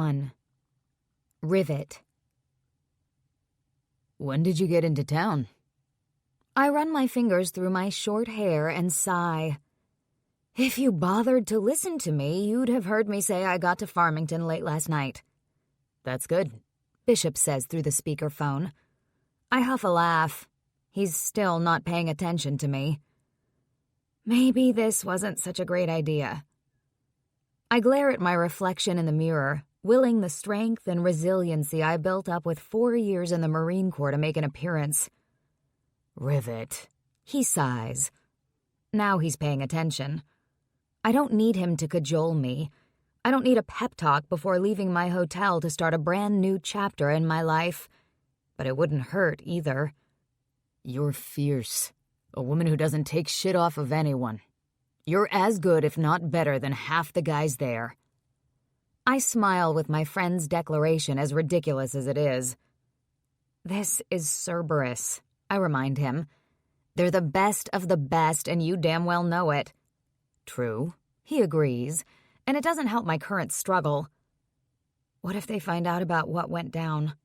1. Rivet. When did you get into town? I run my fingers through my short hair and sigh. If you bothered to listen to me, you'd have heard me say I got to Farmington late last night. That's good, Bishop says through the speakerphone. I huff a laugh. He's still not paying attention to me. Maybe this wasn't such a great idea. I glare at my reflection in the mirror, willing the strength and resiliency I built up with 4 years in the Marine Corps to make an appearance. Rivet. He sighs. Now he's paying attention. I don't need him to cajole me. I don't need a pep talk before leaving my hotel to start a brand new chapter in my life. But it wouldn't hurt either. You're fierce. A woman who doesn't take shit off of anyone. You're as good, if not better, than half the guys there. I smile with my friend's declaration, as ridiculous as it is. This is Cerberus, I remind him. They're the best of the best, and you damn well know it. True, he agrees, and it doesn't help my current struggle. What if they find out about what went down?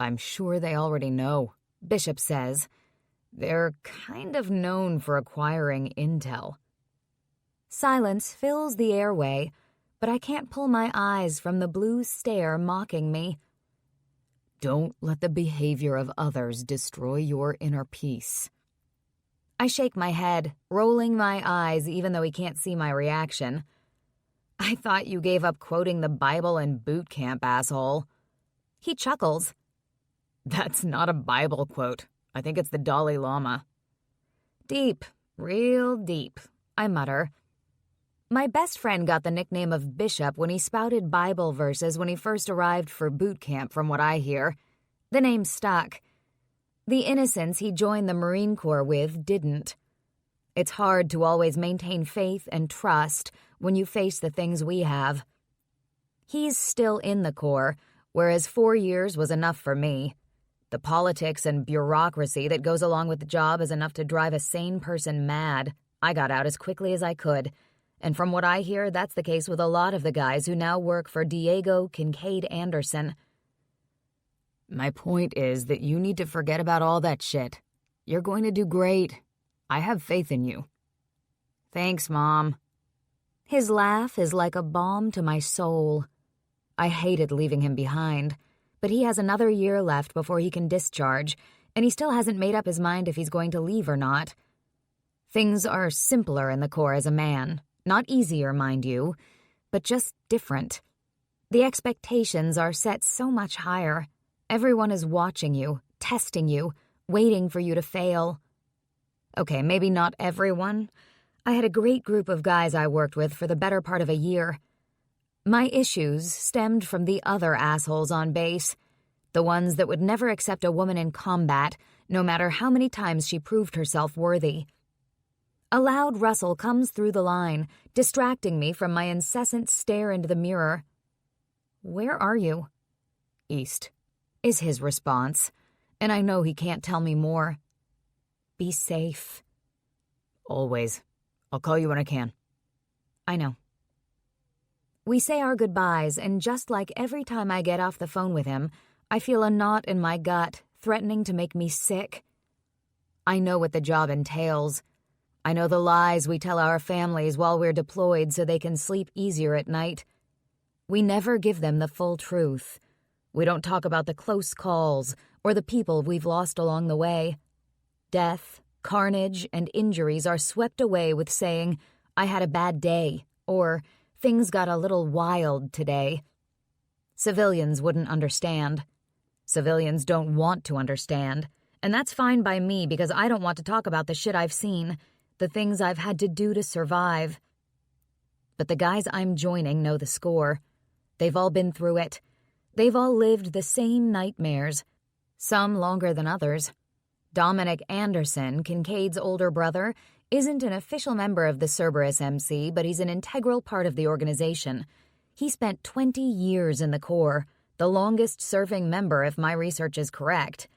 I'm sure they already know, Bishop says. They're kind of known for acquiring intel. Silence fills the airway, but I can't pull my eyes from the blue stare mocking me. Don't let the behavior of others destroy your inner peace. I shake my head, rolling my eyes even though he can't see my reaction. I thought you gave up quoting the Bible in boot camp, asshole. He chuckles. That's not a Bible quote. I think it's the Dalai Lama. Deep, real deep, I mutter. My best friend got the nickname of Bishop when he spouted Bible verses when he first arrived for boot camp, from what I hear. The name stuck. The innocence he joined the Marine Corps with didn't. It's hard to always maintain faith and trust when you face the things we have. He's still in the Corps, whereas 4 years was enough for me. The politics and bureaucracy that goes along with the job is enough to drive a sane person mad. I got out as quickly as I could. And from what I hear, that's the case with a lot of the guys who now work for Diego Kincaid Anderson. My point is that you need to forget about all that shit. You're going to do great. I have faith in you. Thanks, Mom. His laugh is like a balm to my soul. I hated leaving him behind, but he has another year left before he can discharge, and he still hasn't made up his mind if he's going to leave or not. Things are simpler in the Corps as a man. Not easier, mind you, but just different. The expectations are set so much higher. Everyone is watching you, testing you, waiting for you to fail. Okay, maybe not everyone. I had a great group of guys I worked with for the better part of a year. My issues stemmed from the other assholes on base, the ones that would never accept a woman in combat, no matter how many times she proved herself worthy. A loud rustle comes through the line, distracting me from my incessant stare into the mirror. "Where are you?" "East," is his response, and I know he can't tell me more. "Be safe." "Always. I'll call you when I can." "I know." We say our goodbyes, and just like every time I get off the phone with him, I feel a knot in my gut, threatening to make me sick. I know what the job entails. I know the lies we tell our families while we're deployed so they can sleep easier at night. We never give them the full truth. We don't talk about the close calls or the people we've lost along the way. Death, carnage, and injuries are swept away with saying, "I had a bad day," or "Things got a little wild today." Civilians wouldn't understand. Civilians don't want to understand, and that's fine by me because I don't want to talk about the shit I've seen, the things I've had to do to survive. But the guys I'm joining know the score. They've all been through it. They've all lived the same nightmares, some longer than others. Dominic Anderson, Kincaid's older brother, isn't an official member of the Cerberus MC, but he's an integral part of the organization. He spent 20 years in the Corps, the longest-serving member if my research is correct.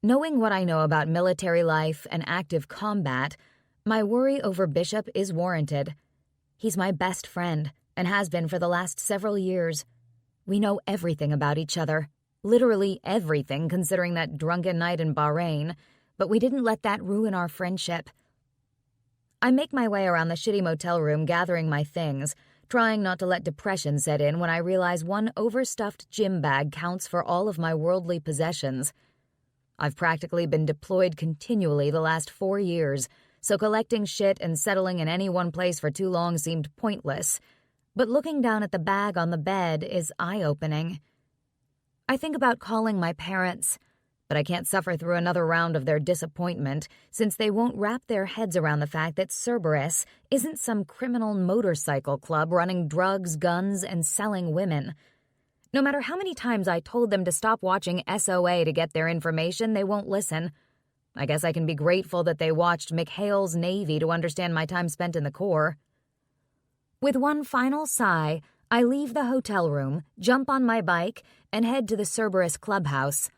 Knowing what I know about military life and active combat, my worry over Bishop is warranted. He's my best friend, and has been for the last several years. We know everything about each other, literally everything considering that drunken night in Bahrain, but we didn't let that ruin our friendship. I make my way around the shitty motel room gathering my things, trying not to let depression set in when I realize one overstuffed gym bag counts for all of my worldly possessions. I've practically been deployed continually the last 4 years, so collecting shit and settling in any one place for too long seemed pointless. But looking down at the bag on the bed is eye-opening. I think about calling my parents, but I can't suffer through another round of their disappointment since they won't wrap their heads around the fact that Cerberus isn't some criminal motorcycle club running drugs, guns, and selling women. No matter how many times I told them to stop watching SOA to get their information, they won't listen. I guess I can be grateful that they watched McHale's Navy to understand my time spent in the Corps. With one final sigh, I leave the hotel room, jump on my bike, and head to the Cerberus clubhouse.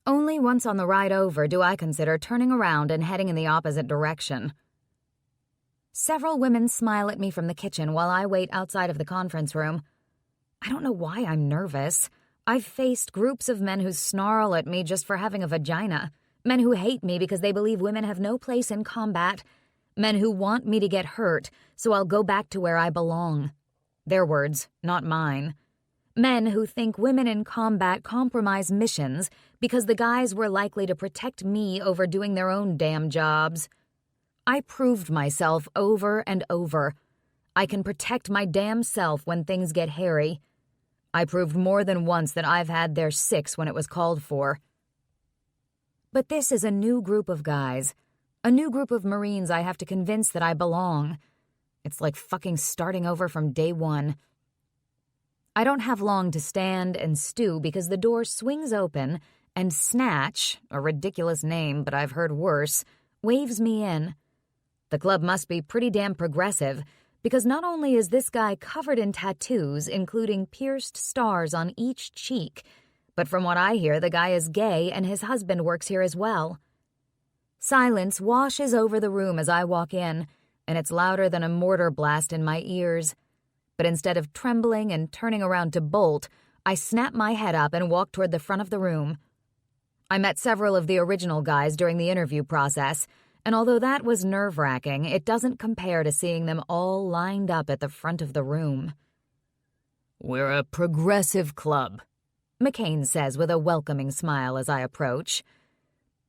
Only once on the ride over do I consider turning around and heading in the opposite direction. Several women smile at me from the kitchen while I wait outside of the conference room. I don't know why I'm nervous. I've faced groups of men who snarl at me just for having a vagina, men who hate me because they believe women have no place in combat, men who want me to get hurt so I'll go back to where I belong. Their words, not mine. Men who think women in combat compromise missions because the guys were likely to protect me over doing their own damn jobs. I proved myself over and over. I can protect my damn self when things get hairy. I proved more than once that I've had their six when it was called for. But this is a new group of guys, a new group of Marines I have to convince that I belong. It's like fucking starting over from day one. I don't have long to stand and stew because the door swings open and Snatch, a ridiculous name but I've heard worse, waves me in. The club must be pretty damn progressive because not only is this guy covered in tattoos, including pierced stars on each cheek, but from what I hear, the guy is gay and his husband works here as well. Silence washes over the room as I walk in, and it's louder than a mortar blast in my ears. But instead of trembling and turning around to bolt, I snap my head up and walk toward the front of the room. I met several of the original guys during the interview process, and although that was nerve-wracking, it doesn't compare to seeing them all lined up at the front of the room. "We're a progressive club," McCain says with a welcoming smile as I approach.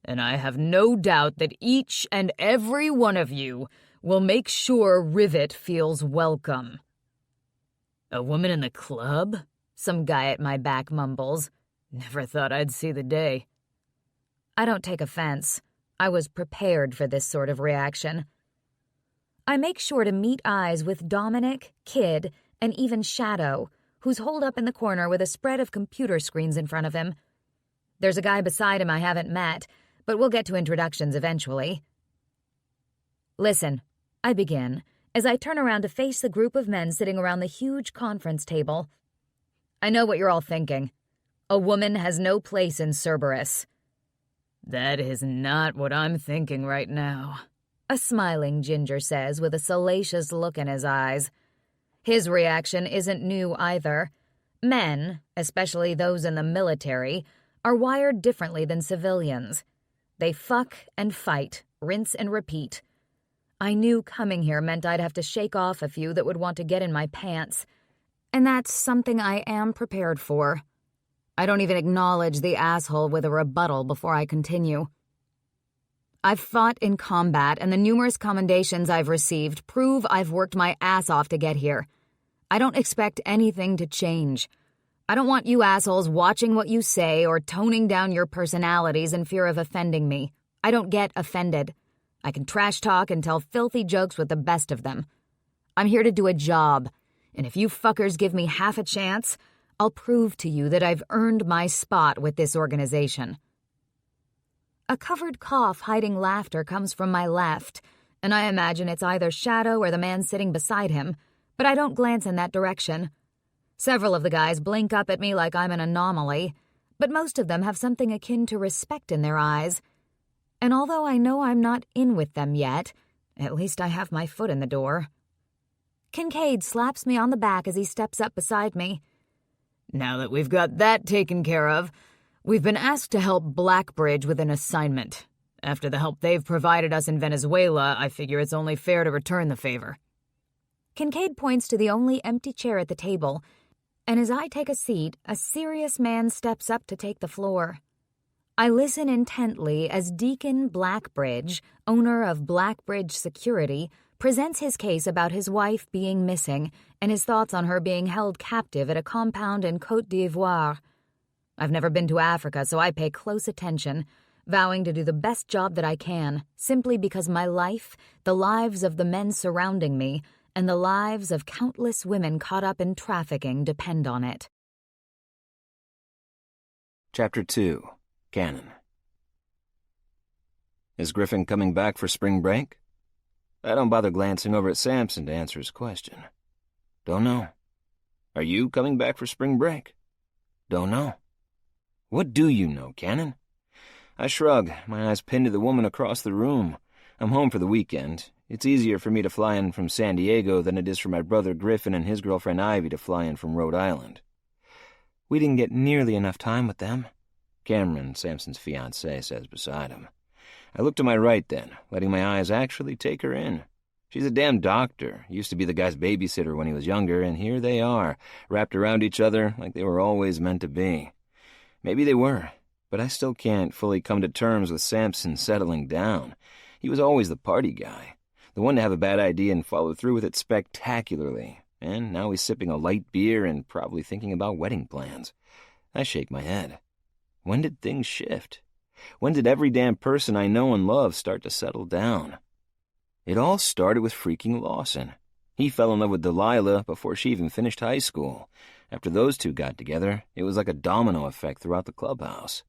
"And I have no doubt that each and every one of you will make sure Rivet feels welcome." "A woman in the club?" some guy at my back mumbles. "Never thought I'd see the day." I don't take offense. I was prepared for this sort of reaction. I make sure to meet eyes with Dominic, Kid, and even Shadow, who's holed up in the corner with a spread of computer screens in front of him. There's a guy beside him I haven't met, but we'll get to introductions eventually. "Listen," I begin, as I turn around to face the group of men sitting around the huge conference table. "I know what you're all thinking. A woman has no place in Cerberus." "That is not what I'm thinking right now," a smiling ginger says with a salacious look in his eyes. His reaction isn't new either. Men, especially those in the military, are wired differently than civilians. They fuck and fight, rinse and repeat. I knew coming here meant I'd have to shake off a few that would want to get in my pants. And that's something I am prepared for. I don't even acknowledge the asshole with a rebuttal before I continue. I've fought in combat, and the numerous commendations I've received prove I've worked my ass off to get here. I don't expect anything to change. I don't want you assholes watching what you say or toning down your personalities in fear of offending me. I don't get offended. I can trash talk and tell filthy jokes with the best of them. I'm here to do a job, and if you fuckers give me half a chance, I'll prove to you that I've earned my spot with this organization. A covered cough hiding laughter comes from my left, and I imagine it's either Shadow or the man sitting beside him, but I don't glance in that direction. Several of the guys blink up at me like I'm an anomaly, but most of them have something akin to respect in their eyes. And although I know I'm not in with them yet, at least I have my foot in the door. Kincaid slaps me on the back as he steps up beside me. Now that we've got that taken care of, we've been asked to help Blackbridge with an assignment. After the help they've provided us in Venezuela, I figure it's only fair to return the favor. Kincaid points to the only empty chair at the table, and as I take a seat, a serious man steps up to take the floor. I listen intently as Deacon Blackbridge, owner of Blackbridge Security, presents his case about his wife being missing and his thoughts on her being held captive at a compound in Côte d'Ivoire. I've never been to Africa, so I pay close attention, vowing to do the best job that I can, simply because my life, the lives of the men surrounding me, and the lives of countless women caught up in trafficking depend on it. Chapter 2. Canon. Is Griffin coming back for spring break? I don't bother glancing over at Samson to answer his question. Don't know. Are you coming back for spring break? Don't know. What do you know, Canon? I shrug, my eyes pinned to the woman across the room. I'm home for the weekend. It's easier for me to fly in from San Diego than it is for my brother Griffin and his girlfriend Ivy to fly in from Rhode Island. We didn't get nearly enough time with them, Cameron, Samson's fiancée, says beside him. I look to my right then, letting my eyes actually take her in. She's a damn doctor, used to be the guy's babysitter when he was younger, and here they are, wrapped around each other like they were always meant to be. Maybe they were, but I still can't fully come to terms with Samson settling down. He was always the party guy, the one to have a bad idea and follow through with it spectacularly, and now he's sipping a light beer and probably thinking about wedding plans. I shake my head. When did things shift? When did every damn person I know and love start to settle down? It all started with freaking Lawson. He fell in love with Delilah before she even finished high school. After those two got together, it was like a domino effect throughout the clubhouse.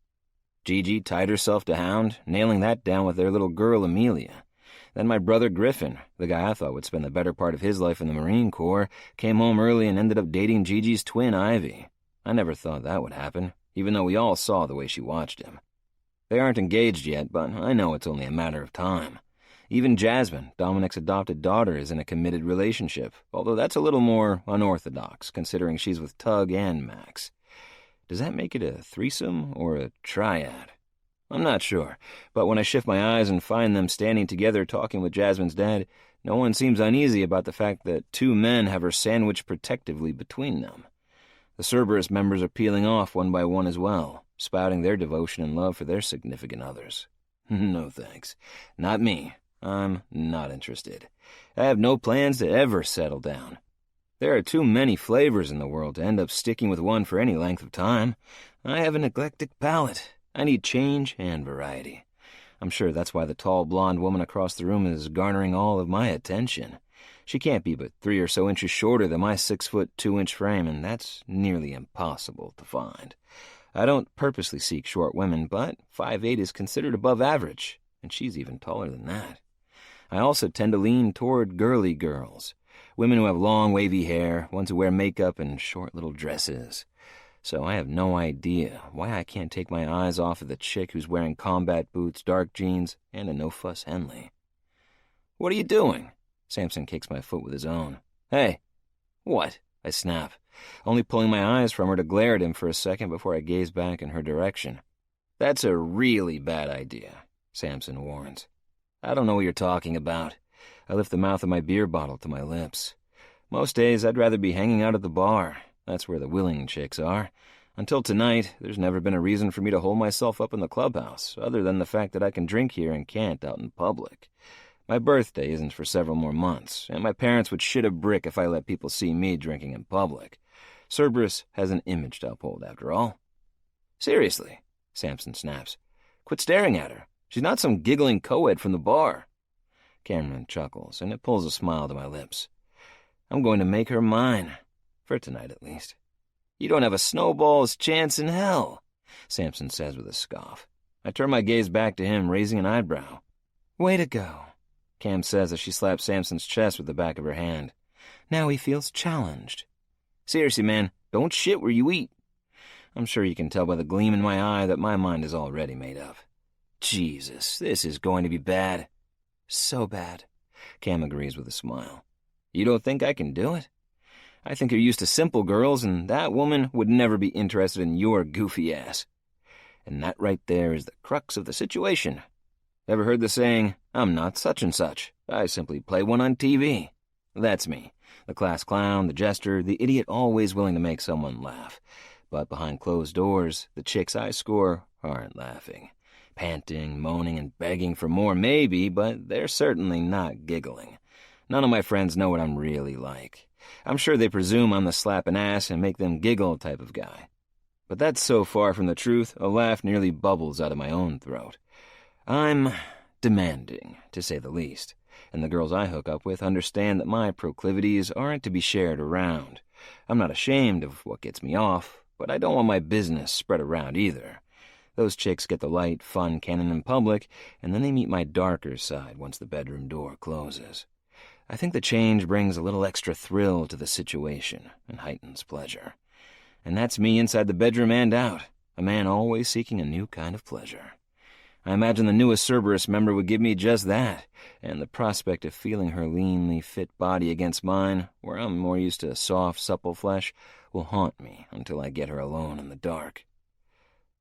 Gigi tied herself to Hound, nailing that down with their little girl Amelia. Then my brother Griffin, the guy I thought would spend the better part of his life in the Marine Corps, came home early and ended up dating Gigi's twin Ivy. I never thought that would happen, even though we all saw the way she watched him. They aren't engaged yet, but I know it's only a matter of time. Even Jasmine, Dominic's adopted daughter, is in a committed relationship, although that's a little more unorthodox, considering she's with Tug and Max. Does that make it a threesome or a triad? I'm not sure, but when I shift my eyes and find them standing together talking with Jasmine's dad, no one seems uneasy about the fact that two men have her sandwiched protectively between them. The Cerberus members are peeling off one by one as well, spouting their devotion and love for their significant others. No thanks. Not me. I'm not interested. I have no plans to ever settle down. There are too many flavors in the world to end up sticking with one for any length of time. I have an eclectic palate. I need change and variety. I'm sure that's why the tall blonde woman across the room is garnering all of my attention. She can't be but 3 or so inches shorter than my 6'2" frame, and that's nearly impossible to find. I don't purposely seek short women, but 5'8" is considered above average, and she's even taller than that. I also tend to lean toward girly girls, women who have long, wavy hair, ones who wear makeup and short little dresses. So I have no idea why I can't take my eyes off of the chick who's wearing combat boots, dark jeans, and a no-fuss Henley. What are you doing? Samson kicks my foot with his own. Hey. What? I snap, only pulling my eyes from her to glare at him for a second before I gaze back in her direction. That's a really bad idea, Samson warns. I don't know what you're talking about. I lift the mouth of my beer bottle to my lips. Most days I'd rather be hanging out at the bar. That's where the willing chicks are. Until tonight, there's never been a reason for me to hold myself up in the clubhouse, other than the fact that I can drink here and can't out in public. My birthday isn't for several more months, and my parents would shit a brick if I let people see me drinking in public. Cerberus has an image to uphold, after all. Seriously, Samson snaps. Quit staring at her. She's not some giggling co-ed from the bar. Cameron chuckles, and it pulls a smile to my lips. I'm going to make her mine. For tonight, at least. You don't have a snowball's chance in hell, Samson says with a scoff. I turn my gaze back to him, raising an eyebrow. Way to go, Cam says as she slaps Samson's chest with the back of her hand. Now he feels challenged. Seriously, man, don't shit where you eat. I'm sure you can tell by the gleam in my eye that my mind is already made up. Jesus, this is going to be bad. So bad, Cam agrees with a smile. You don't think I can do it? I think you're used to simple girls, and that woman would never be interested in your goofy ass. And that right there is the crux of the situation. Ever heard the saying, I'm not such and such. I simply play one on TV. That's me. The class clown, the jester, the idiot always willing to make someone laugh. But behind closed doors, the chicks I score aren't laughing. Panting, moaning, and begging for more maybe, but they're certainly not giggling. None of my friends know what I'm really like. I'm sure they presume I'm the slap an ass and make them giggle type of guy. But that's so far from the truth, a laugh nearly bubbles out of my own throat. I'm demanding, to say the least, and the girls I hook up with understand that my proclivities aren't to be shared around. I'm not ashamed of what gets me off, but I don't want my business spread around either. Those chicks get the light, fun canon in public, and then they meet my darker side once the bedroom door closes. I think the change brings a little extra thrill to the situation and heightens pleasure. And that's me inside the bedroom and out, a man always seeking a new kind of pleasure. I imagine the newest Cerberus member would give me just that, and the prospect of feeling her leanly fit body against mine, where I'm more used to soft, supple flesh, will haunt me until I get her alone in the dark.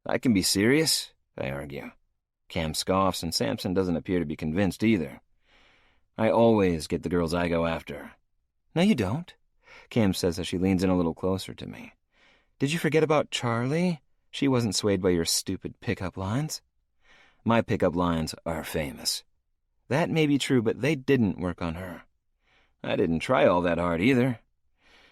I can be serious, I argue. Cam scoffs, and Samson doesn't appear to be convinced either. I always get the girls I go after. No, you don't, Cam says as she leans in a little closer to me. Did you forget about Charlie? She wasn't swayed by your stupid pickup lines. My pickup lines are famous. That may be true, but they didn't work on her. I didn't try all that hard either.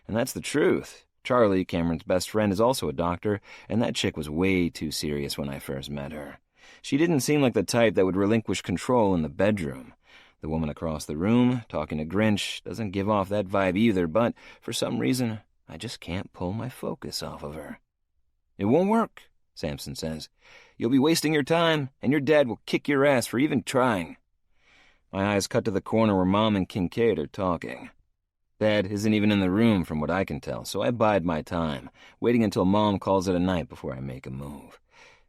And that's the truth. Charlie, Cameron's best friend, is also a doctor, and that chick was way too serious when I first met her. She didn't seem like the type that would relinquish control in the bedroom. The woman across the room, talking to Grinch, doesn't give off that vibe either, but for some reason, I just can't pull my focus off of her. It won't work, Samson says. You'll be wasting your time, and your dad will kick your ass for even trying. My eyes cut to the corner where Mom and Kincaid are talking. Dad isn't even in the room from what I can tell, so I bide my time, waiting until Mom calls it a night before I make a move.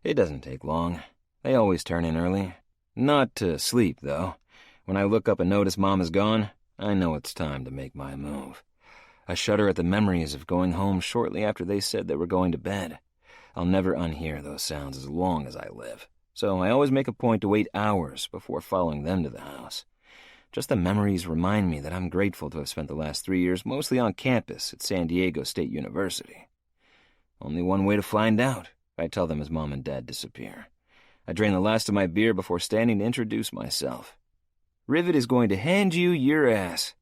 It doesn't take long. They always turn in early. Not to sleep, though. When I look up and notice Mom is gone, I know it's time to make my move. I shudder at the memories of going home shortly after they said they were going to bed. I'll never unhear those sounds as long as I live, so I always make a point to wait hours before following them to the house. Just the memories remind me that I'm grateful to have spent the last 3 years mostly on campus at San Diego State University. Only one way to find out, I tell them as Mom and Dad disappear. I drain the last of my beer before standing to introduce myself. Rivet is going to hand you your ass,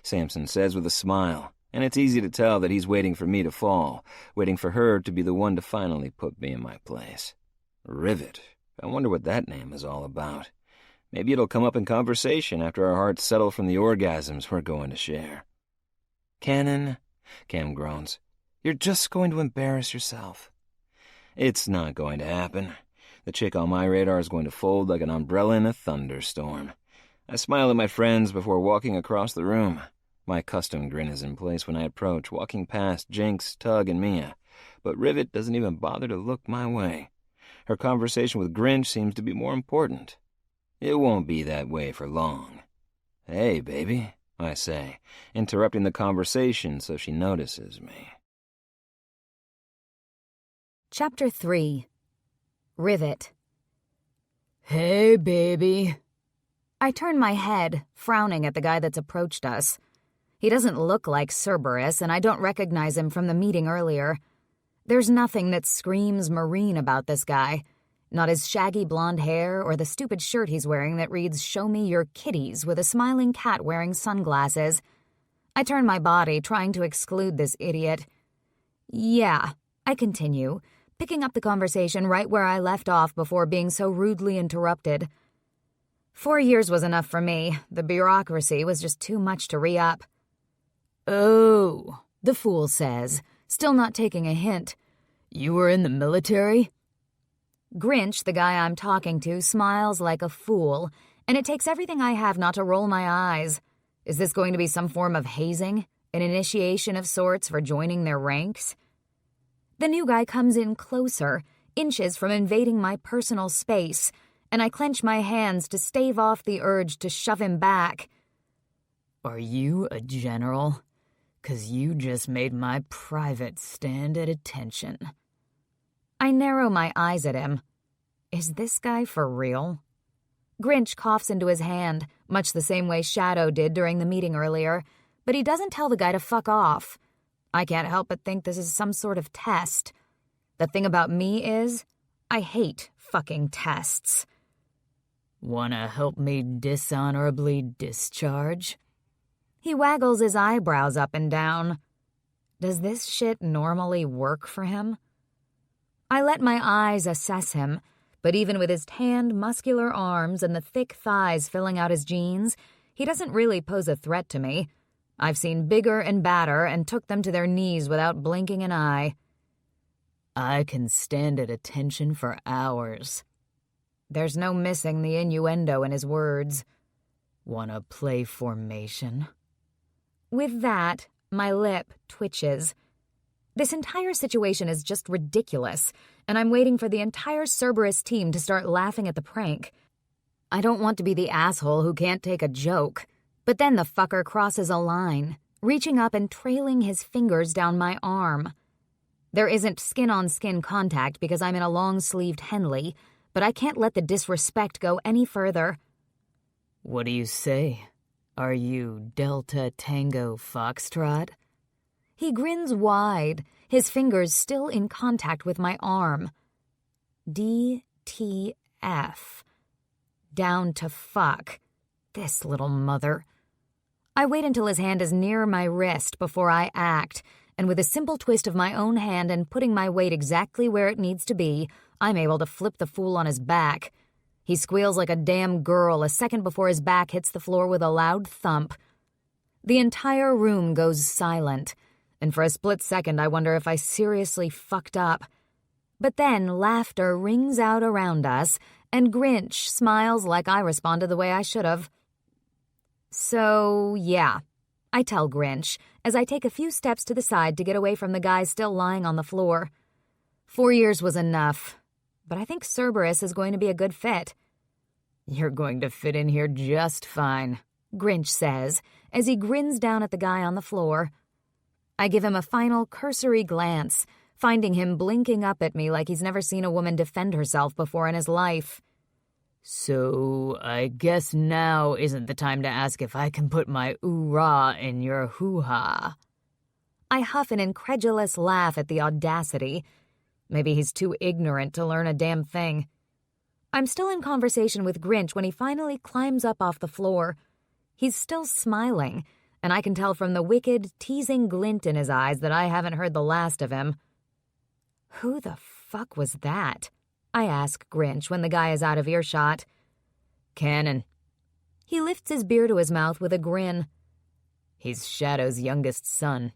Samson says with a smile, and it's easy to tell that he's waiting for me to fall, waiting for her to be the one to finally put me in my place. Rivet. I wonder what that name is all about. Maybe it'll come up in conversation after our hearts settle from the orgasms we're going to share. Cannon, Cam groans, you're just going to embarrass yourself. It's not going to happen. The chick on my radar is going to fold like an umbrella in a thunderstorm. I smile at my friends before walking across the room. My custom grin is in place when I approach, walking past Jinx, Tug, and Mia. But Rivet doesn't even bother to look my way. Her conversation with Grinch seems to be more important. It won't be that way for long. Hey, baby, I say, interrupting the conversation so she notices me. Chapter 3. Rivet. Hey, baby. I turn my head, frowning at the guy that's approached us. He doesn't look like Cerberus, and I don't recognize him from the meeting earlier. There's nothing that screams Marine about this guy. Not his shaggy blonde hair or the stupid shirt he's wearing that reads, "Show me your kitties," with a smiling cat wearing sunglasses. I turn my body, trying to exclude this idiot. Yeah, I continue, picking up the conversation right where I left off before being so rudely interrupted. 4 years was enough for me. The bureaucracy was just too much to re-up. Oh, The fool says, still not taking a hint. You were in the military? Grinch, the guy I'm talking to, smiles like a fool, and it takes everything I have not to roll my eyes. Is this going to be some form of hazing? An initiation of sorts for joining their ranks? The new guy comes in closer, inches from invading my personal space, and I clench my hands to stave off the urge to shove him back. Are you a general? 'Cause you just made my private stand at attention. I narrow my eyes at him. Is this guy for real? Grinch coughs into his hand, much the same way Shadow did during the meeting earlier, but he doesn't tell the guy to fuck off. I can't help but think this is some sort of test. The thing about me is, I hate fucking tests. Wanna help me dishonorably discharge? He waggles his eyebrows up and down. Does this shit normally work for him? I let my eyes assess him, but even with his tanned, muscular arms and the thick thighs filling out his jeans, he doesn't really pose a threat to me. I've seen bigger and badder and took them to their knees without blinking an eye. I can stand at attention for hours. There's no missing the innuendo in his words. Wanna play formation? With that, my lip twitches. This entire situation is just ridiculous, and I'm waiting for the entire Cerberus team to start laughing at the prank. I don't want to be the asshole who can't take a joke, but then the fucker crosses a line, reaching up and trailing his fingers down my arm. There isn't skin-on-skin contact because I'm in a long-sleeved Henley, but I can't let the disrespect go any further. What do you say? Are you Delta Tango Foxtrot? He grins wide, his fingers still in contact with my arm. DTF. Down to fuck. This little mother. I wait until his hand is near my wrist before I act, and with a simple twist of my own hand and putting my weight exactly where it needs to be, I'm able to flip the fool on his back. He squeals like a damn girl a second before his back hits the floor with a loud thump. The entire room goes silent, and for a split second I wonder if I seriously fucked up. But then laughter rings out around us, and Grinch smiles like I responded the way I should have. So, yeah, I tell Grinch, as I take a few steps to the side to get away from the guy still lying on the floor. 4 years was enough, but I think Cerberus is going to be a good fit. You're going to fit in here just fine, Grinch says, as he grins down at the guy on the floor. I give him a final cursory glance, finding him blinking up at me like he's never seen a woman defend herself before in his life. So, I guess now isn't the time to ask if I can put my ooh-rah in your hoo-ha. I huff an incredulous laugh at the audacity. Maybe he's too ignorant to learn a damn thing. I'm still in conversation with Grinch when he finally climbs up off the floor. He's still smiling, and I can tell from the wicked, teasing glint in his eyes that I haven't heard the last of him. Who the fuck was that? I ask Grinch when the guy is out of earshot. Cannon. He lifts his beer to his mouth with a grin. He's Shadow's youngest son.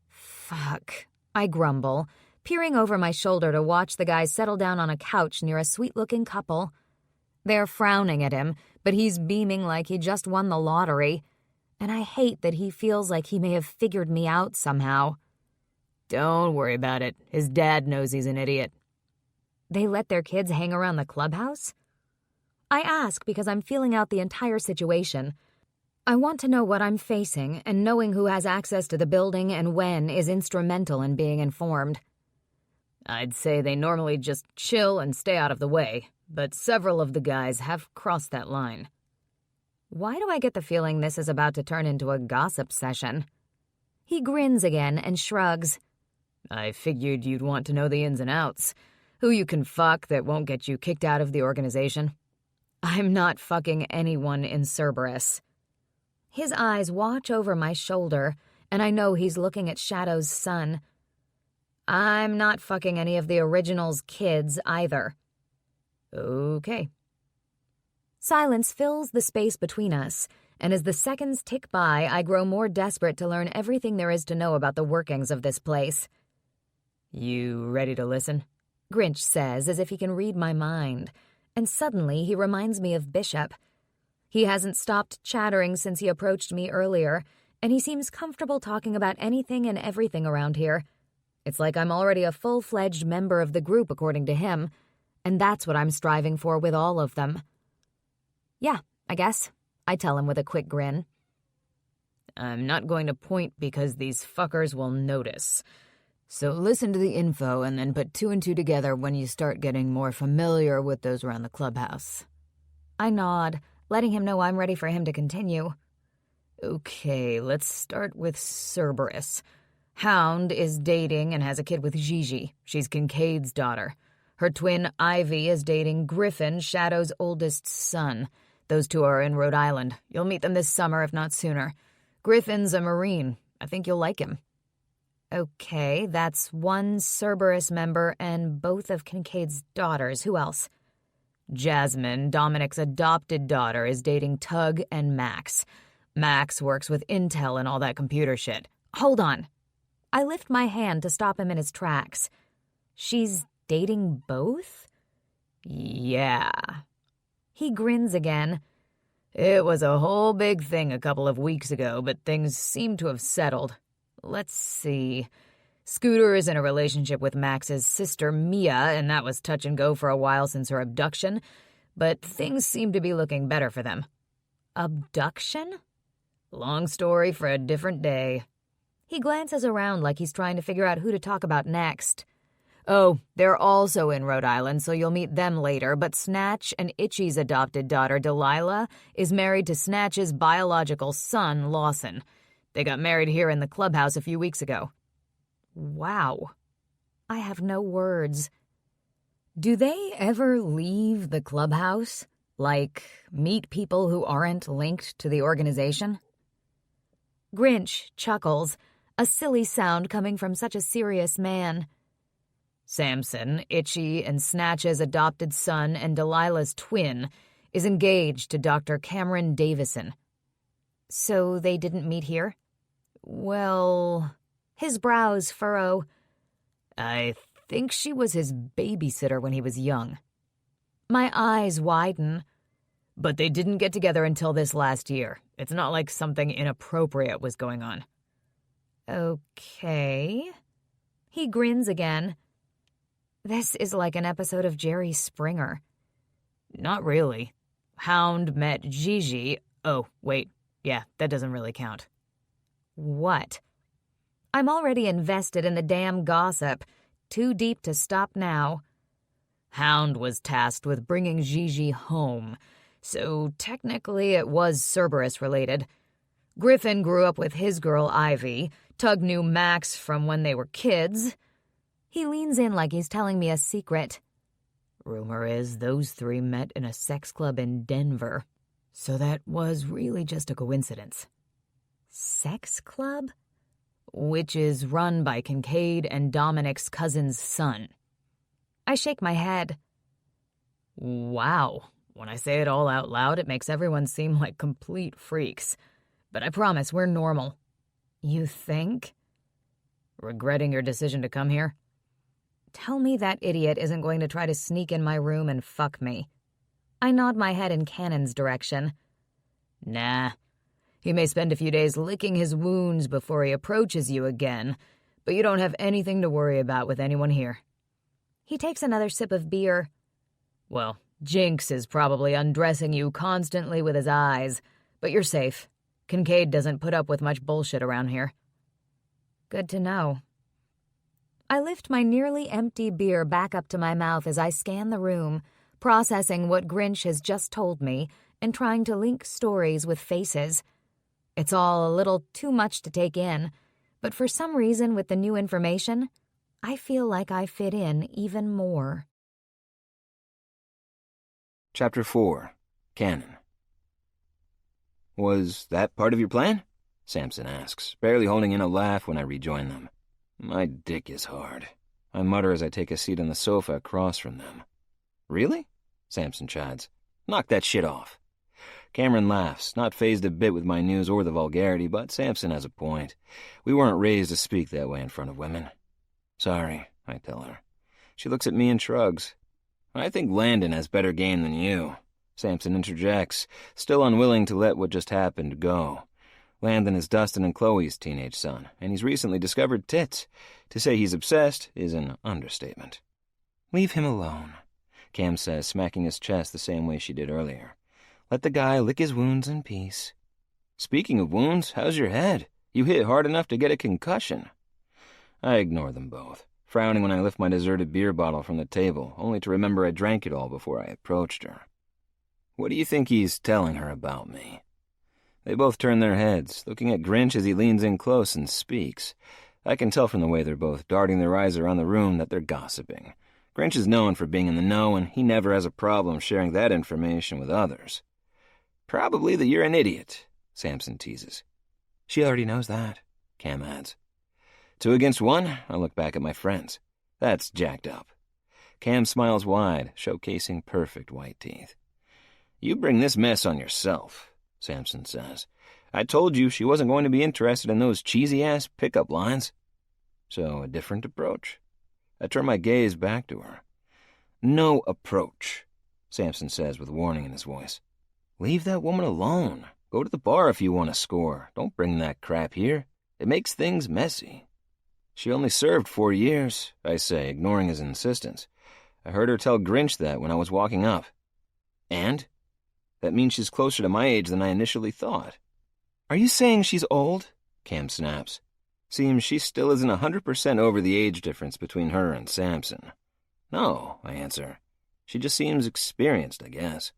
Fuck, I grumble, peering over my shoulder to watch the guy settle down on a couch near a sweet-looking couple. They're frowning at him, but he's beaming like he just won the lottery, and I hate that he feels like he may have figured me out somehow. Don't worry about it. His dad knows he's an idiot. They let their kids hang around the clubhouse? I ask because I'm feeling out the entire situation. I want to know what I'm facing, and knowing who has access to the building and when is instrumental in being informed. I'd say they normally just chill and stay out of the way, but several of the guys have crossed that line. Why do I get the feeling this is about to turn into a gossip session? He grins again and shrugs. I figured you'd want to know the ins and outs. Who you can fuck that won't get you kicked out of the organization. I'm not fucking anyone in Cerberus. His eyes watch over my shoulder, and I know he's looking at Shadow's son. I'm not fucking any of the original's kids either. Okay. Silence fills the space between us, and as the seconds tick by, I grow more desperate to learn everything there is to know about the workings of this place. You ready to listen? Grinch says, as if he can read my mind, and suddenly he reminds me of Bishop. He hasn't stopped chattering since he approached me earlier, and he seems comfortable talking about anything and everything around here. It's like I'm already a full-fledged member of the group, according to him, and that's what I'm striving for with all of them. Yeah, I guess, I tell him with a quick grin. I'm not going to point because these fuckers will notice. So listen to the info and then put 2 and 2 together when you start getting more familiar with those around the clubhouse. I nod, letting him know I'm ready for him to continue. Okay, let's start with Cerberus. Hound is dating and has a kid with Gigi. She's Kincaid's daughter. Her twin Ivy is dating Griffin, Shadow's oldest son. Those 2 are in Rhode Island. You'll meet them this summer, if not sooner. Griffin's a Marine. I think you'll like him. Okay, that's 1 Cerberus member and both of Kincaid's daughters. Who else? Jasmine, Dominic's adopted daughter, is dating Tug and Max. Max works with Intel and all that computer shit. Hold on. I lift my hand to stop him in his tracks. She's dating both? Yeah. He grins again. It was a whole big thing a couple of weeks ago, but things seem to have settled. Let's see. Scooter is in a relationship with Max's sister, Mia, and that was touch and go for a while since her abduction, but things seem to be looking better for them. Abduction? Long story for a different day. He glances around like he's trying to figure out who to talk about next. Oh, they're also in Rhode Island, so you'll meet them later, but Snatch and Itchy's adopted daughter, Delilah, is married to Snatch's biological son, Lawson. They got married here in the clubhouse a few weeks ago. Wow. I have no words. Do they ever leave the clubhouse? Like, meet people who aren't linked to the organization? Grinch chuckles, a silly sound coming from such a serious man. Samson, Itchy and Snatch's adopted son and Delilah's twin, is engaged to Dr. Cameron Davison. So they didn't meet here? Well, his brows furrow. I think she was his babysitter when he was young. My eyes widen. But they didn't get together until this last year. It's not like something inappropriate was going on. Okay. He grins again. This is like an episode of Jerry Springer. Not really. Hound met Gigi. Oh, wait. Yeah, that doesn't really count. What? I'm already invested in the damn gossip. Too deep to stop now. Hound was tasked with bringing Gigi home, so technically it was Cerberus-related. Griffin grew up with his girl Ivy. Tug knew Max from when they were kids. He leans in like he's telling me a secret. Rumor is those 3 met in a sex club in Denver, so that was really just a coincidence. Sex club? Which is run by Kincaid and Dominic's cousin's son. I shake my head. Wow. When I say it all out loud, it makes everyone seem like complete freaks. But I promise we're normal. You think? Regretting your decision to come here? Tell me that idiot isn't going to try to sneak in my room and fuck me. I nod my head in Cannon's direction. Nah. He may spend a few days licking his wounds before he approaches you again, but you don't have anything to worry about with anyone here. He takes another sip of beer. Well, Jinx is probably undressing you constantly with his eyes, but you're safe. Kincaid doesn't put up with much bullshit around here. Good to know. I lift my nearly empty beer back up to my mouth as I scan the room, processing what Grinch has just told me and trying to link stories with faces. It's all a little too much to take in, but for some reason with the new information, I feel like I fit in even more. Chapter 4. Canon. Was that part of your plan? Samson asks, barely holding in a laugh when I rejoin them. My dick is hard. I mutter as I take a seat on the sofa across from them. Really? Samson chides. Knock that shit off. Cameron laughs, not fazed a bit with my news or the vulgarity, but Samson has a point. We weren't raised to speak that way in front of women. Sorry, I tell her. She looks at me and shrugs. I think Landon has better game than you. Samson interjects, still unwilling to let what just happened go. Landon is Dustin and Chloe's teenage son, and he's recently discovered tits. To say he's obsessed is an understatement. Leave him alone, Cam says, smacking his chest the same way she did earlier. Let the guy lick his wounds in peace. Speaking of wounds, how's your head? You hit hard enough to get a concussion." I ignore them both, frowning when I lift my deserted beer bottle from the table, only to remember I drank it all before I approached her. "What do you think he's telling her about me?" They both turn their heads, looking at Grinch as he leans in close and speaks. I can tell from the way they're both darting their eyes around the room that they're gossiping. Grinch is known for being in the know, and he never has a problem sharing that information with others. "Probably that you're an idiot," Samson teases. "She already knows that," Cam adds. 2 against 1, I look back at my friends. That's jacked up. Cam smiles wide, showcasing perfect white teeth. "You bring this mess on yourself," Samson says. "I told you she wasn't going to be interested in those cheesy-ass pickup lines." So, a different approach? I turn my gaze back to her. "No approach," Samson says with warning in his voice. "Leave that woman alone. Go to the bar if you want to score. Don't bring that crap here. It makes things messy." "She only served 4 years, I say, ignoring his insistence. I heard her tell Grinch that when I was walking up. "And? That means she's closer to my age than I initially thought." "Are you saying she's old?" Cam snaps. Seems she still isn't 100% over the age difference between her and Samson. "No," I answer. "She just seems experienced, I guess.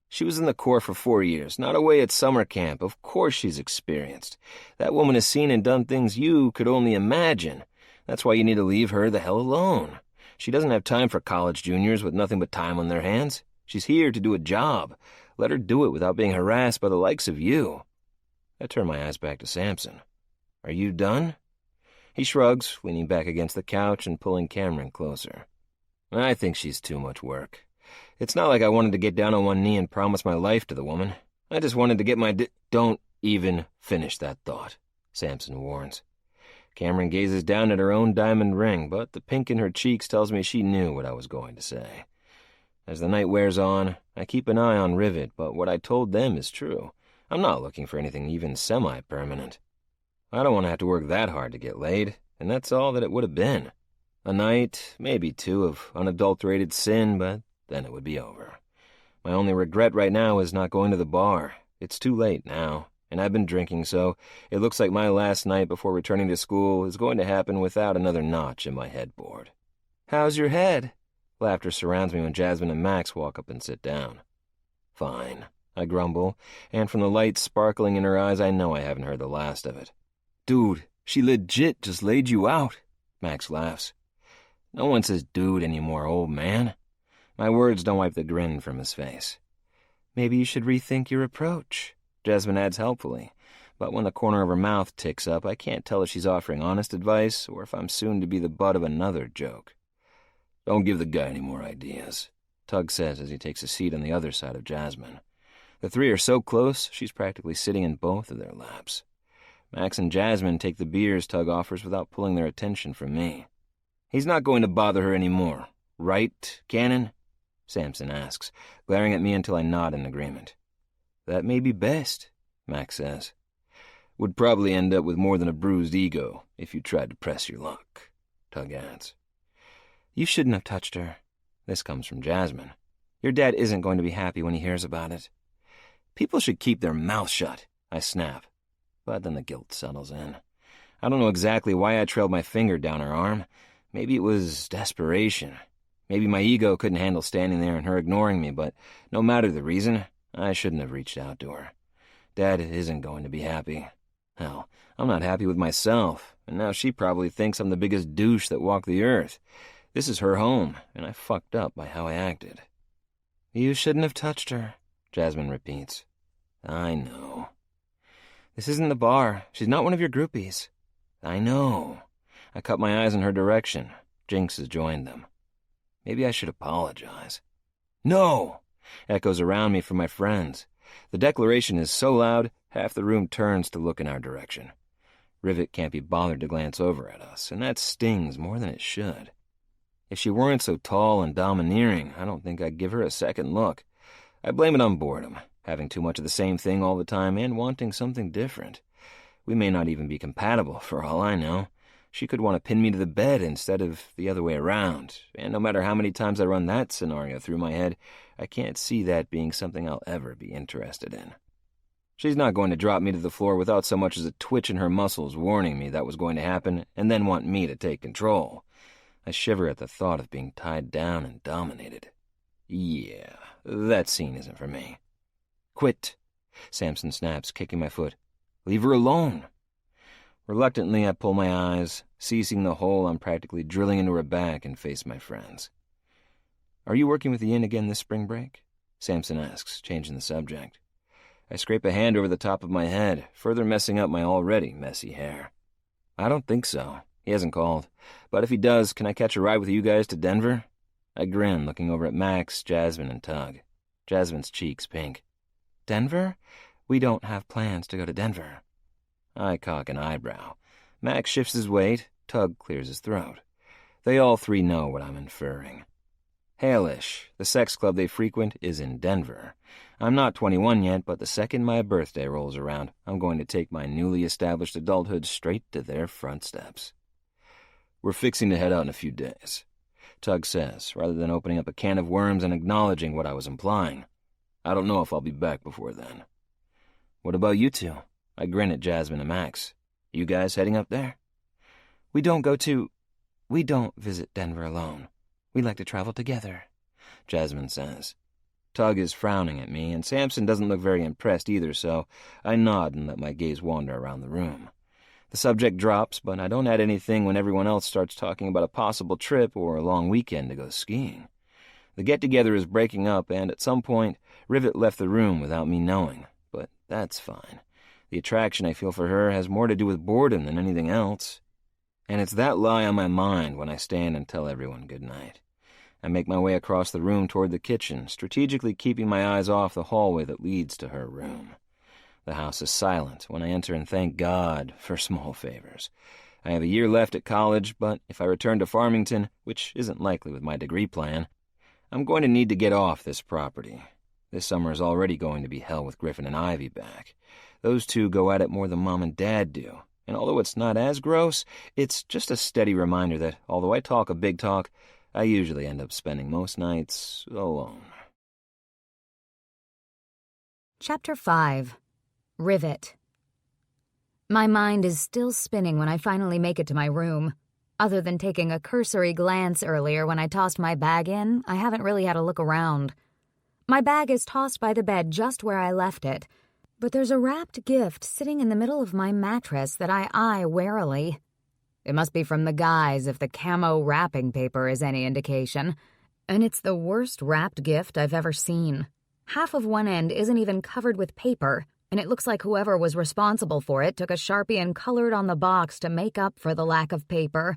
She was in the Corps for 4 years, not away at summer camp. Of course she's experienced. That woman has seen and done things you could only imagine. That's why you need to leave her the hell alone. She doesn't have time for college juniors with nothing but time on their hands. She's here to do a job. Let her do it without being harassed by the likes of you." I turn my eyes back to Samson. "Are you done?" He shrugs, leaning back against the couch and pulling Cameron closer. "I think she's too much work. It's not like I wanted to get down on one knee and promise my life to the woman. I just wanted to get my Don't even finish that thought," Samson warns. Cameron gazes down at her own diamond ring, but the pink in her cheeks tells me she knew what I was going to say. As the night wears on, I keep an eye on Rivet, but what I told them is true. I'm not looking for anything even semi-permanent. I don't want to have to work that hard to get laid, and that's all that it would have been. A night, maybe 2, of unadulterated sin, but then it would be over. My only regret right now is not going to the bar. It's too late now, and I've been drinking, so it looks like my last night before returning to school is going to happen without another notch in my headboard. "How's your head?" Laughter surrounds me when Jasmine and Max walk up and sit down. "Fine," I grumble, and from the light sparkling in her eyes I know I haven't heard the last of it. "Dude, she legit just laid you out," Max laughs. "No one says dude anymore, old man." My words don't wipe the grin from his face. "Maybe you should rethink your approach," Jasmine adds helpfully, but when the corner of her mouth ticks up, I can't tell if she's offering honest advice or if I'm soon to be the butt of another joke. "Don't give the guy any more ideas," Tug says as he takes a seat on the other side of Jasmine. The 3 are so close, she's practically sitting in both of their laps. Max and Jasmine take the beers Tug offers without pulling their attention from me. "He's not going to bother her anymore, right, Cannon?" Samson asks, glaring at me until I nod in agreement. "That may be best," Max says. "Would probably end up with more than a bruised ego if you tried to press your luck," Tug adds. "You shouldn't have touched her." This comes from Jasmine. "Your dad isn't going to be happy when he hears about it." "People should keep their mouth shut," I snap. But then the guilt settles in. I don't know exactly why I trailed my finger down her arm. Maybe it was desperation. Maybe my ego couldn't handle standing there and her ignoring me, but no matter the reason, I shouldn't have reached out to her. Dad isn't going to be happy. Hell, I'm not happy with myself, and now she probably thinks I'm the biggest douche that walked the earth. This is her home, and I fucked up by how I acted. "You shouldn't have touched her," Jasmine repeats. "I know." "This isn't the bar. She's not one of your groupies." "I know." I cut my eyes in her direction. Jinx has joined them. Maybe I should apologize. "No!" echoes around me from my friends. The declaration is so loud, half the room turns to look in our direction. Rivet can't be bothered to glance over at us, and that stings more than it should. If she weren't so tall and domineering, I don't think I'd give her a second look. I blame it on boredom, having too much of the same thing all the time and wanting something different. We may not even be compatible, for all I know. She could want to pin me to the bed instead of the other way around, and no matter how many times I run that scenario through my head, I can't see that being something I'll ever be interested in. She's not going to drop me to the floor without so much as a twitch in her muscles warning me that was going to happen and then want me to take control. I shiver at the thought of being tied down and dominated. Yeah, that scene isn't for me. Quit, Samson snaps, kicking my foot. Leave her alone. Reluctantly, I pull my eyes, ceasing the hole I'm practically drilling into her back, and face my friends. Are you working with the inn again this spring break? Samson asks, changing the subject. I scrape a hand over the top of my head, further messing up my already messy hair. I don't think so. He hasn't called. But if he does, can I catch a ride with you guys to Denver? I grin, looking over at Max, Jasmine, and Tug. Jasmine's cheeks pink. Denver? We don't have plans to go to Denver. I cock an eyebrow. Max shifts his weight. Tug clears his throat. They all three know what I'm inferring. Halish, the sex club they frequent, is in Denver. I'm not 21 yet, but the second my birthday rolls around, I'm going to take my newly established adulthood straight to their front steps. We're fixing to head out in a few days, Tug says, rather than opening up a can of worms and acknowledging what I was implying. I don't know if I'll be back before then. What about you two? I grin at Jasmine and Max. You guys heading up there? We don't visit Denver alone. We like to travel together, Jasmine says. Tug is frowning at me, and Samson doesn't look very impressed either, so I nod and let my gaze wander around the room. The subject drops, but I don't add anything when everyone else starts talking about a possible trip or a long weekend to go skiing. The get-together is breaking up, and at some point, Rivet left the room without me knowing, but that's fine. The attraction I feel for her has more to do with boredom than anything else. And it's that lie on my mind when I stand and tell everyone good night. I make my way across the room toward the kitchen, strategically keeping my eyes off the hallway that leads to her room. The house is silent when I enter, and thank God for small favors. I have a year left at college, but if I return to Farmington, which isn't likely with my degree plan, I'm going to need to get off this property. This summer is already going to be hell with Griffin and Ivy back. Those two go at it more than Mom and Dad do. And although it's not as gross, it's just a steady reminder that, although I talk a big talk, I usually end up spending most nights alone. Chapter 5. Rivet. My mind is still spinning when I finally make it to my room. Other than taking a cursory glance earlier when I tossed my bag in, I haven't really had a look around. My bag is tossed by the bed just where I left it, but there's a wrapped gift sitting in the middle of my mattress that I eye warily. It must be from the guys if the camo wrapping paper is any indication. And it's the worst wrapped gift I've ever seen. Half of one end isn't even covered with paper, and it looks like whoever was responsible for it took a Sharpie and colored on the box to make up for the lack of paper.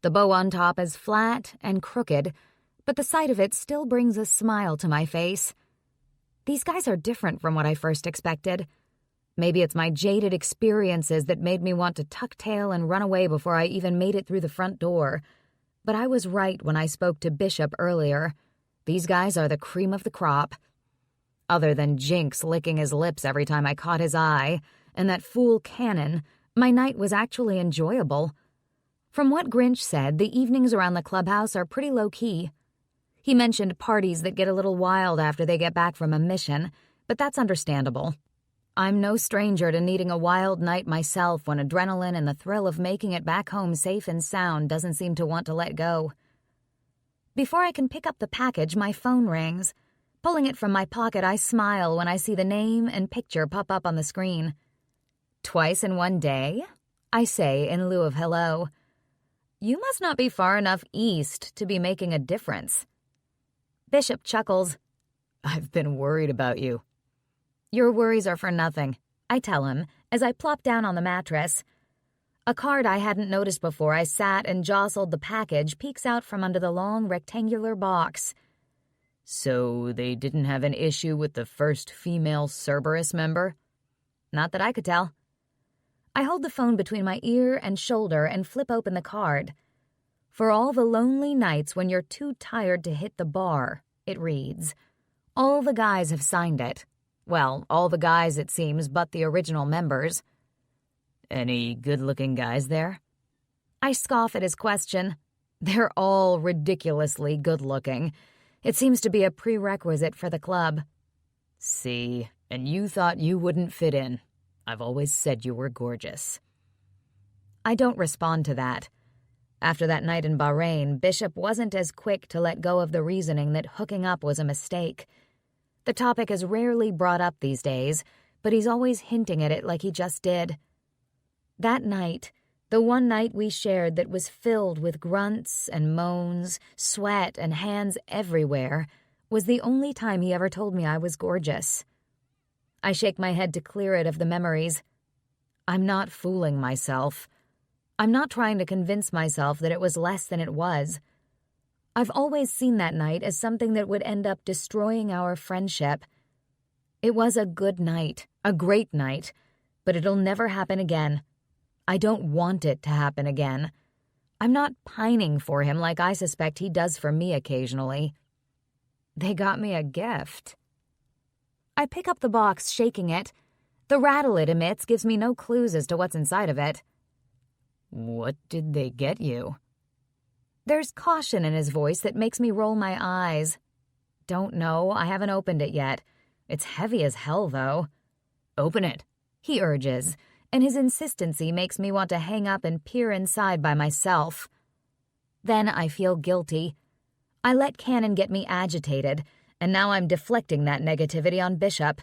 The bow on top is flat and crooked, but the sight of it still brings a smile to my face. These guys are different from what I first expected. Maybe it's my jaded experiences that made me want to tuck tail and run away before I even made it through the front door. But I was right when I spoke to Bishop earlier. These guys are the cream of the crop. Other than Jinx licking his lips every time I caught his eye, and that fool Cannon, my night was actually enjoyable. From what Grinch said, the evenings around the clubhouse are pretty low-key. He mentioned parties that get a little wild after they get back from a mission, but that's understandable. I'm no stranger to needing a wild night myself when adrenaline and the thrill of making it back home safe and sound doesn't seem to want to let go. Before I can pick up the package, my phone rings. Pulling it from my pocket, I smile when I see the name and picture pop up on the screen. Twice in one day? I say in lieu of hello. You must not be far enough east to be making a difference. Bishop chuckles. I've been worried about you. Your worries are for nothing, I tell him as I plop down on the mattress. A card I hadn't noticed before I sat and jostled the package peeks out from under the long rectangular box. So they didn't have an issue with the first female Cerberus member? Not that I could tell. I hold the phone between my ear and shoulder and flip open the card. For all the lonely nights when you're too tired to hit the bar, it reads. All the guys have signed it. Well, all the guys, it seems, but the original members. Any good-looking guys there? I scoff at his question. They're all ridiculously good-looking. It seems to be a prerequisite for the club. See, And you thought you wouldn't fit in. I've always said you were gorgeous. I don't respond to that. After that night in Bahrain, Bishop wasn't as quick to let go of the reasoning that hooking up was a mistake. The topic is rarely brought up these days, but he's always hinting at it like he just did. That night, the one night we shared that was filled with grunts and moans, sweat and hands everywhere, was the only time he ever told me I was gorgeous. I shake my head to clear it of the memories. I'm not fooling myself. I'm not trying to convince myself that it was less than it was. I've always seen that night as something that would end up destroying our friendship. It was a good night, a great night, but it'll never happen again. I don't want it to happen again. I'm not pining for him like I suspect he does for me occasionally. They got me a gift. I pick up the box, shaking it. The rattle it emits gives me no clues as to what's inside of it. What did they get you? There's caution in his voice that makes me roll my eyes. Don't know, I haven't opened it yet. It's heavy as hell, though. Open it, he urges, and his insistency makes me want to hang up and peer inside by myself. Then I feel guilty. I let Cannon get me agitated, and now I'm deflecting that negativity on Bishop.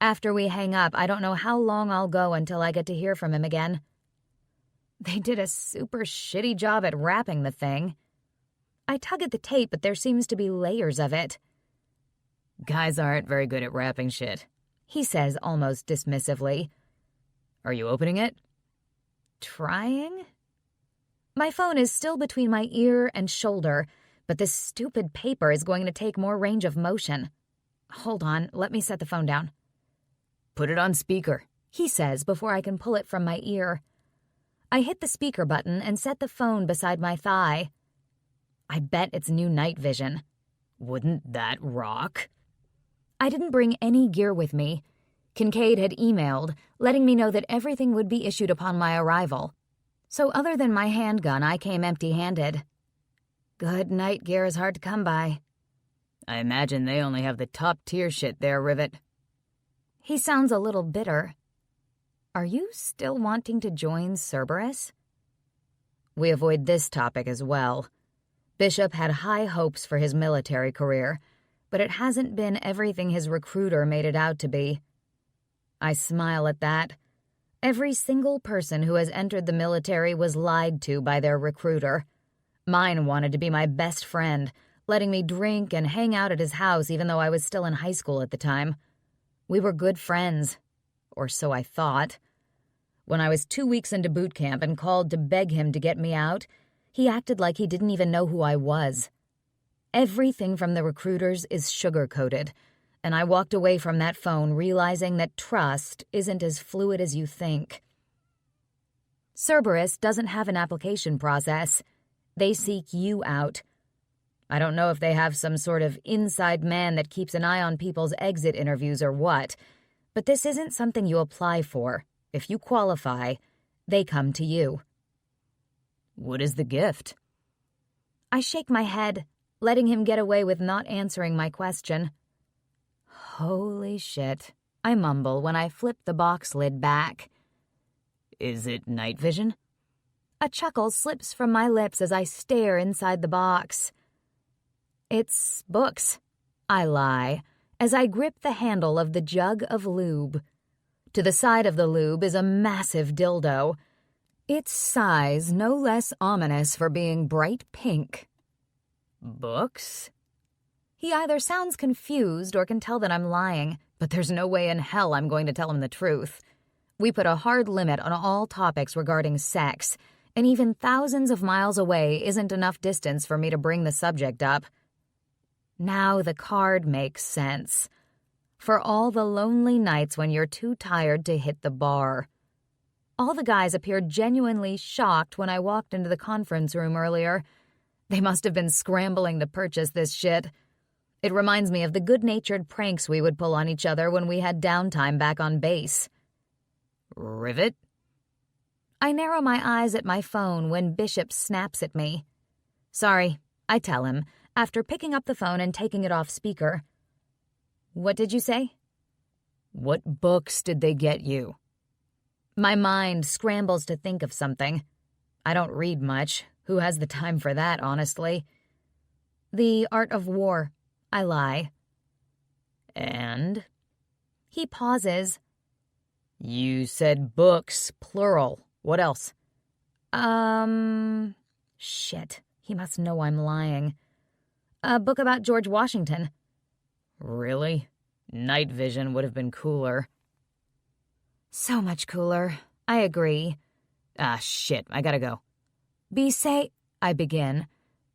After we hang up, I don't know how long I'll go until I get to hear from him again. They did a super shitty job at wrapping the thing. I tug at the tape, but there seems to be layers of it. Guys aren't very good at wrapping shit, he says almost dismissively. Are you opening it? Trying? My phone is still between my ear and shoulder, but this stupid paper is going to take more range of motion. Hold on, let me set the phone down. Put it on speaker, he says before I can pull it from my ear. I hit the speaker button and set the phone beside my thigh. I bet it's new night vision. Wouldn't that rock? I didn't bring any gear with me. Kincaid had emailed, letting me know that everything would be issued upon my arrival. So other than my handgun, I came empty-handed. Good night gear is hard to come by. I imagine they only have the top-tier shit there, Rivet. He sounds a little bitter. Are you still wanting to join Cerberus? We avoid this topic as well. Bishop had high hopes for his military career, but it hasn't been everything his recruiter made it out to be. I smile at that. Every single person who has entered the military was lied to by their recruiter. Mine wanted to be my best friend, letting me drink and hang out at his house even though I was still in high school at the time. We were good friends. Or so I thought. When I was 2 weeks into boot camp and called to beg him to get me out, he acted like he didn't even know who I was. Everything from the recruiters is sugar-coated, and I walked away from that phone realizing that trust isn't as fluid as you think. Cerberus doesn't have an application process. They seek you out. I don't know if they have some sort of inside man that keeps an eye on people's exit interviews or what, but this isn't something you apply for. If you qualify, they come to you. What is the gift? I shake my head, letting him get away with not answering my question. Holy shit, I mumble when I flip the box lid back. Is it night vision? A chuckle slips from my lips as I stare inside the box. It's books, I lie, as I grip the handle of the jug of lube. To the side of the lube is a massive dildo. Its size no less ominous for being bright pink. Books? He either sounds confused or can tell that I'm lying, but there's no way in hell I'm going to tell him the truth. We put a hard limit on all topics regarding sex, and even thousands of miles away isn't enough distance for me to bring the subject up. Now the card makes sense. For all the lonely nights when you're too tired to hit the bar. All the guys appeared genuinely shocked when I walked into the conference room earlier. They must have been scrambling to purchase this shit. It reminds me of the good-natured pranks we would pull on each other when we had downtime back on base. Rivet? I narrow my eyes at my phone when Bishop snaps at me. Sorry, I tell him, after picking up the phone and taking it off speaker. What did you say? What books did they get you? My mind scrambles to think of something. I don't read much. Who has the time for that, honestly? The Art of War. I lie. And? He pauses. You said books, plural. What else? Shit. He must know I'm lying. A book about George Washington. Really? Night vision would have been cooler. So much cooler. I agree. Ah, shit, I gotta go. I begin,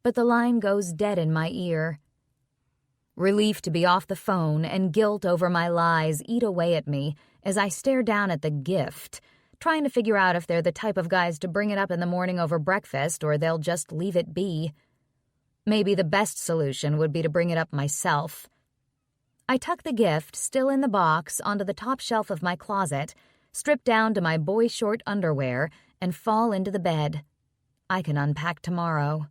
but the line goes dead in my ear. Relief to be off the phone and guilt over my lies eat away at me as I stare down at the gift, trying to figure out if they're the type of guys to bring it up in the morning over breakfast or they'll just leave it be. Maybe the best solution would be to bring it up myself. I tuck the gift, still in the box, onto the top shelf of my closet, strip down to my boy-short underwear, and fall into the bed. I can unpack tomorrow.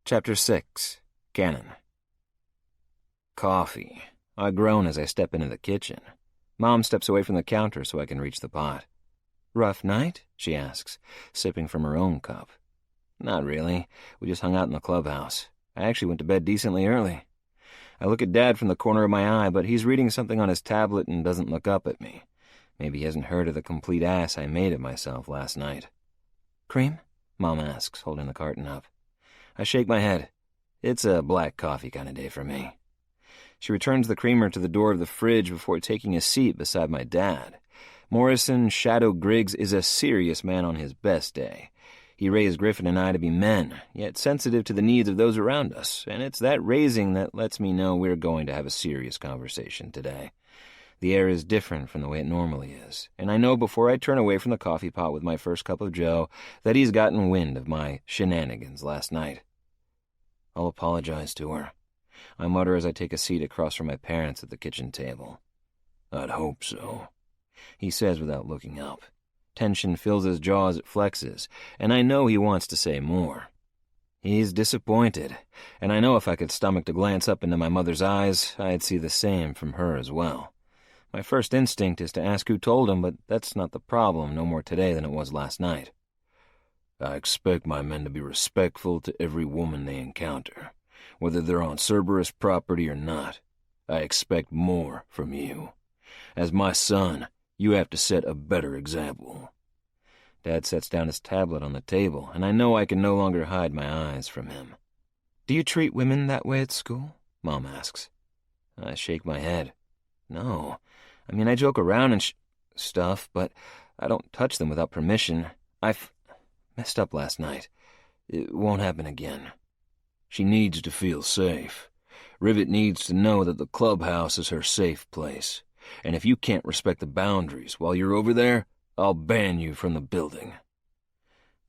Chapter 6. Canon. Coffee. I groan as I step into the kitchen. Mom steps away from the counter so I can reach the pot. "Rough night?" she asks, sipping from her own cup. "Not really. We just hung out in the clubhouse. I actually went to bed decently early." I look at Dad from the corner of my eye, but he's reading something on his tablet and doesn't look up at me. Maybe he hasn't heard of the complete ass I made of myself last night. "Cream?" Mom asks, holding the carton up. I shake my head. It's a black coffee kind of day for me. She returns the creamer to the door of the fridge before taking a seat beside my dad. Morrison Shadow Griggs is a serious man on his best day. He raised Griffin and I to be men, yet sensitive to the needs of those around us, and it's that raising that lets me know we're going to have a serious conversation today. The air is different from the way it normally is, and I know before I turn away from the coffee pot with my first cup of joe that he's gotten wind of my shenanigans last night. I'll apologize to her. I mutter as I take a seat across from my parents at the kitchen table. "I'd hope so," he says without looking up. Tension fills his jaw as it flexes, and I know he wants to say more. He's disappointed, and I know if I could stomach to glance up into my mother's eyes, I'd see the same from her as well. My first instinct is to ask who told him, but that's not the problem, no more today than it was last night. "I expect my men to be respectful to every woman they encounter, whether they're on Cerberus property or not. I expect more from you. As my son, you have to set a better example." Dad sets down his tablet on the table, and I know I can no longer hide my eyes from him. "Do you treat women that way at school?" Mom asks. I shake my head. "No. I mean, I joke around and stuff, but I don't touch them without permission. I've messed up last night. It won't happen again." "She needs to feel safe. Rivet needs to know that the clubhouse is her safe place. And if you can't respect the boundaries while you're over there, I'll ban you from the building."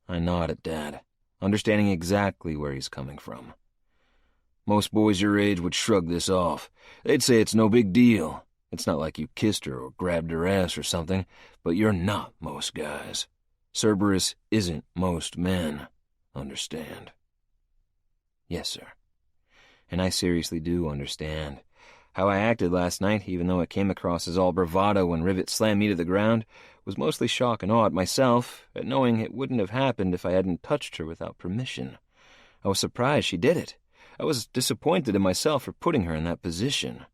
I nod at Dad, understanding exactly where he's coming from. "Most boys your age would shrug this off. They'd say it's no big deal. It's not like you kissed her or grabbed her ass or something, but you're not most guys. Cerberus isn't most men. Understand?" "Yes, sir." And I seriously do understand. How I acted last night, even though it came across as all bravado when Rivet slammed me to the ground, was mostly shock and awe at myself, at knowing it wouldn't have happened if I hadn't touched her without permission. I was surprised she did it. I was disappointed in myself for putting her in that position.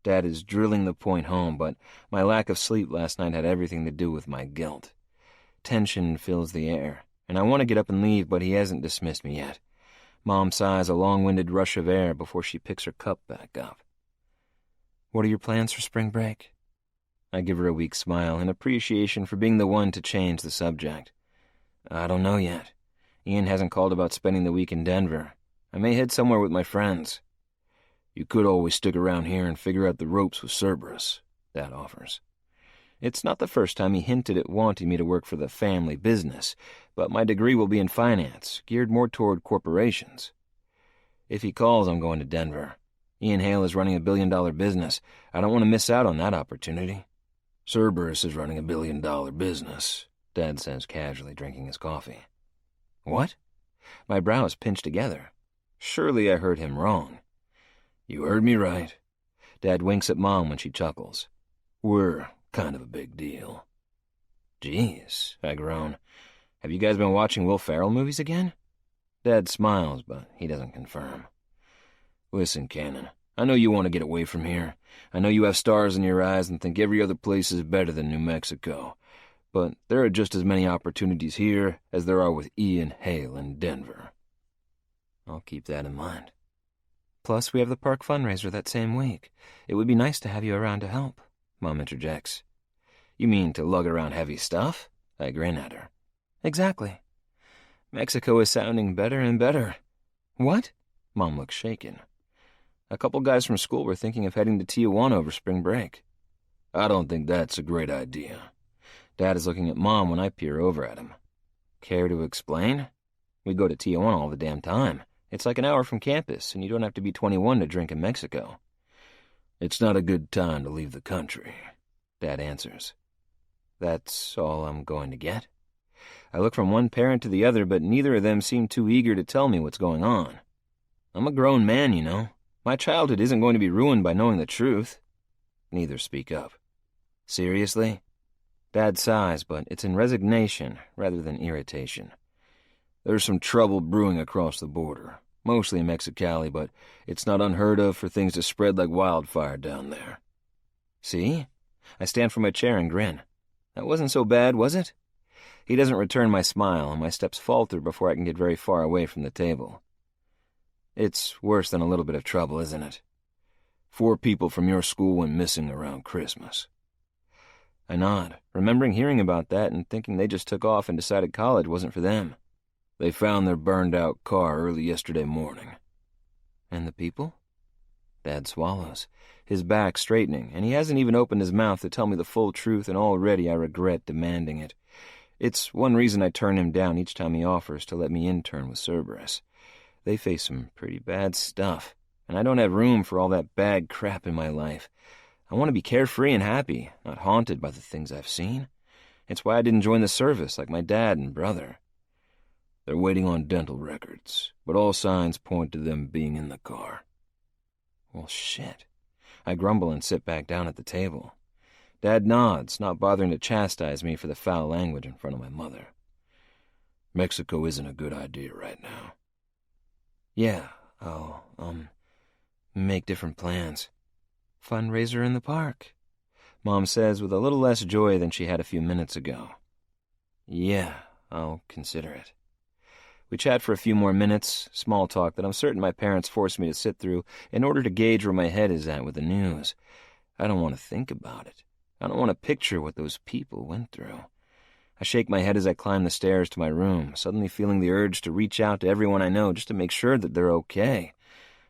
Dad is drilling the point home, but my lack of sleep last night had everything to do with my guilt. Tension fills the air, and I want to get up and leave, but he hasn't dismissed me yet. Mom sighs a long-winded rush of air before she picks her cup back up. "What are your plans for spring break?" I give her a weak smile in appreciation for being the one to change the subject. "I don't know yet. Ian hasn't called about spending the week in Denver. I may head somewhere with my friends." "You could always stick around here and figure out the ropes with Cerberus," Dad offers. It's not the first time he hinted at wanting me to work for the family business, but my degree will be in finance, geared more toward corporations. If he calls, I'm going to Denver. Ian Hale is running $1 billion business. I don't want to miss out on that opportunity. "Cerberus is running $1 billion business," Dad says casually, drinking his coffee. "What?" My brows pinch together. Surely I heard him wrong. "You heard me right. Dad winks at Mom when she chuckles. We're kind of a big deal. Jeez, I groan. Have you guys been watching Will Ferrell movies again? Dad smiles, but he doesn't confirm. Listen, Cannon, I know you want to get away from here. I know you have stars in your eyes and think every other place is better than New Mexico. But there are just as many opportunities here as there are with Ian Hale in Denver. I'll keep that in mind. Plus, we have the park fundraiser that same week. It would be nice to have you around to help, Mom interjects. You mean to lug around heavy stuff? I grin at her. Exactly. Mexico is sounding better and better. What? Mom looks shaken. A couple guys from school were thinking of heading to Tijuana over spring break. I don't think that's a great idea. Dad is looking at Mom when I peer over at him. Care to explain? We go to Tijuana all the damn time. It's like an hour from campus, and you don't have to be 21 to drink in Mexico. It's not a good time to leave the country, Dad answers. That's all I'm going to get? I look from one parent to the other, but neither of them seem too eager to tell me what's going on. I'm a grown man, you know. My childhood isn't going to be ruined by knowing the truth. Neither speak up. Seriously? Dad sighs, but it's in resignation rather than irritation. There's some trouble brewing across the border, mostly in Mexicali, but it's not unheard of for things to spread like wildfire down there. See? I stand from my chair and grin. That wasn't so bad, was it? He doesn't return my smile, and my steps falter before I can get very far away from the table. It's worse than a little bit of trouble, isn't it? 4 people from your school went missing around Christmas. I nod, remembering hearing about that and thinking they just took off and decided college wasn't for them. They found their burned-out car early yesterday morning. And the people? Dad swallows, his back straightening, and he hasn't even opened his mouth to tell me the full truth, and already I regret demanding it. It's one reason I turn him down each time he offers to let me intern with Cerberus. They face some pretty bad stuff, and I don't have room for all that bad crap in my life. I want to be carefree and happy, not haunted by the things I've seen. It's why I didn't join the service like my dad and brother. They're waiting on dental records, but all signs point to them being in the car. Well, shit. I grumble and sit back down at the table. Dad nods, not bothering to chastise me for the foul language in front of my mother. Mexico isn't a good idea right now. Yeah, I'll, make different plans. Fundraiser in the park, Mom says with a little less joy than she had a few minutes ago. Yeah, I'll consider it. We chat for a few more minutes, small talk that I'm certain my parents forced me to sit through in order to gauge where my head is at with the news. I don't want to think about it. I don't want to picture what those people went through. I shake my head as I climb the stairs to my room, suddenly feeling the urge to reach out to everyone I know just to make sure that they're okay.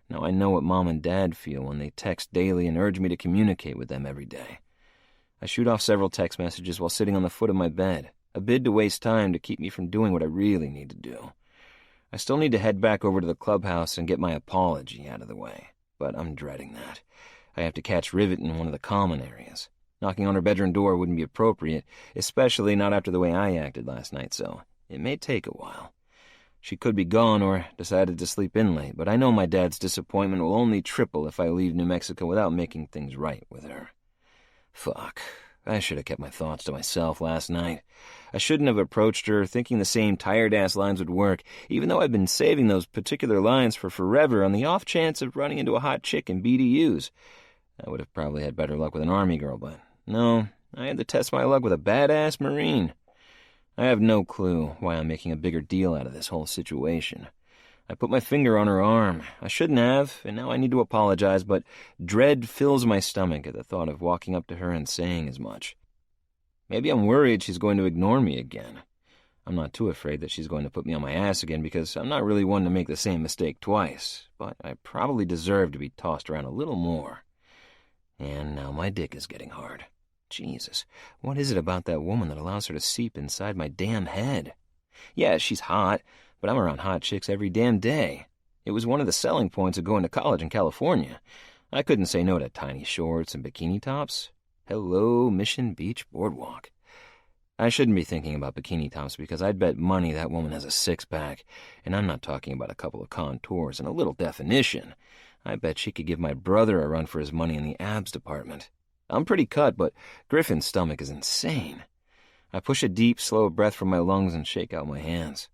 Now I know what Mom and Dad feel when they text daily and urge me to communicate with them every day. I shoot off several text messages while sitting on the foot of my bed, a bid to waste time to keep me from doing what I really need to do. I still need to head back over to the clubhouse and get my apology out of the way, but I'm dreading that. I have to catch Rivet in one of the common areas. Knocking on her bedroom door wouldn't be appropriate, especially not after the way I acted last night, so it may take a while. She could be gone or decided to sleep in late, but I know my dad's disappointment will only triple if I leave New Mexico without making things right with her. Fuck. I should have kept my thoughts to myself last night. I shouldn't have approached her thinking the same tired-ass lines would work, even though I've been saving those particular lines for forever on the off chance of running into a hot chick in BDUs. I would have probably had better luck with an Army girl, but no, I had to test my luck with a badass Marine. I have no clue why I'm making a bigger deal out of this whole situation. I put my finger on her arm. I shouldn't have, and now I need to apologize, but dread fills my stomach at the thought of walking up to her and saying as much. Maybe I'm worried she's going to ignore me again. I'm not too afraid that she's going to put me on my ass again because I'm not really one to make the same mistake twice, but I probably deserve to be tossed around a little more. And now my dick is getting hard. Jesus, what is it about that woman that allows her to seep inside my damn head? Yeah, she's hot, but I'm around hot chicks every damn day. It was one of the selling points of going to college in California. I couldn't say no to tiny shorts and bikini tops. Hello, Mission Beach Boardwalk. I shouldn't be thinking about bikini tops because I'd bet money that woman has a six-pack, and I'm not talking about a couple of contours and a little definition. I bet she could give my brother a run for his money in the abs department. I'm pretty cut, but Griffin's stomach is insane. I push a deep, slow breath from my lungs and shake out my hands.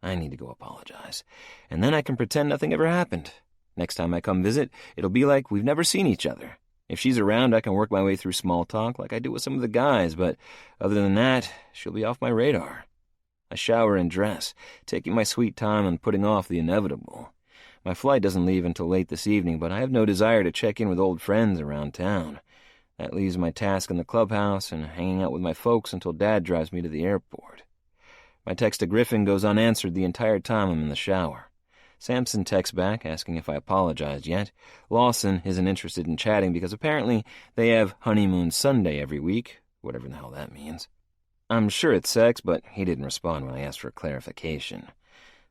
I need to go apologize, and then I can pretend nothing ever happened. Next time I come visit, it'll be like we've never seen each other. If she's around, I can work my way through small talk like I do with some of the guys, but other than that, she'll be off my radar. I shower and dress, taking my sweet time and putting off the inevitable. My flight doesn't leave until late this evening, but I have no desire to check in with old friends around town. That leaves my task in the clubhouse and hanging out with my folks until Dad drives me to the airport. My text to Griffin goes unanswered the entire time I'm in the shower. Samson texts back, asking if I apologized yet. Lawson isn't interested in chatting because apparently they have honeymoon Sunday every week, whatever the hell that means. I'm sure it's sex, but he didn't respond when I asked for clarification.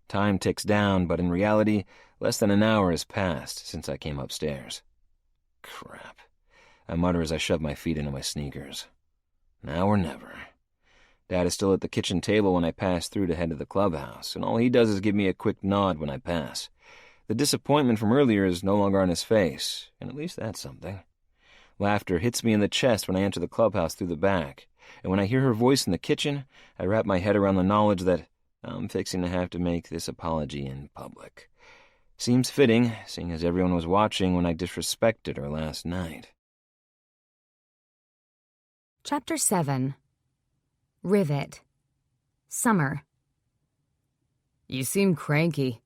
Time ticks down, but in reality, less than an hour has passed since I came upstairs. Crap. I mutter as I shove my feet into my sneakers. Now or never. Dad is still at the kitchen table when I pass through to head to the clubhouse, and all he does is give me a quick nod when I pass. The disappointment from earlier is no longer on his face, and at least that's something. Laughter hits me in the chest when I enter the clubhouse through the back, and when I hear her voice in the kitchen, I wrap my head around the knowledge that I'm fixing to have to make this apology in public. Seems fitting, seeing as everyone was watching when I disrespected her last night. Chapter 7. Rivet. Summer. You seem cranky.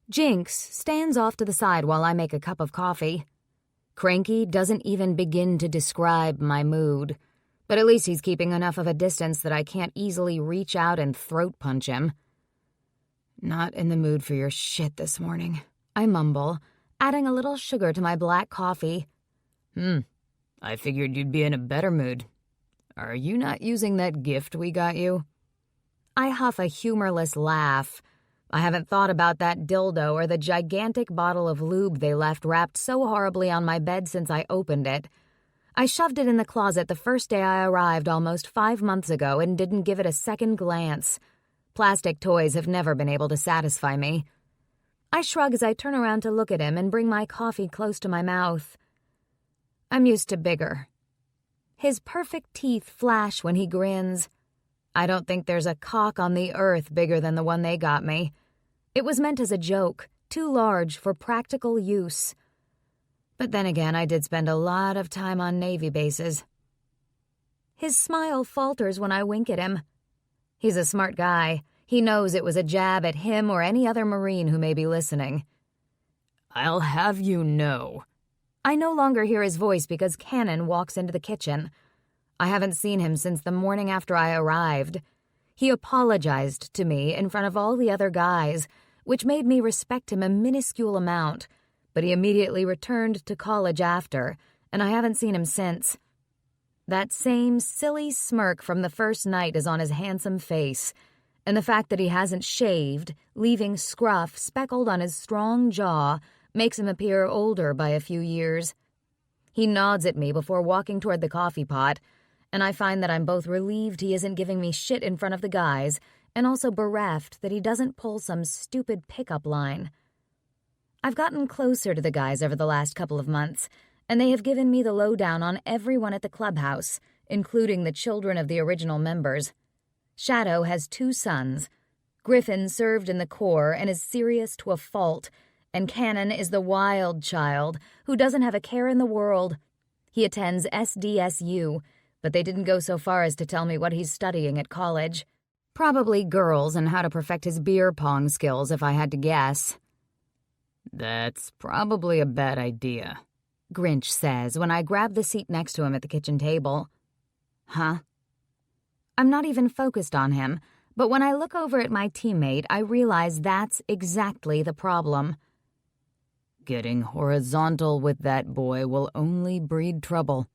Jinx stands off to the side while I make a cup of coffee. Cranky doesn't even begin to describe my mood, but at least he's keeping enough of a distance that I can't easily reach out and throat punch him. Not in the mood for your shit this morning, I mumble, adding a little sugar to my black coffee. I figured you'd be in a better mood. Are you not using that gift we got you? I huff a humorless laugh. I haven't thought about that dildo or the gigantic bottle of lube they left wrapped so horribly on my bed since I opened it. I shoved it in the closet the first day I arrived almost 5 months ago and didn't give it a second glance. Plastic toys have never been able to satisfy me. I shrug as I turn around to look at him and bring my coffee close to my mouth. I'm used to bigger. His perfect teeth flash when he grins. I don't think there's a cock on the earth bigger than the one they got me. It was meant as a joke, too large for practical use. But then again, I did spend a lot of time on Navy bases. His smile falters when I wink at him. He's a smart guy. He knows it was a jab at him or any other Marine who may be listening. I'll have you know. I no longer hear his voice because Cannon walks into the kitchen. I haven't seen him since the morning after I arrived. He apologized to me in front of all the other guys, which made me respect him a minuscule amount, but he immediately returned to college after, and I haven't seen him since. That same silly smirk from the first night is on his handsome face, and the fact that he hasn't shaved, leaving scruff speckled on his strong jaw, makes him appear older by a few years. He nods at me before walking toward the coffee pot, and I find that I'm both relieved he isn't giving me shit in front of the guys and also bereft that he doesn't pull some stupid pickup line. I've gotten closer to the guys over the last couple of months, and they have given me the lowdown on everyone at the clubhouse, including the children of the original members. Shadow has 2 sons. Griffin served in the Corps and is serious to a fault, and Cannon is the wild child who doesn't have a care in the world. He attends SDSU, but they didn't go so far as to tell me what he's studying at college. Probably girls and how to perfect his beer pong skills, if I had to guess. That's probably a bad idea, Grinch says when I grab the seat next to him at the kitchen table. Huh? I'm not even focused on him, but when I look over at my teammate, I realize that's exactly the problem. Getting horizontal with that boy will only breed trouble.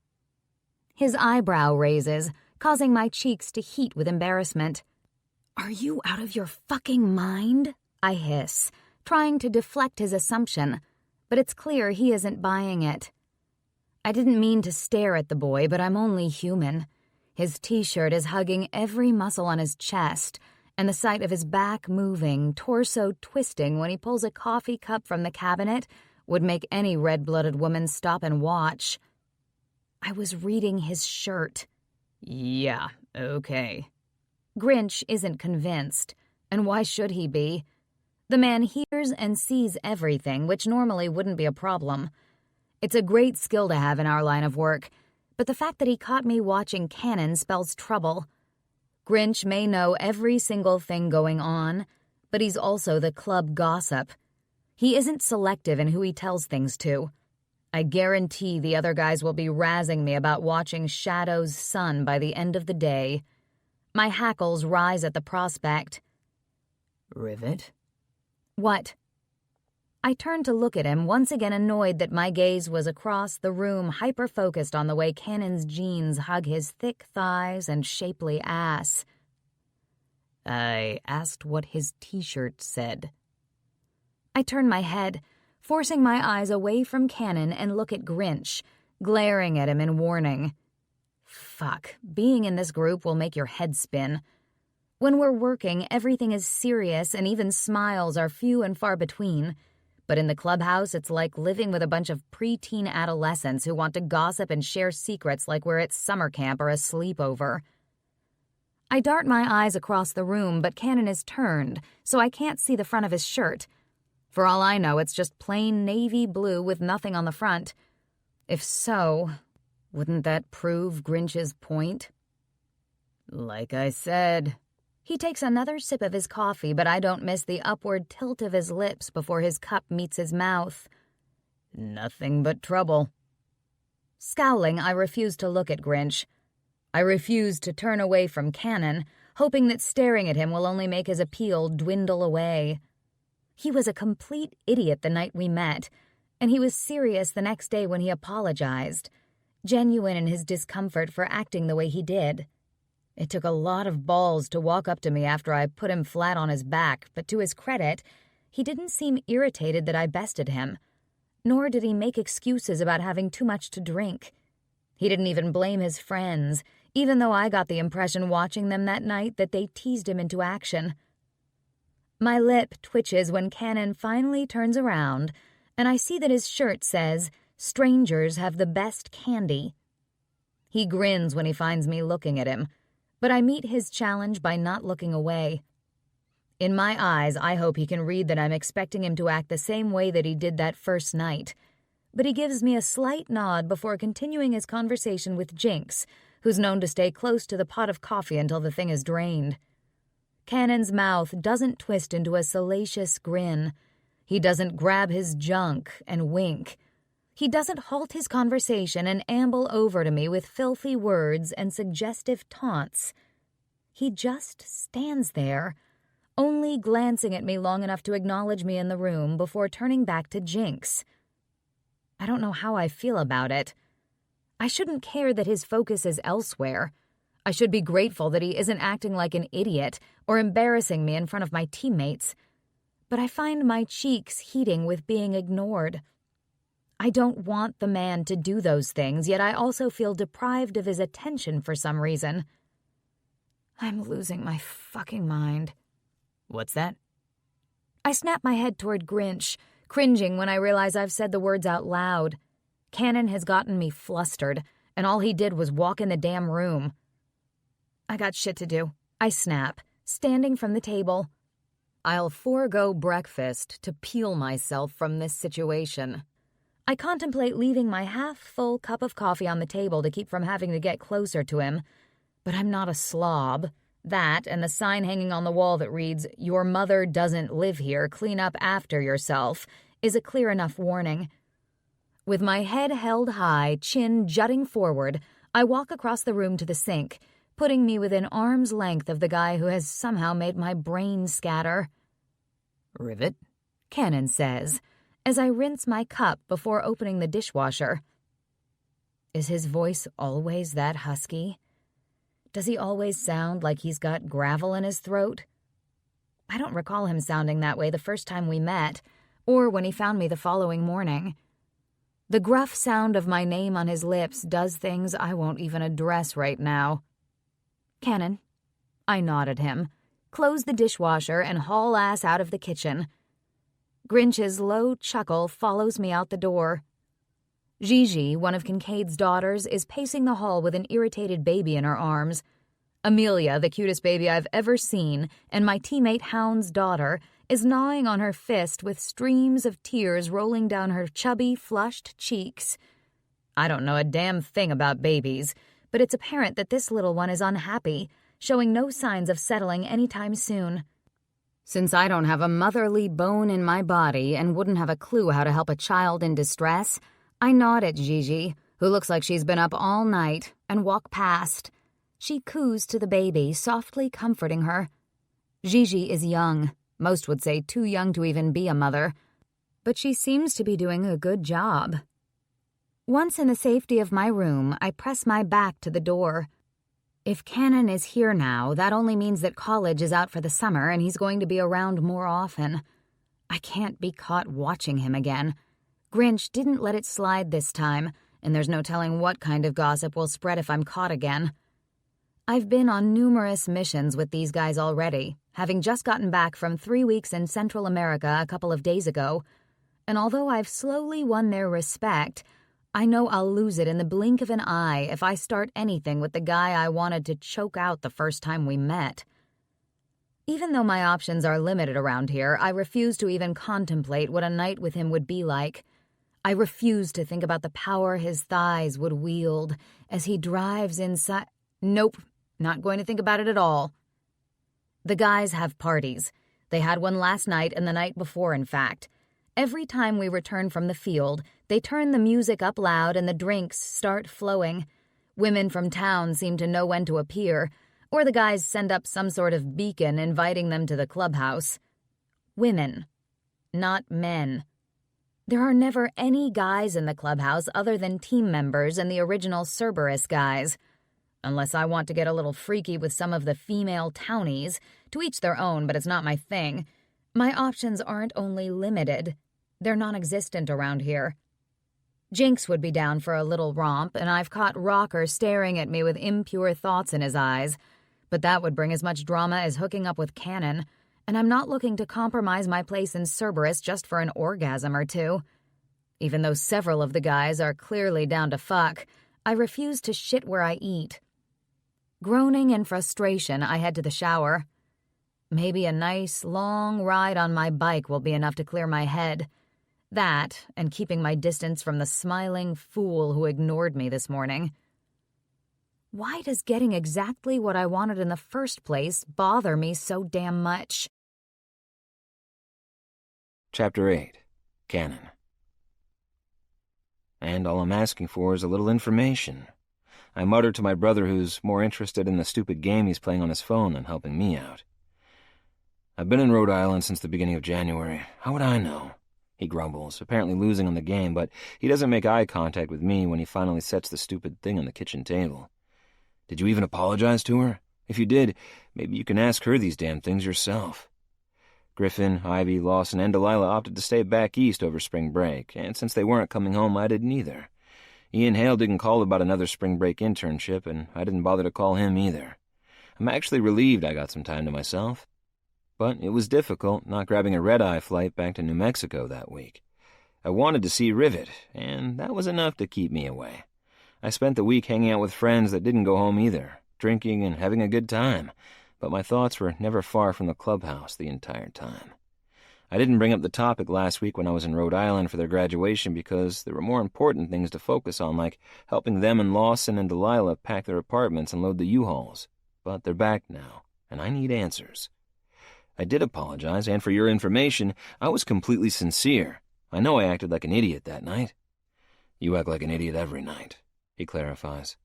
His eyebrow raises, causing my cheeks to heat with embarrassment. Are you out of your fucking mind? I hiss, trying to deflect his assumption, but it's clear he isn't buying it. I didn't mean to stare at the boy, but I'm only human. His t-shirt is hugging every muscle on his chest, and the sight of his back moving, torso twisting when he pulls a coffee cup from the cabinet would make any red-blooded woman stop and watch. I was reading his shirt. Yeah, okay. Grinch isn't convinced, and why should he be? The man hears and sees everything, which normally wouldn't be a problem. It's a great skill to have in our line of work, but the fact that he caught me watching Cannon spells trouble. Grinch may know every single thing going on, but he's also the club gossip. He isn't selective in who he tells things to. I guarantee the other guys will be razzing me about watching Shadow's son by the end of the day. My hackles rise at the prospect. Rivet? What? I turned to look at him, once again annoyed that my gaze was across the room, hyper-focused on the way Cannon's jeans hug his thick thighs and shapely ass. I asked what his t-shirt said. I turned my head, forcing my eyes away from Cannon and look at Grinch, glaring at him in warning. Fuck, being in this group will make your head spin. When we're working, everything is serious and even smiles are few and far between. But in the clubhouse, it's like living with a bunch of preteen adolescents who want to gossip and share secrets like we're at summer camp or a sleepover. I dart my eyes across the room, but Cannon is turned, so I can't see the front of his shirt. For all I know, it's just plain navy blue with nothing on the front. If so, wouldn't that prove Grinch's point? Like I said. He takes another sip of his coffee, but I don't miss the upward tilt of his lips before his cup meets his mouth. Nothing but trouble. Scowling, I refuse to look at Grinch. I refuse to turn away from Cannon, hoping that staring at him will only make his appeal dwindle away. He was a complete idiot the night we met, and he was serious the next day when he apologized, genuine in his discomfort for acting the way he did. It took a lot of balls to walk up to me after I put him flat on his back, but to his credit, he didn't seem irritated that I bested him, nor did he make excuses about having too much to drink. He didn't even blame his friends, even though I got the impression watching them that night that they teased him into action. My lip twitches when Cannon finally turns around, and I see that his shirt says, "Strangers have the best candy." He grins when he finds me looking at him, but I meet his challenge by not looking away. In my eyes, I hope he can read that I'm expecting him to act the same way that he did that first night. But he gives me a slight nod before continuing his conversation with Jinx, who's known to stay close to the pot of coffee until the thing is drained. Cannon's mouth doesn't twist into a salacious grin. He doesn't grab his junk and wink. He doesn't halt his conversation and amble over to me with filthy words and suggestive taunts. He just stands there, only glancing at me long enough to acknowledge me in the room before turning back to Jinx. I don't know how I feel about it. I shouldn't care that his focus is elsewhere. I should be grateful that he isn't acting like an idiot or embarrassing me in front of my teammates. But I find my cheeks heating with being ignored. I don't want the man to do those things, yet I also feel deprived of his attention for some reason. I'm losing my fucking mind. What's that? I snap my head toward Grinch, cringing when I realize I've said the words out loud. Cannon has gotten me flustered, and all he did was walk in the damn room. I got shit to do, I snap, standing from the table. I'll forego breakfast to peel myself from this situation. I contemplate leaving my half-full cup of coffee on the table to keep from having to get closer to him. But I'm not a slob. That and the sign hanging on the wall that reads, "Your mother doesn't live here, clean up after yourself," is a clear enough warning. With my head held high, chin jutting forward, I walk across the room to the sink, putting me within arm's length of the guy who has somehow made my brain scatter. Rivet? Cannon says, as I rinse my cup before opening the dishwasher. Is his voice always that husky? Does he always sound like he's got gravel in his throat? I don't recall him sounding that way the first time we met, or when he found me the following morning. The gruff sound of my name on his lips does things I won't even address right now. "Cannon." I nod at him, close the dishwasher, and haul ass out of the kitchen. Grinch's low chuckle follows me out the door. Gigi, one of Kincaid's daughters, is pacing the hall with an irritated baby in her arms. Amelia, the cutest baby I've ever seen, and my teammate Hound's daughter, is gnawing on her fist with streams of tears rolling down her chubby, flushed cheeks. I don't know a damn thing about babies, but it's apparent that this little one is unhappy, showing no signs of settling anytime soon. Since I don't have a motherly bone in my body and wouldn't have a clue how to help a child in distress, I nod at Gigi, who looks like she's been up all night, and walk past. She coos to the baby, softly comforting her. Gigi is young. Most would say too young to even be a mother. But she seems to be doing a good job. Once in the safety of my room, I press my back to the door. If Cannon is here now, that only means that college is out for the summer and he's going to be around more often. I can't be caught watching him again. Grinch didn't let it slide this time, and there's no telling what kind of gossip will spread if I'm caught again. I've been on numerous missions with these guys already, having just gotten back from 3 weeks in Central America a couple of days ago, and although I've slowly won their respect, I know I'll lose it in the blink of an eye if I start anything with the guy I wanted to choke out the first time we met. Even though my options are limited around here, I refuse to even contemplate what a night with him would be like. I refuse to think about the power his thighs would wield as he drives inside. Nope, not going to think about it at all. The guys have parties. They had one last night and the night before, in fact. Every time we return from the field, they turn the music up loud and the drinks start flowing. Women from town seem to know when to appear, or the guys send up some sort of beacon inviting them to the clubhouse. Women, not men. There are never any guys in the clubhouse other than team members and the original Cerberus guys. Unless I want to get a little freaky with some of the female townies, to each their own, but it's not my thing. My options aren't only limited, they're non-existent around here. Jinx would be down for a little romp, and I've caught Rocker staring at me with impure thoughts in his eyes, but that would bring as much drama as hooking up with Cannon, and I'm not looking to compromise my place in Cerberus just for an orgasm or two. Even though several of the guys are clearly down to fuck, I refuse to shit where I eat. Groaning in frustration, I head to the shower. Maybe a nice, long ride on my bike will be enough to clear my head. That, and keeping my distance from the smiling fool who ignored me this morning. Why does getting exactly what I wanted in the first place bother me so damn much? Chapter 8. Canon. And all I'm asking for is a little information. I mutter to my brother, who's more interested in the stupid game he's playing on his phone than helping me out. I've been in Rhode Island since the beginning of January. How would I know? He grumbles, apparently losing on the game, but he doesn't make eye contact with me when he finally sets the stupid thing on the kitchen table. Did you even apologize to her? If you did, maybe you can ask her these damn things yourself. Griffin, Ivy, Lawson, and Delilah opted to stay back east over spring break, and since they weren't coming home, I didn't either. Ian Hale didn't call about another spring break internship, and I didn't bother to call him either. I'm actually relieved I got some time to myself. But it was difficult not grabbing a red-eye flight back to New Mexico that week. I wanted to see Rivet, and that was enough to keep me away. I spent the week hanging out with friends that didn't go home either, drinking and having a good time, but my thoughts were never far from the clubhouse the entire time. I didn't bring up the topic last week when I was in Rhode Island for their graduation because there were more important things to focus on, like helping them and Lawson and Delilah pack their apartments and load the U-Hauls. But they're back now, and I need answers. I did apologize, and for your information, I was completely sincere. I know I acted like an idiot that night. You act like an idiot every night, he clarifies.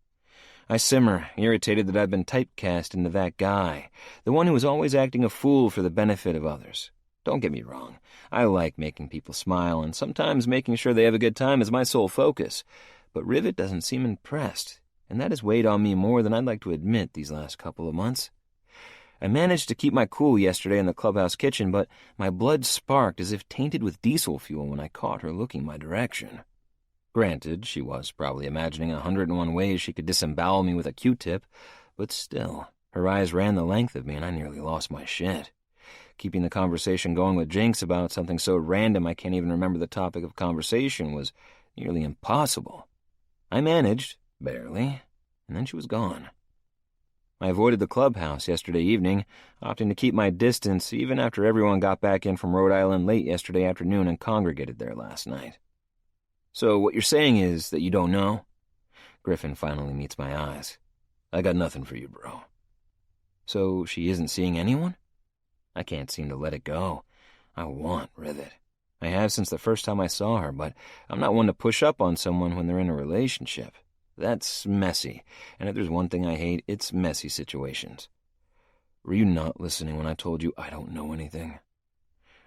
I simmer, irritated that I've been typecast into that guy, the one who was always acting a fool for the benefit of others. Don't get me wrong, I like making people smile, and sometimes making sure they have a good time is my sole focus. But Rivet doesn't seem impressed, and that has weighed on me more than I'd like to admit these last couple of months. I managed to keep my cool yesterday in the clubhouse kitchen, but my blood sparked as if tainted with diesel fuel when I caught her looking my direction. Granted, she was probably imagining 101 ways she could disembowel me with a Q-tip, but still, Her eyes ran the length of me, and I nearly lost my shit. Keeping the conversation going with Jinx about something so random I can't even remember the topic of conversation was nearly impossible. I managed, barely, and then she was gone. I avoided the clubhouse yesterday evening, opting to keep my distance even after everyone got back in from Rhode Island late yesterday afternoon and congregated there last night. So what you're saying is that you don't know? Griffin finally meets my eyes. I got nothing for you, bro. So she isn't seeing anyone? I can't seem to let it go. I want Rivet. I have since the first time I saw her, but I'm not one to push up on someone when they're in a relationship. That's messy, and if there's one thing I hate, it's messy situations. Were you not listening when I told you I don't know anything?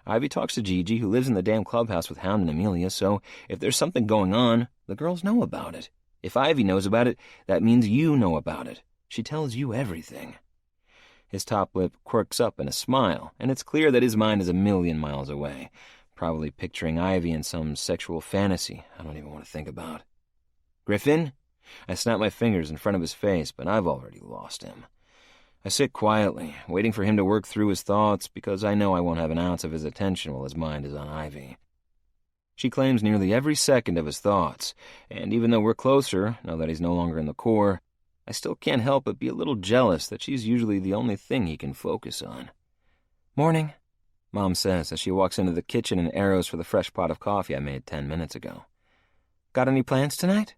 Ivy talks to Gigi, who lives in the damn clubhouse with Hound and Amelia, so if there's something going on, the girls know about it. If Ivy knows about it, that means you know about it. She tells you everything. His top lip quirks up in a smile, and it's clear that his mind is 1,000,000 miles away, probably picturing Ivy in some sexual fantasy I don't even want to think about. Griffin? I snap my fingers in front of his face, but I've already lost him. I sit quietly, waiting for him to work through his thoughts, because I know I won't have an ounce of his attention while his mind is on Ivy. She claims nearly every second of his thoughts, and even though we're closer, now that he's no longer in the Corps, I still can't help but be a little jealous that she's usually the only thing he can focus on. Morning, Mom says as she walks into the kitchen and arrows for the fresh pot of coffee I made 10 minutes ago. Got any plans tonight?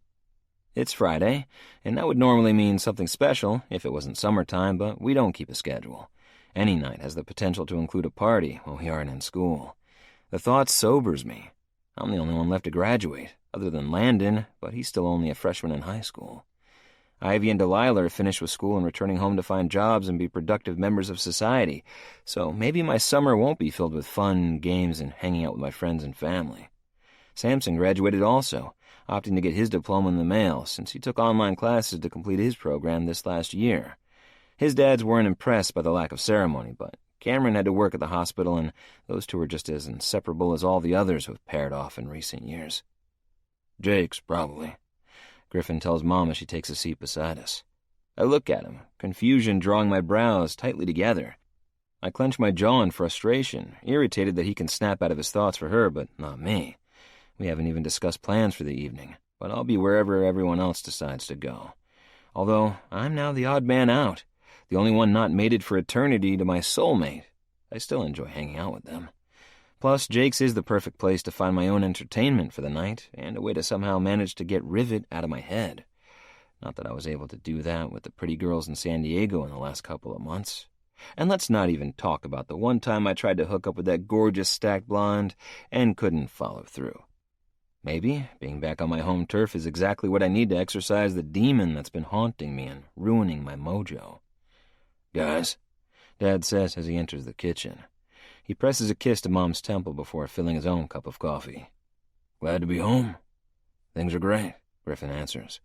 It's Friday, and that would normally mean something special if it wasn't summertime, but we don't keep a schedule. Any night has the potential to include a party while we aren't in school. The thought sobers me. I'm the only one left to graduate, other than Landon, but he's still only a freshman in high school. Ivy and Delilah are finished with school and returning home to find jobs and be productive members of society, so maybe my summer won't be filled with fun, games, and hanging out with my friends and family. Samson graduated also, opting to get his diploma in the mail since he took online classes to complete his program this last year. His dads weren't impressed by the lack of ceremony, but Cameron had to work at the hospital, and those two were just as inseparable as all the others who have paired off in recent years. Jake's, probably. Griffin tells Mom as she takes a seat beside us. I look at him, confusion drawing my brows tightly together. I clench my jaw in frustration, irritated that he can snap out of his thoughts for her, but not me. We haven't even discussed plans for the evening, but I'll be wherever everyone else decides to go. Although I'm now the odd man out, the only one not mated for eternity to my soulmate, I still enjoy hanging out with them. Plus, Jake's is the perfect place to find my own entertainment for the night, and a way to somehow manage to get Rivet out of my head. Not that I was able to do that with the pretty girls in San Diego in the last couple of months. And let's not even talk about the one time I tried to hook up with that gorgeous stacked blonde and couldn't follow through. Maybe being back on my home turf is exactly what I need to exorcise the demon that's been haunting me and ruining my mojo. Guys, Dad says as he enters the kitchen. He presses a kiss to Mom's temple before filling his own cup of coffee. Glad to be home? Things are great, Griffin answers.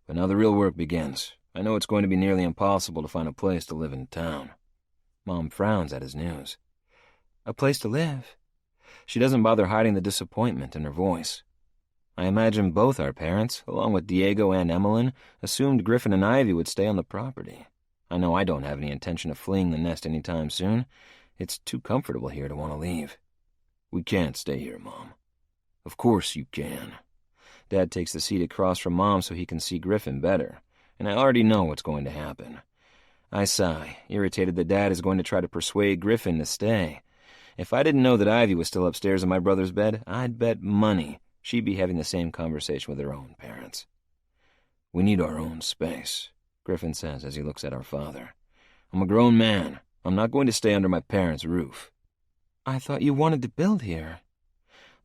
But now the real work begins. I know it's going to be nearly impossible to find a place to live in town. Mom frowns at his news. A place to live? She doesn't bother hiding the disappointment in her voice. I imagine both our parents, along with Diego and Emmeline, assumed Griffin and Ivy would stay on the property. I know I don't have any intention of fleeing the nest any time soon. It's too comfortable here to want to leave. We can't stay here, Mom. Of course you can. Dad takes the seat across from Mom so he can see Griffin better, and I already know what's going to happen. I sigh, irritated that Dad is going to try to persuade Griffin to stay. If I didn't know that Ivy was still upstairs in my brother's bed, I'd bet money she'd be having the same conversation with her own parents. We need our own space, Griffin says as he looks at our father. I'm a grown man. I'm not going to stay under my parents' roof. I thought you wanted to build here.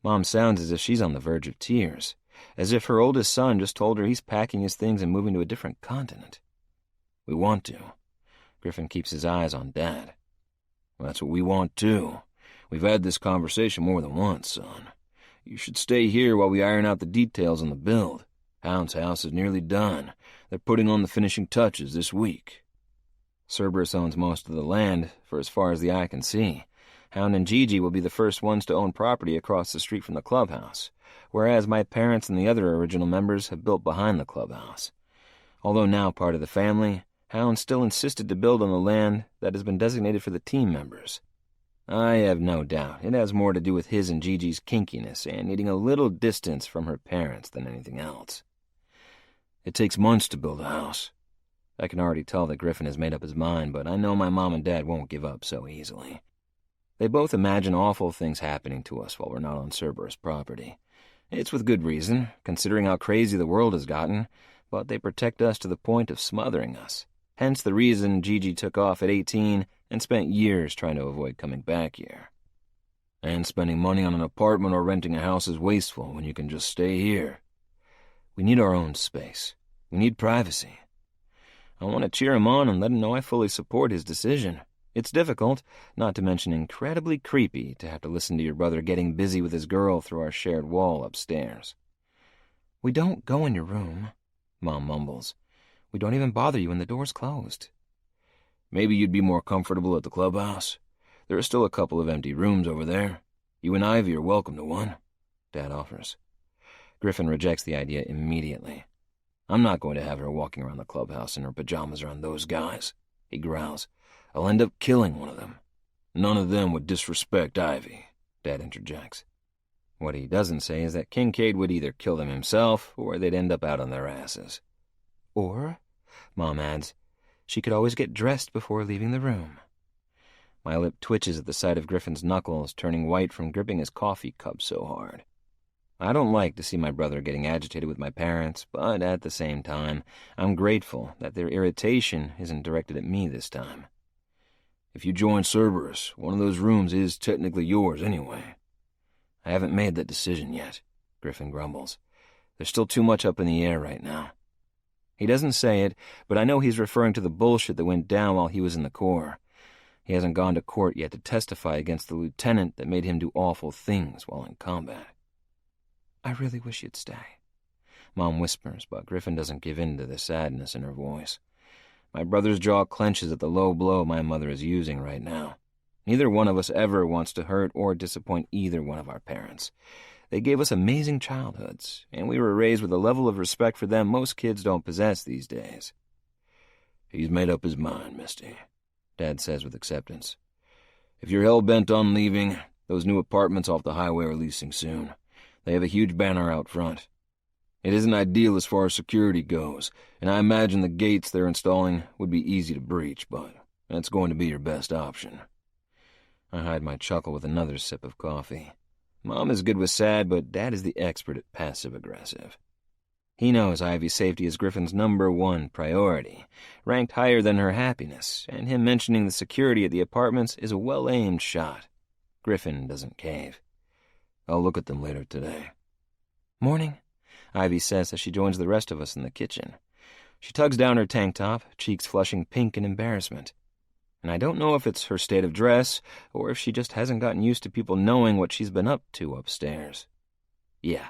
Mom sounds as if she's on the verge of tears, as if her oldest son just told her he's packing his things and moving to a different continent. We want to. Griffin keeps his eyes on Dad. That's what we want, too. We've had this conversation more than once, son. You should stay here while we iron out the details on the build. Hound's house is nearly done. They're putting on the finishing touches this week. Cerberus owns most of the land, for as far as the eye can see. Hound and Gigi will be the first ones to own property across the street from the clubhouse, whereas my parents and the other original members have built behind the clubhouse. Although now part of the family, Hound still insisted to build on the land that has been designated for the team members. I have no doubt it has more to do with his and Gigi's kinkiness and needing a little distance from her parents than anything else. It takes months to build a house. I can already tell that Griffin has made up his mind, but I know my mom and dad won't give up so easily. They both imagine awful things happening to us while we're not on Cerberus property. It's with good reason, considering how crazy the world has gotten, but they protect us to the point of smothering us. Hence the reason Gigi took off at 18 and spent years trying to avoid coming back here. And spending money on an apartment or renting a house is wasteful when you can just stay here. We need our own space. We need privacy. I want to cheer him on and let him know I fully support his decision. It's difficult, not to mention incredibly creepy, to have to listen to your brother getting busy with his girl through our shared wall upstairs. "We don't go in your room," Mom mumbles. "We don't even bother you when the door's closed." "Maybe you'd be more comfortable at the clubhouse. There are still a couple of empty rooms over there. You and Ivy are welcome to one," Dad offers. Griffin rejects the idea immediately. "I'm not going to have her walking around the clubhouse in her pajamas around those guys," he growls. "I'll end up killing one of them." "None of them would disrespect Ivy," Dad interjects. What he doesn't say is that Kincaid would either kill them himself or they'd end up out on their asses. "Or," Mom adds, "she could always get dressed before leaving the room." My lip twitches at the sight of Griffin's knuckles turning white from gripping his coffee cup so hard. I don't like to see my brother getting agitated with my parents, but at the same time, I'm grateful that their irritation isn't directed at me this time. "If you join Cerberus, one of those rooms is technically yours anyway." "I haven't made that decision yet," Griffin grumbles. "There's still too much up in the air right now." He doesn't say it, but I know he's referring to the bullshit that went down while he was in the Corps. He hasn't gone to court yet to testify against the lieutenant that made him do awful things while in combat. "I really wish you'd stay," Mom whispers, but Griffin doesn't give in to the sadness in her voice. My brother's jaw clenches at the low blow my mother is using right now. Neither one of us ever wants to hurt or disappoint either one of our parents. They gave us amazing childhoods, and we were raised with a level of respect for them most kids don't possess these days. "He's made up his mind, Misty," Dad says with acceptance. "If you're hell-bent on leaving, those new apartments off the highway are leasing soon. They have a huge banner out front. It isn't ideal as far as security goes, and I imagine the gates they're installing would be easy to breach, but that's going to be your best option." I hide my chuckle with another sip of coffee. Mom is good with sad, but Dad is the expert at passive-aggressive. He knows Ivy's safety is Griffin's #1 priority, ranked higher than her happiness, and him mentioning the security at the apartments is a well-aimed shot. Griffin doesn't cave. "I'll look at them later today." "Morning," Ivy says as she joins the rest of us in the kitchen. She tugs down her tank top, cheeks flushing pink in embarrassment. And I don't know if it's her state of dress or if she just hasn't gotten used to people knowing what she's been up to upstairs. Yeah,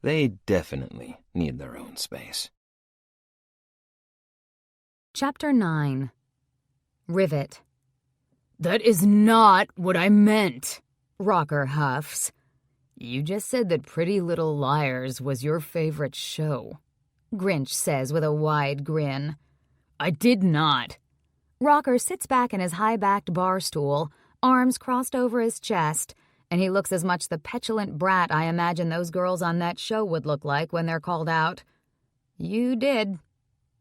they definitely need their own space. Chapter 9. Rivet. "That is not what I meant," Rocker huffs. "You just said that Pretty Little Liars was your favorite show," Grinch says with a wide grin. "I did not." Rocker sits back in his high-backed bar stool, arms crossed over his chest, and he looks as much the petulant brat I imagine those girls on that show would look like when they're called out. "You did."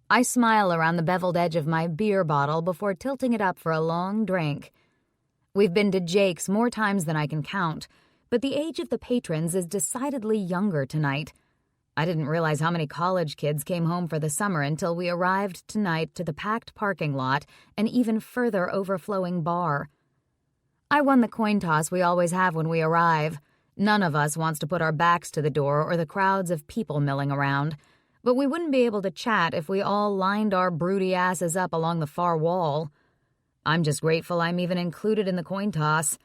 I smile around the beveled edge of my beer bottle before tilting it up for a long drink. We've been to Jake's more times than I can count, but the age of the patrons is decidedly younger tonight. I didn't realize how many college kids came home for the summer until we arrived tonight to the packed parking lot and even further overflowing bar. I won the coin toss we always have when we arrive. None of us wants to put our backs to the door or the crowds of people milling around, but we wouldn't be able to chat if we all lined our broody asses up along the far wall. I'm just grateful I'm even included in the coin toss.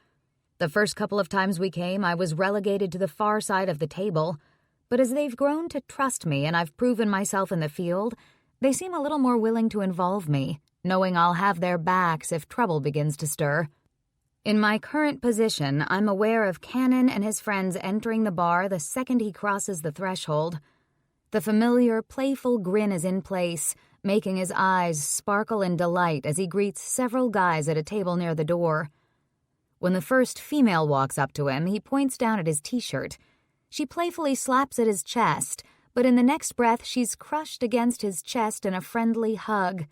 The first couple of times we came, I was relegated to the far side of the table, but as they've grown to trust me and I've proven myself in the field, they seem a little more willing to involve me, knowing I'll have their backs if trouble begins to stir. In my current position, I'm aware of Cannon and his friends entering the bar the second he crosses the threshold. The familiar, playful grin is in place, making his eyes sparkle in delight as he greets several guys at a table near the door. When the first female walks up to him, he points down at his t-shirt. She playfully slaps at his chest, but in the next breath she's crushed against his chest in a friendly hug.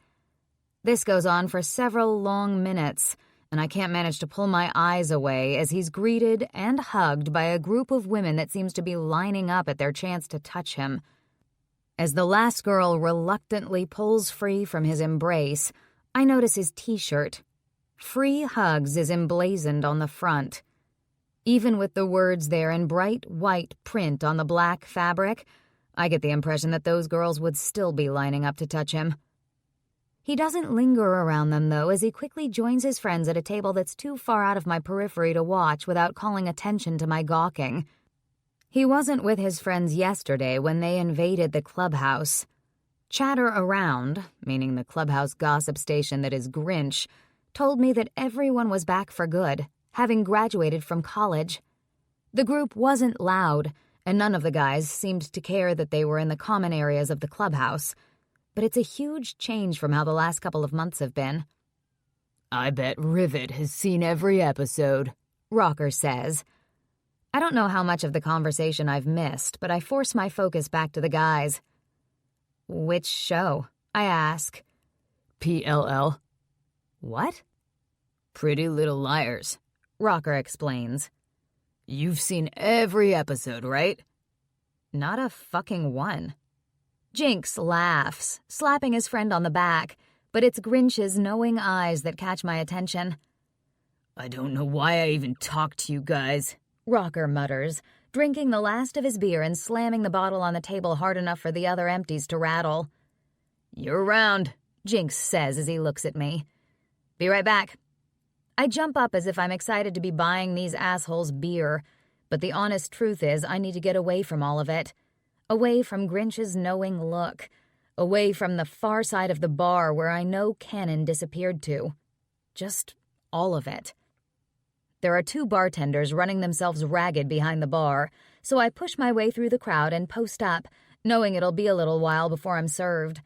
This goes on for several long minutes, and I can't manage to pull my eyes away as he's greeted and hugged by a group of women that seems to be lining up at their chance to touch him. As the last girl reluctantly pulls free from his embrace, I notice his t-shirt. Free Hugs is emblazoned on the front. Even with the words there in bright white print on the black fabric, I get the impression that those girls would still be lining up to touch him. He doesn't linger around them, though, as he quickly joins his friends at a table that's too far out of my periphery to watch without calling attention to my gawking. He wasn't with his friends yesterday when they invaded the clubhouse. Chatter around, meaning the clubhouse gossip station that is Grinch, told me that everyone was back for good, having graduated from college. The group wasn't loud, and none of the guys seemed to care that they were in the common areas of the clubhouse. But it's a huge change from how the last couple of months have been. I bet Rivet has seen every episode, Rocker says. I don't know how much of the conversation I've missed, but I force my focus back to the guys. Which show? I ask. PLL. What? Pretty Little Liars, Rocker explains. You've seen every episode, right? Not a fucking one. Jinx laughs, slapping his friend on the back, but it's Grinch's knowing eyes that catch my attention. I don't know why I even talked to you guys, Rocker mutters, drinking the last of his beer and slamming the bottle on the table hard enough for the other empties to rattle. You're around, Jinx says as he looks at me. Be right back. I jump up as if I'm excited to be buying these assholes beer, but the honest truth is I need to get away from all of it. Away from Grinch's knowing look. Away from the far side of the bar where I know Cannon disappeared to. Just all of it. There are 2 bartenders running themselves ragged behind the bar, so I push my way through the crowd and post up, knowing it'll be a little while before I'm served.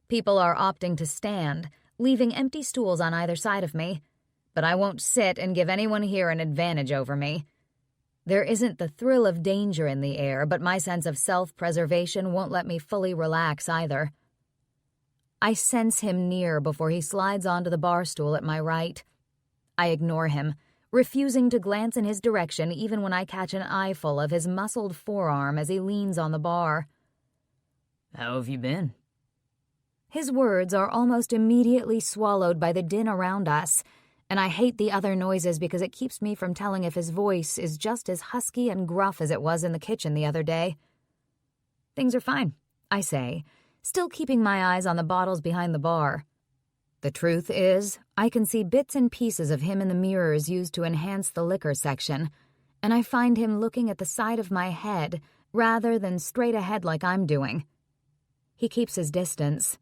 People are opting to stand, leaving empty stools on either side of me, but I won't sit and give anyone here an advantage over me. There isn't the thrill of danger in the air, but my sense of self-preservation won't let me fully relax either. I sense him near before he slides onto the bar stool at my right. I ignore him, refusing to glance in his direction even when I catch an eyeful of his muscled forearm as he leans on the bar. How have you been? His words are almost immediately swallowed by the din around us, and I hate the other noises because it keeps me from telling if his voice is just as husky and gruff as it was in the kitchen the other day. Things are fine, I say, still keeping my eyes on the bottles behind the bar. The truth is, I can see bits and pieces of him in the mirrors used to enhance the liquor section, and I find him looking at the side of my head rather than straight ahead like I'm doing. He keeps his distance.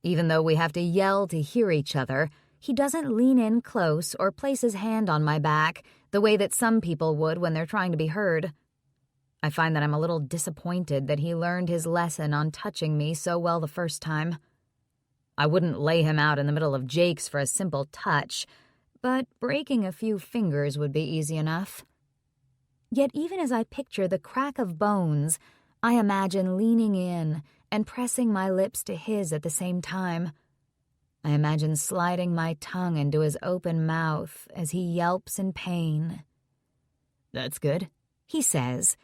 Even though we have to yell to hear each other, he doesn't lean in close or place his hand on my back the way that some people would when they're trying to be heard. I find that I'm a little disappointed that he learned his lesson on touching me so well the first time. I wouldn't lay him out in the middle of Jake's for a simple touch, but breaking a few fingers would be easy enough. Yet even as I picture the crack of bones, I imagine leaning in and pressing my lips to his at the same time. I imagine sliding my tongue into his open mouth as he yelps in pain. That's good, he says,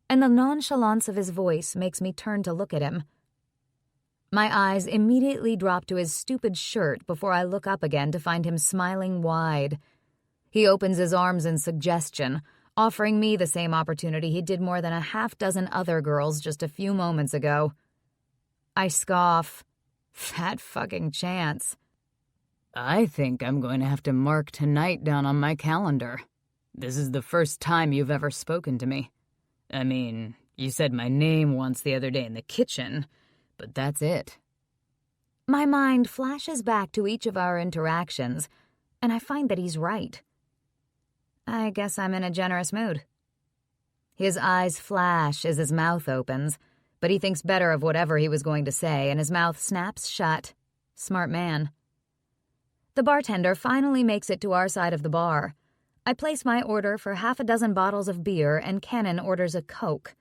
and the nonchalance of his voice makes me turn to look at him. My eyes immediately drop to his stupid shirt before I look up again to find him smiling wide. He opens his arms in suggestion, offering me the same opportunity he did more than a half-dozen other girls just a few moments ago. I scoff. Fat fucking chance. I think I'm going to have to mark tonight down on my calendar. This is the first time you've ever spoken to me. I mean, you said my name once the other day in the kitchen, but that's it. My mind flashes back to each of our interactions, and I find that he's right. I guess I'm in a generous mood. His eyes flash as his mouth opens, but he thinks better of whatever he was going to say, and his mouth snaps shut. Smart man. The bartender finally makes it to our side of the bar. I place my order for 6 bottles of beer, and Cannon orders a Coke.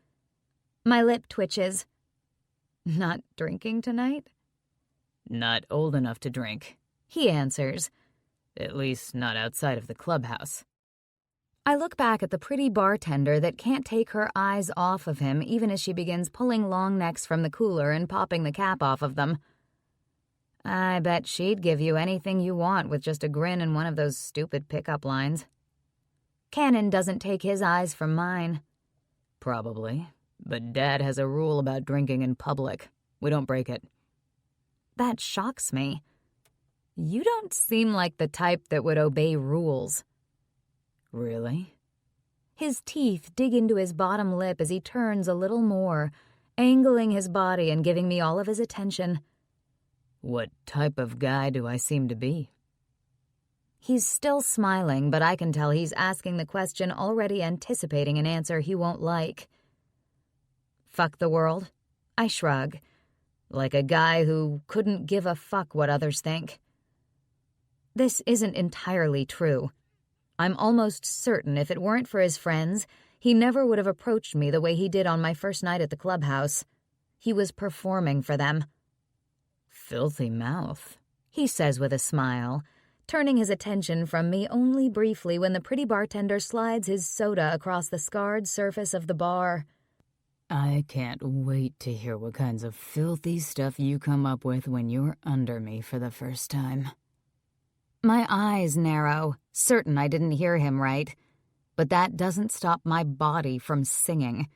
My lip twitches. Not drinking tonight? Not old enough to drink, He answers. at least not outside of the clubhouse. I look back at the pretty bartender that can't take her eyes off of him even as she begins pulling long necks from the cooler and popping the cap off of them. I bet she'd give you anything you want with just a grin and one of those stupid pickup lines. Cannon doesn't take his eyes from mine. Probably, but Dad has a rule about drinking in public. We don't break it. That shocks me. You don't seem like the type that would obey rules. Really? His teeth dig into his bottom lip as he turns a little more, angling his body and giving me all of his attention. What type of guy do I seem to be? He's still smiling, but I can tell he's asking the question already anticipating an answer he won't like. Fuck the world? I shrug. Like a guy who couldn't give a fuck what others think. This isn't entirely true. I'm almost certain if it weren't for his friends, he never would have approached me the way he did on my first night at the clubhouse. He was performing for them. Filthy mouth, he says with a smile, turning his attention from me only briefly when the pretty bartender slides his soda across the scarred surface of the bar. I can't wait to hear what kinds of filthy stuff you come up with when you're under me for the first time. My eyes narrow, certain I didn't hear him right. But that doesn't stop my body from singing.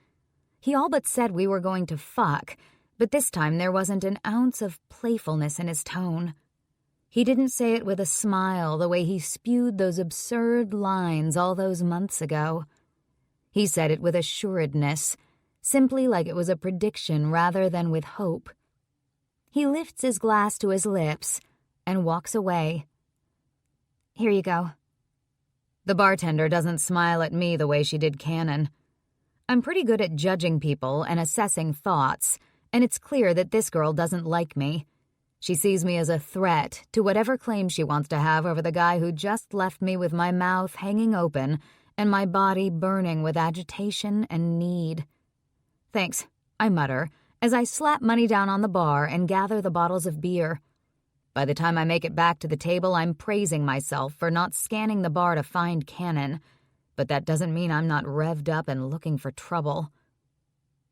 He all but said we were going to fuck, but this time there wasn't an ounce of playfulness in his tone. He didn't say it with a smile the way he spewed those absurd lines all those months ago. He said it with assuredness, simply like it was a prediction rather than with hope. He lifts his glass to his lips and walks away. Here you go. The bartender doesn't smile at me the way she did Cannon. I'm pretty good at judging people and assessing thoughts, and it's clear that this girl doesn't like me. She sees me as a threat to whatever claim she wants to have over the guy who just left me with my mouth hanging open and my body burning with agitation and need. Thanks, I mutter, as I slap money down on the bar and gather the bottles of beer. By the time I make it back to the table, I'm praising myself for not scanning the bar to find Cannon, but that doesn't mean I'm not revved up and looking for trouble.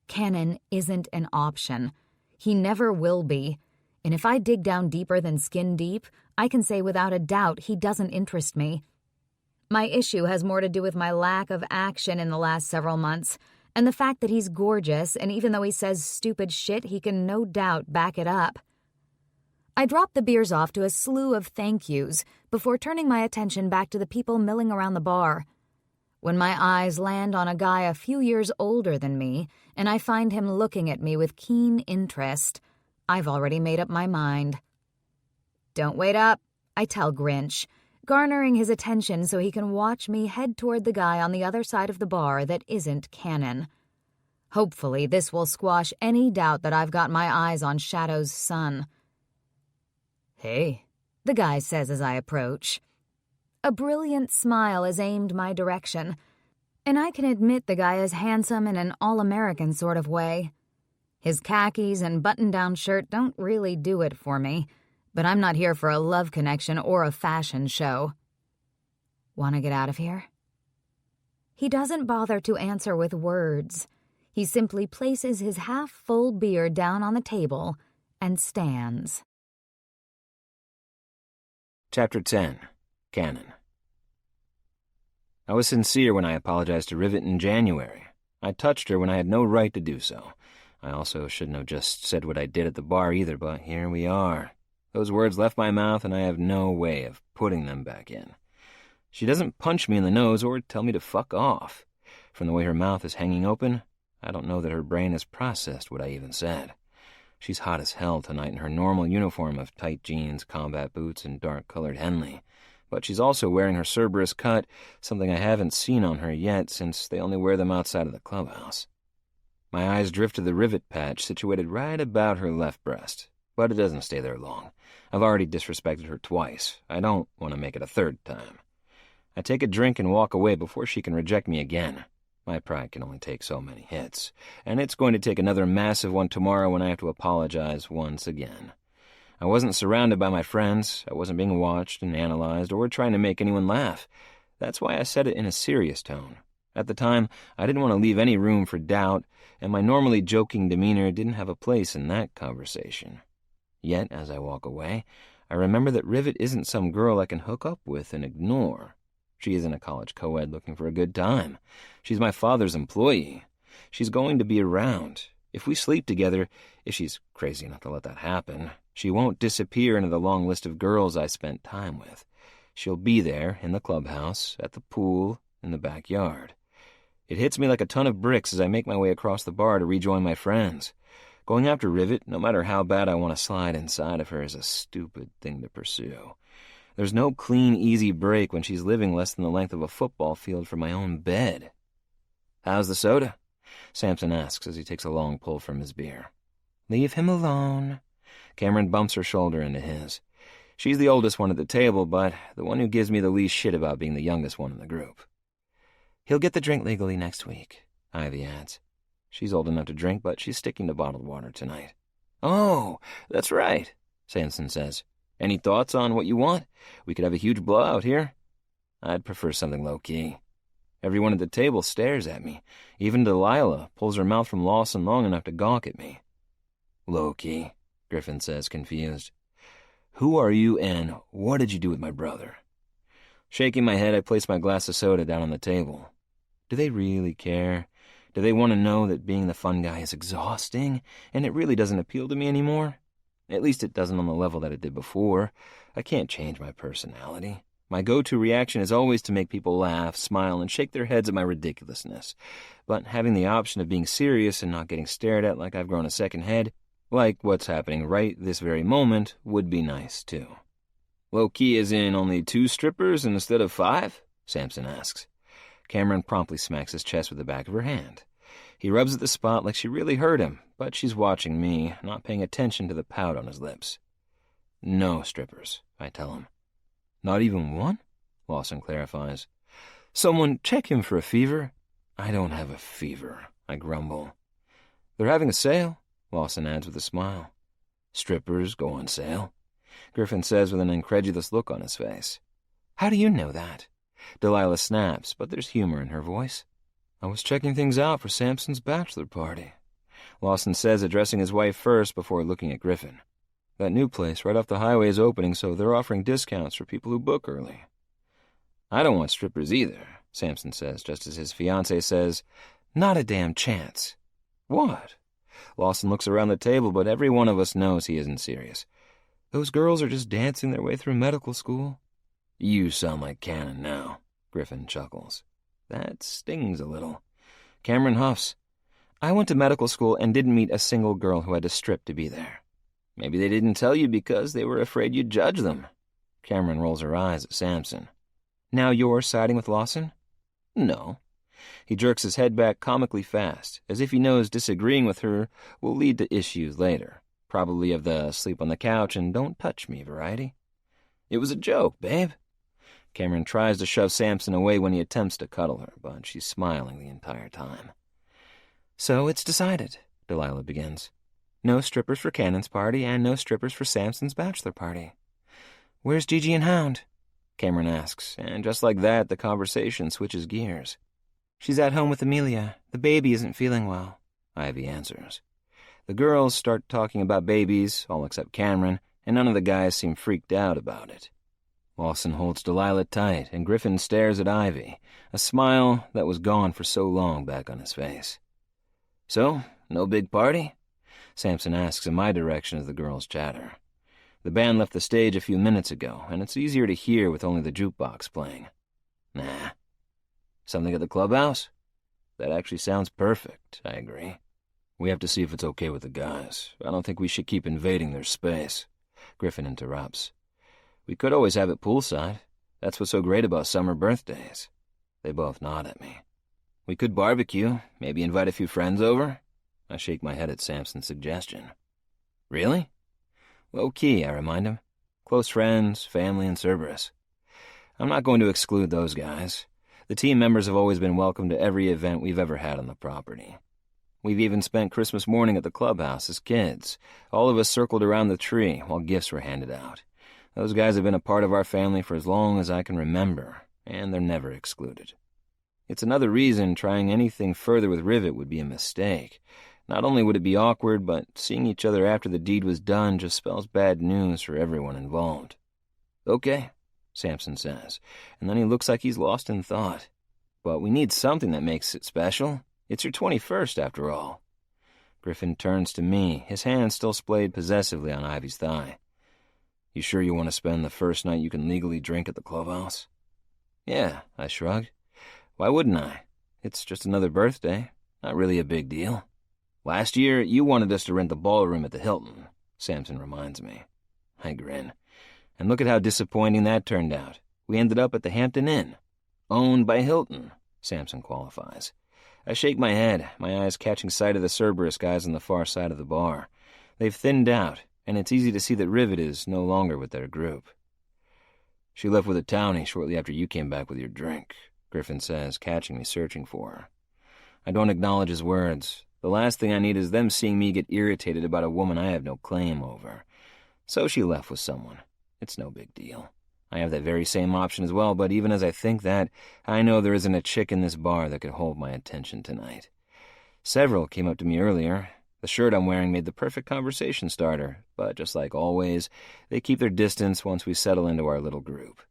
Cannon isn't an option. He never will be, and if I dig down deeper than skin deep, I can say without a doubt he doesn't interest me. My issue has more to do with my lack of action in the last several months, and the fact that he's gorgeous, and even though he says stupid shit, he can no doubt back it up. I drop the beers off to a slew of thank yous before turning my attention back to the people milling around the bar. When my eyes land on a guy a few years older than me, and I find him looking at me with keen interest, I've already made up my mind. Don't wait up, I tell Grinch, garnering his attention so he can watch me head toward the guy on the other side of the bar that isn't Cannon. Hopefully this will squash any doubt that I've got my eyes on Shadow's son. Hey, the guy says as I approach. A brilliant smile is aimed my direction, and I can admit the guy is handsome in an all-American sort of way. His khakis and button-down shirt don't really do it for me, but I'm not here for a love connection or a fashion show. Want to get out of here? He doesn't bother to answer with words. He simply places his half-full beer down on the table and stands. Chapter 10. Cannon. I was sincere when I apologized to Rivet in January. I touched her when I had no right to do so. I also shouldn't have just said what I did at the bar either, but here we are. Those words left my mouth and I have no way of putting them back in. She doesn't punch me in the nose or tell me to fuck off. From the way her mouth is hanging open, I don't know that her brain has processed what I even said. She's hot as hell tonight in her normal uniform of tight jeans, combat boots, and dark-colored Henley. But she's also wearing her Cerberus cut, something I haven't seen on her yet since they only wear them outside of the clubhouse. My eyes drift to the rivet patch situated right about her left breast, but it doesn't stay there long. I've already disrespected her twice. I don't want to make it a third time. I take a drink and walk away before she can reject me again. My pride can only take so many hits, and it's going to take another massive one tomorrow when I have to apologize once again. I wasn't surrounded by my friends, I wasn't being watched and analyzed, or trying to make anyone laugh. That's why I said it in a serious tone. At the time, I didn't want to leave any room for doubt, and my normally joking demeanor didn't have a place in that conversation. Yet, as I walk away, I remember that Rivet isn't some girl I can hook up with and ignore. She isn't a college co-ed looking for a good time. She's my father's employee. She's going to be around. If we sleep together, if she's crazy enough to let that happen, she won't disappear into the long list of girls I spent time with. She'll be there, in the clubhouse, at the pool, in the backyard. It hits me like a ton of bricks as I make my way across the bar to rejoin my friends. Going after Rivet, no matter how bad I want to slide inside of her, is a stupid thing to pursue. There's no clean, easy break when she's living less than the length of a football field from my own bed. "How's the soda?" Samson asks as he takes a long pull from his beer. "Leave him alone." Cameron bumps her shoulder into his. She's the oldest one at the table, but the one who gives me the least shit about being the youngest one in the group. "He'll get the drink legally next week," Ivy adds. She's old enough to drink, but she's sticking to bottled water tonight. "Oh, that's right," Samson says. "Any thoughts on what you want? We could have a huge blowout here." "I'd prefer something low-key." Everyone at the table stares at me. Even Delilah pulls her mouth from Lawson long enough to gawk at me. "Low-key," Griffin says, confused. "Who are you and what did you do with my brother?" Shaking my head, I place my glass of soda down on the table. Do they really care? Do they want to know that being the fun guy is exhausting, and it really doesn't appeal to me anymore? At least it doesn't on the level that it did before. I can't change my personality. My go-to reaction is always to make people laugh, smile, and shake their heads at my ridiculousness. But having the option of being serious and not getting stared at like I've grown a second head, like what's happening right this very moment, would be nice, too. "Low-key as in only 2 strippers instead of 5? Samson asks. Cameron promptly smacks his chest with the back of her hand. He rubs at the spot like she really hurt him, but she's watching me, not paying attention to the pout on his lips. "No strippers," I tell him. "Not even one?" Lawson clarifies. "Someone check him for a fever." "I don't have a fever," I grumble. "They're having a sale," Lawson adds with a smile. "Strippers go on sale?" Griffin says with an incredulous look on his face. "How do you know that?" Delilah snaps, but there's humor in her voice. "I was checking things out for Samson's bachelor party," Lawson says, addressing his wife first before looking at Griffin. "That new place right off the highway is opening, so they're offering discounts for people who book early." "I don't want strippers either," Samson says, just as his fiancée says, "Not a damn chance." "What?" Lawson looks around the table, but every one of us knows he isn't serious. "Those girls are just dancing their way through medical school." "You sound like Cannon now," Griffin chuckles. That stings a little. Cameron huffs. "I went to medical school and didn't meet a single girl who had to strip to be there." "Maybe they didn't tell you because they were afraid you'd judge them." Cameron rolls her eyes at Samson. "Now you're siding with Lawson?" "No." He jerks his head back comically fast, as if he knows disagreeing with her will lead to issues later, probably of the sleep on the couch and don't touch me variety. "It was a joke, babe." Cameron tries to shove Samson away when he attempts to cuddle her, but she's smiling the entire time. "So it's decided," Delilah begins. "No strippers for Cannon's party and no strippers for Samson's bachelor party." "Where's Gigi and Hound?" Cameron asks, and just like that, the conversation switches gears. "She's at home with Amelia. The baby isn't feeling well," Ivy answers. The girls start talking about babies, all except Cameron, and none of the guys seem freaked out about it. Lawson holds Delilah tight, and Griffin stares at Ivy, a smile that was gone for so long back on his face. "So, no big party?" Samson asks in my direction as the girls chatter. The band left the stage a few minutes ago, and it's easier to hear with only the jukebox playing. "Nah." "Something at the clubhouse?" "That actually sounds perfect," I agree. "We have to see if it's okay with the guys. I don't think we should keep invading their space." Griffin interrupts. "We could always have it poolside. That's what's so great about summer birthdays." They both nod at me. "We could barbecue, maybe invite a few friends over." I shake my head at Samson's suggestion. Really? Low-key, I remind him. Close friends, family, and Cerberus. I'm not going to exclude those guys. The team members have always been welcome to every event we've ever had on the property. We've even spent Christmas morning at the clubhouse as kids. All of us circled around the tree while gifts were handed out. Those guys have been a part of our family for as long as I can remember, and they're never excluded. It's another reason trying anything further with Rivet would be a mistake. Not only would it be awkward, but seeing each other after the deed was done just spells bad news for everyone involved. Okay, Samson says, and then he looks like he's lost in thought. But we need something that makes it special. It's your 21st, after all. Griffin turns to me, his hand still splayed possessively on Ivy's thigh. You sure you want to spend the first night you can legally drink at the clubhouse? Yeah, I shrugged. Why wouldn't I? It's just another birthday. Not really a big deal. Last year, you wanted us to rent the ballroom at the Hilton, Samson reminds me. I grin. And look at how disappointing that turned out. We ended up at the Hampton Inn. Owned by Hilton, Samson qualifies. I shake my head, my eyes catching sight of the Cerberus guys on the far side of the bar. They've thinned out, and it's easy to see that Rivet is no longer with their group. She left with a townie shortly after you came back with your drink, Griffin says, catching me searching for her. I don't acknowledge his words. The last thing I need is them seeing me get irritated about a woman I have no claim over. So she left with someone. It's no big deal. I have that very same option as well, but even as I think that, I know there isn't a chick in this bar that could hold my attention tonight. Several came up to me earlier. The shirt I'm wearing made the perfect conversation starter, but just like always, they keep their distance once we settle into our little group.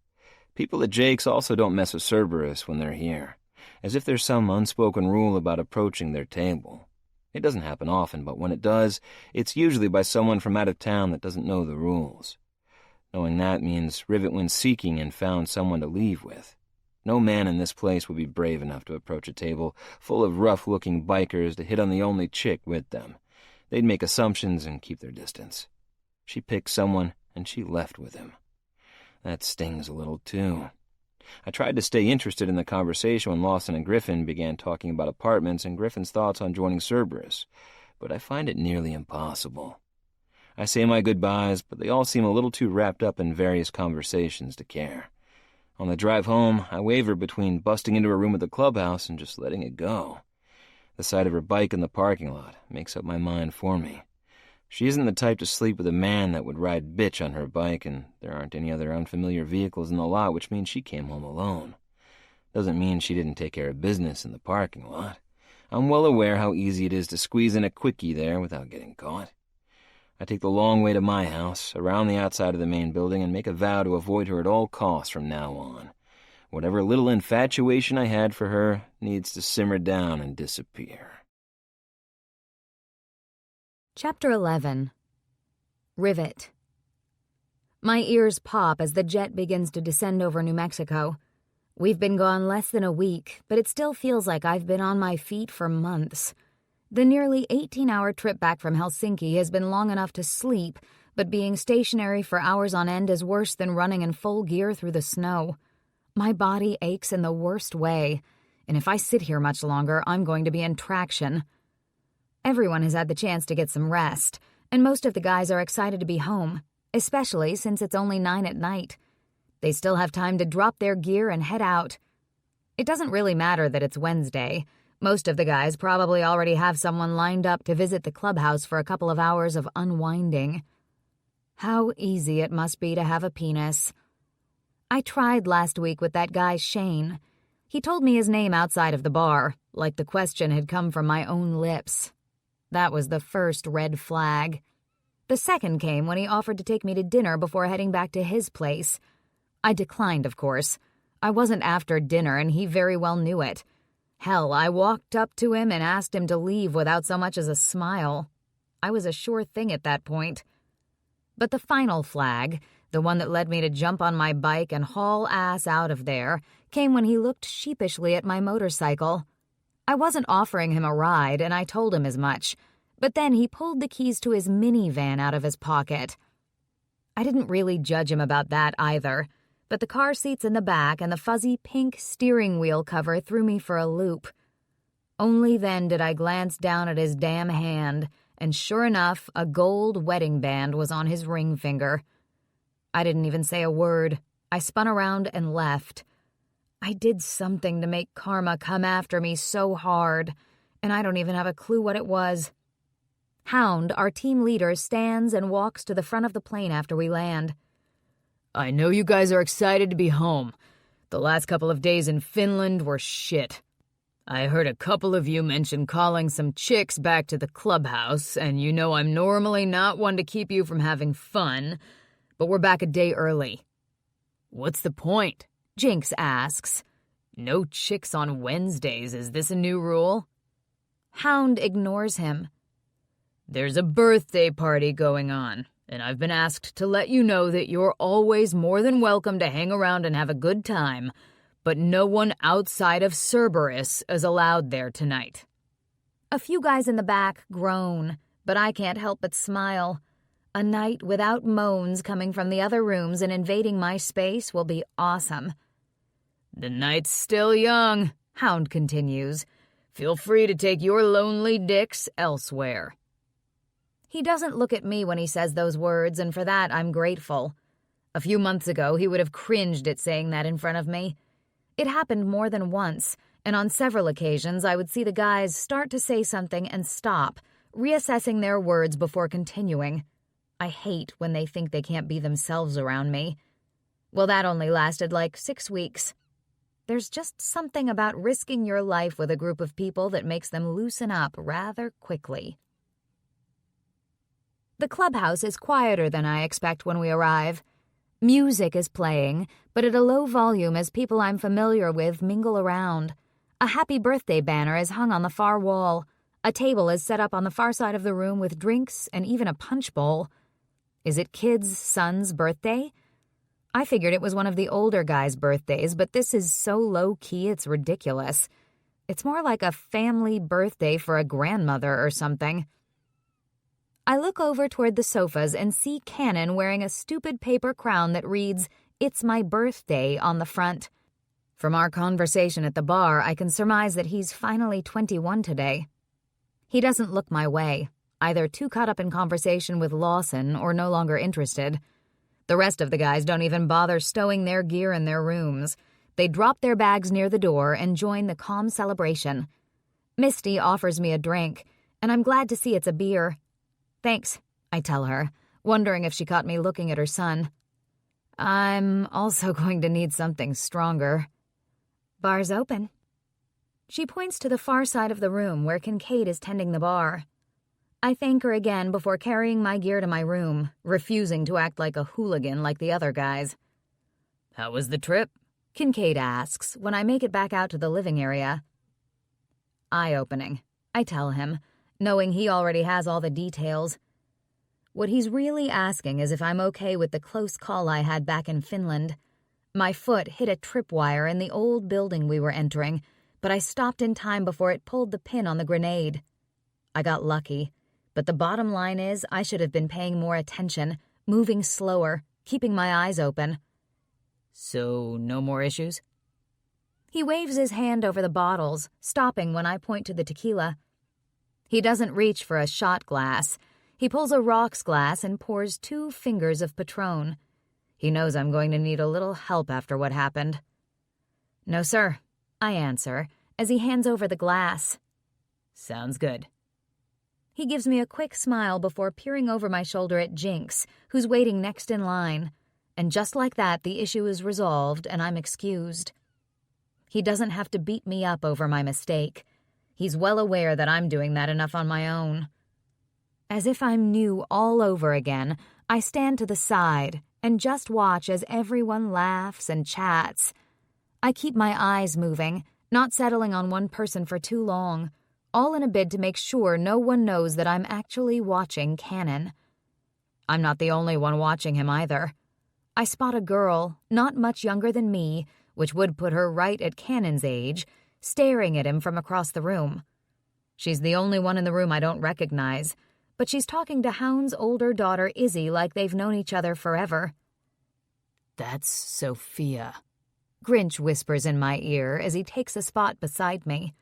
People at Jake's also don't mess with Cerberus when they're here, as if there's some unspoken rule about approaching their table. It doesn't happen often, but when it does, it's usually by someone from out of town that doesn't know the rules. Knowing that means Rivet went seeking and found someone to leave with. No man in this place would be brave enough to approach a table full of rough-looking bikers to hit on the only chick with them. They'd make assumptions and keep their distance. She picked someone, and she left with him. That stings a little, too. I tried to stay interested in the conversation when Lawson and Griffin began talking about apartments and Griffin's thoughts on joining Cerberus, but I find it nearly impossible. I say my goodbyes, but they all seem a little too wrapped up in various conversations to care. On the drive home, I waver between busting into her room at the clubhouse and just letting it go. The sight of her bike in the parking lot makes up my mind for me. She isn't the type to sleep with a man that would ride bitch on her bike, and there aren't any other unfamiliar vehicles in the lot, which means she came home alone. Doesn't mean she didn't take care of business in the parking lot. I'm well aware how easy it is to squeeze in a quickie there without getting caught. I take the long way to my house, around the outside of the main building, and make a vow to avoid her at all costs from now on. Whatever little infatuation I had for her needs to simmer down and disappear. Chapter 11. Rivet. My ears pop as the jet begins to descend over New Mexico. We've been gone less than a week, but it still feels like I've been on my feet for months. The nearly 18-hour trip back from Helsinki has been long enough to sleep, but being stationary for hours on end is worse than running in full gear through the snow. My body aches in the worst way, and if I sit here much longer, I'm going to be in traction. Everyone has had the chance to get some rest, and most of the guys are excited to be home, especially since it's only 9 at night. They still have time to drop their gear and head out. It doesn't really matter that it's Wednesday. Most of the guys probably already have someone lined up to visit the clubhouse for a couple of hours of unwinding. How easy it must be to have a penis. I tried last week with that guy Shane. He told me his name outside of the bar, like the question had come from my own lips. That was the first red flag. The second came when he offered to take me to dinner before heading back to his place. I declined, of course. I wasn't after dinner, and he very well knew it. Hell, I walked up to him and asked him to leave without so much as a smile. I was a sure thing at that point. But the final flag, the one that led me to jump on my bike and haul ass out of there, came when he looked sheepishly at my motorcycle. I wasn't offering him a ride, and I told him as much, but then he pulled the keys to his minivan out of his pocket. I didn't really judge him about that either, but the car seats in the back and the fuzzy pink steering wheel cover threw me for a loop. Only then did I glance down at his damn hand, and sure enough, a gold wedding band was on his ring finger. I didn't even say a word. I spun around and left. I did something to make karma come after me so hard, and I don't even have a clue what it was. Hound, our team leader, stands and walks to the front of the plane after we land. I know you guys are excited to be home. The last couple of days in Finland were shit. I heard a couple of you mention calling some chicks back to the clubhouse, and you know I'm normally not one to keep you from having fun, but we're back a day early. What's the point? Jinx asks. No chicks on Wednesdays, is this a new rule? Hound ignores him. There's a birthday party going on, and I've been asked to let you know that you're always more than welcome to hang around and have a good time, but no one outside of Cerberus is allowed there tonight. A few guys in the back groan, but I can't help but smile. A night without moans coming from the other rooms and invading my space will be awesome. The night's still young, Hound continues. Feel free to take your lonely dicks elsewhere. He doesn't look at me when he says those words, and for that I'm grateful. A few months ago, he would have cringed at saying that in front of me. It happened more than once, and on several occasions I would see the guys start to say something and stop, reassessing their words before continuing. I hate when they think they can't be themselves around me. Well, that only lasted like 6 weeks. There's just something about risking your life with a group of people that makes them loosen up rather quickly. The clubhouse is quieter than I expect when we arrive. Music is playing, but at a low volume as people I'm familiar with mingle around. A happy birthday banner is hung on the far wall. A table is set up on the far side of the room with drinks and even a punch bowl. Is it kid's son's birthday? I figured it was one of the older guys' birthdays, but this is so low-key it's ridiculous. It's more like a family birthday for a grandmother or something. I look over toward the sofas and see Cannon wearing a stupid paper crown that reads, "It's my birthday" on the front. From our conversation at the bar, I can surmise that he's finally 21 today. He doesn't look my way, either too caught up in conversation with Lawson or no longer interested. The rest of the guys don't even bother stowing their gear in their rooms. They drop their bags near the door and join the calm celebration. Misty offers me a drink, and I'm glad to see it's a beer. Thanks, I tell her, wondering if she caught me looking at her son. I'm also going to need something stronger. Bar's open. She points to the far side of the room where Kincaid is tending the bar. I thank her again before carrying my gear to my room, refusing to act like a hooligan like the other guys. How was the trip? Kincaid asks when I make it back out to the living area. Eye-opening, I tell him, knowing he already has all the details. What he's really asking is if I'm okay with the close call I had back in Finland. My foot hit a tripwire in the old building we were entering, but I stopped in time before it pulled the pin on the grenade. I got lucky, but the bottom line is I should have been paying more attention, moving slower, keeping my eyes open. So, no more issues? He waves his hand over the bottles, stopping when I point to the tequila. He doesn't reach for a shot glass. He pulls a rocks glass and pours 2 fingers of Patron. He knows I'm going to need a little help after what happened. No, sir, I answer, as he hands over the glass. Sounds good. He gives me a quick smile before peering over my shoulder at Jinx, who's waiting next in line. And just like that, the issue is resolved and I'm excused. He doesn't have to beat me up over my mistake. He's well aware that I'm doing that enough on my own. As if I'm new all over again, I stand to the side and just watch as everyone laughs and chats. I keep my eyes moving, not settling on one person for too long, all in a bid to make sure no one knows that I'm actually watching Cannon. I'm not the only one watching him either. I spot a girl, not much younger than me, which would put her right at Cannon's age, staring at him from across the room. She's the only one in the room I don't recognize, but she's talking to Hound's older daughter Izzy like they've known each other forever. That's Sophia, Grinch whispers in my ear as he takes a spot beside me.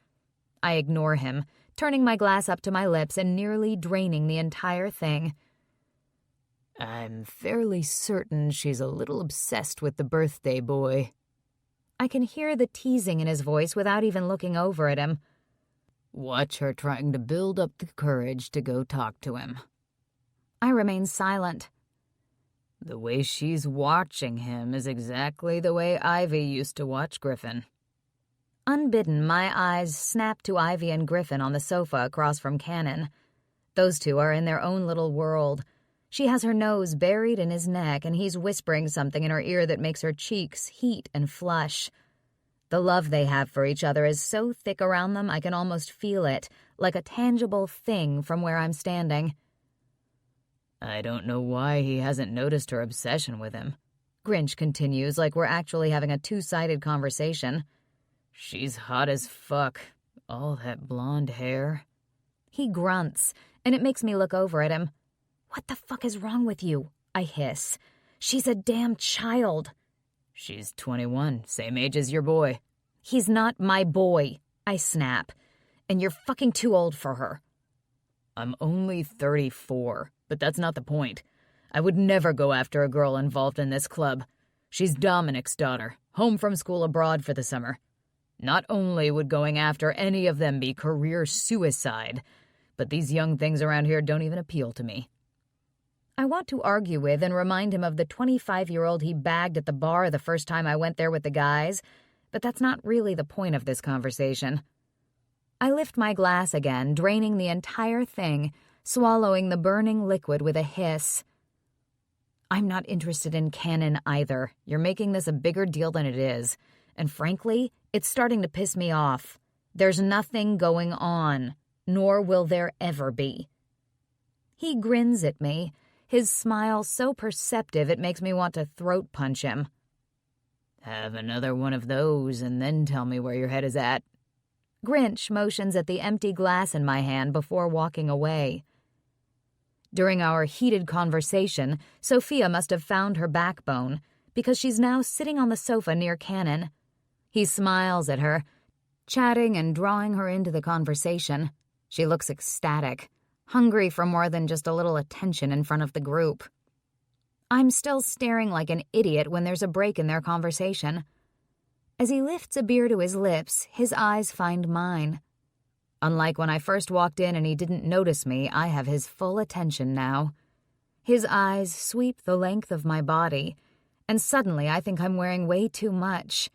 I ignore him, turning my glass up to my lips and nearly draining the entire thing. I'm fairly certain she's a little obsessed with the birthday boy. I can hear the teasing in his voice without even looking over at him. Watch her trying to build up the courage to go talk to him. I remain silent. The way she's watching him is exactly the way Ivy used to watch Griffin. Unbidden, my eyes snap to Ivy and Griffin on the sofa across from Cannon. Those two are in their own little world. She has her nose buried in his neck, and he's whispering something in her ear that makes her cheeks heat and flush. The love they have for each other is so thick around them I can almost feel it, like a tangible thing from where I'm standing. I don't know why he hasn't noticed her obsession with him, Grinch continues like we're actually having a two-sided conversation. She's hot as fuck. All that blonde hair. He grunts, and it makes me look over at him. What the fuck is wrong with you? I hiss. She's a damn child. She's 21, same age as your boy. He's not my boy, I snap. And you're fucking too old for her. I'm only 34, but that's not the point. I would never go after a girl involved in this club. She's Dominic's daughter, home from school abroad for the summer. Not only would going after any of them be career suicide, but these young things around here don't even appeal to me. I want to argue with and remind him of the 25-year-old he bagged at the bar the first time I went there with the guys, but that's not really the point of this conversation. I lift my glass again, draining the entire thing, swallowing the burning liquid with a hiss. I'm not interested in Cannon either. You're making this a bigger deal than it is. And frankly, it's starting to piss me off. There's nothing going on, nor will there ever be. He grins at me, his smile so perceptive it makes me want to throat punch him. Have another one of those and then tell me where your head is at. Grinch motions at the empty glass in my hand before walking away. During our heated conversation, Sophia must have found her backbone, because she's now sitting on the sofa near Cannon. He smiles at her, chatting and drawing her into the conversation. She looks ecstatic, hungry for more than just a little attention in front of the group. I'm still staring like an idiot when there's a break in their conversation. As he lifts a beer to his lips, his eyes find mine. Unlike when I first walked in and he didn't notice me, I have his full attention now. His eyes sweep the length of my body, and suddenly I think I'm wearing way too much.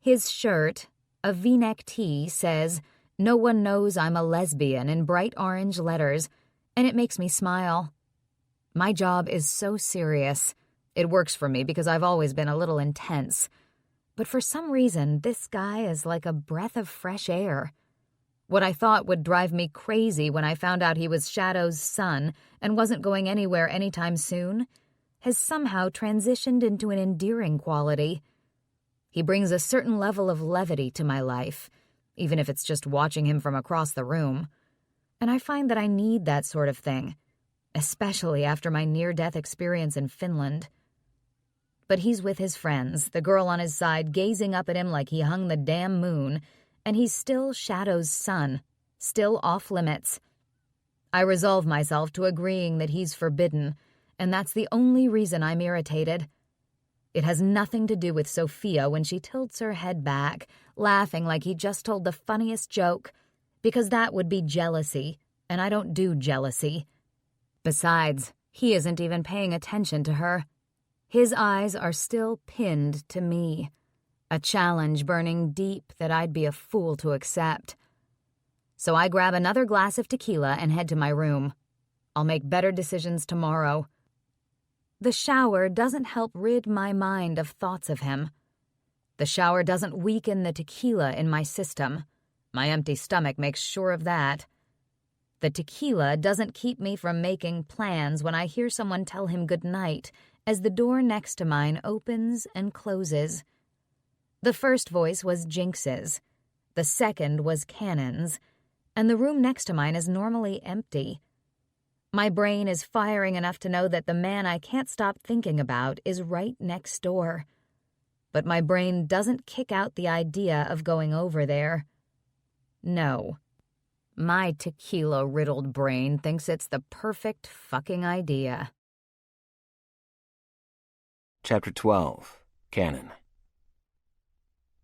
His shirt, a V-neck tee, says, "No one knows I'm a lesbian" in bright orange letters, and it makes me smile. My job is so serious. It works for me because I've always been a little intense. But for some reason, this guy is like a breath of fresh air. What I thought would drive me crazy when I found out he was Shadow's son and wasn't going anywhere anytime soon has somehow transitioned into an endearing quality. He brings a certain level of levity to my life, even if it's just watching him from across the room. And I find that I need that sort of thing, especially after my near-death experience in Finland. But he's with his friends, the girl on his side gazing up at him like he hung the damn moon, and he's still Shadow's son, still off-limits. I resolve myself to agreeing that he's forbidden, and that's the only reason I'm irritated. It has nothing to do with Sophia when she tilts her head back, laughing like he just told the funniest joke, because that would be jealousy, and I don't do jealousy. Besides, he isn't even paying attention to her. His eyes are still pinned to me, a challenge burning deep that I'd be a fool to accept. So I grab another glass of tequila and head to my room. I'll make better decisions tomorrow. The shower doesn't help rid my mind of thoughts of him. The shower doesn't weaken the tequila in my system. My empty stomach makes sure of that. The tequila doesn't keep me from making plans when I hear someone tell him goodnight as the door next to mine opens and closes. The first voice was Jinx's. The second was Cannon's. And the room next to mine is normally empty. My brain is firing enough to know that the man I can't stop thinking about is right next door. But my brain doesn't kick out the idea of going over there. No. My tequila-riddled brain thinks it's the perfect fucking idea. Chapter 12. Canon.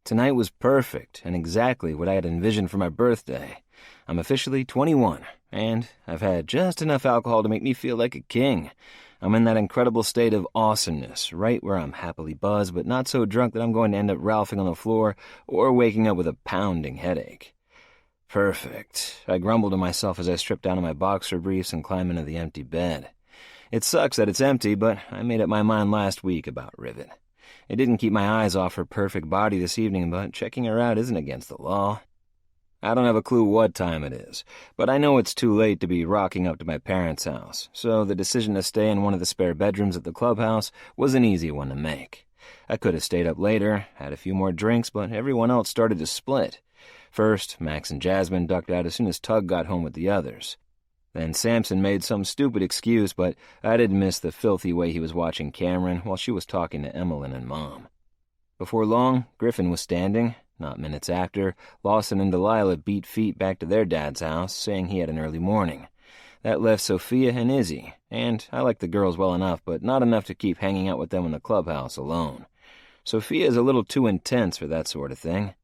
Tonight was perfect and exactly what I had envisioned for my birthday. I'm officially 21, and I've had just enough alcohol to make me feel like a king. I'm in that incredible state of awesomeness, right where I'm happily buzzed but not so drunk that I'm going to end up ralphing on the floor or waking up with a pounding headache. Perfect. I grumbled to myself as I stripped down to my boxer briefs and climbed into the empty bed. It sucks that it's empty, but I made up my mind last week about Rivet. It didn't keep my eyes off her perfect body this evening, but checking her out isn't against the law. I don't have a clue what time it is, but I know it's too late to be rocking up to my parents' house, so the decision to stay in one of the spare bedrooms at the clubhouse was an easy one to make. I could have stayed up later, had a few more drinks, but everyone else started to split. First, Max and Jasmine ducked out as soon as Tug got home with the others. Then Samson made some stupid excuse, but I didn't miss the filthy way he was watching Cameron while she was talking to Emmeline and Mom. Before long, Griffin was standing. Not minutes after, Lawson and Delilah beat feet back to their dad's house, saying he had an early morning. That left Sophia and Izzy, and I like the girls well enough, but not enough to keep hanging out with them in the clubhouse alone. Sophia is a little too intense for that sort of thing.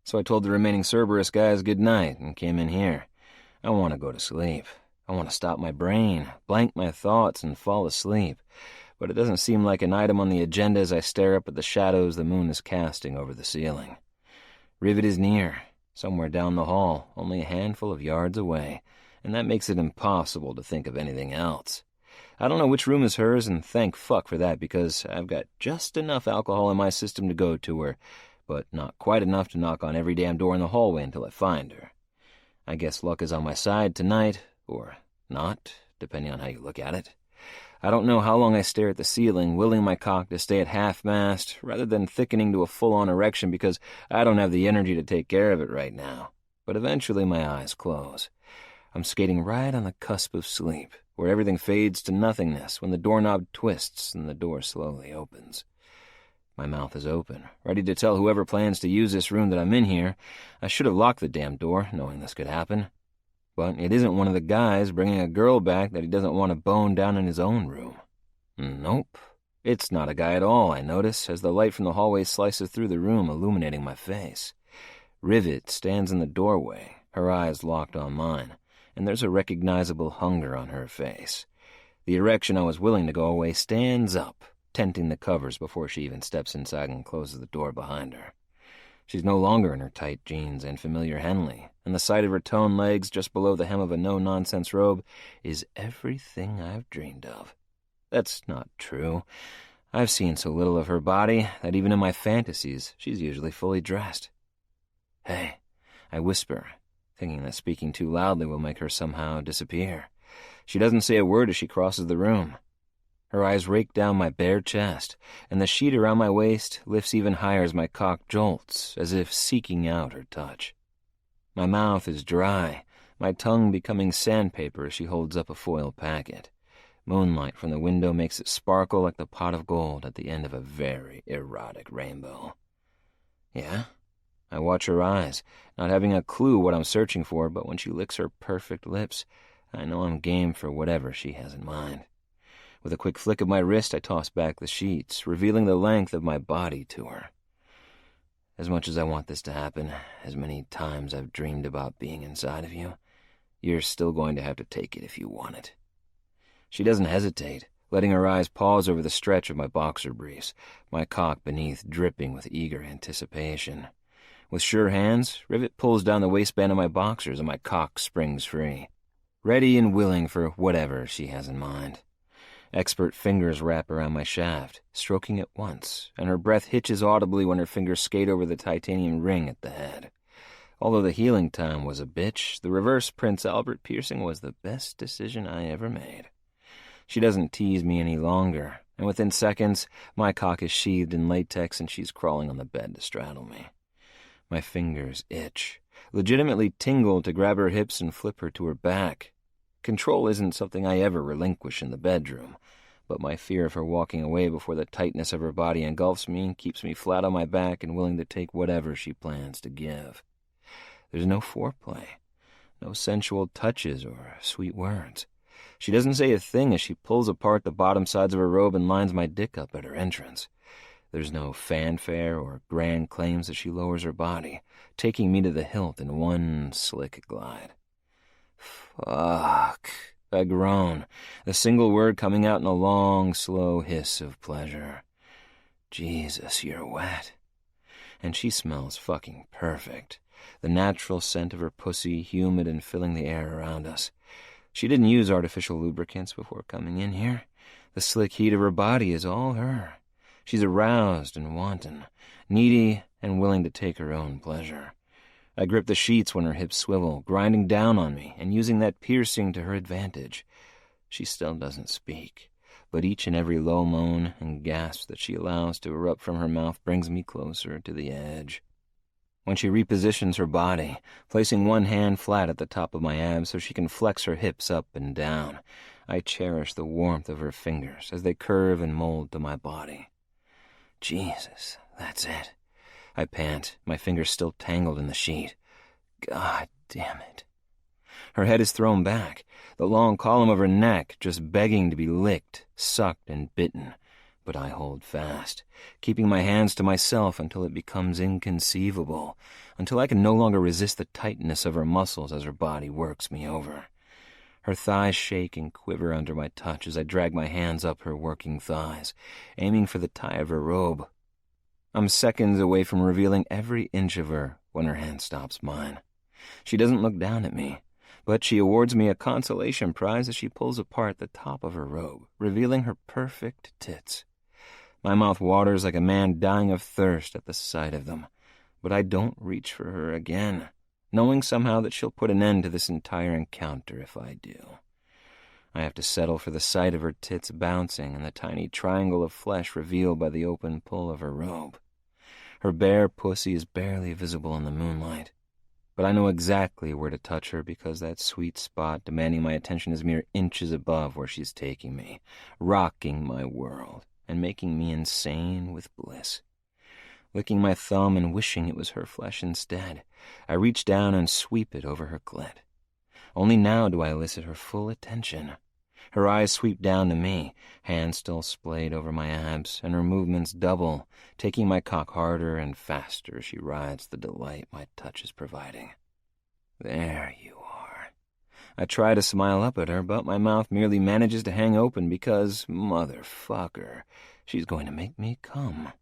So I told the remaining Cerberus guys good night and came in here. I want to go to sleep. I want to stop my brain, blank my thoughts, and fall asleep. But it doesn't seem like an item on the agenda as I stare up at the shadows the moon is casting over the ceiling. Rivet is near, somewhere down the hall, only a handful of yards away, and that makes it impossible to think of anything else. I don't know which room is hers, and thank fuck for that, because I've got just enough alcohol in my system to go to her, but not quite enough to knock on every damn door in the hallway until I find her. I guess luck is on my side tonight, or not, depending on how you look at it. I don't know how long I stare at the ceiling, willing my cock to stay at half-mast, rather than thickening to a full-on erection because I don't have the energy to take care of it right now. But eventually my eyes close. I'm skating right on the cusp of sleep, where everything fades to nothingness when the doorknob twists and the door slowly opens. My mouth is open, ready to tell whoever plans to use this room that I'm in here. I should have locked the damn door, knowing this could happen. But it isn't one of the guys bringing a girl back that he doesn't want to bone down in his own room. Nope. It's not a guy at all, I notice, as the light from the hallway slices through the room, illuminating my face. Rivet stands in the doorway, her eyes locked on mine, and there's a recognizable hunger on her face. The erection I was willing to go away stands up, tenting the covers before she even steps inside and closes the door behind her. She's no longer in her tight jeans and familiar Henley, and the sight of her toned legs just below the hem of a no-nonsense robe is everything I've dreamed of. That's not true. I've seen so little of her body that even in my fantasies she's usually fully dressed. "Hey," I whisper, thinking that speaking too loudly will make her somehow disappear. She doesn't say a word as she crosses the room. Her eyes rake down my bare chest, and the sheet around my waist lifts even higher as my cock jolts, as if seeking out her touch. My mouth is dry, my tongue becoming sandpaper as she holds up a foil packet. Moonlight from the window makes it sparkle like the pot of gold at the end of a very erotic rainbow. Yeah? I watch her eyes, not having a clue what I'm searching for, but when she licks her perfect lips, I know I'm game for whatever she has in mind. With a quick flick of my wrist, I toss back the sheets, revealing the length of my body to her. As much as I want this to happen, as many times I've dreamed about being inside of you, you're still going to have to take it if you want it. She doesn't hesitate, letting her eyes pause over the stretch of my boxer briefs, my cock beneath dripping with eager anticipation. With sure hands, Rivet pulls down the waistband of my boxers and my cock springs free, ready and willing for whatever she has in mind. Expert fingers wrap around my shaft, stroking it once, and her breath hitches audibly when her fingers skate over the titanium ring at the head. Although the healing time was a bitch, the reverse Prince Albert piercing was the best decision I ever made. She doesn't tease me any longer, and within seconds, my cock is sheathed in latex and she's crawling on the bed to straddle me. My fingers itch, legitimately tingle to grab her hips and flip her to her back. Control isn't something I ever relinquish in the bedroom, but my fear of her walking away before the tightness of her body engulfs me keeps me flat on my back and willing to take whatever she plans to give. There's no foreplay, no sensual touches or sweet words. She doesn't say a thing as she pulls apart the bottom sides of her robe and lines my dick up at her entrance. There's no fanfare or grand claims as she lowers her body, taking me to the hilt in one slick glide. Fuck, I groan, the single word coming out in a long, slow hiss of pleasure. Jesus, you're wet. And she smells fucking perfect. The natural scent of her pussy, humid and filling the air around us. She didn't use artificial lubricants before coming in here. The slick heat of her body is all her. She's aroused and wanton, needy and willing to take her own pleasure. I grip the sheets when her hips swivel, grinding down on me and using that piercing to her advantage. She still doesn't speak, but each and every low moan and gasp that she allows to erupt from her mouth brings me closer to the edge. When she repositions her body, placing one hand flat at the top of my abs so she can flex her hips up and down, I cherish the warmth of her fingers as they curve and mold to my body. Jesus, that's it. I pant, my fingers still tangled in the sheet. God damn it. Her head is thrown back, the long column of her neck just begging to be licked, sucked, and bitten. But I hold fast, keeping my hands to myself until it becomes inconceivable, until I can no longer resist the tightness of her muscles as her body works me over. Her thighs shake and quiver under my touch as I drag my hands up her working thighs, aiming for the tie of her robe. I'm seconds away from revealing every inch of her when her hand stops mine. She doesn't look down at me, but she awards me a consolation prize as she pulls apart the top of her robe, revealing her perfect tits. My mouth waters like a man dying of thirst at the sight of them, but I don't reach for her again, knowing somehow that she'll put an end to this entire encounter if I do. I have to settle for the sight of her tits bouncing and the tiny triangle of flesh revealed by the open pull of her robe. Her bare pussy is barely visible in the moonlight, but I know exactly where to touch her because that sweet spot demanding my attention is mere inches above where she's taking me, rocking my world and making me insane with bliss. Licking my thumb and wishing it was her flesh instead, I reach down and sweep it over her clit. Only now do I elicit her full attention. Her eyes sweep down to me, hands still splayed over my abs, and her movements double, taking my cock harder and faster as she rides the delight my touch is providing. There you are. I try to smile up at her, but my mouth merely manages to hang open because, motherfucker, she's going to make me come.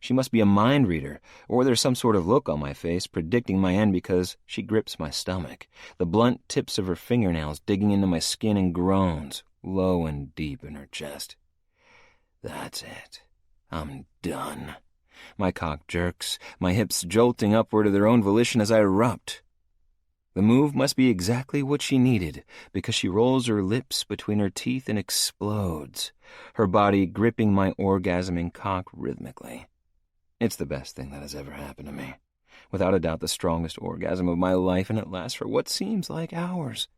She must be a mind reader, or there's some sort of look on my face predicting my end because she grips my stomach, the blunt tips of her fingernails digging into my skin and groans, low and deep in her chest. That's it. I'm done. My cock jerks, my hips jolting upward of their own volition as I erupt. The move must be exactly what she needed, because she rolls her lips between her teeth and explodes, her body gripping my orgasming cock rhythmically. It's the best thing that has ever happened to me. Without a doubt the strongest orgasm of my life, and it lasts for what seems like hours.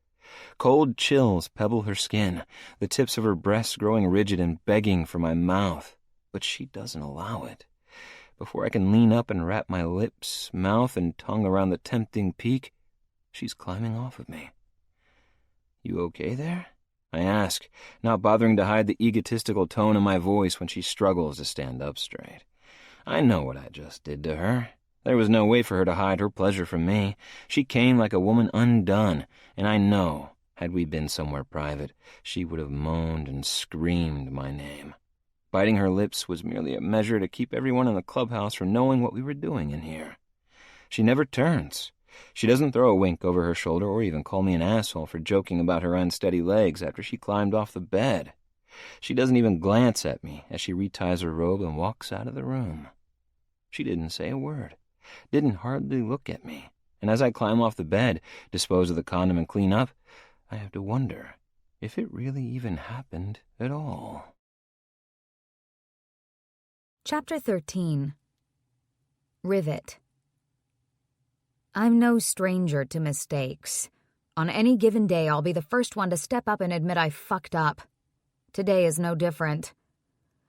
Cold chills pebble her skin, the tips of her breasts growing rigid and begging for my mouth, but she doesn't allow it. Before I can lean up and wrap my lips, mouth, and tongue around the tempting peak, she's climbing off of me. You okay there? I ask, not bothering to hide the egotistical tone in my voice when she struggles to stand up straight. I know what I just did to her. There was no way for her to hide her pleasure from me. She came like a woman undone, and I know, had we been somewhere private, she would have moaned and screamed my name. Biting her lips was merely a measure to keep everyone in the clubhouse from knowing what we were doing in here. She never turns. She doesn't throw a wink over her shoulder or even call me an asshole for joking about her unsteady legs after she climbed off the bed. She doesn't even glance at me as she reties her robe and walks out of the room. She didn't say a word, didn't hardly look at me, and as I climb off the bed, dispose of the condom and clean up, I have to wonder if it really even happened at all. Chapter 13. Rivet. I'm no stranger to mistakes. On any given day, I'll be the first one to step up and admit I fucked up. Today is no different.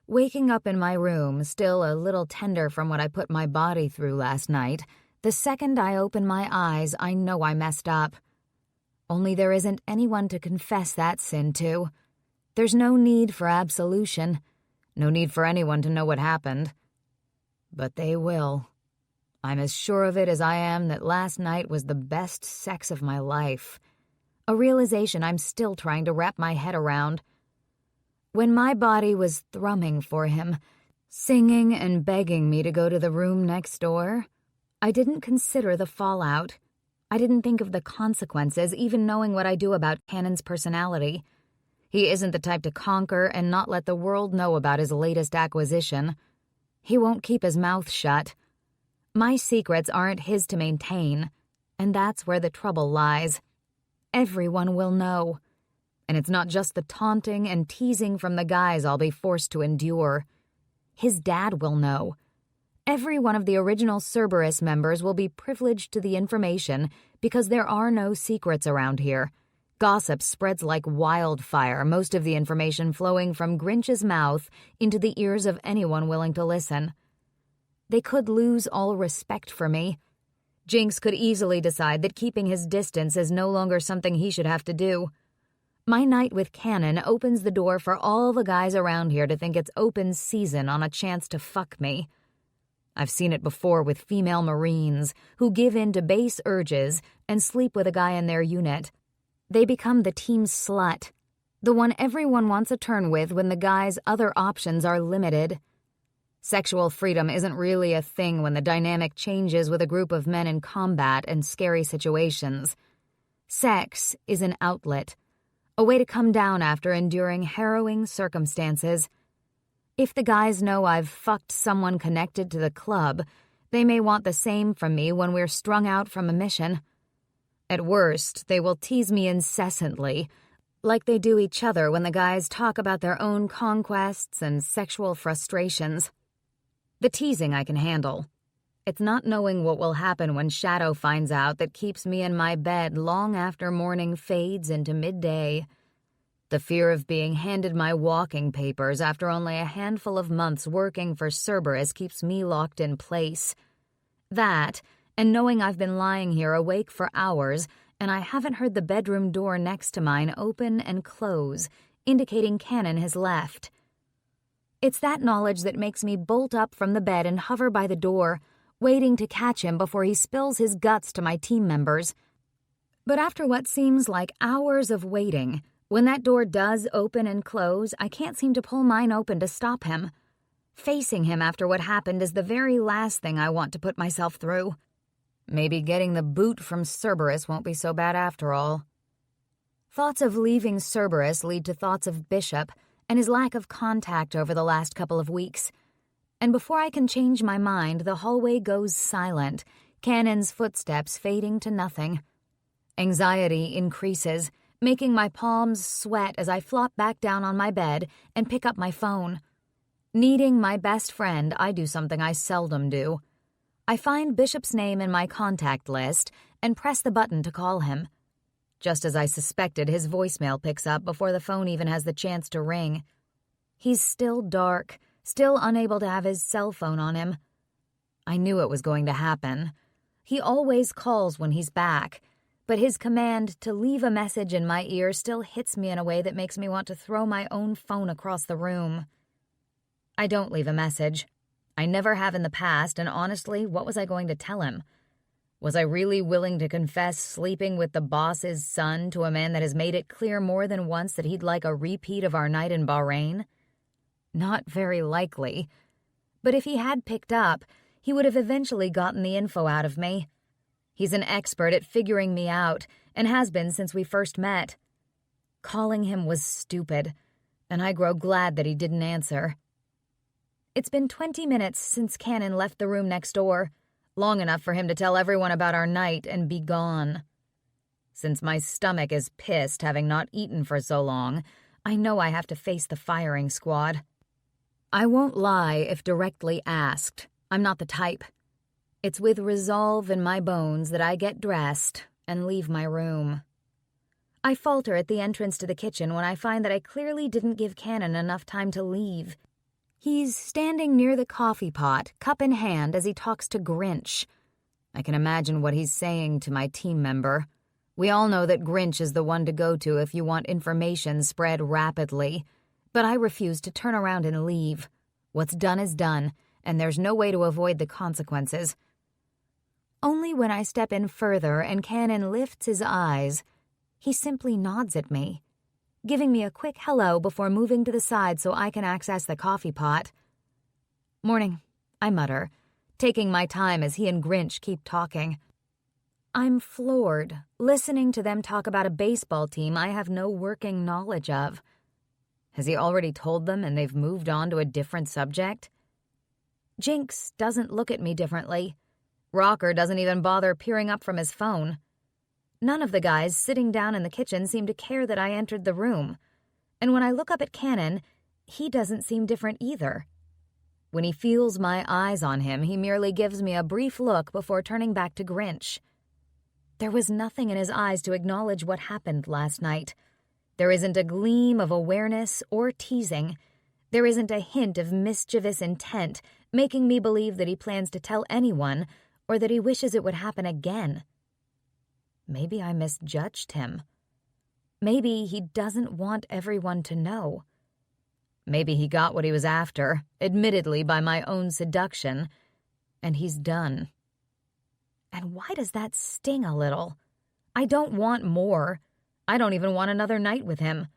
Waking up in my room, still a little tender from what I put my body through last night, The second I open my eyes, I know I messed up. Only there isn't anyone to confess that sin to. There's no need for absolution. No need for anyone to know what happened. But they will. I'm as sure of it as I am that last night was the best sex of my life. A realization I'm still trying to wrap my head around. When my body was thrumming for him, singing and begging me to go to the room next door, I didn't consider the fallout. I didn't think of the consequences, even knowing what I do about Cannon's personality. He isn't the type to conquer and not let the world know about his latest acquisition. He won't keep his mouth shut. My secrets aren't his to maintain, and that's where the trouble lies. Everyone will know. And it's not just the taunting and teasing from the guys I'll be forced to endure. His dad will know. Every one of the original Cerberus members will be privileged to the information because there are no secrets around here. Gossip spreads like wildfire, most of the information flowing from Grinch's mouth into the ears of anyone willing to listen. They could lose all respect for me. Jinx could easily decide that keeping his distance is no longer something he should have to do. My night with Cannon opens the door for all the guys around here to think it's open season on a chance to fuck me. I've seen it before with female Marines who give in to base urges and sleep with a guy in their unit. They become the team slut, the one everyone wants a turn with when the guy's other options are limited. Sexual freedom isn't really a thing when the dynamic changes with a group of men in combat and scary situations. Sex is an outlet, a way to come down after enduring harrowing circumstances. If the guys know I've fucked someone connected to the club, they may want the same from me when we're strung out from a mission. At worst, they will tease me incessantly, like they do each other when the guys talk about their own conquests and sexual frustrations. The teasing I can handle. It's not knowing what will happen when Shadow finds out that keeps me in my bed long after morning fades into midday. The fear of being handed my walking papers after only a handful of months working for Cerberus keeps me locked in place. That, and knowing I've been lying here awake for hours and I haven't heard the bedroom door next to mine open and close, indicating Cannon has left. It's that knowledge that makes me bolt up from the bed and hover by the door, waiting to catch him before he spills his guts to my team members. But after what seems like hours of waiting, when that door does open and close, I can't seem to pull mine open to stop him. Facing him after what happened is the very last thing I want to put myself through. Maybe getting the boot from Cerberus won't be so bad after all. Thoughts of leaving Cerberus lead to thoughts of Bishop and his lack of contact over the last couple of weeks. And before I can change my mind, the hallway goes silent, Cannon's footsteps fading to nothing. Anxiety increases, making my palms sweat as I flop back down on my bed and pick up my phone. Needing my best friend, I do something I seldom do. I find Bishop's name in my contact list and press the button to call him. Just as I suspected, his voicemail picks up before the phone even has the chance to ring. He's still dark, still unable to have his cell phone on him. I knew it was going to happen. He always calls when he's back, but his command to leave a message in my ear still hits me in a way that makes me want to throw my own phone across the room. I don't leave a message. I never have in the past, and honestly, what was I going to tell him? Was I really willing to confess sleeping with the boss's son to a man that has made it clear more than once that he'd like a repeat of our night in Bahrain? Not very likely. But if he had picked up, he would have eventually gotten the info out of me. He's an expert at figuring me out, and has been since we first met. Calling him was stupid, and I grow glad that he didn't answer. It's been 20 minutes since Cannon left the room next door, long enough for him to tell everyone about our night and be gone. Since my stomach is pissed having not eaten for so long, I know I have to face the firing squad. I won't lie if directly asked. I'm not the type. It's with resolve in my bones that I get dressed and leave my room. I falter at the entrance to the kitchen when I find that I clearly didn't give Cannon enough time to leave. He's standing near the coffee pot, cup in hand, as he talks to Grinch. I can imagine what he's saying to my team member. We all know that Grinch is the one to go to if you want information spread rapidly, but I refuse to turn around and leave. What's done is done, and there's no way to avoid the consequences. Only when I step in further and Cannon lifts his eyes, he simply nods at me, giving me a quick hello before moving to the side so I can access the coffee pot. "Morning," I mutter, taking my time as he and Grinch keep talking. I'm floored, listening to them talk about a baseball team I have no working knowledge of. Has he already told them and they've moved on to a different subject? Jinx doesn't look at me differently. Rocker doesn't even bother peering up from his phone. None of the guys sitting down in the kitchen seem to care that I entered the room. And when I look up at Cannon, he doesn't seem different either. When he feels my eyes on him, he merely gives me a brief look before turning back to Grinch. There was nothing in his eyes to acknowledge what happened last night. There isn't a gleam of awareness or teasing. There isn't a hint of mischievous intent, making me believe that he plans to tell anyone or that he wishes it would happen again. Maybe I misjudged him. Maybe he doesn't want everyone to know. Maybe he got what he was after, admittedly by my own seduction, and he's done. And why does that sting a little? I don't want more. I don't even want another night with him.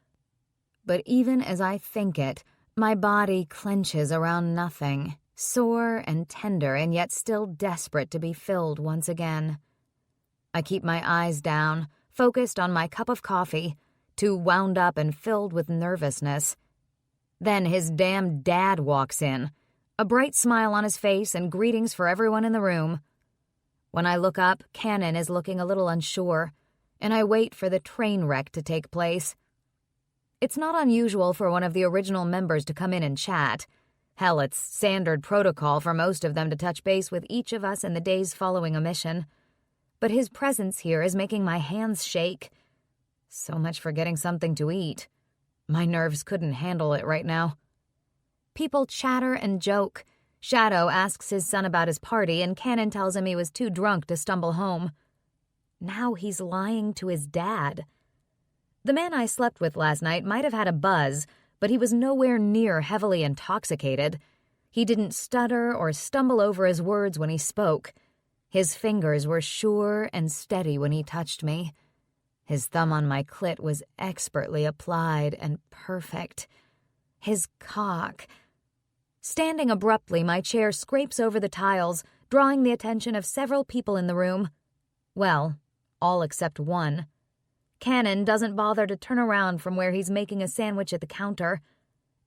But even as I think it, my body clenches around nothing, sore and tender and yet still desperate to be filled once again. I keep my eyes down, focused on my cup of coffee, too wound up and filled with nervousness. Then his damn dad walks in, a bright smile on his face and greetings for everyone in the room. When I look up, Cannon is looking a little unsure, and I wait for the train wreck to take place. It's not unusual for one of the original members to come in and chat. Hell, it's standard protocol for most of them to touch base with each of us in the days following a mission. But his presence here is making my hands shake. So much for getting something to eat. My nerves couldn't handle it right now. People chatter and joke. Shadow asks his son about his party, and Cannon tells him he was too drunk to stumble home. Now he's lying to his dad. The man I slept with last night might have had a buzz, but he was nowhere near heavily intoxicated. He didn't stutter or stumble over his words when he spoke. His fingers were sure and steady when he touched me. His thumb on my clit was expertly applied and perfect. His cock. Standing abruptly, my chair scrapes over the tiles, drawing the attention of several people in the room. Well, all except one. Cannon doesn't bother to turn around from where he's making a sandwich at the counter,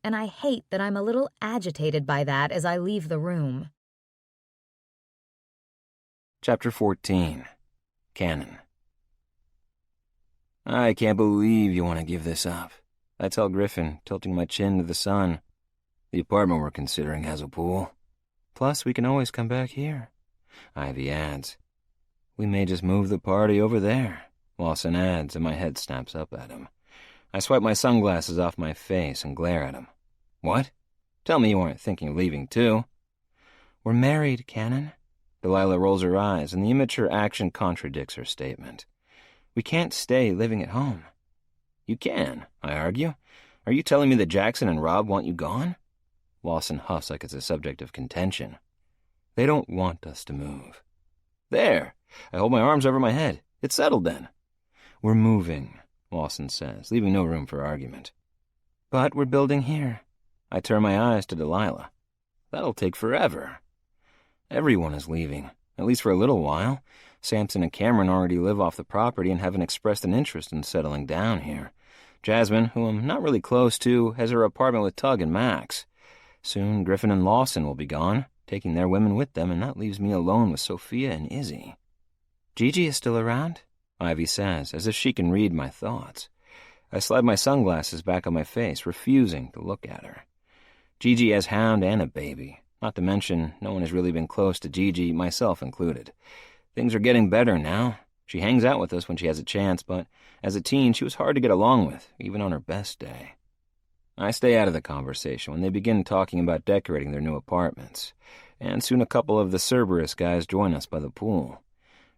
and I hate that I'm a little agitated by that as I leave the room. Chapter 14. Cannon. I can't believe you want to give this up. I tell Griffin, tilting my chin to the sun. The apartment we're considering has a pool. Plus, we can always come back here. Ivy adds. We may just move the party over there. Lawson adds, and my head snaps up at him. I swipe my sunglasses off my face and glare at him. What? Tell me you aren't thinking of leaving, too. We're married, Cannon. Delilah rolls her eyes, and the immature action contradicts her statement. We can't stay living at home. You can, I argue. Are you telling me that Jackson and Rob want you gone? Lawson huffs like it's a subject of contention. They don't want us to move. There! I hold my arms over my head. It's settled then. We're moving, Lawson says, leaving no room for argument. But we're building here. I turn my eyes to Delilah. That'll take forever. Everyone is leaving, at least for a little while. Samson and Cameron already live off the property and haven't expressed an interest in settling down here. Jasmine, who I'm not really close to, has her apartment with Tug and Max. Soon Griffin and Lawson will be gone, taking their women with them, and that leaves me alone with Sophia and Izzy. Gigi is still around, Ivy says, as if she can read my thoughts. I slide my sunglasses back on my face, refusing to look at her. Gigi has Hound and a baby. Not to mention, no one has really been close to Gigi, myself included. Things are getting better now. She hangs out with us when she has a chance, but as a teen, she was hard to get along with, even on her best day. I stay out of the conversation when they begin talking about decorating their new apartments, and soon a couple of the Cerberus guys join us by the pool.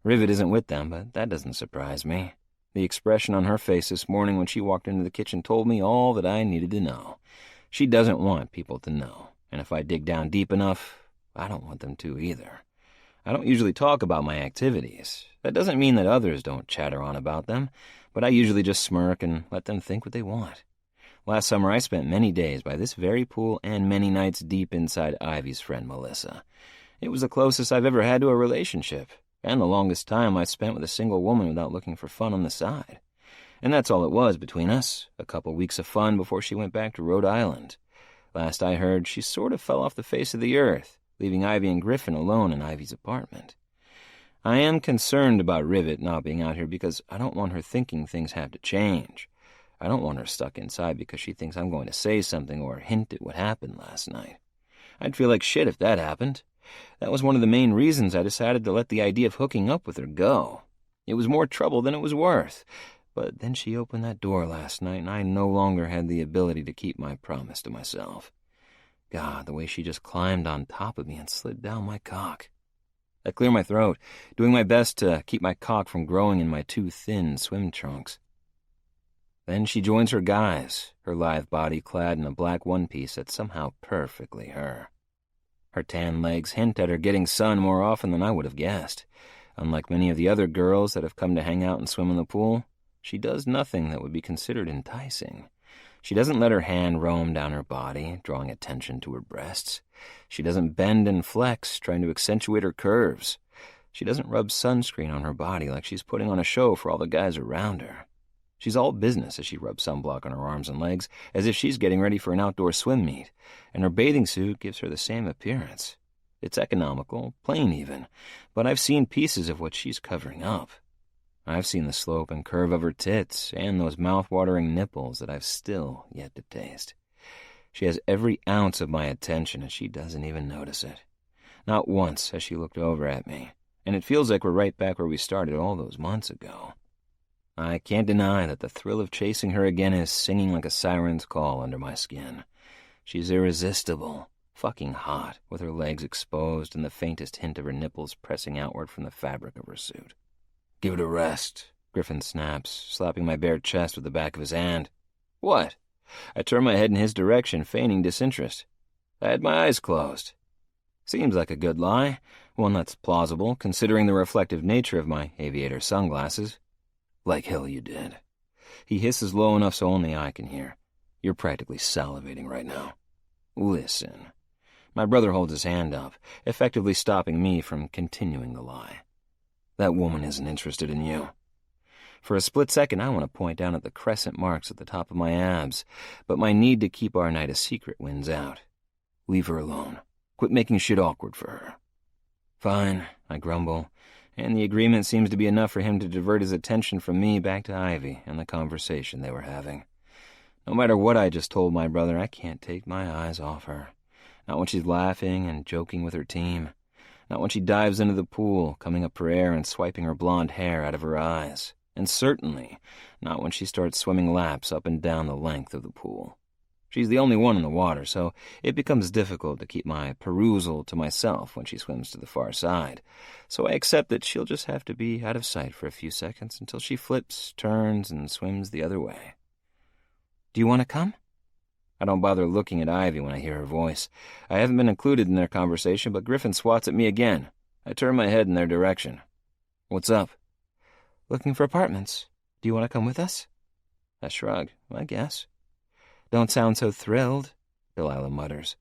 Rivet isn't with them, but that doesn't surprise me. The expression on her face this morning when she walked into the kitchen told me all that I needed to know. She doesn't want people to know, and if I dig down deep enough, I don't want them to either. I don't usually talk about my activities. That doesn't mean that others don't chatter on about them, but I usually just smirk and let them think what they want. Last summer I spent many days by this very pool and many nights deep inside Ivy's friend Melissa. It was the closest I've ever had to a relationship, and the longest time I spent with a single woman without looking for fun on the side. And that's all it was between us, a couple weeks of fun before she went back to Rhode Island. Last I heard, she sort of fell off the face of the earth, leaving Ivy and Griffin alone in Ivy's apartment. I am concerned about Rivet not being out here because I don't want her thinking things have to change. I don't want her stuck inside because she thinks I'm going to say something or hint at what happened last night. I'd feel like shit if that happened. That was one of the main reasons I decided to let the idea of hooking up with her go. It was more trouble than it was worth. But then she opened that door last night, and I no longer had the ability to keep my promise to myself. God, the way she just climbed on top of me and slid down my cock. I clear my throat, doing my best to keep my cock from growing in my too thin swim trunks. Then she joins her guys, her lithe body clad in a black one-piece that's somehow perfectly her. Her tan legs hint at her getting sun more often than I would have guessed. Unlike many of the other girls that have come to hang out and swim in the pool, she does nothing that would be considered enticing. She doesn't let her hand roam down her body, drawing attention to her breasts. She doesn't bend and flex, trying to accentuate her curves. She doesn't rub sunscreen on her body like she's putting on a show for all the guys around her. She's all business as she rubs sunblock on her arms and legs, as if she's getting ready for an outdoor swim meet, and her bathing suit gives her the same appearance. It's economical, plain even, but I've seen pieces of what she's covering up. I've seen the slope and curve of her tits and those mouth-watering nipples that I've still yet to taste. She has every ounce of my attention, and she doesn't even notice it. Not once has she looked over at me, and it feels like we're right back where we started all those months ago. I can't deny that the thrill of chasing her again is singing like a siren's call under my skin. She's irresistible, fucking hot, with her legs exposed and the faintest hint of her nipples pressing outward from the fabric of her suit. "Give it a rest," Griffin snaps, slapping my bare chest with the back of his hand. "What?" I turn my head in his direction, feigning disinterest. I had my eyes closed. Seems like a good lie, one that's plausible, considering the reflective nature of my aviator sunglasses. "Like hell you did." He hisses low enough so only I can hear. "You're practically salivating right now." "Listen." My brother holds his hand up, effectively stopping me from continuing the lie. "That woman isn't interested in you." For a split second, I want to point down at the crescent marks at the top of my abs, but my need to keep our night a secret wins out. "Leave her alone. Quit making shit awkward for her." "Fine," I grumble, and the agreement seems to be enough for him to divert his attention from me back to Ivy and the conversation they were having. No matter what I just told my brother, I can't take my eyes off her. Not when she's laughing and joking with her team. Not when she dives into the pool, coming up for air and swiping her blonde hair out of her eyes. And certainly not when she starts swimming laps up and down the length of the pool. She's the only one in the water, so it becomes difficult to keep my perusal to myself when she swims to the far side. So I accept that she'll just have to be out of sight for a few seconds until she flips, turns, and swims the other way. "Do you want to come?" I don't bother looking at Ivy when I hear her voice. I haven't been included in their conversation, but Griffin swats at me again. I turn my head in their direction. "What's up?" "Looking for apartments. Do you want to come with us?" I shrug. I guess. "Don't sound so thrilled," Delilah mutters.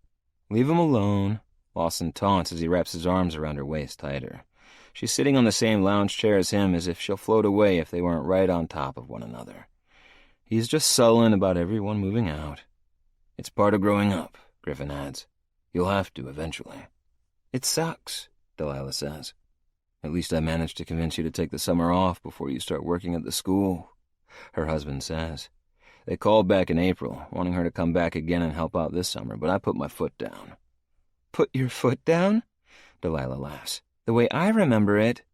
"Leave him alone," Lawson taunts as he wraps his arms around her waist tighter. She's sitting on the same lounge chair as him, as if she'll float away if they weren't right on top of one another. He's just sullen about everyone moving out. "It's part of growing up," Griffin adds. "You'll have to eventually." "It sucks," Delilah says. "At least I managed to convince you to take the summer off before you start working at the school," her husband says. "They called back in April, wanting her to come back again and help out this summer, but I put my foot down." "Put your foot down?" Delilah laughs. "The way I remember it."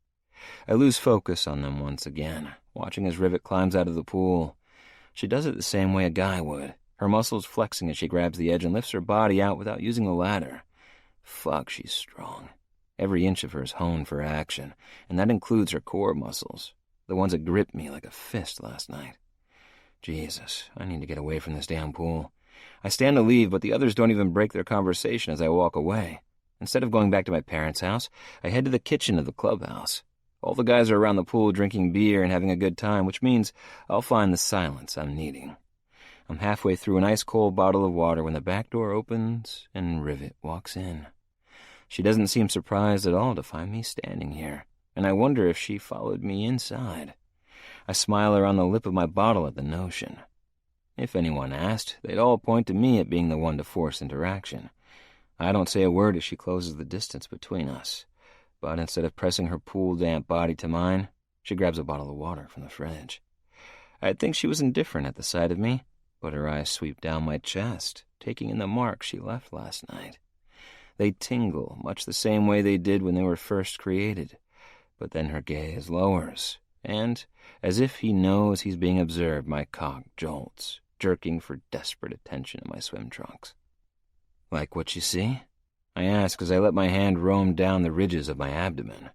I lose focus on them once again, watching as Rivet climbs out of the pool. She does it the same way a guy would, her muscles flexing as she grabs the edge and lifts her body out without using the ladder. Fuck, she's strong. Every inch of her is honed for action, and that includes her core muscles, the ones that gripped me like a fist last night. Jesus, I need to get away from this damn pool. I stand to leave, but the others don't even break their conversation as I walk away. Instead of going back to my parents' house, I head to the kitchen of the clubhouse. All the guys are around the pool drinking beer and having a good time, which means I'll find the silence I'm needing. I'm halfway through an ice-cold bottle of water when the back door opens and Rivet walks in. She doesn't seem surprised at all to find me standing here, and I wonder if she followed me inside. I smile around the lip of my bottle at the notion. If anyone asked, they'd all point to me at being the one to force interaction. I don't say a word as she closes the distance between us, but instead of pressing her pool-damp body to mine, she grabs a bottle of water from the fridge. I'd think she was indifferent at the sight of me, but her eyes sweep down my chest, taking in the mark she left last night. They tingle much the same way they did when they were first created, but then her gaze lowers, and, as if he knows he's being observed, my cock jolts, jerking for desperate attention in my swim trunks. "Like what you see?" I ask as I let my hand roam down the ridges of my abdomen.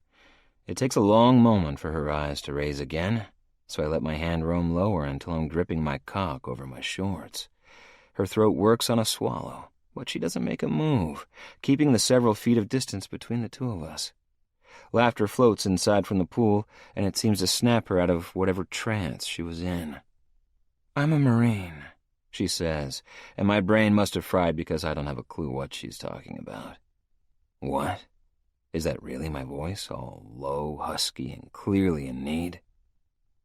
It takes a long moment for her eyes to raise again, so I let my hand roam lower until I'm gripping my cock over my shorts. Her throat works on a swallow, but she doesn't make a move, keeping the several feet of distance between the two of us. Laughter floats inside from the pool, and it seems to snap her out of whatever trance she was in. "I'm a Marine," she says, and my brain must have fried because I don't have a clue what she's talking about. What? Is that really my voice, all low, husky, and clearly in need?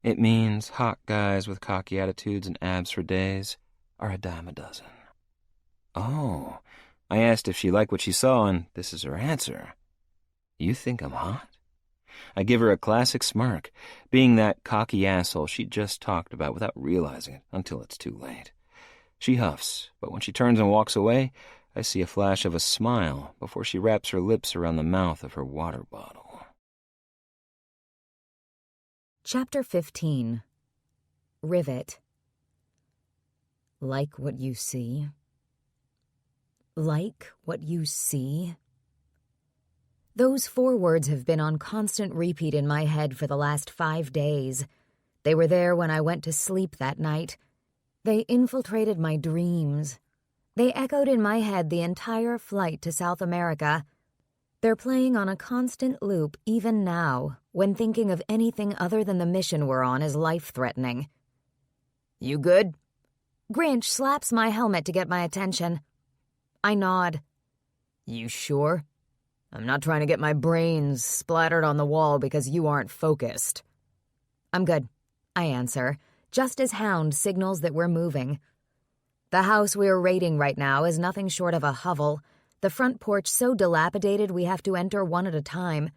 It means hot guys with cocky attitudes and abs for days are a dime a dozen. Oh, I asked if she liked what she saw, and this is her answer. You think I'm hot? I give her a classic smirk, being that cocky asshole she just talked about without realizing it until it's too late. She huffs, but when she turns and walks away, I see a flash of a smile before she wraps her lips around the mouth of her water bottle. Chapter 15. Rivet. Like what you see? Like what you see? Those 4 words have been on constant repeat in my head for the last 5 days. They were there when I went to sleep that night. They infiltrated my dreams. They echoed in my head the entire flight to South America. They're playing on a constant loop even now, when thinking of anything other than the mission we're on is life-threatening. "You good?" Grinch slaps my helmet to get my attention. I nod. "You sure? I'm not trying to get my brains splattered on the wall because you aren't focused." "I'm good," I answer, just as Hound signals that we're moving. The house we're raiding right now is nothing short of a hovel, the front porch so dilapidated we have to enter one at a time.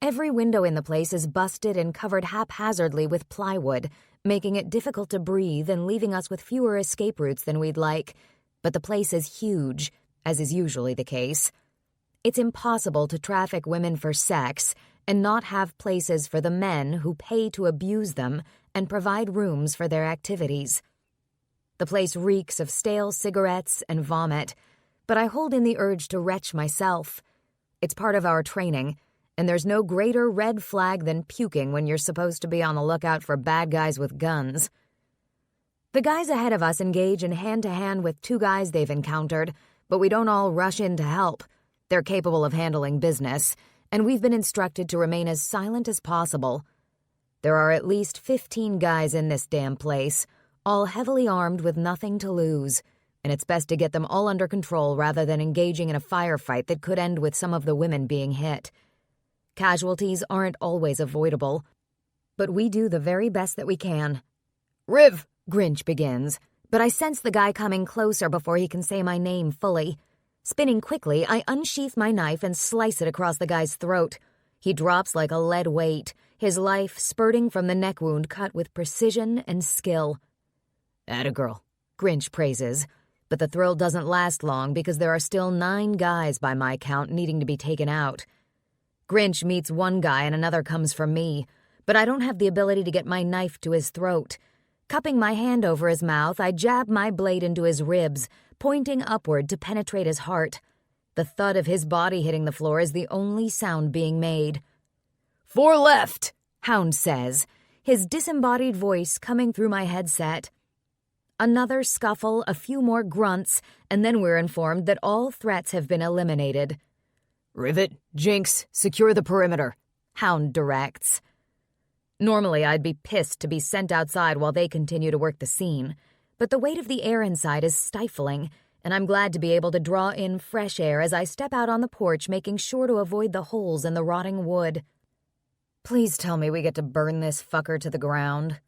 Every window in the place is busted and covered haphazardly with plywood, making it difficult to breathe and leaving us with fewer escape routes than we'd like. But the place is huge, as is usually the case. It's impossible to traffic women for sex and not have places for the men who pay to abuse them and provide rooms for their activities. The place reeks of stale cigarettes and vomit, but I hold in the urge to retch myself. It's part of our training, and there's no greater red flag than puking when you're supposed to be on the lookout for bad guys with guns. The guys ahead of us engage in hand-to-hand with 2 guys they've encountered, but we don't all rush in to help. They're capable of handling business, and we've been instructed to remain as silent as possible. There are at least 15 guys in this damn place, all heavily armed with nothing to lose, and it's best to get them all under control rather than engaging in a firefight that could end with some of the women being hit. Casualties aren't always avoidable, but we do the very best that we can. "Riv!" Grinch begins, but I sense the guy coming closer before he can say my name fully. Spinning quickly, I unsheath my knife and slice it across the guy's throat. He drops like a lead weight, his life spurting from the neck wound cut with precision and skill. "Atta girl," Grinch praises, but the thrill doesn't last long because there are still 9 guys by my count needing to be taken out. Grinch meets one guy and another comes for me, but I don't have the ability to get my knife to his throat. Cupping my hand over his mouth, I jab my blade into his ribs, pointing upward to penetrate his heart. The thud of his body hitting the floor is the only sound being made. "4 left," Hound says, his disembodied voice coming through my headset. Another scuffle, a few more grunts, and then we're informed that all threats have been eliminated. "Rivet, Jinx, secure the perimeter," Hound directs. Normally, I'd be pissed to be sent outside while they continue to work the scene, but the weight of the air inside is stifling, and I'm glad to be able to draw in fresh air as I step out on the porch, making sure to avoid the holes in the rotting wood. Please tell me we get to burn this fucker to the ground.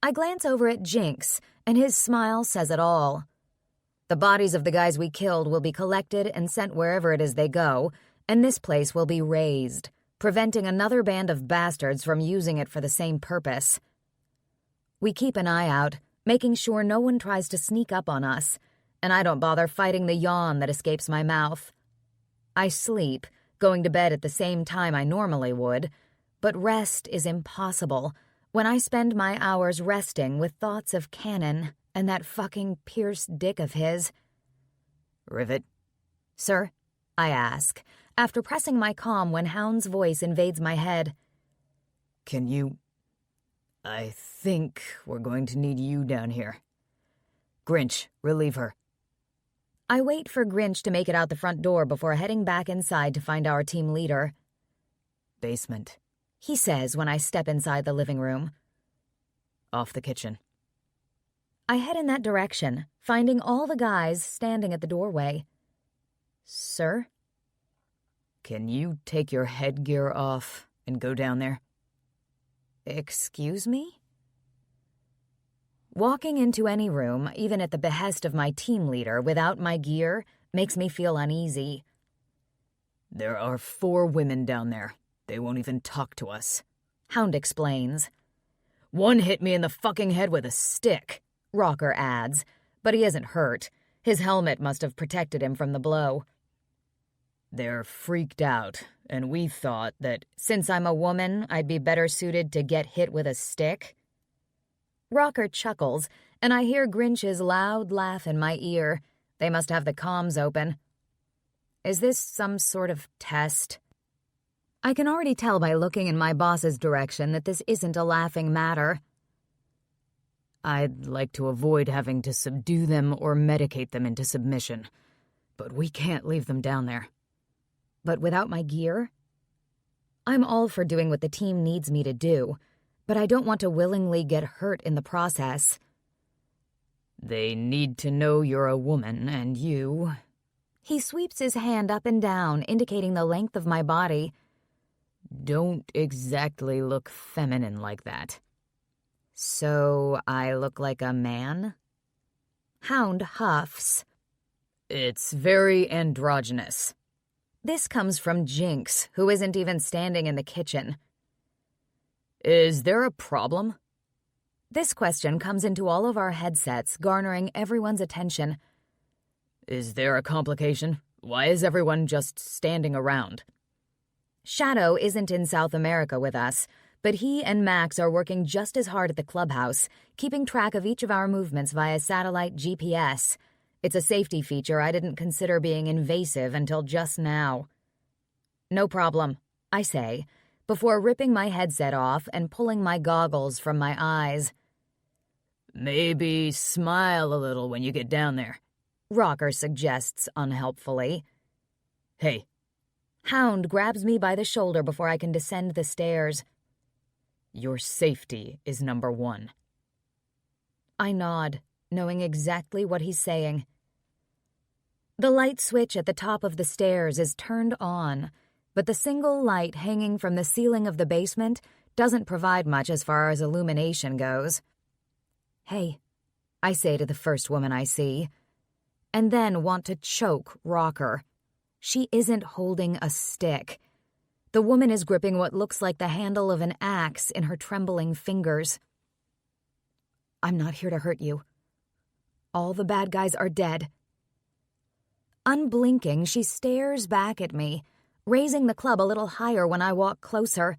I glance over at Jinx, and his smile says it all. The bodies of the guys we killed will be collected and sent wherever it is they go, and this place will be razed, preventing another band of bastards from using it for the same purpose. We keep an eye out, making sure no one tries to sneak up on us, and I don't bother fighting the yawn that escapes my mouth. I sleep, going to bed at the same time I normally would, but rest is impossible when I spend my hours resting with thoughts of Cannon and that fucking pierced dick of his. "Rivet." "Sir?" I ask, after pressing my comm when Hound's voice invades my head. "Can you... I think we're going to need you down here. Grinch, relieve her." I wait for Grinch to make it out the front door before heading back inside to find our team leader. "Basement," he says when I step inside the living room. "Off the kitchen." I head in that direction, finding all the guys standing at the doorway. "Sir?" "Can you take your headgear off and go down there?" "Excuse me?" Walking into any room, even at the behest of my team leader, without my gear, makes me feel uneasy. "There are 4 women down there. They won't even talk to us," Hound explains. "One hit me in the fucking head with a stick," Rocker adds, but he isn't hurt. His helmet must have protected him from the blow. "They're freaked out, and we thought that..." "Since I'm a woman, I'd be better suited to get hit with a stick?" Rocker chuckles, and I hear Grinch's loud laugh in my ear. They must have the comms open. Is this some sort of test? I can already tell by looking in my boss's direction that this isn't a laughing matter. "I'd like to avoid having to subdue them or medicate them into submission, but we can't leave them down there." But without my gear? I'm all for doing what the team needs me to do, but I don't want to willingly get hurt in the process. "They need to know you're a woman, and you..." He sweeps his hand up and down, indicating the length of my body. "Don't exactly look feminine like that." "So I look like a man?" Hound huffs. "It's very androgynous." This comes from Jinx, who isn't even standing in the kitchen. "Is there a problem?" This question comes into all of our headsets, garnering everyone's attention. "Is there a complication? Why is everyone just standing around?" Shadow isn't in South America with us, but he and Max are working just as hard at the clubhouse, keeping track of each of our movements via satellite GPS. It's a safety feature I didn't consider being invasive until just now. "No problem," I say, before ripping my headset off and pulling my goggles from my eyes. "Maybe smile a little when you get down there," Rocker suggests unhelpfully. "Hey." Hound grabs me by the shoulder before I can descend the stairs. "Your safety is number 1. I nod, knowing exactly what he's saying. The light switch at the top of the stairs is turned on, but the single light hanging from the ceiling of the basement doesn't provide much as far as illumination goes. "Hey," I say to the first woman I see, and then want to choke Rocker. She isn't holding a stick. The woman is gripping what looks like the handle of an axe in her trembling fingers. "I'm not here to hurt you. All the bad guys are dead." Unblinking, she stares back at me, raising the club a little higher when I walk closer.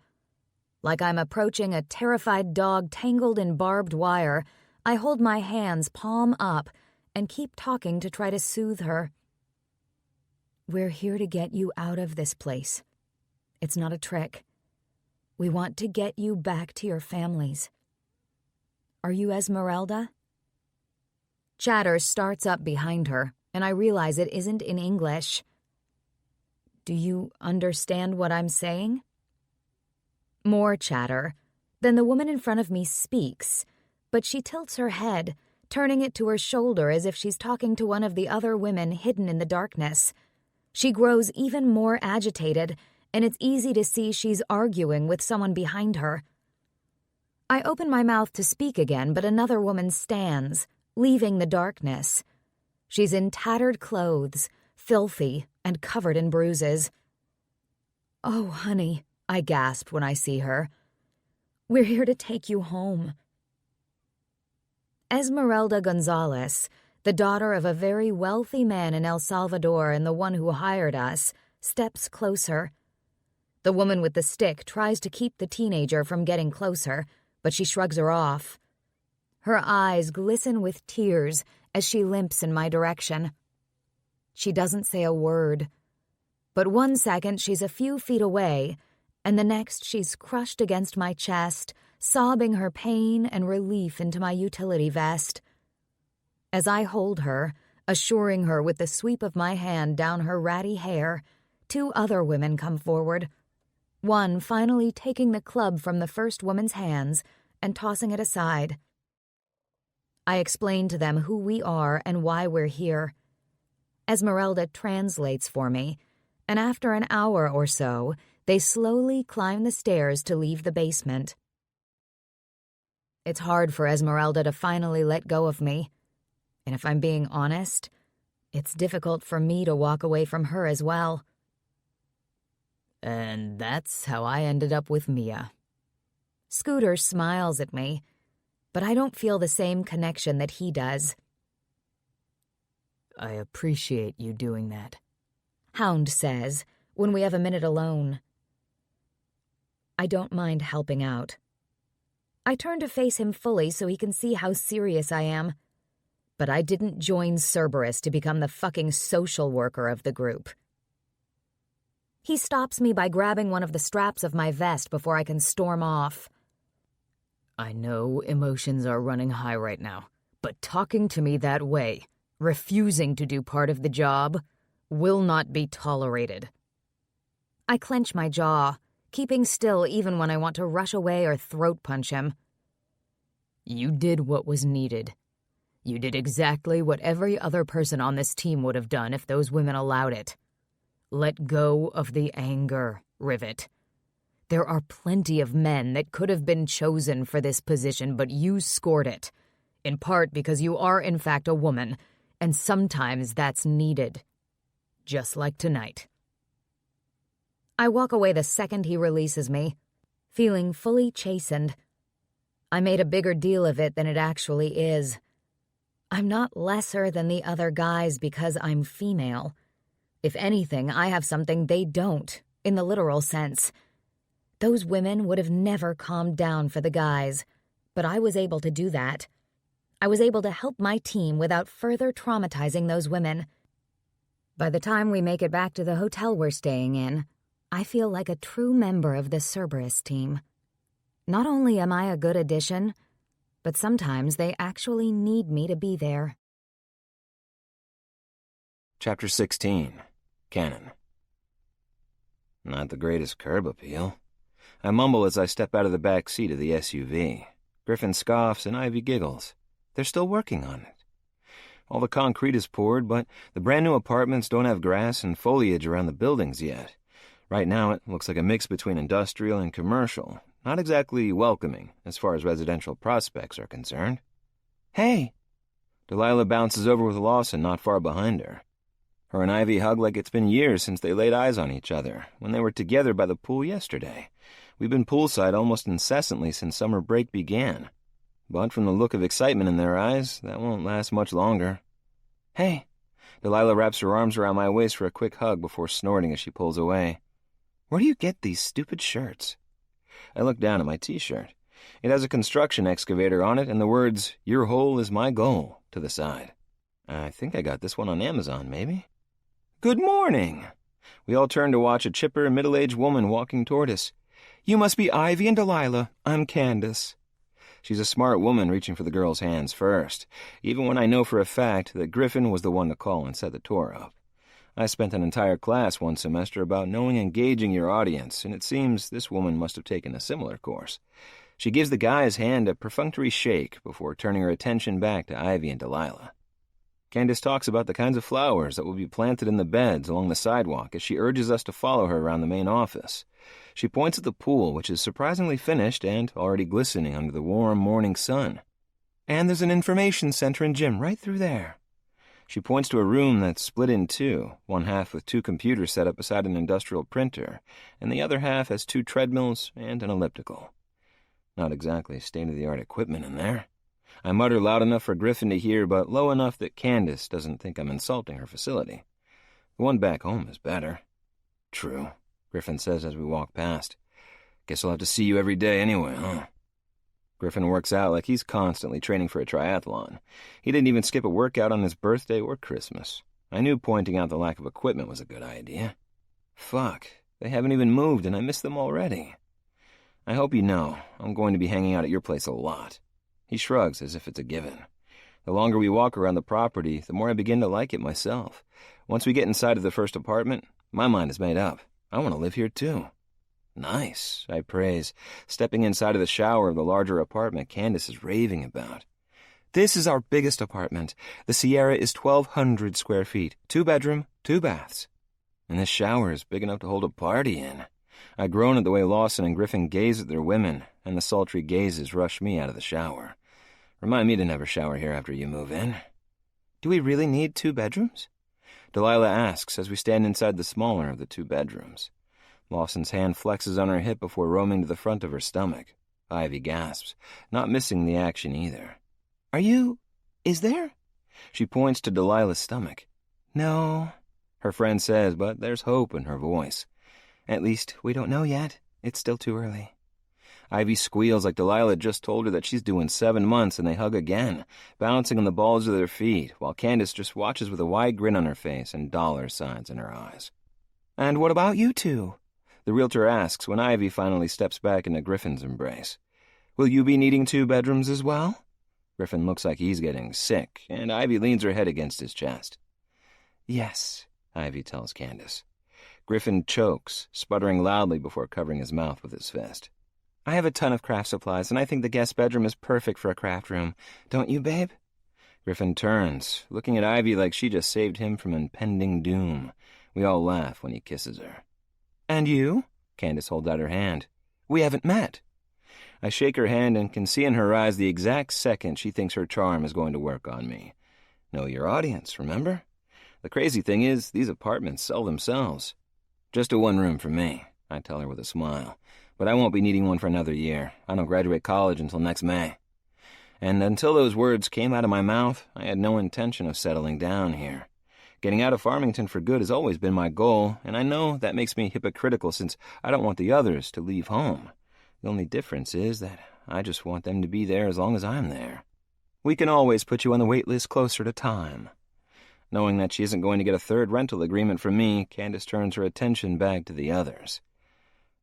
Like I'm approaching a terrified dog tangled in barbed wire, I hold my hands palm up and keep talking to try to soothe her. We're here to get you out of this place. It's not a trick. We want to get you back to your families. Are you Esmeralda? Chatter starts up behind her, and I realize it isn't in English. Do you understand what I'm saying? More chatter. Then the woman in front of me speaks, but she tilts her head, turning it to her shoulder as if she's talking to one of the other women hidden in the darkness. She grows even more agitated, and it's easy to see she's arguing with someone behind her. I open my mouth to speak again, but another woman stands, leaving the darkness. She's in tattered clothes, filthy, and covered in bruises. "Oh, honey," I gasp when I see her. "We're here to take you home." Esmeralda Gonzalez, the daughter of a very wealthy man in El Salvador and the one who hired us, steps closer. The woman with the stick tries to keep the teenager from getting closer, but she shrugs her off. Her eyes glisten with tears as she limps in my direction. She doesn't say a word, but 1 second she's a few feet away, and the next she's crushed against my chest, sobbing her pain and relief into my utility vest. As I hold her, assuring her with the sweep of my hand down her ratty hair, 2 other women come forward, one finally taking the club from the first woman's hands and tossing it aside. I explain to them who we are and why we're here. Esmeralda translates for me, and after an hour or so, they slowly climb the stairs to leave the basement. It's hard for Esmeralda to finally let go of me, and if I'm being honest, it's difficult for me to walk away from her as well. And that's how I ended up with Mia. Scooter smiles at me, but I don't feel the same connection that he does. I appreciate you doing that, Hound says, when we have a minute alone. I don't mind helping out. I turn to face him fully so he can see how serious I am. But I didn't join Cerberus to become the fucking social worker of the group. He stops me by grabbing one of the straps of my vest before I can storm off. I know emotions are running high right now, but talking to me that way, refusing to do part of the job, will not be tolerated. I clench my jaw, keeping still even when I want to rush away or throat punch him. You did what was needed. You did exactly what every other person on this team would have done if those women allowed it. Let go of the anger, Rivet. There are plenty of men that could have been chosen for this position, but you scored it, in part because you are in fact a woman, and sometimes that's needed. Just like tonight. I walk away the second he releases me, feeling fully chastened. I made a bigger deal of it than it actually is. I'm not lesser than the other guys because I'm female. If anything, I have something they don't, in the literal sense. Those women would have never calmed down for the guys, but I was able to do that. I was able to help my team without further traumatizing those women. By the time we make it back to the hotel we're staying in, I feel like a true member of the Cerberus team. Not only am I a good addition, but sometimes they actually need me to be there. Chapter 16. Canon. Not the greatest curb appeal. I mumble as I step out of the back seat of the SUV. Griffin scoffs and Ivy giggles. They're still working on it. All the concrete is poured, but the brand-new apartments don't have grass and foliage around the buildings yet. Right now it looks like a mix between industrial and commercial. Not exactly welcoming, as far as residential prospects are concerned. "Hey!" Delilah bounces over with Lawson not far behind her. Her and Ivy hug like it's been years since they laid eyes on each other, when they were together by the pool yesterday. We've been poolside almost incessantly since summer break began. But from the look of excitement in their eyes, that won't last much longer. "Hey!" Delilah wraps her arms around my waist for a quick hug before snorting as she pulls away. "Where do you get these stupid shirts?" I look down at my t-shirt. It has a construction excavator on it and the words, "Your hole is my goal," to the side. I think I got this one on Amazon, maybe. Good morning! We all turned to watch a chipper, middle-aged woman walking toward us. You must be Ivy and Delilah. I'm Candace. She's a smart woman reaching for the girl's hands first, even when I know for a fact that Griffin was the one to call and set the tour up. I spent an entire class one semester about knowing and engaging your audience, and it seems this woman must have taken a similar course. She gives the guy's hand a perfunctory shake before turning her attention back to Ivy and Delilah. Candace talks about the kinds of flowers that will be planted in the beds along the sidewalk as she urges us to follow her around the main office. She points at the pool, which is surprisingly finished and already glistening under the warm morning sun. And there's an information center and gym right through there. She points to a room that's split in two, one half with 2 computers set up beside an industrial printer, and the other half has 2 treadmills and an elliptical. Not exactly state-of-the-art equipment in there. I mutter loud enough for Griffin to hear, but low enough that Candace doesn't think I'm insulting her facility. The one back home is better. True, Griffin says as we walk past. Guess I'll have to see you every day anyway, huh? Griffin works out like he's constantly training for a triathlon. He didn't even skip a workout on his birthday or Christmas. I knew pointing out the lack of equipment was a good idea. Fuck, they haven't even moved and I miss them already. I hope you know, I'm going to be hanging out at your place a lot. He shrugs as if it's a given. The longer we walk around the property, the more I begin to like it myself. Once we get inside of the first apartment, my mind is made up. I want to live here too. Nice, I praise, stepping inside of the shower of the larger apartment Candace is raving about. This is our biggest apartment. The Sierra is 1,200 square feet, 2-bedroom, 2 baths. And this shower is big enough to hold a party in. I groan at the way Lawson and Griffin gaze at their women, and the sultry gazes rush me out of the shower. Remind me to never shower here after you move in. Do we really need 2 bedrooms? Delilah asks as we stand inside the smaller of the 2 bedrooms. Lawson's hand flexes on her hip before roaming to the front of her stomach. Ivy gasps, not missing the action either. Is there? She points to Delilah's stomach. No, her friend says, but there's hope in her voice. At least, we don't know yet. It's still too early. Ivy squeals like Delilah just told her that she's due in 7 months, and they hug again, bouncing on the balls of their feet, while Candace just watches with a wide grin on her face and dollar signs in her eyes. And what about you two? The realtor asks when Ivy finally steps back into Griffin's embrace. Will you be needing 2 bedrooms as well? Griffin looks like he's getting sick, and Ivy leans her head against his chest. Yes, Ivy tells Candace. Griffin chokes, sputtering loudly before covering his mouth with his fist. I have a ton of craft supplies, and I think the guest bedroom is perfect for a craft room. Don't you, babe? Griffin turns, looking at Ivy like she just saved him from impending doom. We all laugh when he kisses her. And you? Candace holds out her hand. We haven't met. I shake her hand and can see in her eyes the exact second she thinks her charm is going to work on me. Know your audience, remember? The crazy thing is, these apartments sell themselves. Just a 1-room for me, I tell her with a smile. But I won't be needing one for another year. I don't graduate college until next May. And until those words came out of my mouth, I had no intention of settling down here. Getting out of Farmington for good has always been my goal, and I know that makes me hypocritical since I don't want the others to leave home. The only difference is that I just want them to be there as long as I'm there. We can always put you on the wait list closer to time. Knowing that she isn't going to get a 3rd rental agreement from me, Candace turns her attention back to the others.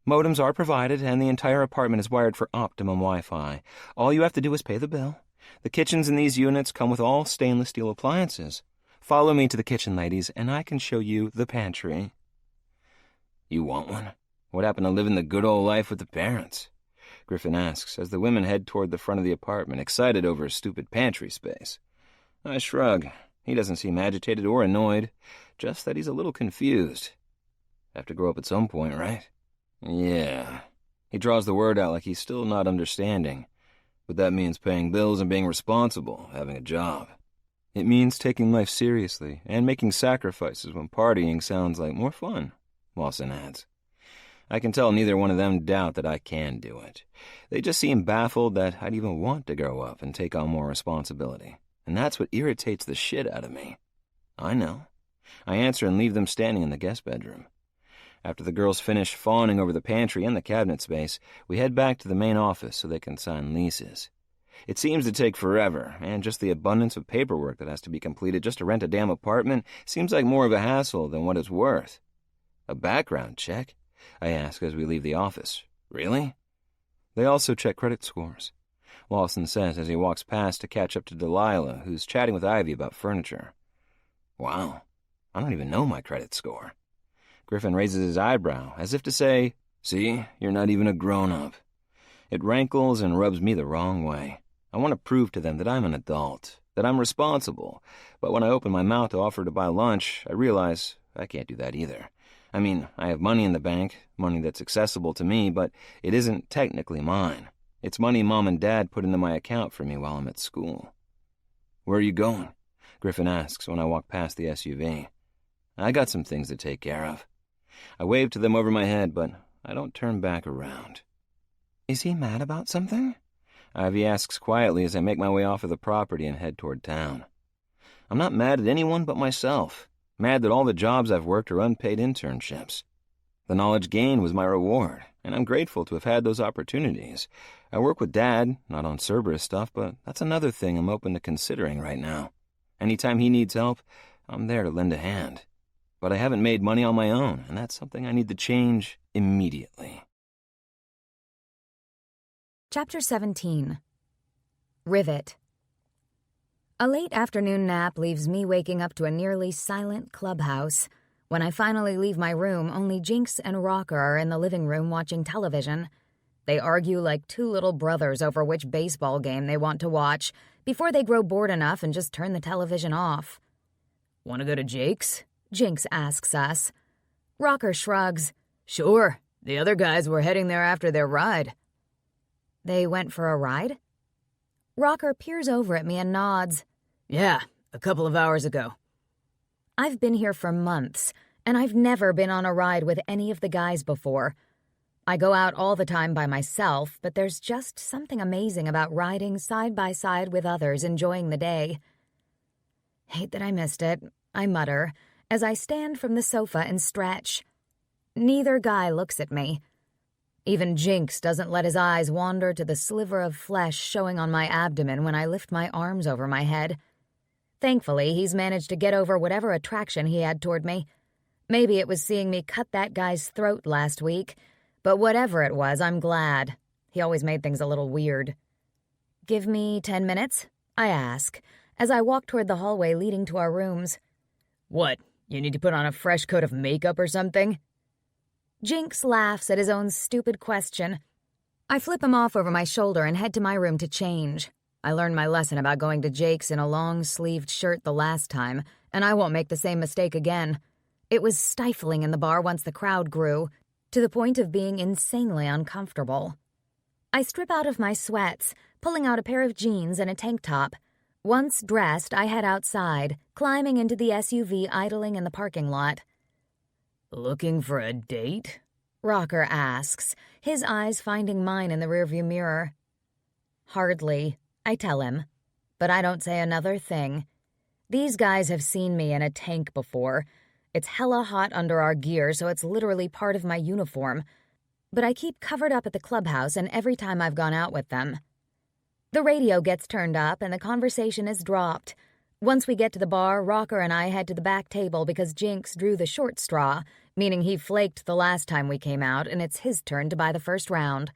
Modems are provided, and the entire apartment is wired for optimum Wi-Fi. All you have to do is pay the bill. The kitchens in these units come with all stainless steel appliances. Follow me to the kitchen, ladies, and I can show you the pantry. You want one? What happened to living the good old life with the parents? Griffin asks as the women head toward the front of the apartment, excited over a stupid pantry space. I shrug. He doesn't seem agitated or annoyed, just that he's a little confused. Have to grow up at some point, right? Yeah. He draws the word out like he's still not understanding. But that means paying bills and being responsible, having a job. It means taking life seriously and making sacrifices when partying sounds like more fun, Lawson adds. I can tell neither one of them doubt that I can do it. They just seem baffled that I'd even want to grow up and take on more responsibility. And that's what irritates the shit out of me. I know. I answer and leave them standing in the guest bedroom. After the girls finish fawning over the pantry and the cabinet space, we head back to the main office so they can sign leases. It seems to take forever, and just the abundance of paperwork that has to be completed just to rent a damn apartment seems like more of a hassle than what it's worth. A background check? I ask as we leave the office. Really? They also check credit scores, Lawson says as he walks past to catch up to Delilah, who's chatting with Ivy about furniture. Wow, I don't even know my credit score. Griffin raises his eyebrow, as if to say, see, you're not even a grown-up. It rankles and rubs me the wrong way. I want to prove to them that I'm an adult, that I'm responsible, but when I open my mouth to offer to buy lunch, I realize I can't do that either. I mean, I have money in the bank, money that's accessible to me, but it isn't technically mine. It's money Mom and Dad put into my account for me while I'm at school. Where are you going? Griffin asks when I walk past the SUV. I got some things to take care of. I wave to them over my head, but I don't turn back around. Is he mad about something? Ivy asks quietly as I make my way off of the property and head toward town. I'm not mad at anyone but myself. Mad that all the jobs I've worked are unpaid internships. The knowledge gained was my reward, and I'm grateful to have had those opportunities. I work with Dad, not on Cerberus stuff, but that's another thing I'm open to considering right now. Anytime he needs help, I'm there to lend a hand. But I haven't made money on my own, and that's something I need to change immediately. Chapter 17. Rivet. A late afternoon nap leaves me waking up to a nearly silent clubhouse. When I finally leave my room, only Jinx and Rocker are in the living room watching television. They argue like two little brothers over which baseball game they want to watch before they grow bored enough and just turn the television off. Want to go to Jake's? Jinx asks us. Rocker shrugs. Sure. The other guys were heading there after their ride. They went for a ride? Rocker peers over at me and nods. Yeah, a couple of hours ago. I've been here for months, and I've never been on a ride with any of the guys before. I go out all the time by myself, but there's just something amazing about riding side by side with others enjoying the day. Hate that I missed it, I mutter, as I stand from the sofa and stretch. Neither guy looks at me. Even Jinx doesn't let his eyes wander to the sliver of flesh showing on my abdomen when I lift my arms over my head. Thankfully, he's managed to get over whatever attraction he had toward me. Maybe it was seeing me cut that guy's throat last week, but whatever it was, I'm glad. He always made things a little weird. Give me 10 minutes? I ask, as I walk toward the hallway leading to our rooms. What, you need to put on a fresh coat of makeup or something? Jinx laughs at his own stupid question. I flip him off over my shoulder and head to my room to change. I learned my lesson about going to Jake's in a long-sleeved shirt the last time, and I won't make the same mistake again. It was stifling in the bar once the crowd grew, to the point of being insanely uncomfortable. I strip out of my sweats, pulling out a pair of jeans and a tank top. Once dressed, I head outside, climbing into the SUV idling in the parking lot. Looking for a date? Rocker asks, his eyes finding mine in the rearview mirror. Hardly, I tell him, but I don't say another thing. These guys have seen me in a tank before. It's hella hot under our gear, so it's literally part of my uniform. But I keep covered up at the clubhouse and every time I've gone out with them. The radio gets turned up and the conversation is dropped. Once we get to the bar, Rocker and I head to the back table because Jinx drew the short straw, meaning he flaked the last time we came out and it's his turn to buy the first round.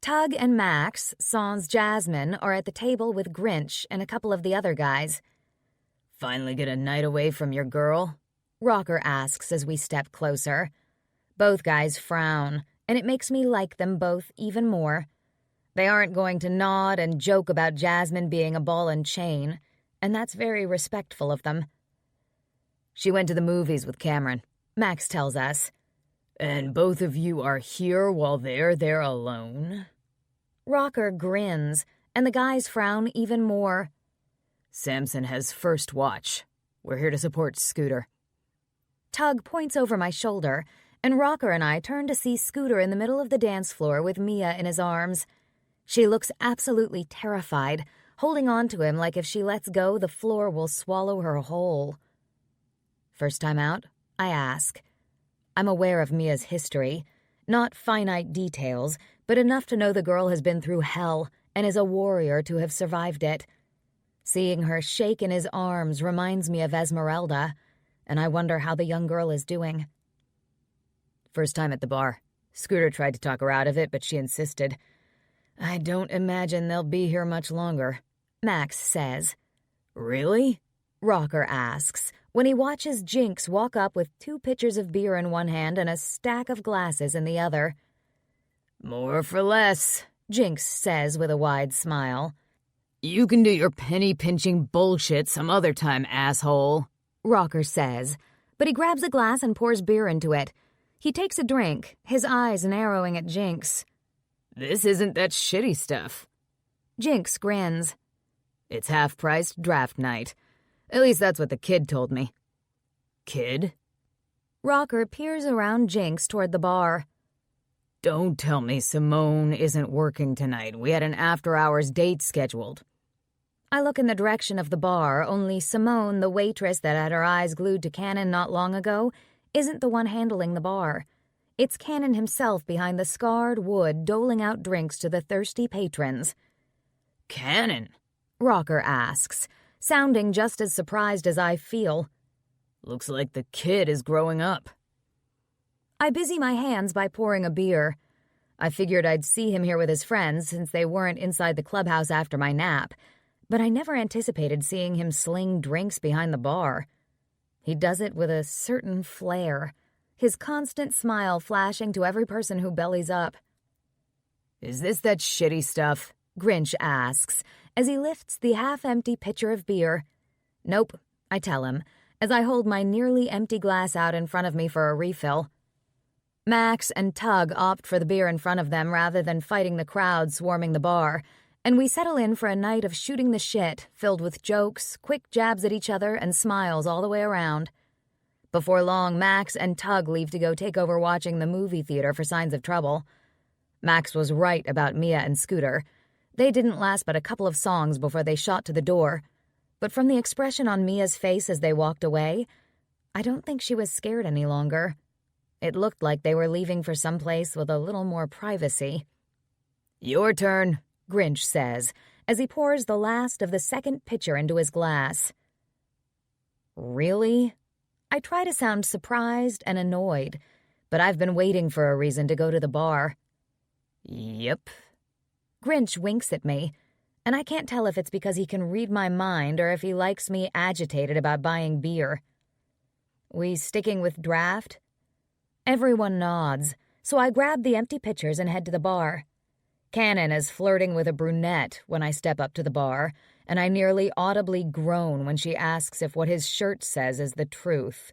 Tug and Max, sans Jasmine, are at the table with Grinch and a couple of the other guys. Finally get a night away from your girl? Rocker asks as we step closer. Both guys frown, and it makes me like them both even more. They aren't going to nod and joke about Jasmine being a ball and chain, and that's very respectful of them. She went to the movies with Cameron, Max tells us. And both of you are here while they're there alone? Rocker grins, and the guys frown even more. Samson has first watch. We're here to support Scooter. Tug points over my shoulder, and Rocker and I turn to see Scooter in the middle of the dance floor with Mia in his arms. She looks absolutely terrified, holding on to him like if she lets go, the floor will swallow her whole. First time out? I ask. I'm aware of Mia's history. Not finite details, but enough to know the girl has been through hell and is a warrior to have survived it. Seeing her shake in his arms reminds me of Esmeralda, and I wonder how the young girl is doing. First time at the bar. Scooter tried to talk her out of it, but she insisted. I don't imagine they'll be here much longer, Max says. Really? Rocker asks, when he watches Jinx walk up with 2 pitchers of beer in one hand and a stack of glasses in the other. More for less, Jinx says with a wide smile. You can do your penny-pinching bullshit some other time, asshole, Rocker says, but he grabs a glass and pours beer into it. He takes a drink, his eyes narrowing at Jinx. This isn't that shitty stuff. Jinx grins. It's half-priced draft night. At least that's what the kid told me. Kid? Rocker peers around Jinx toward the bar. Don't tell me Simone isn't working tonight. We had an after-hours date scheduled. I look in the direction of the bar, only Simone, the waitress that had her eyes glued to Cannon not long ago, isn't the one handling the bar. It's Cannon himself behind the scarred wood doling out drinks to the thirsty patrons. Cannon? Rocker asks, sounding just as surprised as I feel. Looks like the kid is growing up. I busy my hands by pouring a beer. I figured I'd see him here with his friends since they weren't inside the clubhouse after my nap, but I never anticipated seeing him sling drinks behind the bar. He does it with a certain flair, his constant smile flashing to every person who bellies up. Is this that shitty stuff? Grinch asks, as he lifts the half-empty pitcher of beer. Nope, I tell him, as I hold my nearly empty glass out in front of me for a refill. Max and Tug opt for the beer in front of them rather than fighting the crowd swarming the bar, and we settle in for a night of shooting the shit, filled with jokes, quick jabs at each other, and smiles all the way around. Before long, Max and Tug leave to go take over watching the movie theater for Signs of Trouble. Max was right about Mia and Scooter. They didn't last but a couple of songs before they shot to the door, but from the expression on Mia's face as they walked away, I don't think she was scared any longer. It looked like they were leaving for some place with a little more privacy. Your turn, Grinch says, as he pours the last of the second pitcher into his glass. Really? I try to sound surprised and annoyed, but I've been waiting for a reason to go to the bar. Yep. Grinch winks at me, and I can't tell if it's because he can read my mind or if he likes me agitated about buying beer. We sticking with draft? Everyone nods, so I grab the empty pitchers and head to the bar. Cannon is flirting with a brunette when I step up to the bar, and I nearly audibly groan when she asks if what his shirt says is the truth.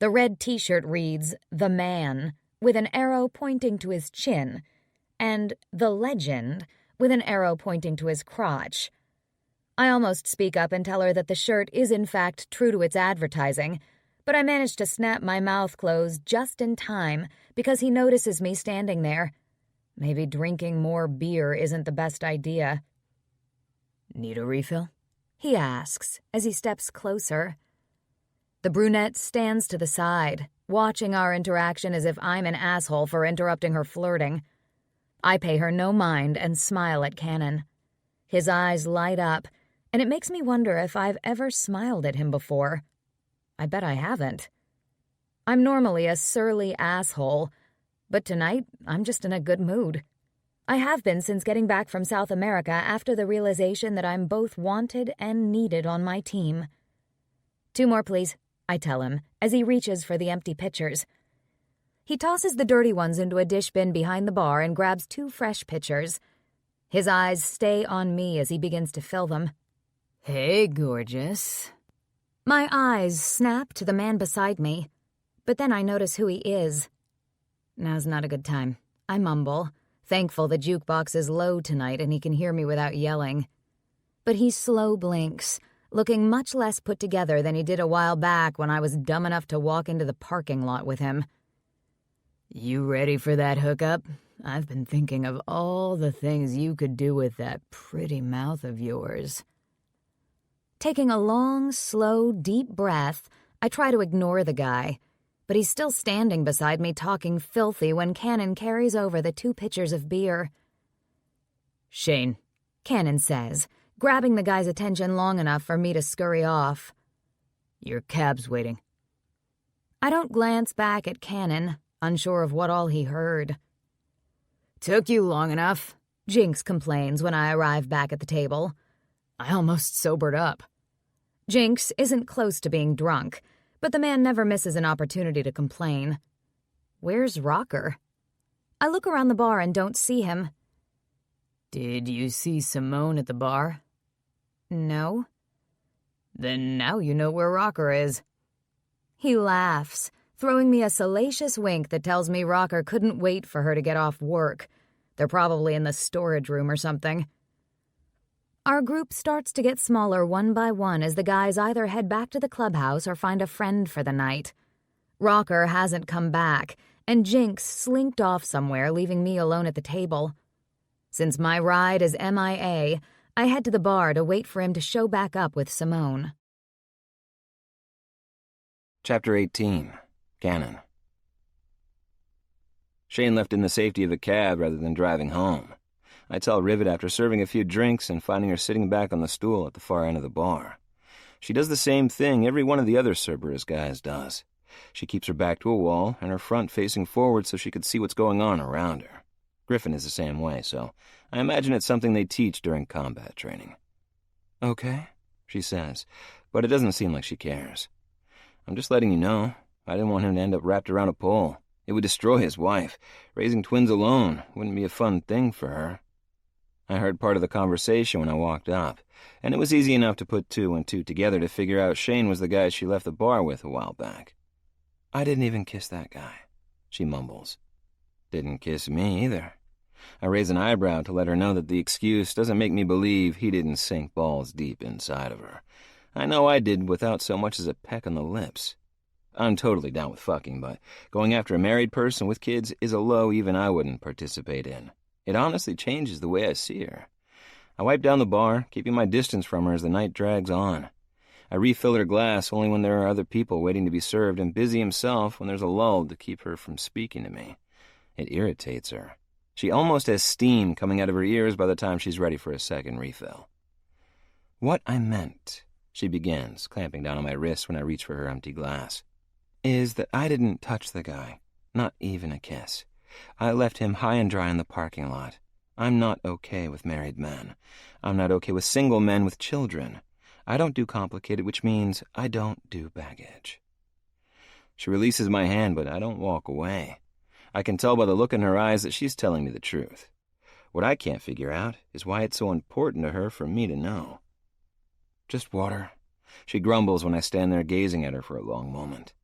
The red t-shirt reads, "The Man," with an arrow pointing to his chin, and "The Legend," with an arrow pointing to his crotch. I almost speak up and tell her that the shirt is in fact true to its advertising, but I manage to snap my mouth closed just in time because he notices me standing there. Maybe drinking more beer isn't the best idea. Need a refill? He asks as he steps closer. The brunette stands to the side, watching our interaction as if I'm an asshole for interrupting her flirting. I pay her no mind and smile at Cannon. His eyes light up, and it makes me wonder if I've ever smiled at him before. I bet I haven't. I'm normally a surly asshole, but tonight I'm just in a good mood. I have been since getting back from South America after the realization that I'm both wanted and needed on my team. 2 more, please, I tell him, as he reaches for the empty pitchers. He tosses the dirty ones into a dish bin behind the bar and grabs 2 fresh pitchers. His eyes stay on me as he begins to fill them. Hey, gorgeous. My eyes snap to the man beside me, but then I notice who he is. Now's not a good time. I mumble, thankful the jukebox is low tonight and he can hear me without yelling. But he slow blinks, looking much less put together than he did a while back when I was dumb enough to walk into the parking lot with him. You ready for that hookup? I've been thinking of all the things you could do with that pretty mouth of yours. Taking a long, slow, deep breath, I try to ignore the guy, but he's still standing beside me talking filthy when Cannon carries over the 2 pitchers of beer. "Shane," Cannon says, grabbing the guy's attention long enough for me to scurry off. "Your cab's waiting." I don't glance back at Cannon, unsure of what all he heard. "Took you long enough," Jinx complains when I arrive back at the table. "I almost sobered up." Jinx isn't close to being drunk, but the man never misses an opportunity to complain. Where's Rocker? I look around the bar and don't see him. "Did you see Simone at the bar?" No. "Then now you know where Rocker is." He laughs, throwing me a salacious wink that tells me Rocker couldn't wait for her to get off work. They're probably in the storage room or something. Our group starts to get smaller one by one as the guys either head back to the clubhouse or find a friend for the night. Rocker hasn't come back, and Jinx slinked off somewhere, leaving me alone at the table. Since my ride is MIA, I head to the bar to wait for him to show back up with Simone. Chapter 18. Cannon. Shane left in the safety of a cab rather than driving home. I tell Rivet after serving a few drinks and finding her sitting back on the stool at the far end of the bar. She does the same thing every one of the other Cerberus guys does. She keeps her back to a wall and her front facing forward so she could see what's going on around her. Griffin is the same way, so I imagine it's something they teach during combat training. "Okay," she says, but it doesn't seem like she cares. "I'm just letting you know. I didn't want him to end up wrapped around a pole. It would destroy his wife. Raising twins alone wouldn't be a fun thing for her." I heard part of the conversation when I walked up, and it was easy enough to put 2 and 2 together to figure out Shane was the guy she left the bar with a while back. "I didn't even kiss that guy," she mumbles. "Didn't kiss me either." I raise an eyebrow to let her know that the excuse doesn't make me believe he didn't sink balls deep inside of her. I know I did without so much as a peck on the lips. I'm totally down with fucking, but going after a married person with kids is a low even I wouldn't participate in. It honestly changes the way I see her. I wipe down the bar, keeping my distance from her as the night drags on. I refill her glass only when there are other people waiting to be served and busy himself when there's a lull to keep her from speaking to me. It irritates her. She almost has steam coming out of her ears by the time she's ready for a second refill. "What I meant," she begins, clamping down on my wrist when I reach for her empty glass, "is that I didn't touch the guy, not even a kiss. I left him high and dry in the parking lot. I'm not okay with married men. I'm not okay with single men with children. I don't do complicated, which means I don't do baggage." She releases my hand, but I don't walk away. I can tell by the look in her eyes that she's telling me the truth. What I can't figure out is why it's so important to her for me to know. "Just water," she grumbles when I stand there gazing at her for a long moment.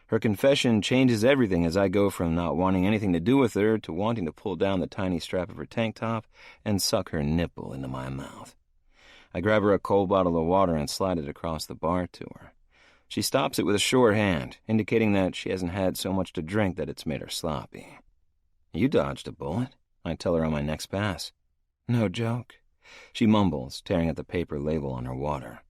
Her confession changes everything as I go from not wanting anything to do with her to wanting to pull down the tiny strap of her tank top and suck her nipple into my mouth. I grab her a cold bottle of water and slide it across the bar to her. She stops it with a sure hand, indicating that she hasn't had so much to drink that it's made her sloppy. "You dodged a bullet," I tell her on my next pass. "No joke," she mumbles, tearing at the paper label on her water.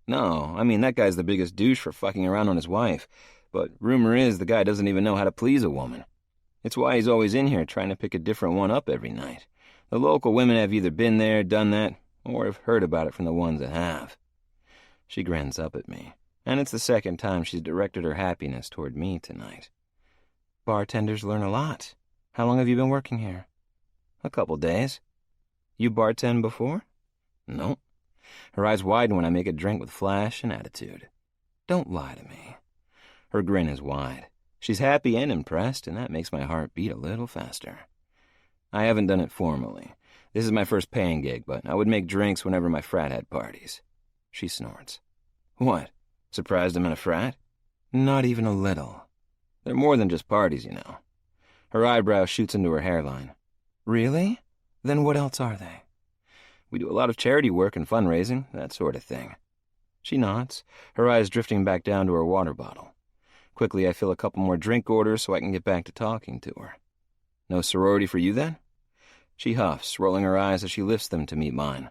"No, I mean that guy's the biggest douche for fucking around on his wife, but rumor is the guy doesn't even know how to please a woman. It's why he's always in here trying to pick a different one up every night. The local women have either been there, done that, or have heard about it from the ones that have." She grins up at me, and it's the second time she's directed her happiness toward me tonight. "Bartenders learn a lot. How long have you been working here?" "A couple days." "You bartend before?" "Nope." Her eyes widen when I make a drink with flash and attitude. "Don't lie to me." Her grin is wide. She's happy and impressed, and that makes my heart beat a little faster. "I haven't done it formally. This is my first paying gig, but I would make drinks whenever my frat had parties." She snorts. "What? Surprised I'm in a frat?" "Not even a little. They're more than just parties, you know." Her eyebrow shoots into her hairline. "Really? Then what else are they?" "We do a lot of charity work and fundraising, that sort of thing." She nods, her eyes drifting back down to her water bottle. Quickly, I fill a couple more drink orders so I can get back to talking to her. "No sorority for you, then?" She huffs, rolling her eyes as she lifts them to meet mine.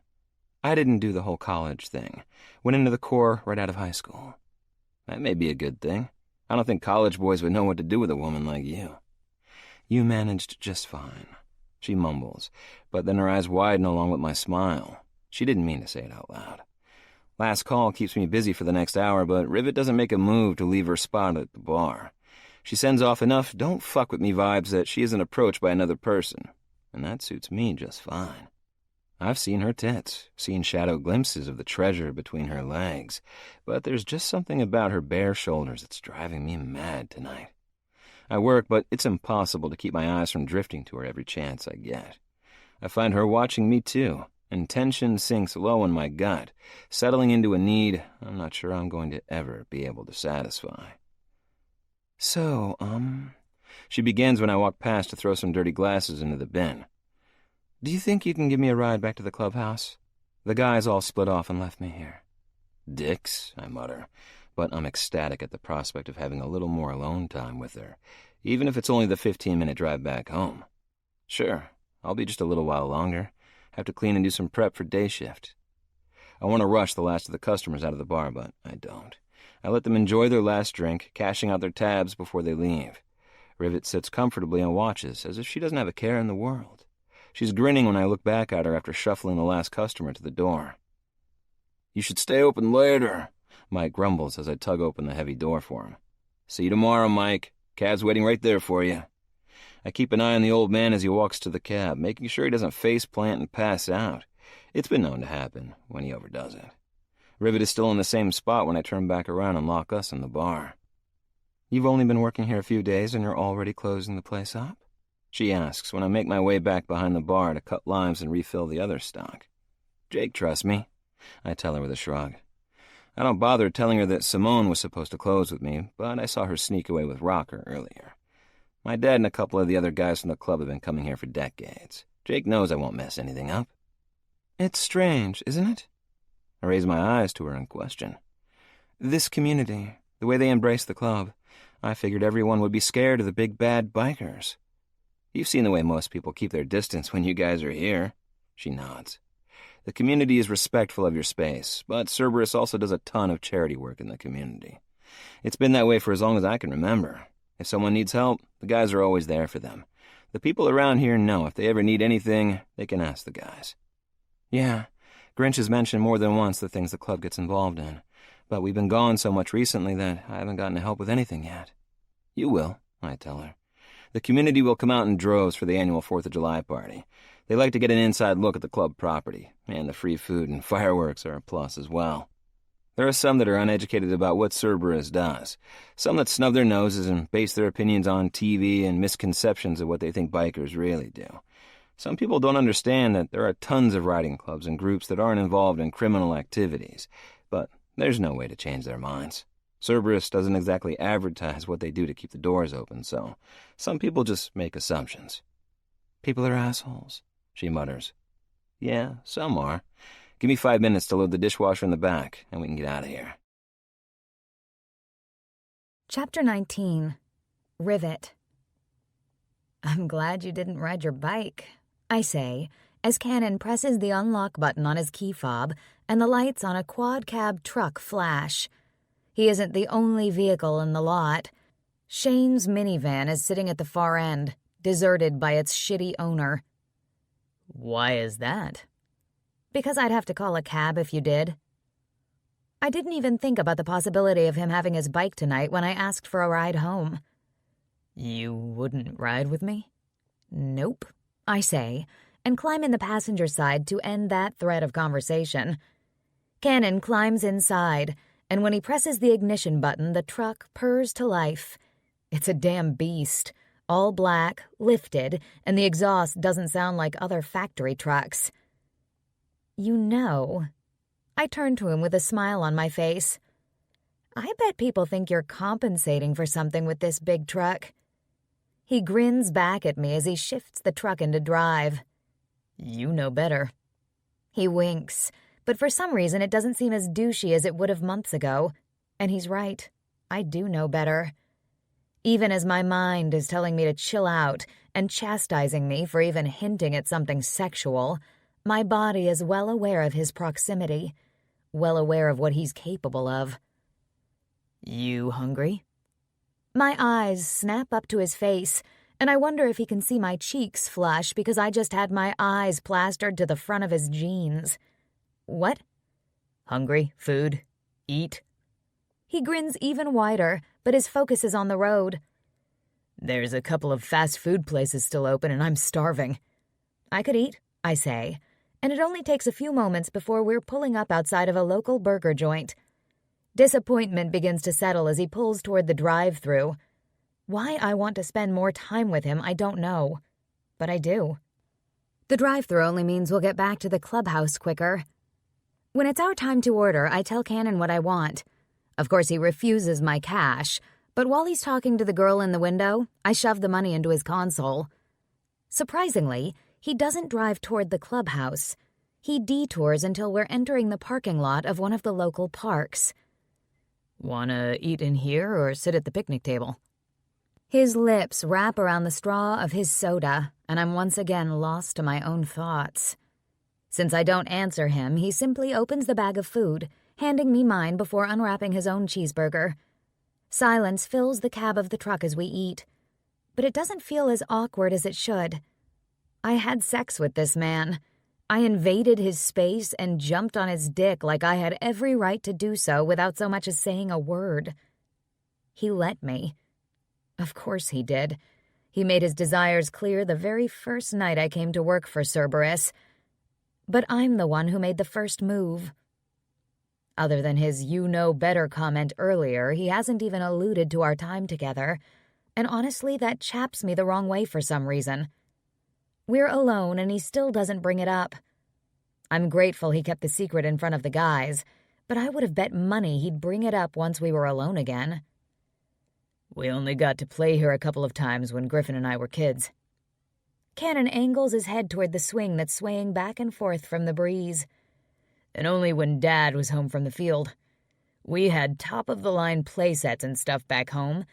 "I didn't do the whole college thing. Went into the Corps right out of high school." "That may be a good thing. I don't think college boys would know what to do with a woman like you." "You managed just fine," she mumbles, but then her eyes widen along with my smile. She didn't mean to say it out loud. Last call keeps me busy for the next hour, but Rivet doesn't make a move to leave her spot at the bar. She sends off enough "don't fuck with me" vibes that she isn't approached by another person, and that suits me just fine. I've seen her tits, seen shadow glimpses of the treasure between her legs, but there's just something about her bare shoulders that's driving me mad tonight. I work, but it's impossible to keep my eyes from drifting to her every chance I get. I find her watching me too, and tension sinks low in my gut, settling into a need I'm not sure I'm going to ever be able to satisfy. "So, she begins when I walk past to throw some dirty glasses into the bin. "Do you think you can give me a ride back to the clubhouse? The guys all split off and left me here." "Dicks," I mutter, but I'm ecstatic at the prospect of having a little more alone time with her, even if it's only the 15-minute drive back home. "Sure, I'll be just a little while longer. Have to clean and do some prep for day shift." I want to rush the last of the customers out of the bar, but I don't. I let them enjoy their last drink, cashing out their tabs before they leave. Rivet sits comfortably and watches, as if she doesn't have a care in the world. She's grinning when I look back at her after shuffling the last customer to the door. "You should stay open later," Mike grumbles as I tug open the heavy door for him. "See you tomorrow, Mike. Cab's waiting right there for you." I keep an eye on the old man as he walks to the cab, making sure he doesn't face plant and pass out. It's been known to happen when he overdoes it. Rivet is still in the same spot when I turn back around and lock us in the bar. "You've only been working here a few days and you're already closing the place up?" she asks when I make my way back behind the bar to cut limes and refill the other stock. "Jake trusts me," I tell her with a shrug. I don't bother telling her that Simone was supposed to close with me, but I saw her sneak away with Rocker earlier. My dad and a couple of the other guys from the club have been coming here for decades. Jake knows I won't mess anything up. "It's strange, isn't it?" I raise my eyes to her in question. "This community, the way they embrace the club. I figured everyone would be scared of the big bad bikers." "You've seen the way most people keep their distance when you guys are here." She nods. "The community is respectful of your space, but Cerberus also does a ton of charity work in the community. It's been that way for as long as I can remember. If someone needs help, the guys are always there for them. The people around here know if they ever need anything, they can ask the guys." "Yeah, Grinch has mentioned more than once the things the club gets involved in, but we've been gone so much recently that I haven't gotten to help with anything yet." "You will," I tell her. "The community will come out in droves for the annual 4th of July party. They like to get an inside look at the club property, and the free food and fireworks are a plus as well. There are some that are uneducated about what Cerberus does, some that snub their noses and base their opinions on TV and misconceptions of what they think bikers really do. Some people don't understand that there are tons of riding clubs and groups that aren't involved in criminal activities, but there's no way to change their minds. Cerberus doesn't exactly advertise what they do to keep the doors open, so some people just make assumptions." "People are assholes," she mutters. "Yeah, some are. Give me 5 minutes to load the dishwasher in the back, and we can get out of here." Chapter 19. Rivet. "I'm glad you didn't ride your bike," I say, as Cannon presses the unlock button on his key fob and the lights on a quad-cab truck flash. He isn't the only vehicle in the lot. Shane's minivan is sitting at the far end, deserted by its shitty owner. "Why is that?" "Because I'd have to call a cab if you did." I didn't even think about the possibility of him having his bike tonight when I asked for a ride home. "You wouldn't ride with me?" "Nope," I say, and climb in the passenger side to end that thread of conversation. Cannon climbs inside, and when he presses the ignition button, the truck purrs to life. It's a damn beast, all black, lifted, and the exhaust doesn't sound like other factory trucks. "You know," I turn to him with a smile on my face, "I bet people think you're compensating for something with this big truck." He grins back at me as he shifts the truck into drive. "You know better." He winks, but for some reason it doesn't seem as douchey as it would have months ago. And he's right. I do know better. Even as my mind is telling me to chill out and chastising me for even hinting at something sexual, my body is well aware of his proximity, well aware of what he's capable of. "You hungry?" My eyes snap up to his face, and I wonder if he can see my cheeks flush because I just had my eyes plastered to the front of his jeans. What? Hungry? Food? Eat? He grins even wider, but his focus is on the road. There's a couple of fast food places still open, and I'm starving. I could eat, I say, and it only takes a few moments before we're pulling up outside of a local burger joint. Disappointment begins to settle as he pulls toward the drive-thru. Why I want to spend more time with him, I don't know. But I do. The drive-thru only means we'll get back to the clubhouse quicker. When it's our time to order, I tell Cannon what I want. Of course, he refuses my cash, but while he's talking to the girl in the window, I shove the money into his console. Surprisingly, he doesn't drive toward the clubhouse. He detours until we're entering the parking lot of one of the local parks. Wanna eat in here or sit at the picnic table? His lips wrap around the straw of his soda, and I'm once again lost to my own thoughts. Since I don't answer him, he simply opens the bag of food, handing me mine before unwrapping his own cheeseburger. Silence fills the cab of the truck as we eat, but it doesn't feel as awkward as it should. I had sex with this man. I invaded his space and jumped on his dick like I had every right to do so without so much as saying a word. He let me. Of course he did. He made his desires clear the very first night I came to work for Cerberus. But I'm the one who made the first move. Other than his you-know-better comment earlier, he hasn't even alluded to our time together, and honestly, that chaps me the wrong way for some reason. We're alone, and he still doesn't bring it up. I'm grateful he kept the secret in front of the guys, but I would have bet money he'd bring it up once we were alone again. We only got to play here a couple of times when Griffin and I were kids. Cannon angles his head toward the swing that's swaying back and forth from the breeze. And only when Dad was home from the field. We had top-of-the-line play sets and stuff back home,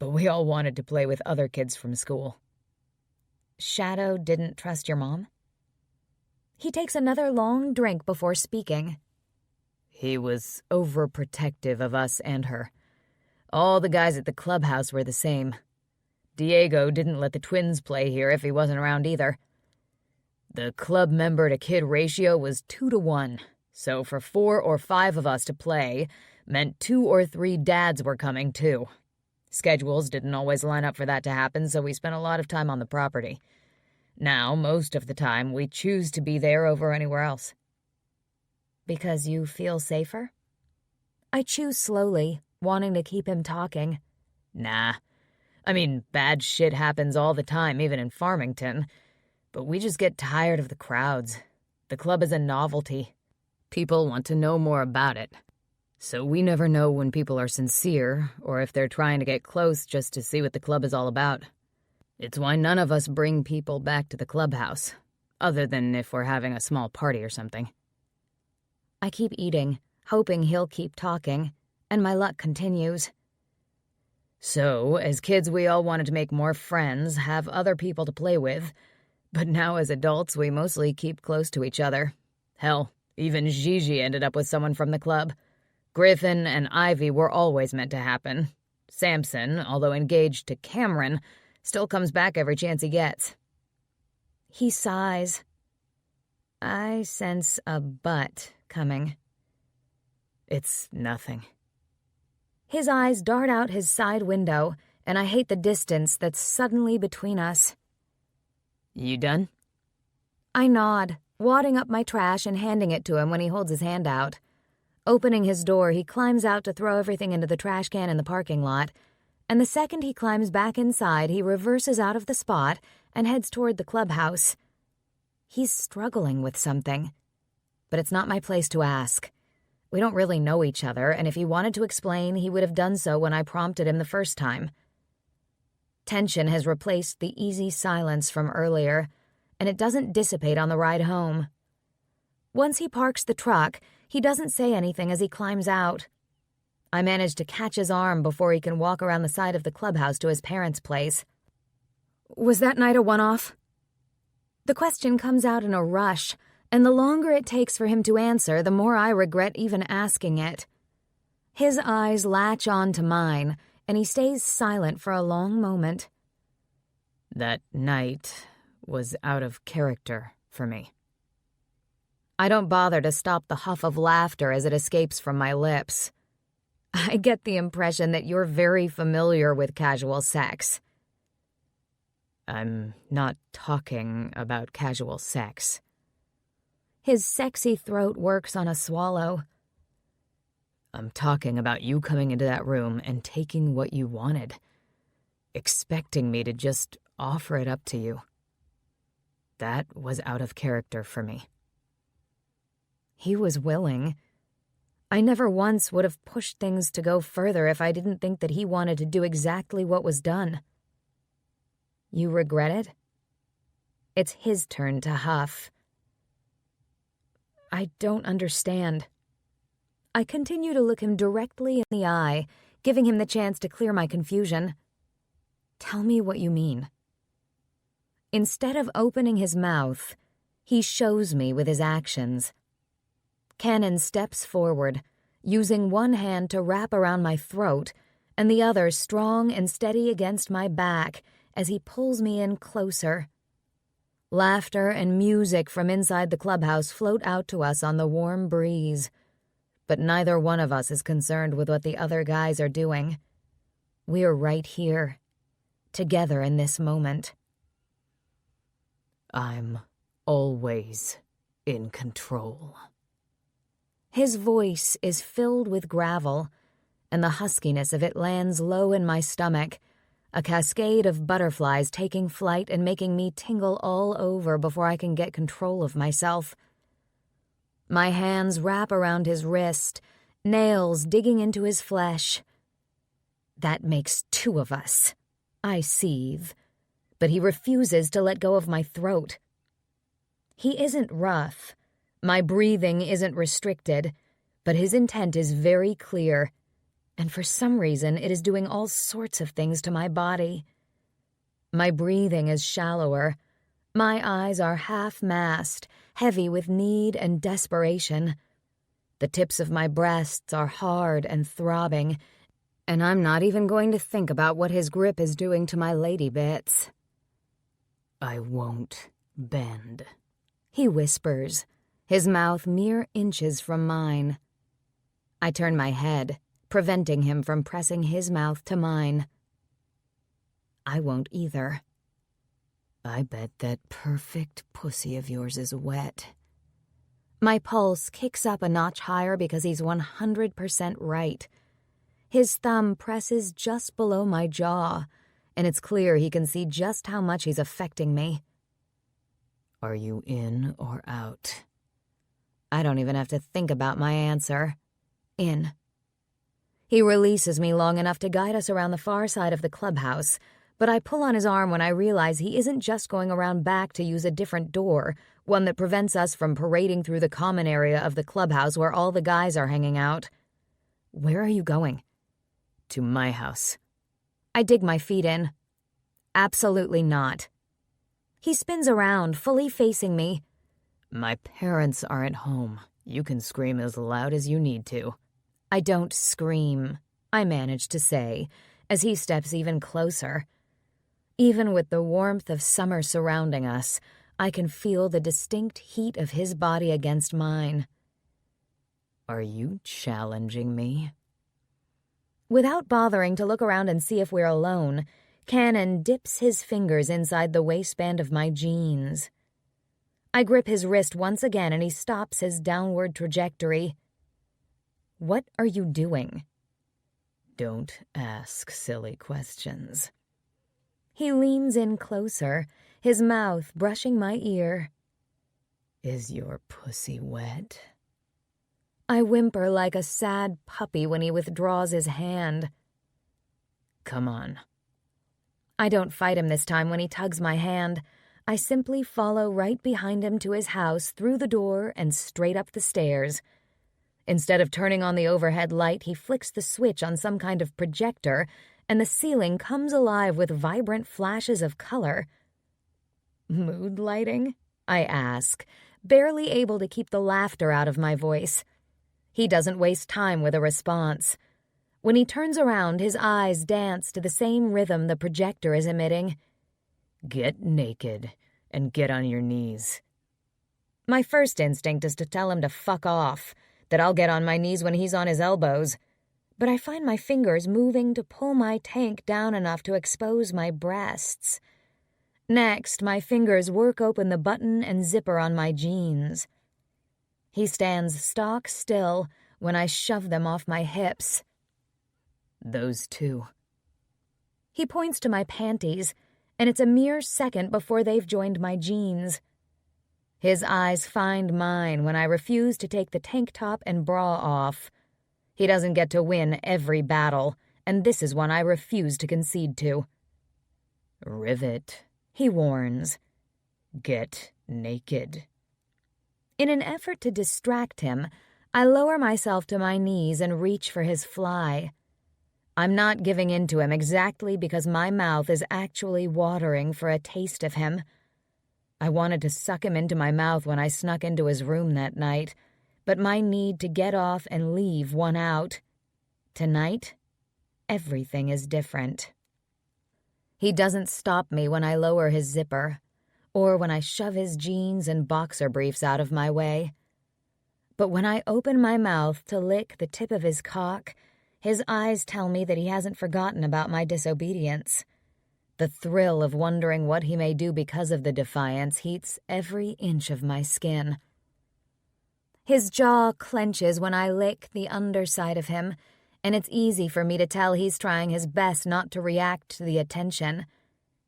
but we all wanted to play with other kids from school. Shadow didn't trust your mom? He takes another long drink before speaking. He was overprotective of us and her. All the guys at the clubhouse were the same. Diego didn't let the twins play here if he wasn't around either. The club member-to-kid ratio was 2-to-1, so for 4 or 5 of us to play meant 2 or 3 dads were coming, too. Schedules didn't always line up for that to happen, so we spent a lot of time on the property. Now, most of the time, we choose to be there over anywhere else. Because you feel safer? I choose slowly, wanting to keep him talking. Nah. I mean, bad shit happens all the time, even in Farmington. But we just get tired of the crowds. The club is a novelty. People want to know more about it. So we never know when people are sincere, or if they're trying to get close just to see what the club is all about. It's why none of us bring people back to the clubhouse, other than if we're having a small party or something. I keep eating, hoping he'll keep talking, and my luck continues. So, as kids we all wanted to make more friends, have other people to play with, but now as adults we mostly keep close to each other. Hell, even Gigi ended up with someone from the club. Griffin and Ivy were always meant to happen. Samson, although engaged to Cameron, still comes back every chance he gets. He sighs. I sense a but coming. It's nothing. His eyes dart out his side window, and I hate the distance that's suddenly between us. You done? I nod, wadding up my trash and handing it to him when he holds his hand out. Opening his door, he climbs out to throw everything into the trash can in the parking lot, and the second he climbs back inside, he reverses out of the spot and heads toward the clubhouse. He's struggling with something, but it's not my place to ask. We don't really know each other, and if he wanted to explain, he would have done so when I prompted him the first time. Tension has replaced the easy silence from earlier, and it doesn't dissipate on the ride home. Once he parks the truck, he doesn't say anything as he climbs out. I manage to catch his arm before he can walk around the side of the clubhouse to his parents' place. Was that night a one-off? The question comes out in a rush, and the longer it takes for him to answer, the more I regret even asking it. His eyes latch on to mine, and he stays silent for a long moment. That night was out of character for me. I don't bother to stop the huff of laughter as it escapes from my lips. I get the impression that you're very familiar with casual sex. I'm not talking about casual sex. His sexy throat works on a swallow. I'm talking about you coming into that room and taking what you wanted, expecting me to just offer it up to you. That was out of character for me. He was willing. I never once would have pushed things to go further if I didn't think that he wanted to do exactly what was done. You regret it? It's his turn to huff. I don't understand. I continue to look him directly in the eye, giving him the chance to clear my confusion. Tell me what you mean. Instead of opening his mouth, he shows me with his actions. Cannon steps forward, using one hand to wrap around my throat and the other strong and steady against my back as he pulls me in closer. Laughter and music from inside the clubhouse float out to us on the warm breeze, but neither one of us is concerned with what the other guys are doing. We're right here, together in this moment. I'm always in control. His voice is filled with gravel, and the huskiness of it lands low in my stomach, a cascade of butterflies taking flight and making me tingle all over before I can get control of myself. My hands wrap around his wrist, nails digging into his flesh. That makes two of us. I seethe, but he refuses to let go of my throat. He isn't rough. My breathing isn't restricted, but his intent is very clear, and for some reason it is doing all sorts of things to my body. My breathing is shallower. My eyes are half-masked, heavy with need and desperation. The tips of my breasts are hard and throbbing, and I'm not even going to think about what his grip is doing to my lady bits. I won't bend, he whispers, his mouth mere inches from mine. I turn my head, preventing him from pressing his mouth to mine. I won't either. I bet that perfect pussy of yours is wet. My pulse kicks up a notch higher because he's 100% right. His thumb presses just below my jaw, and it's clear he can see just how much he's affecting me. Are you in or out? I don't even have to think about my answer. In. He releases me long enough to guide us around the far side of the clubhouse, but I pull on his arm when I realize he isn't just going around back to use a different door, one that prevents us from parading through the common area of the clubhouse where all the guys are hanging out. Where are you going? To my house. I dig my feet in. Absolutely not. He spins around, fully facing me. My parents aren't home. You can scream as loud as you need to. I don't scream, I manage to say, as he steps even closer. Even with the warmth of summer surrounding us, I can feel the distinct heat of his body against mine. Are you challenging me? Without bothering to look around and see if we're alone, Cannon dips his fingers inside the waistband of my jeans. I grip his wrist once again and he stops his downward trajectory. What are you doing? Don't ask silly questions. He leans in closer, his mouth brushing my ear. Is your pussy wet? I whimper like a sad puppy when he withdraws his hand. Come on. I don't fight him this time when he tugs my hand. I simply follow right behind him to his house, through the door and straight up the stairs. Instead of turning on the overhead light, he flicks the switch on some kind of projector, and the ceiling comes alive with vibrant flashes of color. Mood lighting? I ask, barely able to keep the laughter out of my voice. He doesn't waste time with a response. When he turns around, his eyes dance to the same rhythm the projector is emitting. Get naked and get on your knees. My first instinct is to tell him to fuck off, that I'll get on my knees when he's on his elbows. But I find my fingers moving to pull my tank down enough to expose my breasts. Next, my fingers work open the button and zipper on my jeans. He stands stock still when I shove them off my hips. Those two. He points to my panties, and it's a mere second before they've joined my jeans. His eyes find mine when I refuse to take the tank top and bra off. He doesn't get to win every battle, and this is one I refuse to concede to. Rivet, he warns. Get naked. In an effort to distract him, I lower myself to my knees and reach for his fly. I'm not giving in to him exactly because my mouth is actually watering for a taste of him. I wanted to suck him into my mouth when I snuck into his room that night, but my need to get off and leave won out. Tonight, everything is different. He doesn't stop me when I lower his zipper, or when I shove his jeans and boxer briefs out of my way. But when I open my mouth to lick the tip of his cock, his eyes tell me that he hasn't forgotten about my disobedience. The thrill of wondering what he may do because of the defiance heats every inch of my skin. His jaw clenches when I lick the underside of him, and it's easy for me to tell he's trying his best not to react to the attention.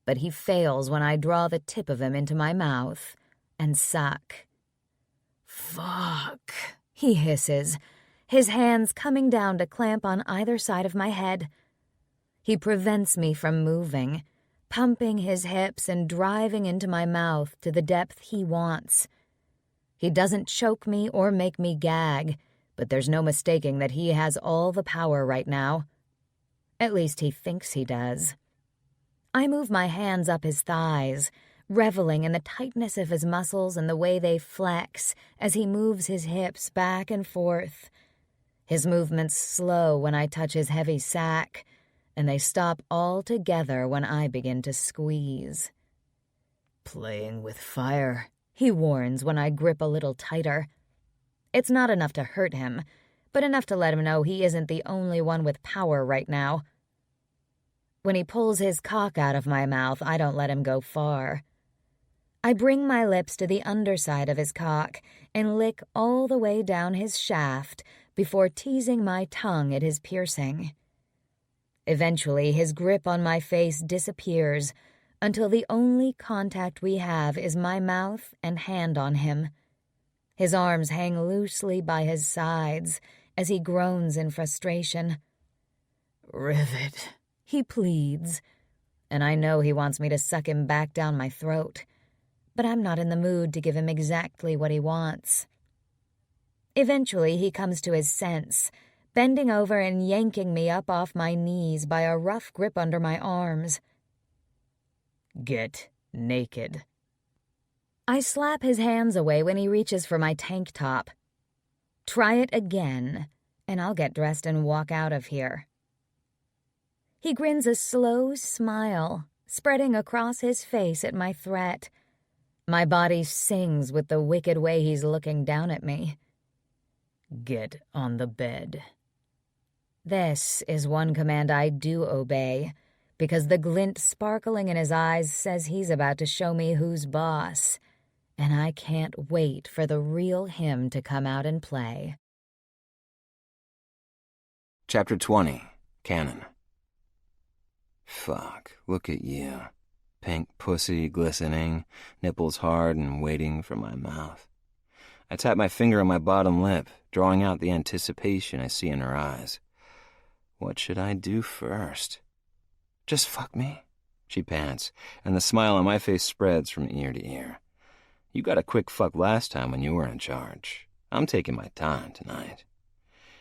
But he fails when I draw the tip of him into my mouth and suck. Fuck, he hisses, his hands coming down to clamp on either side of my head. He prevents me from moving, pumping his hips and driving into my mouth to the depth he wants. He doesn't choke me or make me gag, but there's no mistaking that he has all the power right now. At least he thinks he does. I move my hands up his thighs, reveling in the tightness of his muscles and the way they flex as he moves his hips back and forth. His movements slow when I touch his heavy sack, and they stop altogether when I begin to squeeze. Playing with fire, he warns when I grip a little tighter. It's not enough to hurt him, but enough to let him know he isn't the only one with power right now. When he pulls his cock out of my mouth, I don't let him go far. I bring my lips to the underside of his cock and lick all the way down his shaft before teasing my tongue at his piercing. Eventually, his grip on my face disappears until the only contact we have is my mouth and hand on him. His arms hang loosely by his sides as he groans in frustration. Rivet, he pleads, and I know he wants me to suck him back down my throat, but I'm not in the mood to give him exactly what he wants. Eventually, he comes to his sense, bending over and yanking me up off my knees by a rough grip under my arms. Get naked. I slap his hands away when he reaches for my tank top. Try it again, and I'll get dressed and walk out of here. He grins a slow smile, spreading across his face at my threat. My body sings with the wicked way he's looking down at me. Get on the bed. This is one command I do obey, because the glint sparkling in his eyes says he's about to show me who's boss, and I can't wait for the real him to come out and play. Chapter 20, Canon. Fuck, look at you. Pink pussy glistening, nipples hard and waiting for my mouth. I tap my finger on my bottom lip, drawing out the anticipation I see in her eyes. What should I do first? Just fuck me, she pants, and the smile on my face spreads from ear to ear. You got a quick fuck last time when you were in charge. I'm taking my time tonight.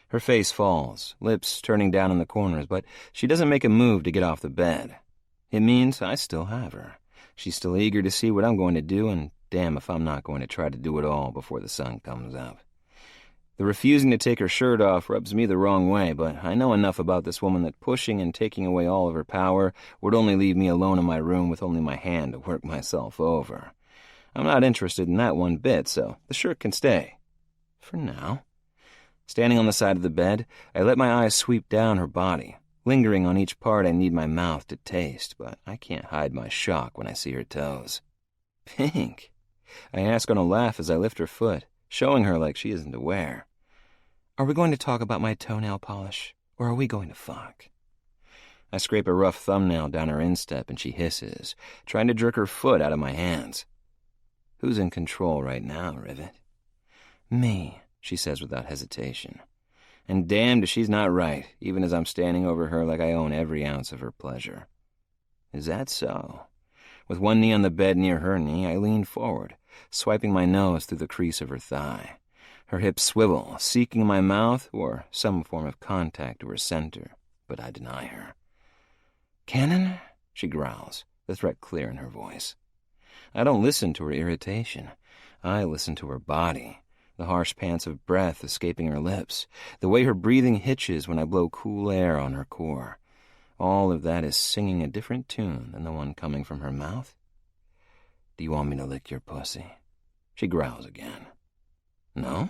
Her face falls, lips turning down in the corners, but she doesn't make a move to get off the bed. It means I still have her. She's still eager to see what I'm going to do, and damn if I'm not going to try to do it all before the sun comes up. The refusing to take her shirt off rubs me the wrong way, but I know enough about this woman that pushing and taking away all of her power would only leave me alone in my room with only my hand to work myself over. I'm not interested in that one bit, so the shirt can stay. For now. Standing on the side of the bed, I let my eyes sweep down her body, lingering on each part I need my mouth to taste, but I can't hide my shock when I see her toes. Pink. I ask on a laugh as I lift her foot, showing her like she isn't aware. Are we going to talk about my toenail polish, or are we going to fuck? I scrape a rough thumbnail down her instep and she hisses, trying to jerk her foot out of my hands. Who's in control right now, Rivet? Me, she says without hesitation. And damned if she's not right, even as I'm standing over her like I own every ounce of her pleasure. Is that so? With one knee on the bed near her knee, I lean forward, swiping my nose through the crease of her thigh. Her hips swivel, seeking my mouth or some form of contact to her center, but I deny her. Cannon? She growls, the threat clear in her voice. I don't listen to her irritation. I listen to her body, the harsh pants of breath escaping her lips, the way her breathing hitches when I blow cool air on her core. All of that is singing a different tune than the one coming from her mouth. Do you want me to lick your pussy? She growls again. No?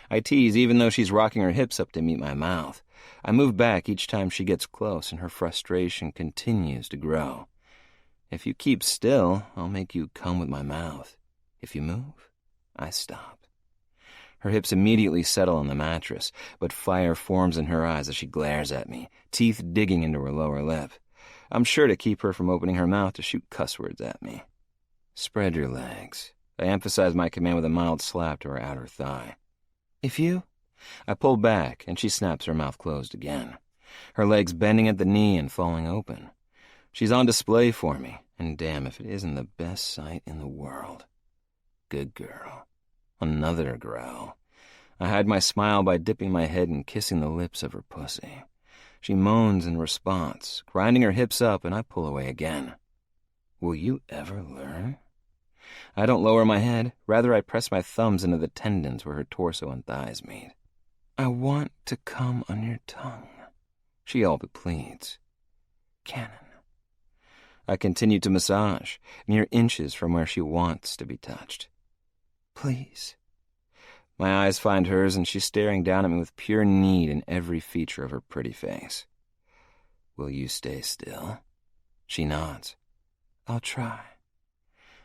I tease even though she's rocking her hips up to meet my mouth. I move back each time she gets close and her frustration continues to grow. If you keep still, I'll make you come with my mouth. If you move, I stop. Her hips immediately settle on the mattress, but fire forms in her eyes as she glares at me, teeth digging into her lower lip. I'm sure to keep her from opening her mouth to shoot cuss words at me. Spread your legs. I emphasize my command with a mild slap to her outer thigh. If you... I pull back, and she snaps her mouth closed again, her legs bending at the knee and falling open. She's on display for me, and damn if it isn't the best sight in the world. Good girl. Another growl. I hide my smile by dipping my head and kissing the lips of her pussy. She moans in response, grinding her hips up, and I pull away again. Will you ever learn? I don't lower my head. Rather, I press my thumbs into the tendons where her torso and thighs meet. I want to come on your tongue, she all but pleads. Cannon. I continue to massage, mere inches from where she wants to be touched. Please. My eyes find hers, and she's staring down at me with pure need in every feature of her pretty face. Will you stay still? She nods. I'll try.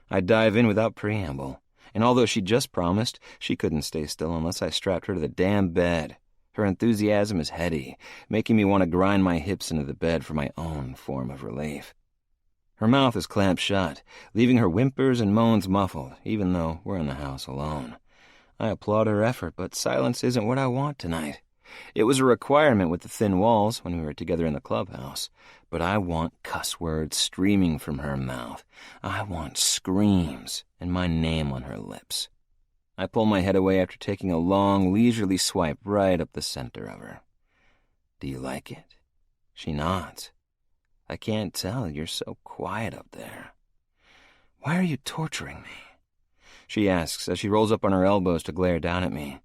I dive in without preamble, and although she just promised, she couldn't stay still unless I strapped her to the damn bed. Her enthusiasm is heady, making me want to grind my hips into the bed for my own form of relief. Her mouth is clamped shut, leaving her whimpers and moans muffled, even though we're in the house alone. I applaud her effort, but silence isn't what I want tonight. It was a requirement with the thin walls when we were together in the clubhouse, but I want cuss words streaming from her mouth. I want screams and my name on her lips. I pull my head away after taking a long, leisurely swipe right up the center of her. Do you like it? She nods. I can't tell, you're so quiet up there. Why are you torturing me? She asks as she rolls up on her elbows to glare down at me.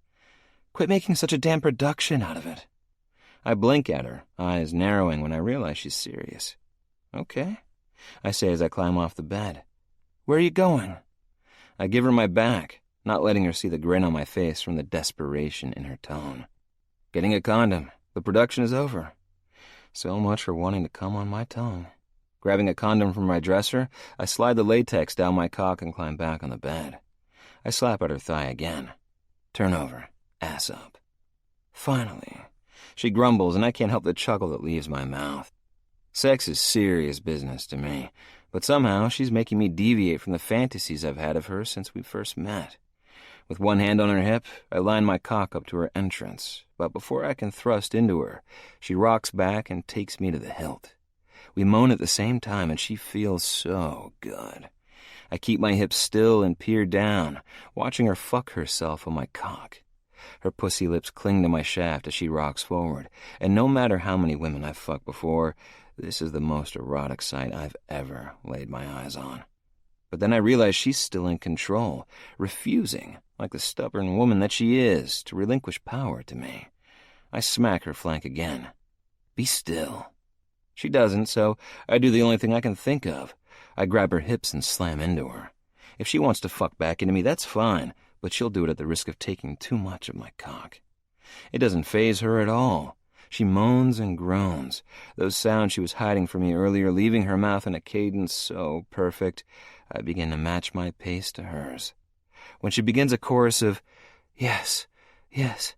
Quit making such a damn production out of it. I blink at her, eyes narrowing when I realize she's serious. Okay, I say as I climb off the bed. Where are you going? I give her my back, not letting her see the grin on my face from the desperation in her tone. Getting a condom. The production is over. So much for wanting to come on my tongue. Grabbing a condom from my dresser, I slide the latex down my cock and climb back on the bed. I slap at her thigh again. Turn over, ass up. Finally. She grumbles, and I can't help the chuckle that leaves my mouth. Sex is serious business to me, but somehow she's making me deviate from the fantasies I've had of her since we first met. With one hand on her hip, I line my cock up to her entrance, but before I can thrust into her, she rocks back and takes me to the hilt. We moan at the same time, and she feels so good. I keep my hips still and peer down, watching her fuck herself on my cock. Her pussy lips cling to my shaft as she rocks forward, and no matter how many women I've fucked before, this is the most erotic sight I've ever laid my eyes on. But then I realize she's still in control, refusing, like the stubborn woman that she is, to relinquish power to me. I smack her flank again. Be still. She doesn't, so I do the only thing I can think of. I grab her hips and slam into her. If she wants to fuck back into me, that's fine, but she'll do it at the risk of taking too much of my cock. It doesn't faze her at all. She moans and groans, those sounds she was hiding from me earlier, leaving her mouth in a cadence so perfect, I begin to match my pace to hers. When she begins a chorus of, yes, yes,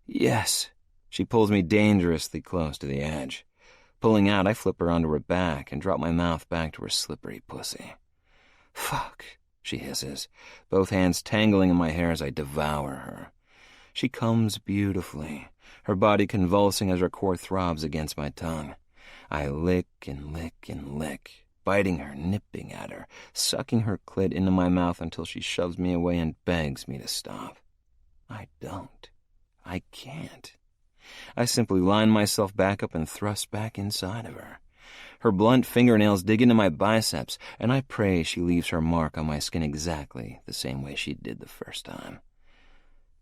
yes, she pulls me dangerously close to the edge. Pulling out, I flip her onto her back and drop my mouth back to her slippery pussy. Fuck, she hisses, both hands tangling in my hair as I devour her. She comes beautifully, her body convulsing as her core throbs against my tongue. I lick and lick and lick, biting her, nipping at her, sucking her clit into my mouth until she shoves me away and begs me to stop. I don't. I can't. I simply line myself back up and thrust back inside of her. Her blunt fingernails dig into my biceps, and I pray she leaves her mark on my skin exactly the same way she did the first time.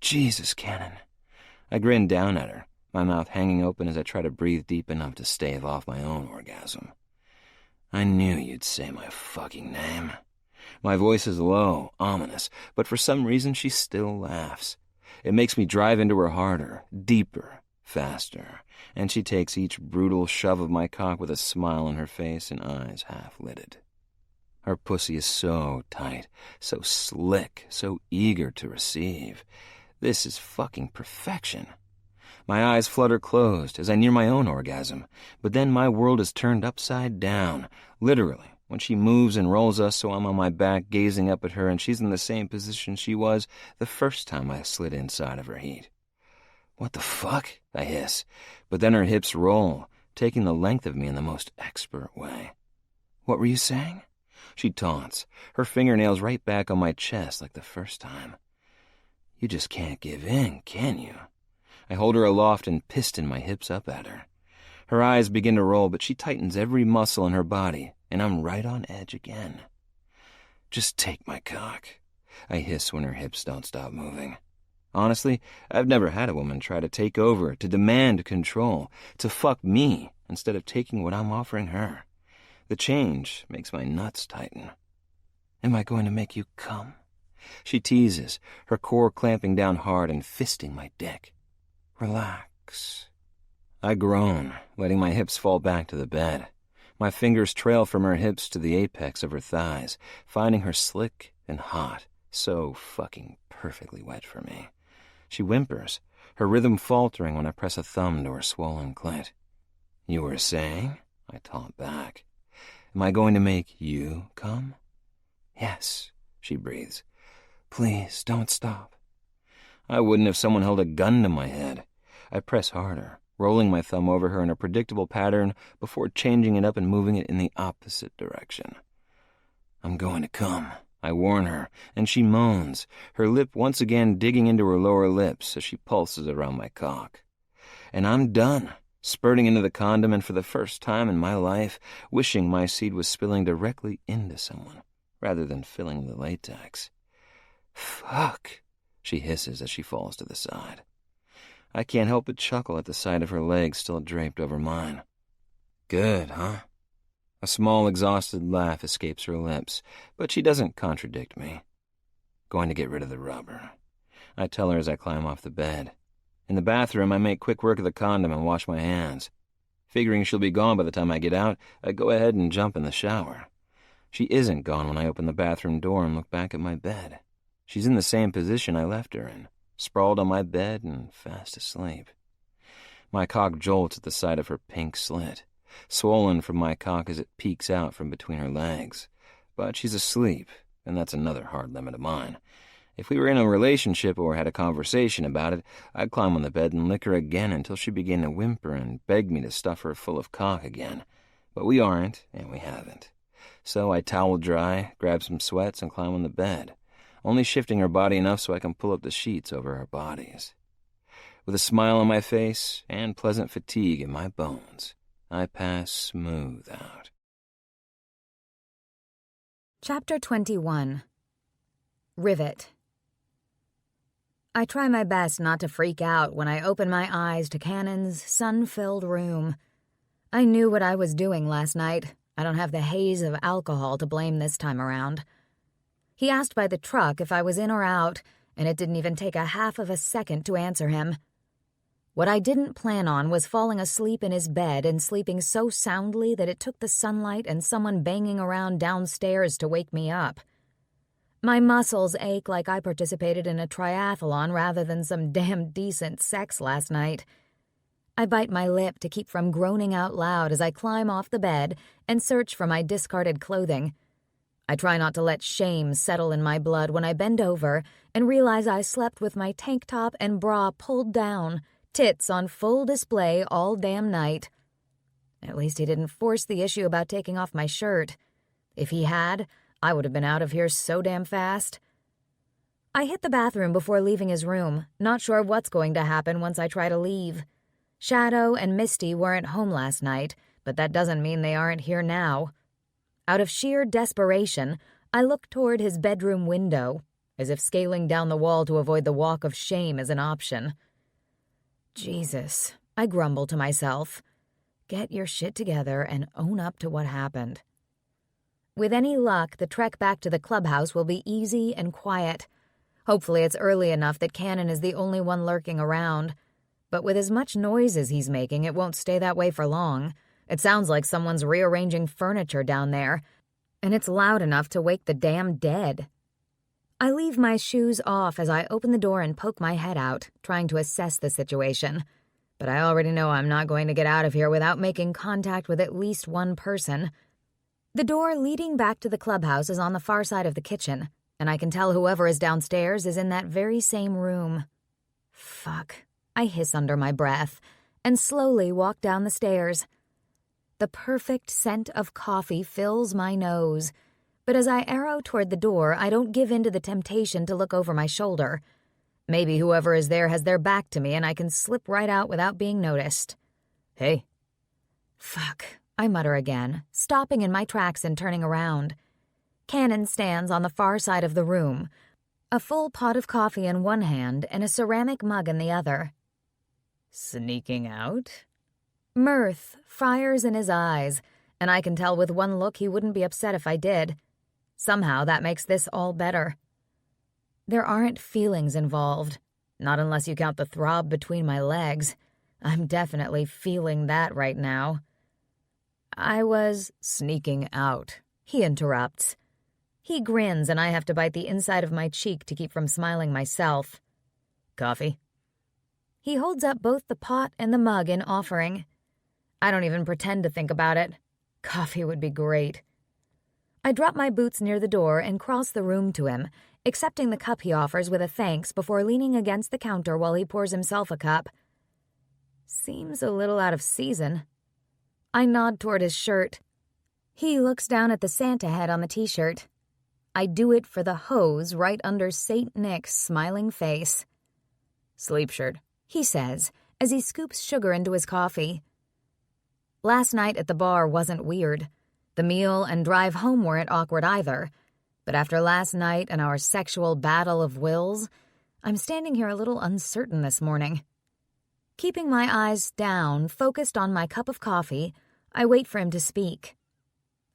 Jesus, Cannon. I grin down at her, my mouth hanging open as I try to breathe deep enough to stave off my own orgasm. I knew you'd say my fucking name. My voice is low, ominous, but for some reason she still laughs. It makes me drive into her harder, deeper, faster, and she takes each brutal shove of my cock with a smile on her face and eyes half-lidded. Her pussy is so tight, so slick, so eager to receive. This is fucking perfection. My eyes flutter closed as I near my own orgasm, but then my world is turned upside down, literally, when she moves and rolls us so I'm on my back gazing up at her and she's in the same position she was the first time I slid inside of her heat. What the fuck? I hiss, but then her hips roll, taking the length of me in the most expert way. What were you saying? She taunts, her fingernails right back on my chest like the first time. You just can't give in, can you? I hold her aloft and piston my hips up at her. Her eyes begin to roll, but she tightens every muscle in her body, and I'm right on edge again. Just take my cock, I hiss when her hips don't stop moving. Honestly, I've never had a woman try to take over, to demand control, to fuck me instead of taking what I'm offering her. The change makes my nuts tighten. Am I going to make you come? She teases, her core clamping down hard and fisting my dick. Relax. I groan, letting my hips fall back to the bed. My fingers trail from her hips to the apex of her thighs, finding her slick and hot, so fucking perfectly wet for me. She whimpers, her rhythm faltering when I press a thumb to her swollen clit. You were saying? I taunt back. Am I going to make you come? Yes, she breathes. Please, don't stop. I wouldn't if someone held a gun to my head. I press harder, rolling my thumb over her in a predictable pattern before changing it up and moving it in the opposite direction. I'm going to come, I warn her, and she moans, her lip once again digging into her lower lips as she pulses around my cock. And I'm done, spurting into the condom and for the first time in my life, wishing my seed was spilling directly into someone, rather than filling the latex. Fuck, she hisses as she falls to the side. I can't help but chuckle at the sight of her legs still draped over mine. Good, huh? A small, exhausted laugh escapes her lips, but she doesn't contradict me. Going to get rid of the rubber, I tell her as I climb off the bed. In the bathroom, I make quick work of the condom and wash my hands. Figuring she'll be gone by the time I get out, I go ahead and jump in the shower. She isn't gone when I open the bathroom door and look back at my bed. She's in the same position I left her in, sprawled on my bed and fast asleep. My cock jolts at the sight of her pink slit, swollen from my cock as it peeks out from between her legs. But she's asleep, and that's another hard limit of mine. If we were in a relationship or had a conversation about it, I'd climb on the bed and lick her again until she began to whimper and beg me to stuff her full of cock again. But we aren't, and we haven't. So I towel dry, grab some sweats, and climb on the bed, only shifting her body enough so I can pull up the sheets over our bodies. With a smile on my face and pleasant fatigue in my bones, I pass smooth out. Chapter 21. Rivet. I try my best not to freak out when I open my eyes to Cannon's sun-filled room. I knew what I was doing last night. I don't have the haze of alcohol to blame this time around. He asked by the truck if I was in or out, and it didn't even take a half of a second to answer him. What I didn't plan on was falling asleep in his bed and sleeping so soundly that it took the sunlight and someone banging around downstairs to wake me up. My muscles ache like I participated in a triathlon rather than some damn decent sex last night. I bite my lip to keep from groaning out loud as I climb off the bed and search for my discarded clothing. I try not to let shame settle in my blood when I bend over and realize I slept with my tank top and bra pulled down, tits on full display all damn night. At least he didn't force the issue about taking off my shirt. If he had, I would have been out of here so damn fast. I hit the bathroom before leaving his room, not sure what's going to happen once I try to leave. Shadow and Misty weren't home last night, but that doesn't mean they aren't here now. Out of sheer desperation, I looked toward his bedroom window, as if scaling down the wall to avoid the walk of shame is an option. Jesus, I grumble to myself. Get your shit together and own up to what happened. With any luck, the trek back to the clubhouse will be easy and quiet. Hopefully it's early enough that Cannon is the only one lurking around. But with as much noise as he's making, it won't stay that way for long. It sounds like someone's rearranging furniture down there, and it's loud enough to wake the damn dead. I leave my shoes off as I open the door and poke my head out, trying to assess the situation. But I already know I'm not going to get out of here without making contact with at least one person. The door leading back to the clubhouse is on the far side of the kitchen, and I can tell whoever is downstairs is in that very same room. Fuck. I hiss under my breath and slowly walk down the stairs. The perfect scent of coffee fills my nose, but as I arrow toward the door, I don't give in to the temptation to look over my shoulder. Maybe whoever is there has their back to me and I can slip right out without being noticed. Hey. Fuck, I mutter again, stopping in my tracks and turning around. Cannon stands on the far side of the room, a full pot of coffee in one hand and a ceramic mug in the other. Sneaking out? Mirth fires in his eyes, and I can tell with one look he wouldn't be upset if I did. Somehow that makes this all better. There aren't feelings involved, not unless you count the throb between my legs. I'm definitely feeling that right now. I was sneaking out, he interrupts. He grins and I have to bite the inside of my cheek to keep from smiling myself. Coffee? He holds up both the pot and the mug in offering. I don't even pretend to think about it. Coffee would be great. I drop my boots near the door and cross the room to him, accepting the cup he offers with a thanks before leaning against the counter while he pours himself a cup. Seems a little out of season. I nod toward his shirt. He looks down at the Santa head on the t-shirt. I do it for the hose right under St. Nick's smiling face. Sleep shirt, he says as he scoops sugar into his coffee. Last night at the bar wasn't weird. The meal and drive home weren't awkward either. But after last night and our sexual battle of wills, I'm standing here a little uncertain this morning. Keeping my eyes down, focused on my cup of coffee, I wait for him to speak.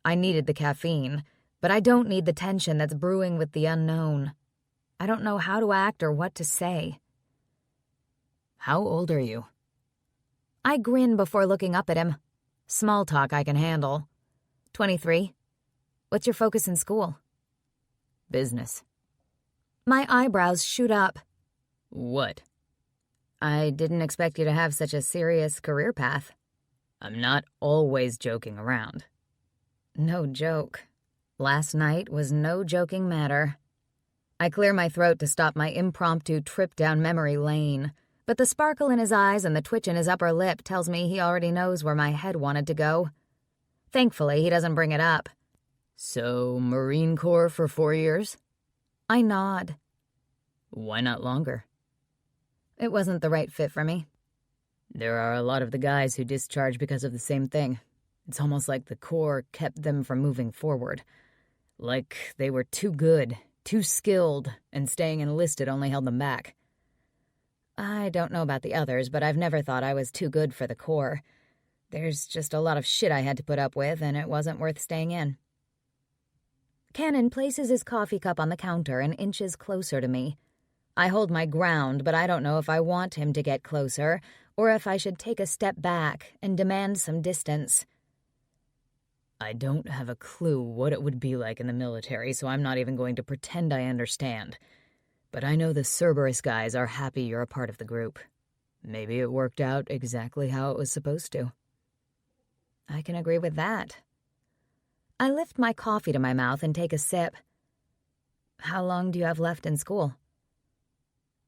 I needed the caffeine, but I don't need the tension that's brewing with the unknown. I don't know how to act or what to say. How old are you? I grin before looking up at him. Small talk I can handle. 23. What's your focus in school? Business. My eyebrows shoot up. What? I didn't expect you to have such a serious career path. I'm not always joking around. No joke. Last night was no joking matter. I clear my throat to stop my impromptu trip down memory lane, but the sparkle in his eyes and the twitch in his upper lip tells me he already knows where my head wanted to go. Thankfully, he doesn't bring it up. So, Marine Corps for 4 years? I nod. Why not longer? It wasn't the right fit for me. There are a lot of the guys who discharge because of the same thing. It's almost like the Corps kept them from moving forward. Like they were too good, too skilled, and staying enlisted only held them back. I don't know about the others, but I've never thought I was too good for the Corps. There's just a lot of shit I had to put up with, and it wasn't worth staying in. Cannon places his coffee cup on the counter and inches closer to me. I hold my ground, but I don't know if I want him to get closer, or if I should take a step back and demand some distance. I don't have a clue what it would be like in the military, so I'm not even going to pretend I understand. But I know the Cerberus guys are happy you're a part of the group. Maybe it worked out exactly how it was supposed to. I can agree with that. I lift my coffee to my mouth and take a sip. How long do you have left in school?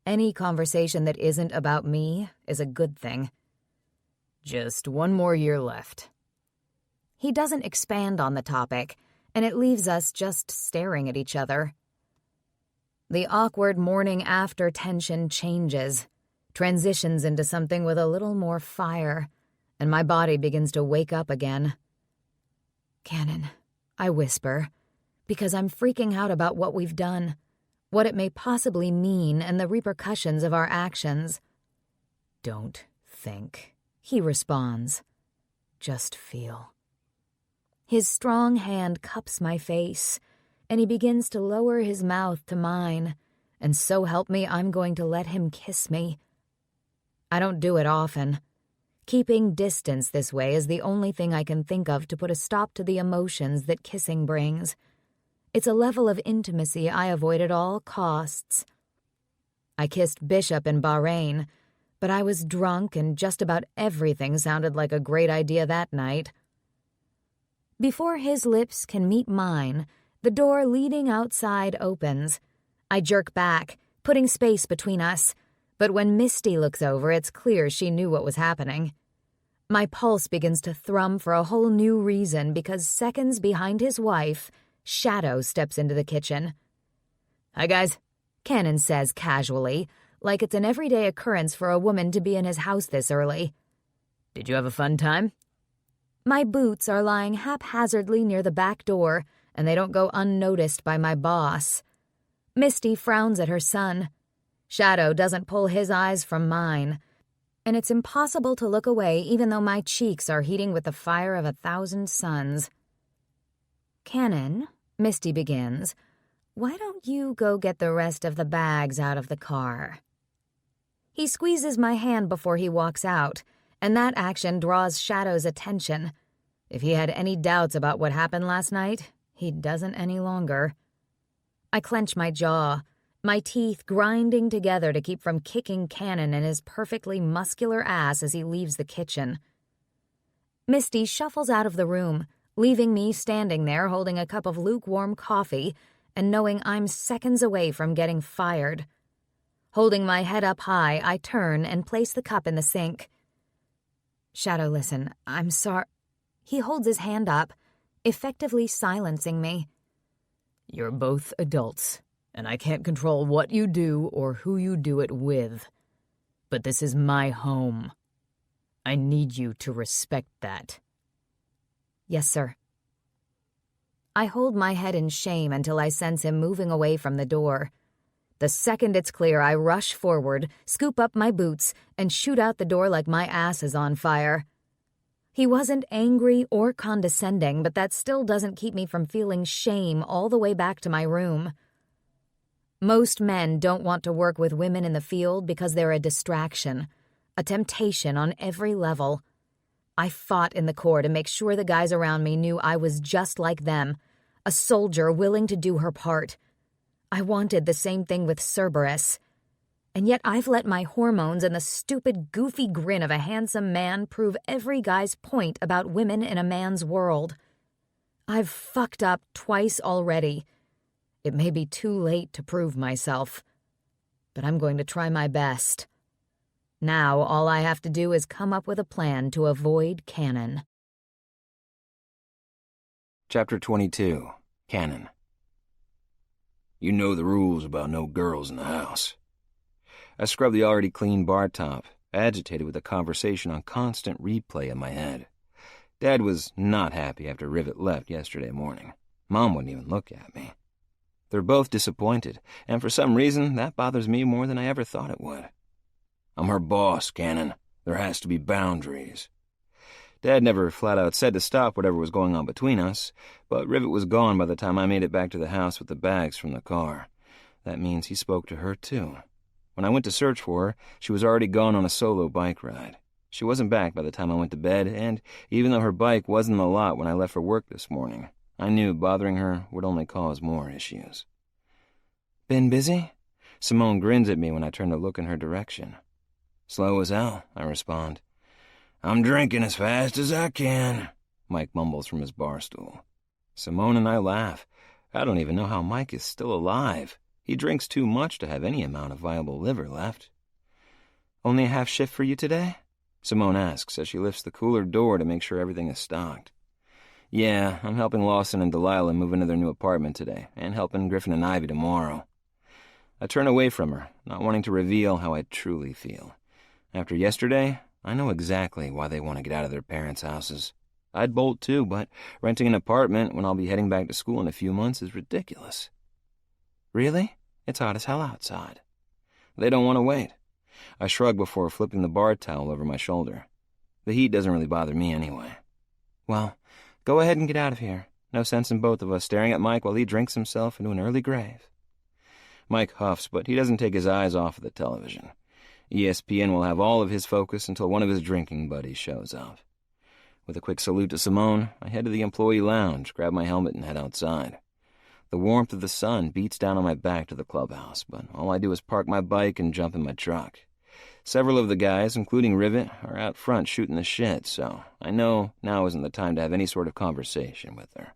Any conversation that isn't about me is a good thing. Just 1 more year left. He doesn't expand on the topic, and it leaves us just staring at each other. The awkward morning after tension changes, transitions into something with a little more fire, and my body begins to wake up again. Cannon, I whisper, because I'm freaking out about what we've done, what it may possibly mean, and the repercussions of our actions. Don't think, he responds. Just feel. His strong hand cups my face, and he begins to lower his mouth to mine, and so help me, I'm going to let him kiss me. I don't do it often. Keeping distance this way is the only thing I can think of to put a stop to the emotions that kissing brings. It's a level of intimacy I avoid at all costs. I kissed Bishop in Bahrain, but I was drunk and just about everything sounded like a great idea that night. Before his lips can meet mine, the door leading outside opens. I jerk back, putting space between us, but when Misty looks over, it's clear she knew what was happening. My pulse begins to thrum for a whole new reason because seconds behind his wife, Shadow steps into the kitchen. "Hi, guys," Cannon says casually, like it's an everyday occurrence for a woman to be in his house this early. "Did you have a fun time?" My boots are lying haphazardly near the back door, and they don't go unnoticed by my boss. Misty frowns at her son. Shadow doesn't pull his eyes from mine, and it's impossible to look away even though my cheeks are heating with the fire of 1,000 suns. "Cannon," Misty begins, "why don't you go get the rest of the bags out of the car?" He squeezes my hand before he walks out, and that action draws Shadow's attention. If he had any doubts about what happened last night, he doesn't any longer. I clench my jaw, my teeth grinding together to keep from kicking Cannon in his perfectly muscular ass as he leaves the kitchen. Misty shuffles out of the room, leaving me standing there holding a cup of lukewarm coffee and knowing I'm seconds away from getting fired. Holding my head up high, I turn and place the cup in the sink. "Shadow, listen, I'm sorry." He holds his hand up, effectively silencing me. "You're both adults, and I can't control what you do or who you do it with. But this is my home. I need you to respect that." "Yes, sir." I hold my head in shame until I sense him moving away from the door. The second it's clear, I rush forward, scoop up my boots, and shoot out the door like my ass is on fire. He wasn't angry or condescending, but that still doesn't keep me from feeling shame all the way back to my room. Most men don't want to work with women in the field because they're a distraction, a temptation on every level. I fought in the Corps to make sure the guys around me knew I was just like them, a soldier willing to do her part. I wanted the same thing with Cerberus. And yet I've let my hormones and the stupid, goofy grin of a handsome man prove every guy's point about women in a man's world. I've fucked up twice already. It may be too late to prove myself, but I'm going to try my best. Now all I have to do is come up with a plan to avoid Cannon. Chapter 22. Cannon. You know the rules about no girls in the house. I scrubbed the already clean bar top, agitated with the conversation on constant replay in my head. Dad was not happy after Rivet left yesterday morning. Mom wouldn't even look at me. They're both disappointed, and for some reason, that bothers me more than I ever thought it would. I'm her boss, Cannon. There has to be boundaries. Dad never flat out said to stop whatever was going on between us, but Rivet was gone by the time I made it back to the house with the bags from the car. That means he spoke to her, too. When I went to search for her, she was already gone on a solo bike ride. She wasn't back by the time I went to bed, and even though her bike was in the lot when I left for work this morning, I knew bothering her would only cause more issues. Been busy? Simone grins at me when I turn to look in her direction. Slow as hell, I respond. I'm drinking as fast as I can, Mike mumbles from his bar stool. Simone and I laugh. I don't even know how Mike is still alive. He drinks too much to have any amount of viable liver left. Only a half shift for you today? Simone asks as she lifts the cooler door to make sure everything is stocked. Yeah, I'm helping Lawson and Delilah move into their new apartment today, and helping Griffin and Ivy tomorrow. I turn away from her, not wanting to reveal how I truly feel. After yesterday, I know exactly why they want to get out of their parents' houses. I'd bolt too, but renting an apartment when I'll be heading back to school in a few months is ridiculous. Really? It's hot as hell outside. They don't want to wait. I shrug before flipping the bar towel over my shoulder. The heat doesn't really bother me anyway. Well, go ahead and get out of here. No sense in both of us staring at Mike while he drinks himself into an early grave. Mike huffs, but he doesn't take his eyes off of the television. ESPN will have all of his focus until one of his drinking buddies shows up. With a quick salute to Simone, I head to the employee lounge, grab my helmet, and head outside. The warmth of the sun beats down on my back to the clubhouse, but all I do is park my bike and jump in my truck. Several of the guys, including Rivet, are out front shooting the shit, so I know now isn't the time to have any sort of conversation with her.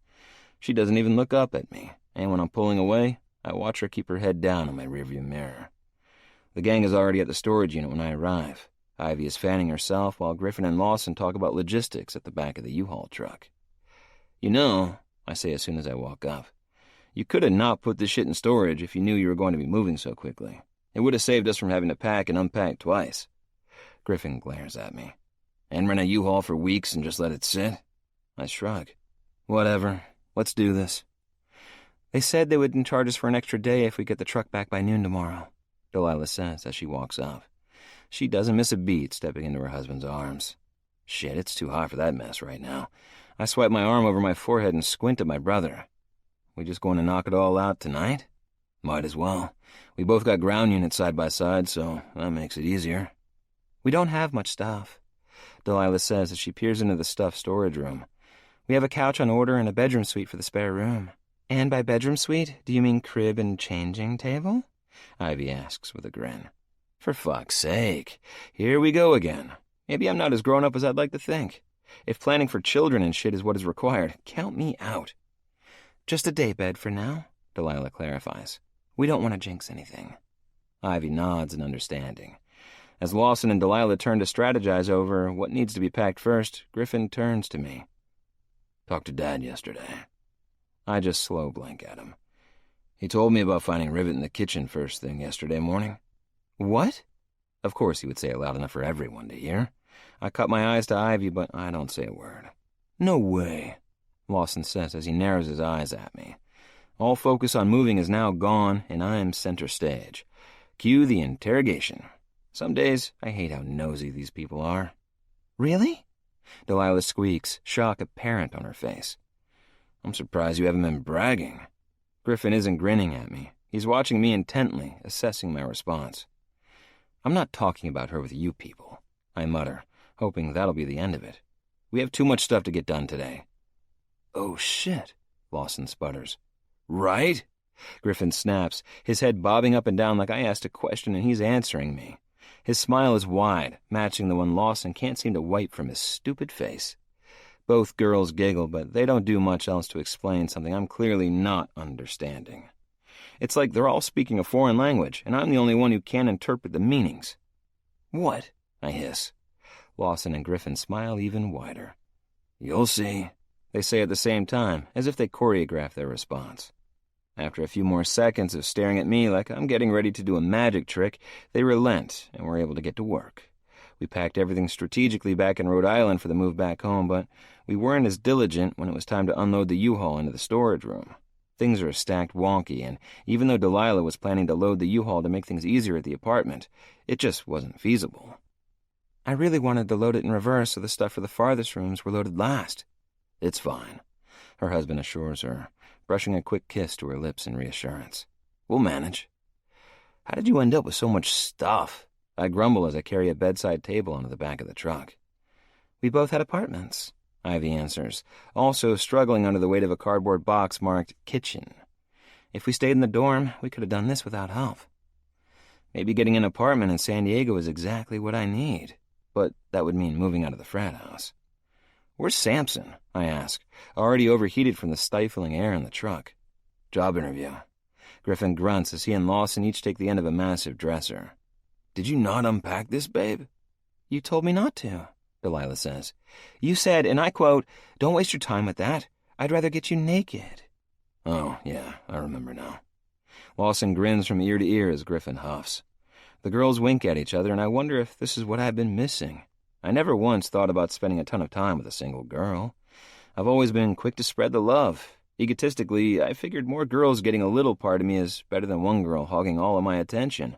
She doesn't even look up at me, and when I'm pulling away, I watch her keep her head down in my rearview mirror. The gang is already at the storage unit when I arrive. Ivy is fanning herself while Griffin and Lawson talk about logistics at the back of the U-Haul truck. You know, I say as soon as I walk up, you could have not put this shit in storage if you knew you were going to be moving so quickly. It would have saved us from having to pack and unpack twice. Griffin glares at me. And rent a U-Haul for weeks and just let it sit? I shrug. Whatever. Let's do this. They said they wouldn't charge us for an extra day if we get the truck back by noon tomorrow, Delilah says as she walks up. She doesn't miss a beat stepping into her husband's arms. Shit, it's too hot for that mess right now. I swipe my arm over my forehead and squint at my brother. We just going to knock it all out tonight? Might as well. We both got ground units side by side, so that makes it easier. We don't have much stuff, Delilah says as she peers into the stuffed storage room. We have a couch on order and a bedroom suite for the spare room. And by bedroom suite, do you mean crib and changing table? Ivy asks with a grin. For fuck's sake. Here we go again. Maybe I'm not as grown up as I'd like to think. If planning for children and shit is what is required, count me out. Just a daybed for now, Delilah clarifies. We don't want to jinx anything. Ivy nods in understanding. As Lawson and Delilah turn to strategize over what needs to be packed first, Griffin turns to me. Talked to Dad yesterday. I just slow blink at him. He told me about finding Rivet in the kitchen first thing yesterday morning. What? Of course he would say it loud enough for everyone to hear. I cut my eyes to Ivy, but I don't say a word. No way, Lawson says as he narrows his eyes at me. All focus on moving is now gone, and I am center stage. Cue the interrogation. Some days, I hate how nosy these people are. Really? Delilah squeaks, shock apparent on her face. I'm surprised you haven't been bragging. Griffin isn't grinning at me. He's watching me intently, assessing my response. I'm not talking about her with you people, I mutter, hoping that'll be the end of it. We have too much stuff to get done today. Oh, shit, Lawson sputters. Right? Griffin snaps, his head bobbing up and down like I asked a question and he's answering me. His smile is wide, matching the one Lawson can't seem to wipe from his stupid face. Both girls giggle, but they don't do much else to explain something I'm clearly not understanding. It's like they're all speaking a foreign language, and I'm the only one who can't interpret the meanings. What? I hiss. Lawson and Griffin smile even wider. You'll see, they say at the same time, as if they choreograph their response. After a few more seconds of staring at me like I'm getting ready to do a magic trick, they relent, and we're able to get to work. We packed everything strategically back in Rhode Island for the move back home, but we weren't as diligent when it was time to unload the U-Haul into the storage room. Things are stacked wonky, and even though Delilah was planning to load the U-Haul to make things easier at the apartment, it just wasn't feasible. I really wanted to load it in reverse so the stuff for the farthest rooms were loaded last. It's fine, her husband assures her, brushing a quick kiss to her lips in reassurance. We'll manage. How did you end up with so much stuff? I grumble as I carry a bedside table onto the back of the truck. We both had apartments, Ivy answers, also struggling under the weight of a cardboard box marked kitchen. If we stayed in the dorm, we could have done this without help. Maybe getting an apartment in San Diego is exactly what I need, but that would mean moving out of the frat house. Where's Samson? I ask, already overheated from the stifling air in the truck. Job interview. Griffin grunts as he and Lawson each take the end of a massive dresser. Did you not unpack this, babe? You told me not to, Delilah says. You said, and I quote, don't waste your time with that. I'd rather get you naked. Oh, yeah, I remember now. Lawson grins from ear to ear as Griffin huffs. The girls wink at each other, and I wonder if this is what I've been missing. I never once thought about spending a ton of time with a single girl. I've always been quick to spread the love. Egotistically, I figured more girls getting a little part of me is better than one girl hogging all of my attention.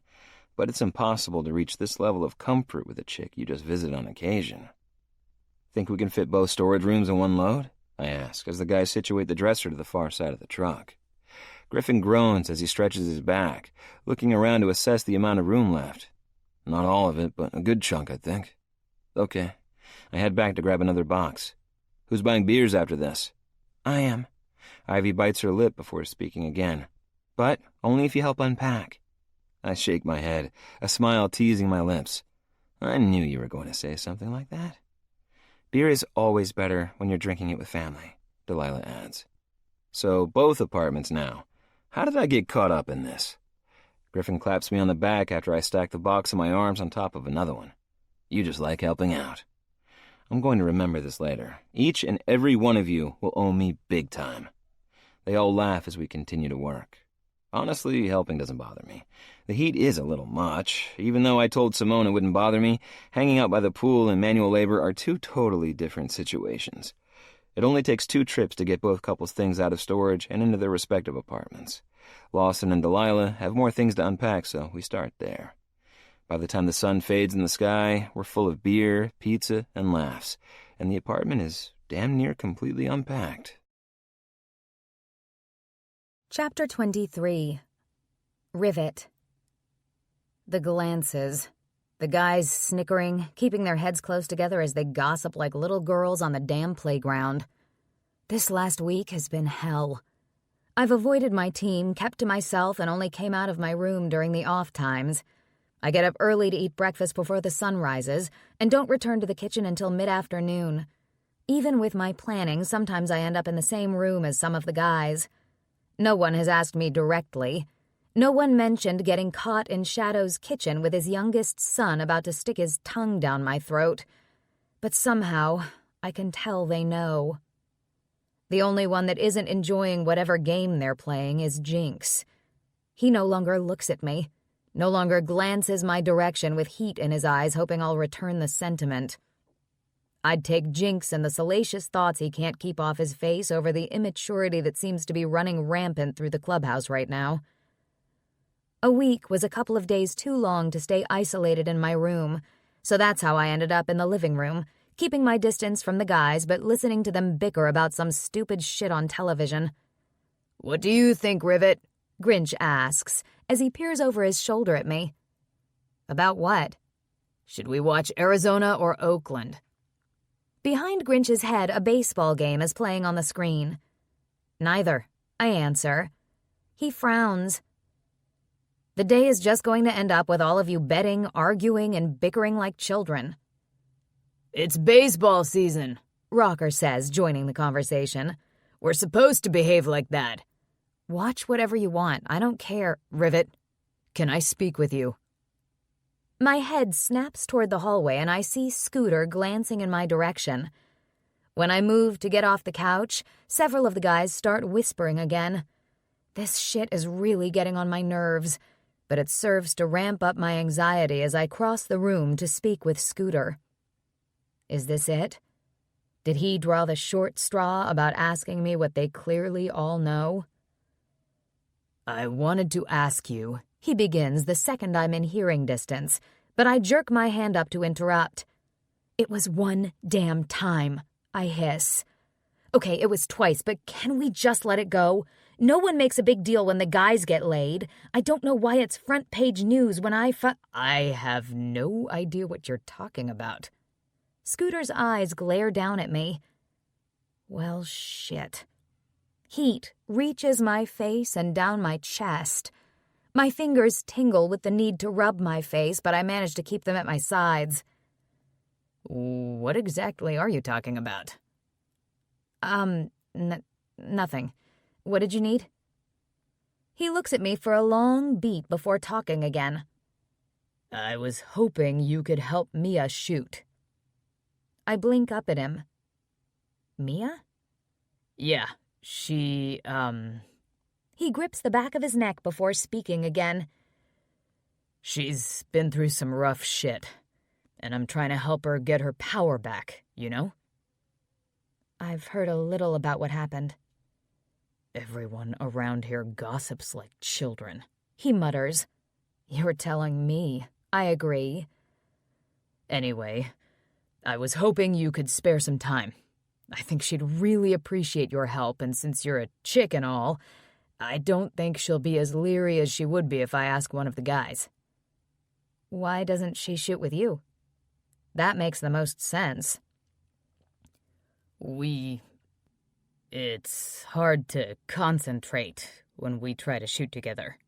But it's impossible to reach this level of comfort with a chick you just visit on occasion. Think we can fit both storage rooms in one load? I ask, as the guys situate the dresser to the far side of the truck. Griffin groans as he stretches his back, looking around to assess the amount of room left. Not all of it, but a good chunk, I think. Okay. I head back to grab another box. Who's buying beers after this? I am. Ivy bites her lip before speaking again. But only if you help unpack. I shake my head, a smile teasing my lips. I knew you were going to say something like that. Beer is always better when you're drinking it with family, Delilah adds. So both apartments now. How did I get caught up in this? Griffin claps me on the back after I stack the box in my arms on top of another one. You just like helping out. I'm going to remember this later. Each and every one of you will owe me big time. They all laugh as we continue to work. Honestly, helping doesn't bother me. The heat is a little much. Even though I told Simone it wouldn't bother me, hanging out by the pool and manual labor are two totally different situations. It only takes 2 trips to get both couples' things out of storage and into their respective apartments. Lawson and Delilah have more things to unpack, so we start there. By the time the sun fades in the sky, we're full of beer, pizza, and laughs, and the apartment is damn near completely unpacked. Chapter 23. Rivet. The glances. The guys snickering, keeping their heads close together as they gossip like little girls on the damn playground. This last week has been hell. I've avoided my team, kept to myself, and only came out of my room during the off times. I get up early to eat breakfast before the sun rises, and don't return to the kitchen until mid-afternoon. Even with my planning, sometimes I end up in the same room as some of the guys. No one has asked me directly. No one mentioned getting caught in Shadow's kitchen with his youngest son about to stick his tongue down my throat. But somehow, I can tell they know. The only one that isn't enjoying whatever game they're playing is Jinx. He no longer looks at me, no longer glances my direction with heat in his eyes, hoping I'll return the sentiment. I'd take Jinx and the salacious thoughts he can't keep off his face over the immaturity that seems to be running rampant through the clubhouse right now. A week was a couple of days too long to stay isolated in my room, so that's how I ended up in the living room, keeping my distance from the guys but listening to them bicker about some stupid shit on television. What do you think, Rivet? Grinch asks, as he peers over his shoulder at me. About what? Should we watch Arizona or Oakland? Behind Grinch's head, a baseball game is playing on the screen. Neither, I answer. He frowns. The day is just going to end up with all of you betting, arguing, and bickering like children. It's baseball season, Rocker says, joining the conversation. We're supposed to behave like that. Watch whatever you want. I don't care. Rivet, can I speak with you? My head snaps toward the hallway and I see Scooter glancing in my direction. When I move to get off the couch, several of the guys start whispering again. This shit is really getting on my nerves. but it serves to ramp up my anxiety as I cross the room to speak with Scooter. Is this it? Did he draw the short straw about asking me what they clearly all know? I wanted to ask you, He begins the second I'm in hearing distance, but I jerk my hand up to interrupt. It was one damn time, I hiss. Okay, it was twice, but can we just let it go? No one makes a big deal when the guys get laid. I don't know why it's front page news when I have no idea what you're talking about. Scooter's eyes glare down at me. Well, shit. Heat reaches my face and down my chest. My fingers tingle with the need to rub my face, but I manage to keep them at my sides. What exactly are you talking about? Nothing. What did you need? He looks at me for a long beat before talking again. I was hoping you could help Mia shoot. I blink up at him. Mia? Yeah, she, He grips the back of his neck before speaking again. She's been through some rough shit, and I'm trying to help her get her power back, you know? I've heard a little about what happened. Everyone around here gossips like children. He mutters. You're telling me. I agree. Anyway, I was hoping you could spare some time. I think she'd really appreciate your help, and since you're a chick and all, I don't think she'll be as leery as she would be if I ask one of the guys. Why doesn't she shoot with you? That makes the most sense. It's hard to concentrate when we try to shoot together.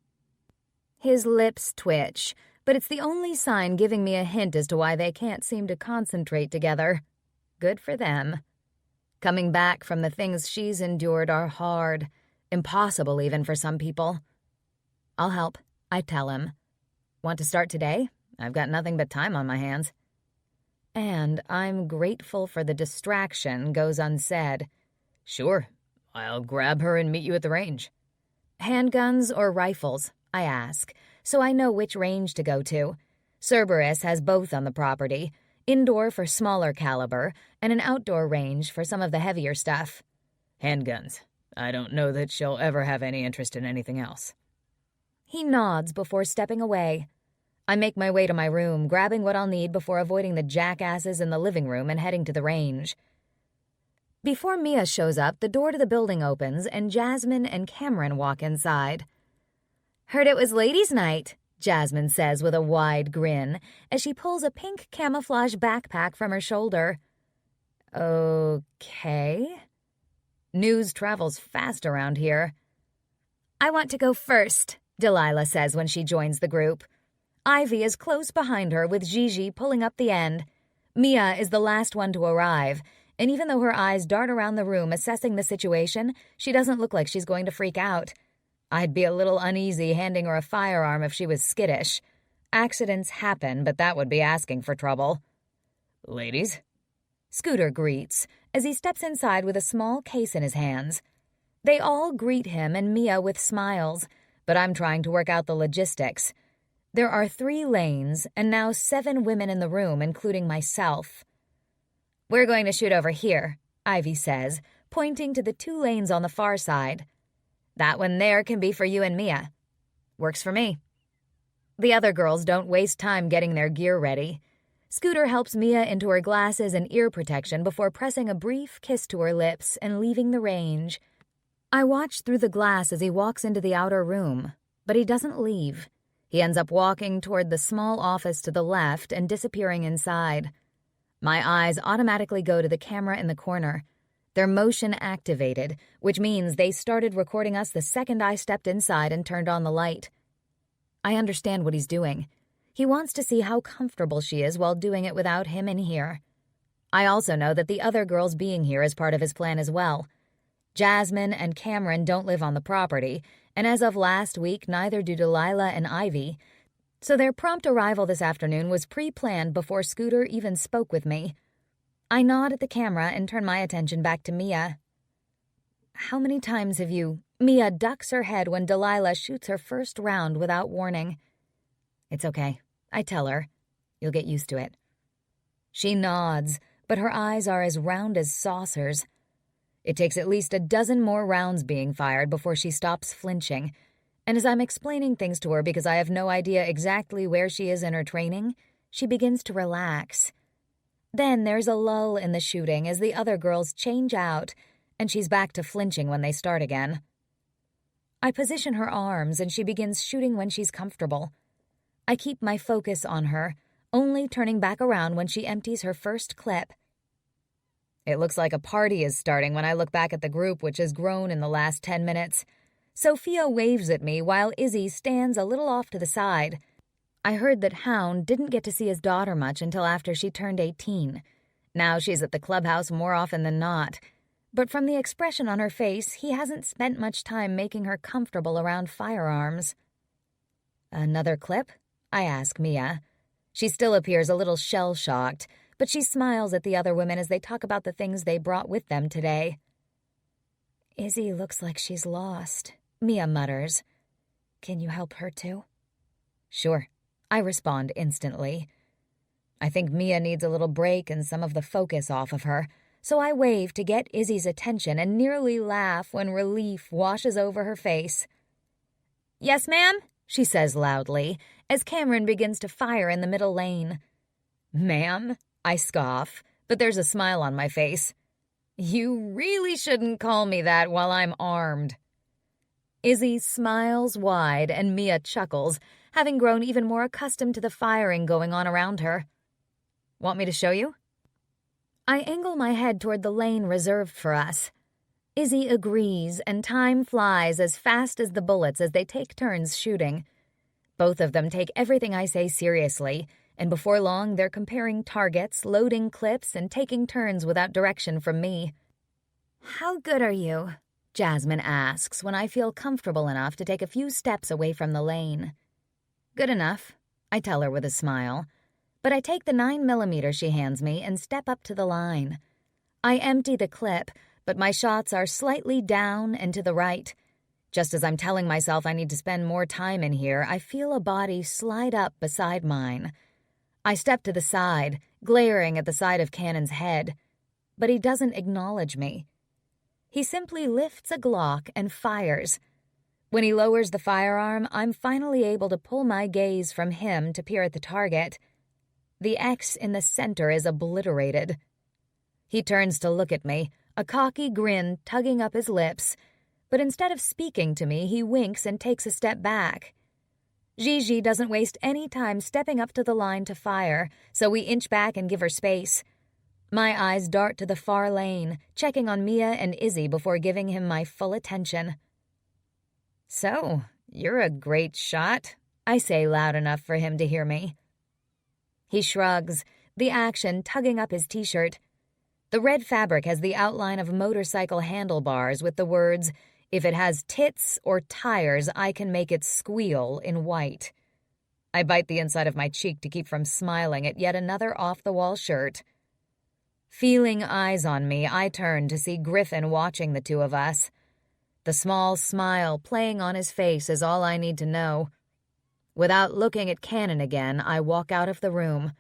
His lips twitch, but it's the only sign giving me a hint as to why they can't seem to concentrate together. Good for them. Coming back from the things she's endured are hard, impossible even for some people. I'll help, I tell him. Want to start today? I've got nothing but time on my hands. And I'm grateful for the distraction goes unsaid. Sure, I'll grab her and meet you at the range. Handguns or rifles, I ask, so I know which range to go to. Cerberus has both on the property, indoor for smaller caliber and an outdoor range for some of the heavier stuff. Handguns. I don't know that she'll ever have any interest in anything else. He nods before stepping away. I make my way to my room, grabbing what I'll need before avoiding the jackasses in the living room and heading to the range. Before Mia shows up, the door to the building opens and Jasmine and Cameron walk inside. Heard it was ladies' night, Jasmine says with a wide grin as she pulls a pink camouflage backpack from her shoulder. Okay. News travels fast around here. I want to go first, Delilah says when she joins the group. Ivy is close behind her with Gigi pulling up the end. Mia is the last one to arrive, and even though her eyes dart around the room assessing the situation, she doesn't look like she's going to freak out. I'd be a little uneasy handing her a firearm if she was skittish. Accidents happen, but that would be asking for trouble. Ladies? Scooter greets as he steps inside with a small case in his hands. They all greet him and Mia with smiles, but I'm trying to work out the logistics. There are 3 lanes and now 7 women in the room, including myself. We're going to shoot over here, Ivy says, pointing to the 2 lanes on the far side. That one there can be for you and Mia. Works for me. The other girls don't waste time getting their gear ready. Scooter helps Mia into her glasses and ear protection before pressing a brief kiss to her lips and leaving the range. I watch through the glass as he walks into the outer room, but he doesn't leave. He ends up walking toward the small office to the left and disappearing inside. My eyes automatically go to the camera in the corner. They're motion activated, which means they started recording us the second I stepped inside and turned on the light. I understand what he's doing. He wants to see how comfortable she is while doing it without him in here. I also know that the other girls being here is part of his plan as well. Jasmine and Cameron don't live on the property, and as of last week, neither do Delilah and Ivy, so their prompt arrival this afternoon was pre-planned before Scooter even spoke with me. I nod at the camera and turn my attention back to Mia. How many times have you... Mia ducks her head when Delilah shoots her first round without warning. It's okay, I tell her. You'll get used to it. She nods, but her eyes are as round as saucers. It takes at least a dozen more rounds being fired before she stops flinching, and as I'm explaining things to her because I have no idea exactly where she is in her training, she begins to relax. Then there's a lull in the shooting as the other girls change out, and she's back to flinching when they start again. I position her arms, and she begins shooting when she's comfortable. I keep my focus on her, only turning back around when she empties her first clip. It looks like a party is starting when I look back at the group, which has grown in the last 10 minutes. Sophia waves at me while Izzy stands a little off to the side. I heard that Hound didn't get to see his daughter much until after she turned 18. Now she's at the clubhouse more often than not. But from the expression on her face, he hasn't spent much time making her comfortable around firearms. Another clip? I ask Mia. She still appears a little shell-shocked, but she smiles at the other women as they talk about the things they brought with them today. Izzy looks like she's lost, Mia mutters. Can you help her too? Sure, I respond instantly. I think Mia needs a little break and some of the focus off of her, so I wave to get Izzy's attention and nearly laugh when relief washes over her face. Yes, ma'am, she says loudly, as Cameron begins to fire in the middle lane. Ma'am? I scoff, but there's a smile on my face. You really shouldn't call me that while I'm armed. Izzy smiles wide and Mia chuckles, having grown even more accustomed to the firing going on around her. Want me to show you? I angle my head toward the lane reserved for us. Izzy agrees, and time flies as fast as the bullets as they take turns shooting. Both of them take everything I say seriously, and before long they're comparing targets, loading clips, and taking turns without direction from me. How good are you? Jasmine asks when I feel comfortable enough to take a few steps away from the lane. Good enough, I tell her with a smile. But I take the 9mm she hands me and step up to the line. I empty the clip, but my shots are slightly down and to the right. Just as I'm telling myself I need to spend more time in here, I feel a body slide up beside mine. I step to the side, glaring at the side of Cannon's head. But he doesn't acknowledge me. He simply lifts a Glock and fires. When he lowers the firearm, I'm finally able to pull my gaze from him to peer at the target. The X in the center is obliterated. He turns to look at me, a cocky grin tugging up his lips, but instead of speaking to me, he winks and takes a step back. Gigi doesn't waste any time stepping up to the line to fire, so we inch back and give her space. My eyes dart to the far lane, checking on Mia and Izzy before giving him my full attention. So, you're a great shot, I say loud enough for him to hear me. He shrugs, the action tugging up his t-shirt. The red fabric has the outline of motorcycle handlebars with the words, "If it has tits or tires, I can make it squeal," in white. I bite the inside of my cheek to keep from smiling at yet another off-the-wall shirt. Feeling eyes on me, I turn to see Griffin watching the two of us. The small smile playing on his face is all I need to know. Without looking at Cannon again, I walk out of the room.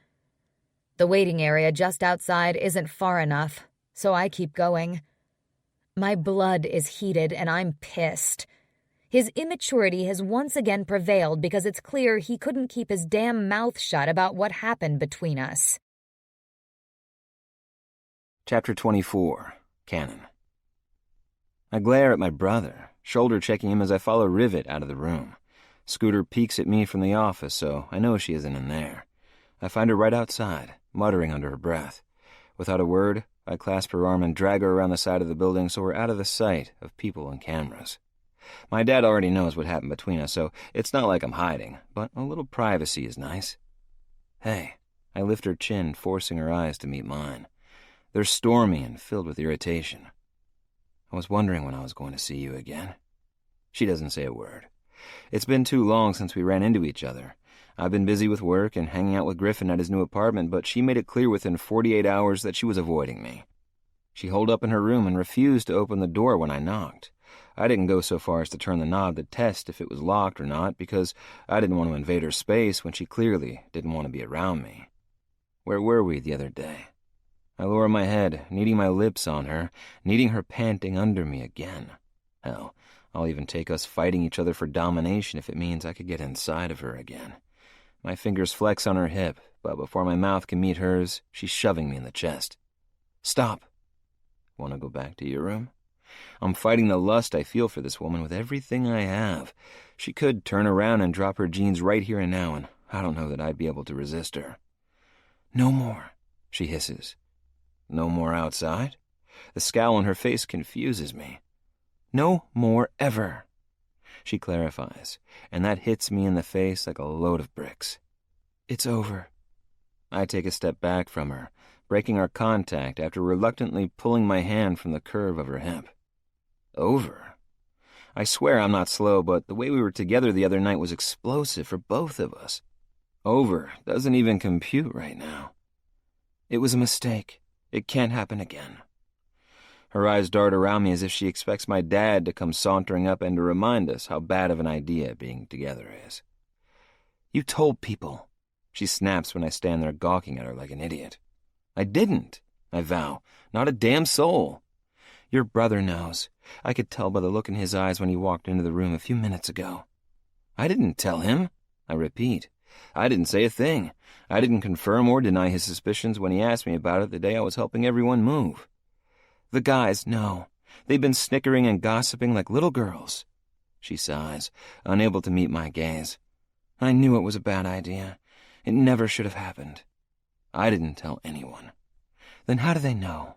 The waiting area just outside isn't far enough, so I keep going. My blood is heated and I'm pissed. His immaturity has once again prevailed because it's clear he couldn't keep his damn mouth shut about what happened between us. Chapter 24, Cannon. I glare at my brother, shoulder-checking him as I follow Rivet out of the room. Scooter peeks at me from the office, so I know she isn't in there. I find her right outside, muttering under her breath. Without a word, I clasp her arm and drag her around the side of the building so we're out of the sight of people and cameras. My dad already knows what happened between us, so it's not like I'm hiding, but a little privacy is nice. Hey, I lift her chin, forcing her eyes to meet mine. They're stormy and filled with irritation. I was wondering when I was going to see you again. She doesn't say a word. It's been too long since we ran into each other. I've been busy with work and hanging out with Griffin at his new apartment, but she made it clear within 48 hours that she was avoiding me. She holed up in her room and refused to open the door when I knocked. I didn't go so far as to turn the knob to test if it was locked or not, because I didn't want to invade her space when she clearly didn't want to be around me. Where were we the other day? I lower my head, needing my lips on her, needing her panting under me again. Hell, I'll even take us fighting each other for domination if it means I could get inside of her again. My fingers flex on her hip, but before my mouth can meet hers, she's shoving me in the chest. Stop. Want to go back to your room? I'm fighting the lust I feel for this woman with everything I have. She could turn around and drop her jeans right here and now, and I don't know that I'd be able to resist her. No more, she hisses. No more outside? The scowl on her face confuses me. No more ever. She clarifies, and that hits me in the face like a load of bricks. It's over. I take a step back from her, breaking our contact after reluctantly pulling my hand from the curve of her hip. Over? I swear I'm not slow, but the way we were together the other night was explosive for both of us. Over doesn't even compute right now. It was a mistake. It can't happen again. Her eyes dart around me as if she expects my dad to come sauntering up and to remind us how bad of an idea being together is. You told people. She snaps when I stand there gawking at her like an idiot. I didn't, I vow. Not a damn soul. Your brother knows. I could tell by the look in his eyes when he walked into the room a few minutes ago. I didn't tell him, I repeat. I didn't say a thing. I didn't confirm or deny his suspicions when he asked me about it the day I was helping everyone move. The guys know. They've been snickering and gossiping like little girls. She sighs, unable to meet my gaze. I knew it was a bad idea. It never should have happened. I didn't tell anyone. Then how do they know?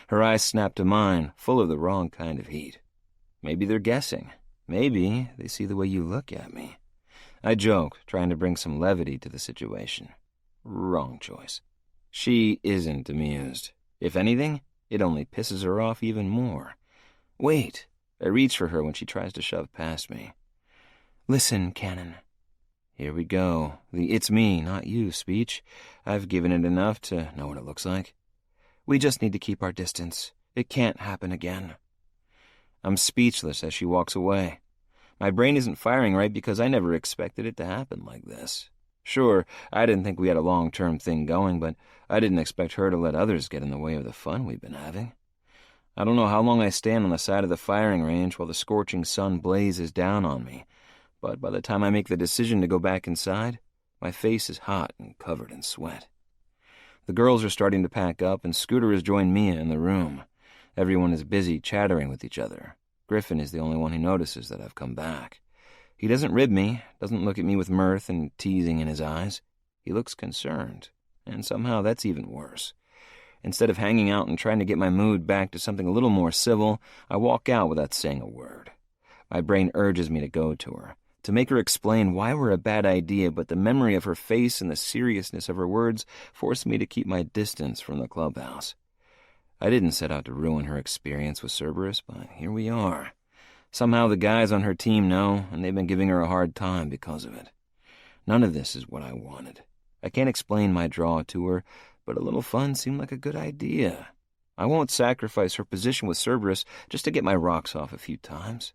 Her eyes snap to mine, full of the wrong kind of heat. Maybe they're guessing. Maybe they see the way you look at me. I joke, trying to bring some levity to the situation. Wrong choice. She isn't amused. If anything, it only pisses her off even more. Wait. I reach for her when she tries to shove past me. Listen, Cannon. Here we go. The it's me, not you speech. I've given it enough to know what it looks like. We just need to keep our distance. It can't happen again. I'm speechless as she walks away. My brain isn't firing right because I never expected it to happen like this. Sure, I didn't think we had a long-term thing going, but I didn't expect her to let others get in the way of the fun we've been having. I don't know how long I stand on the side of the firing range while the scorching sun blazes down on me, but by the time I make the decision to go back inside, my face is hot and covered in sweat. The girls are starting to pack up, and Scooter has joined Mia in the room. Everyone is busy chattering with each other. Griffin is the only one who notices that I've come back. He doesn't rib me, doesn't look at me with mirth and teasing in his eyes. He looks concerned, and somehow that's even worse. Instead of hanging out and trying to get my mood back to something a little more civil, I walk out without saying a word. My brain urges me to go to her, to make her explain why we're a bad idea, but the memory of her face and the seriousness of her words force me to keep my distance from the clubhouse. I didn't set out to ruin her experience with Cerberus, but here we are. Somehow the guys on her team know, and they've been giving her a hard time because of it. None of this is what I wanted. I can't explain my draw to her, but a little fun seemed like a good idea. I won't sacrifice her position with Cerberus just to get my rocks off a few times.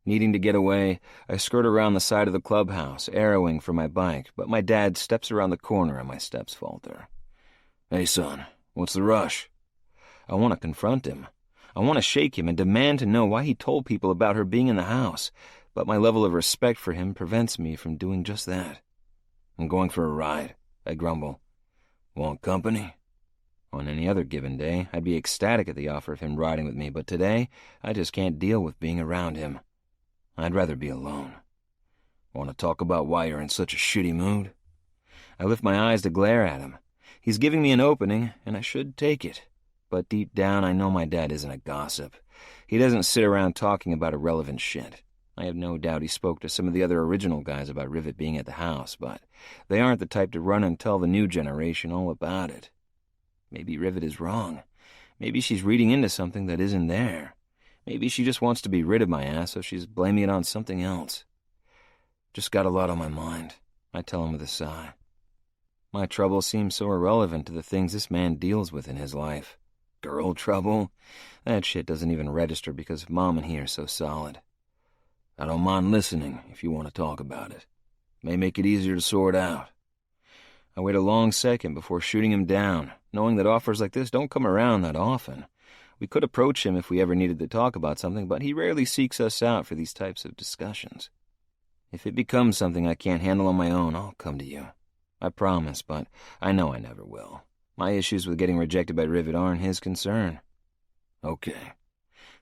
Needing to get away, I skirt around the side of the clubhouse, arrowing for my bike, but my dad steps around the corner and my steps falter. Hey, son, what's the rush? I want to confront him. I want to shake him and demand to know why he told people about her being in the house, but my level of respect for him prevents me from doing just that. I'm going for a ride, I grumble. Want company? On any other given day, I'd be ecstatic at the offer of him riding with me, but today, I just can't deal with being around him. I'd rather be alone. Want to talk about why you're in such a shitty mood? I lift my eyes to glare at him. He's giving me an opening, and I should take it. But deep down, I know my dad isn't a gossip. He doesn't sit around talking about irrelevant shit. I have no doubt he spoke to some of the other original guys about Rivet being at the house, but they aren't the type to run and tell the new generation all about it. Maybe Rivet is wrong. Maybe she's reading into something that isn't there. Maybe she just wants to be rid of my ass, so she's blaming it on something else. Just got a lot on my mind, I tell him with a sigh. My trouble seems so irrelevant to the things this man deals with in his life. Girl trouble? That shit doesn't even register because Mom and he are so solid. I don't mind listening if you want to talk about it. May make it easier to sort out. I wait a long second before shooting him down, knowing that offers like this don't come around that often. We could approach him if we ever needed to talk about something, but he rarely seeks us out for these types of discussions. If it becomes something I can't handle on my own, I'll come to you. I promise, but I know I never will. My issues with getting rejected by Rivet aren't his concern. Okay.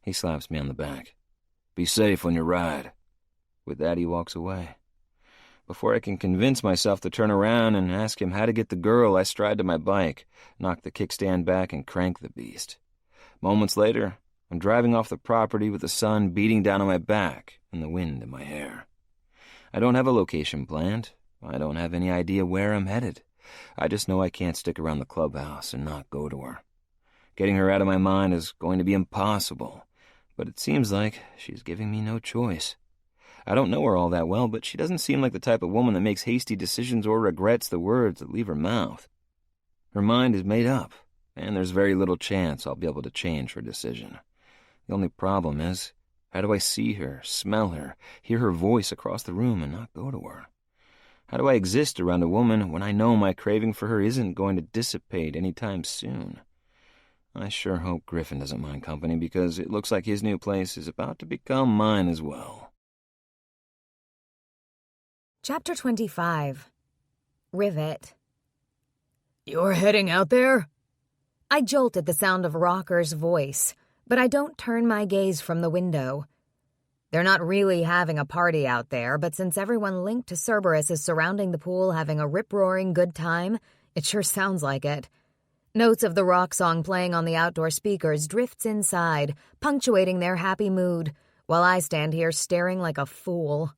He slaps me on the back. Be safe on your ride. With that, he walks away. Before I can convince myself to turn around and ask him how to get the girl, I stride to my bike, knock the kickstand back, and crank the beast. Moments later, I'm driving off the property with the sun beating down on my back and the wind in my hair. I don't have a location planned. I don't have any idea where I'm headed. I just know I can't stick around the clubhouse and not go to her. Getting her out of my mind is going to be impossible, but it seems like she's giving me no choice. I don't know her all that well, but she doesn't seem like the type of woman that makes hasty decisions or regrets the words that leave her mouth. Her mind is made up, and there's very little chance I'll be able to change her decision. The only problem is, how do I see her, smell her, hear her voice across the room and not go to her? How do I exist around a woman when I know my craving for her isn't going to dissipate anytime soon? I sure hope Griffin doesn't mind company, because it looks like his new place is about to become mine as well. Chapter 25. Rivet. You're heading out there? I jolt at the sound of Rocker's voice, but I don't turn my gaze from the window. They're not really having a party out there, but since everyone linked to Cerberus is surrounding the pool having a rip-roaring good time, it sure sounds like it. Notes of the rock song playing on the outdoor speakers drifts inside, punctuating their happy mood, while I stand here staring like a fool.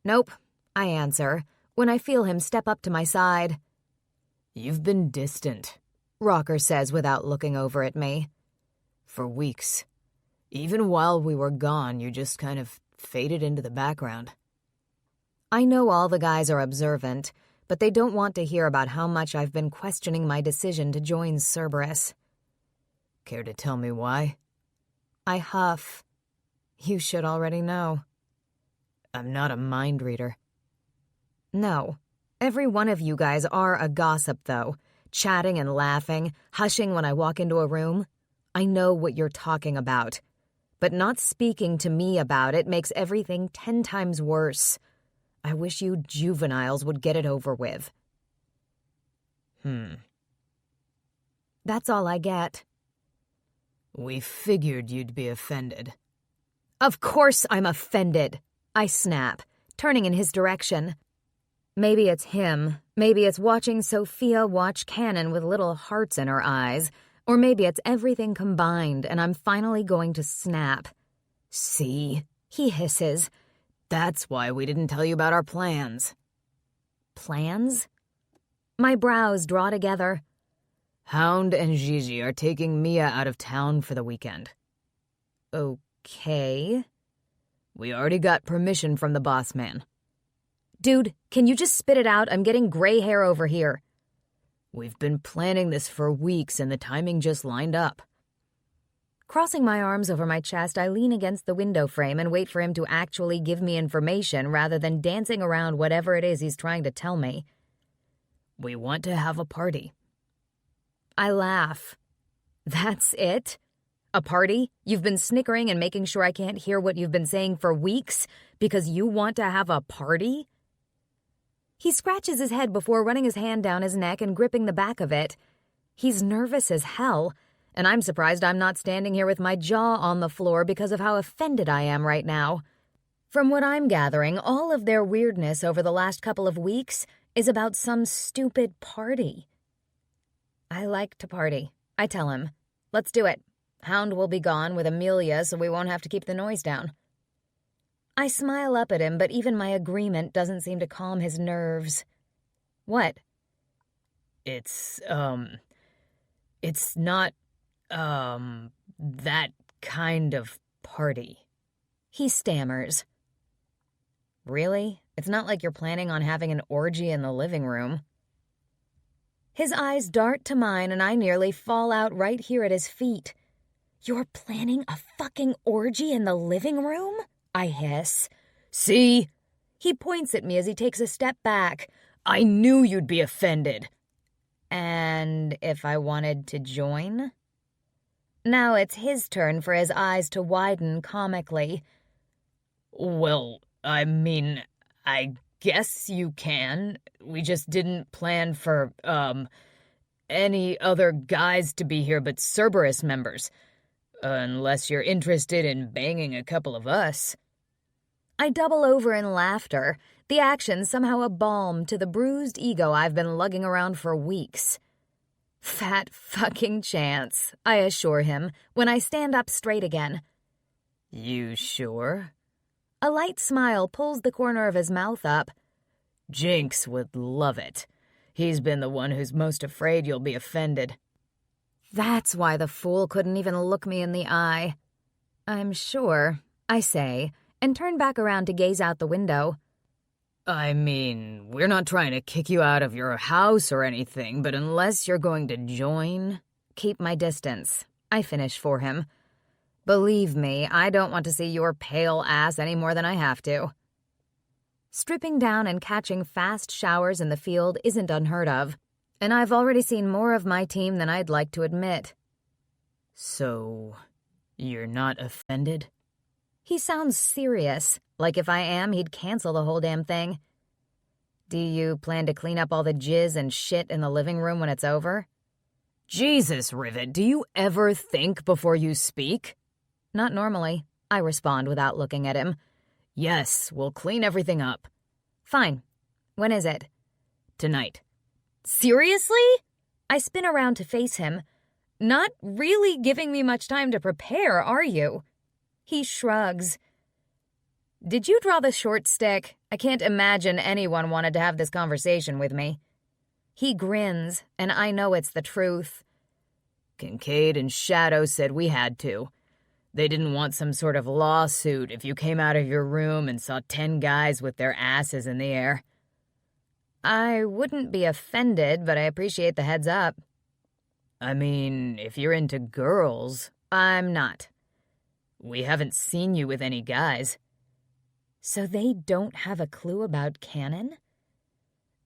Nope, I answer, when I feel him step up to my side. You've been distant, Rocker says without looking over at me. For weeks. Even while we were gone, you just kind of faded into the background. I know all the guys are observant, but they don't want to hear about how much I've been questioning my decision to join Cerberus. Care to tell me why? I huff. You should already know. I'm not a mind reader. No. Every one of you guys are a gossip, though. Chatting and laughing, hushing when I walk into a room. I know what you're talking about. But not speaking to me about it makes everything 10 times worse. I wish you juveniles would get it over with. That's all I get. We figured you'd be offended. Of course I'm offended, I snap, turning in his direction. Maybe it's him. Maybe it's watching Sophia watch Cannon with little hearts in her eyes. Or maybe it's everything combined and I'm finally going to snap. See? He hisses. That's why we didn't tell you about our plans. Plans? My brows draw together. Hound and Gigi are taking Mia out of town for the weekend. Okay. We already got permission from the boss man. Dude, can you just spit it out? I'm getting gray hair over here. We've been planning this for weeks and the timing just lined up. Crossing my arms over my chest, I lean against the window frame and wait for him to actually give me information rather than dancing around whatever it is he's trying to tell me. We want to have a party. I laugh. That's it? A party? You've been snickering and making sure I can't hear what you've been saying for weeks because you want to have a party? He scratches his head before running his hand down his neck and gripping the back of it. He's nervous as hell, and I'm surprised I'm not standing here with my jaw on the floor because of how offended I am right now. From what I'm gathering, all of their weirdness over the last couple of weeks is about some stupid party. I like to party, I tell him. Let's do it. Hound will be gone with Amelia, so we won't have to keep the noise down. I smile up at him, but even my agreement doesn't seem to calm his nerves. What? It's not, that kind of party. He stammers. Really? It's not like you're planning on having an orgy in the living room. His eyes dart to mine and I nearly fall out right here at his feet. "You're planning a fucking orgy in the living room?" I hiss. See? He points at me as he takes a step back. I knew you'd be offended. And if I wanted to join? Now it's his turn for his eyes to widen comically. Well, I mean, I guess you can. We just didn't plan for, any other guys to be here but Cerberus members. Unless you're interested in banging a couple of us. I double over in laughter, the action somehow a balm to the bruised ego I've been lugging around for weeks. Fat fucking chance, I assure him, when I stand up straight again. You sure? A light smile pulls the corner of his mouth up. Jinx would love it. He's been the one who's most afraid you'll be offended. That's why the fool couldn't even look me in the eye. I'm sure, I say, and turn back around to gaze out the window. I mean, we're not trying to kick you out of your house or anything, but unless you're going to join... Keep my distance, I finish for him. Believe me, I don't want to see your pale ass any more than I have to. Stripping down and catching fast showers in the field isn't unheard of, and I've already seen more of my team than I'd like to admit. So, you're not offended? He sounds serious, like if I am, he'd cancel the whole damn thing. Do you plan to clean up all the jizz and shit in the living room when it's over? Jesus, Rivet, do you ever think before you speak? Not normally, I respond without looking at him. Yes, we'll clean everything up. Fine. When is it? Tonight. Seriously? I spin around to face him. Not really giving me much time to prepare, are you? He shrugs. Did you draw the short stick? I can't imagine anyone wanted to have this conversation with me. He grins, and I know it's the truth. Kincaid and Shadow said we had to. They didn't want some sort of lawsuit if you came out of your room and saw 10 guys with their asses in the air. I wouldn't be offended, but I appreciate the heads up. I mean, if you're into girls... I'm not. We haven't seen you with any guys. So they don't have a clue about Cannon?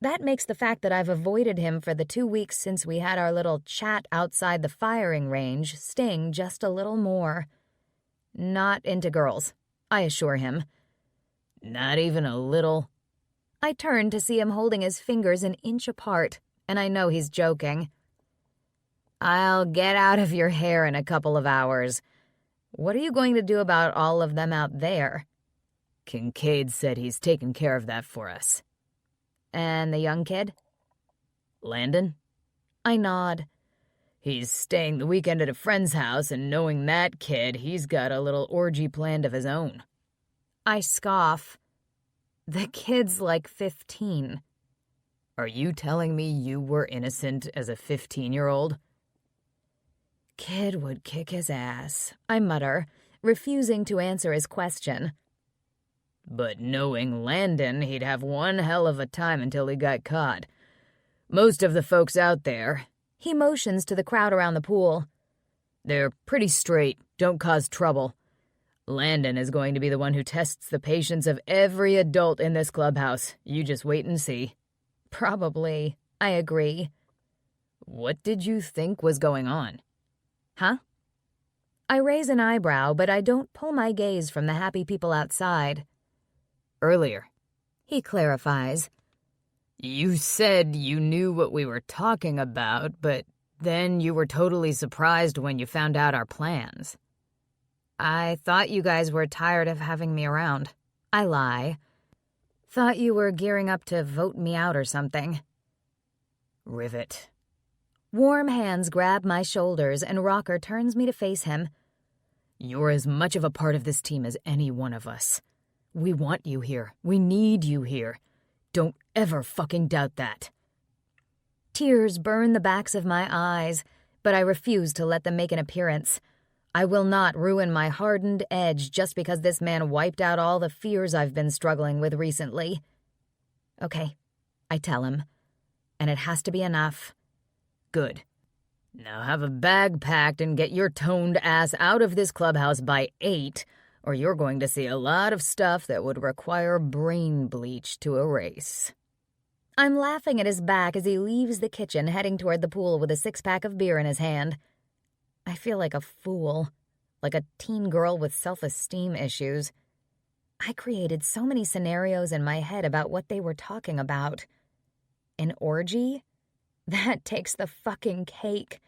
That makes the fact that I've avoided him for the 2 weeks since we had our little chat outside the firing range sting just a little more. Not into girls, I assure him. Not even a little? I turn to see him holding his fingers an inch apart, and I know he's joking. I'll get out of your hair in a couple of hours. What are you going to do about all of them out there? Kincaid said he's taken care of that for us. And the young kid? Landon? I nod. He's staying the weekend at a friend's house, and knowing that kid, he's got a little orgy planned of his own. I scoff. The kid's like 15. Are you telling me you were innocent as a 15-year-old? Kid would kick his ass, I mutter, refusing to answer his question. But knowing Landon, he'd have one hell of a time until he got caught. Most of the folks out there... He motions to the crowd around the pool. They're pretty straight, don't cause trouble. Landon is going to be the one who tests the patience of every adult in this clubhouse. You just wait and see. Probably, I agree. What did you think was going on? Huh? I raise an eyebrow, but I don't pull my gaze from the happy people outside. Earlier, he clarifies. You said you knew what we were talking about, but then you were totally surprised when you found out our plans. I thought you guys were tired of having me around. I lie. Thought you were gearing up to vote me out or something. Rivet. Warm hands grab my shoulders and Rocker turns me to face him. You're as much of a part of this team as any one of us. We want you here. We need you here. Don't ever fucking doubt that. Tears burn the backs of my eyes, but I refuse to let them make an appearance. I will not ruin my hardened edge just because this man wiped out all the fears I've been struggling with recently. Okay, I tell him. And it has to be enough. Good. Now have a bag packed and get your toned ass out of this clubhouse by 8, or you're going to see a lot of stuff that would require brain bleach to erase. I'm laughing at his back as he leaves the kitchen, heading toward the pool with a 6-pack of beer in his hand. I feel like a fool, like a teen girl with self-esteem issues. I created so many scenarios in my head about what they were talking about. An orgy? That takes the fucking cake.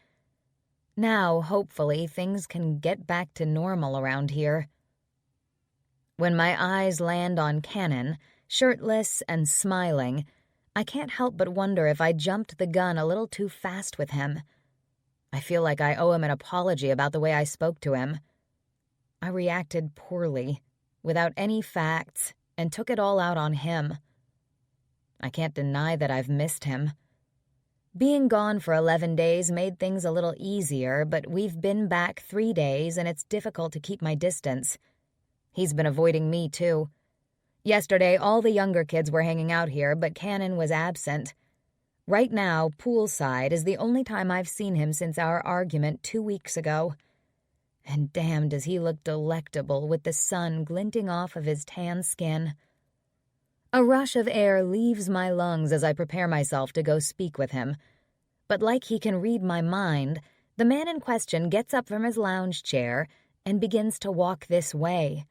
Now, hopefully, things can get back to normal around here. When my eyes land on Cannon, shirtless and smiling, I can't help but wonder if I jumped the gun a little too fast with him. I feel like I owe him an apology about the way I spoke to him. I reacted poorly, without any facts, and took it all out on him. I can't deny that I've missed him. Being gone for 11 days made things a little easier, but we've been back 3 days and it's difficult to keep my distance. He's been avoiding me, too. Yesterday, all the younger kids were hanging out here, but Cannon was absent. Right now, poolside is the only time I've seen him since our argument 2 weeks ago. And damn, does he look delectable with the sun glinting off of his tan skin. A rush of air leaves my lungs as I prepare myself to go speak with him. But like he can read my mind, the man in question gets up from his lounge chair and begins to walk this way.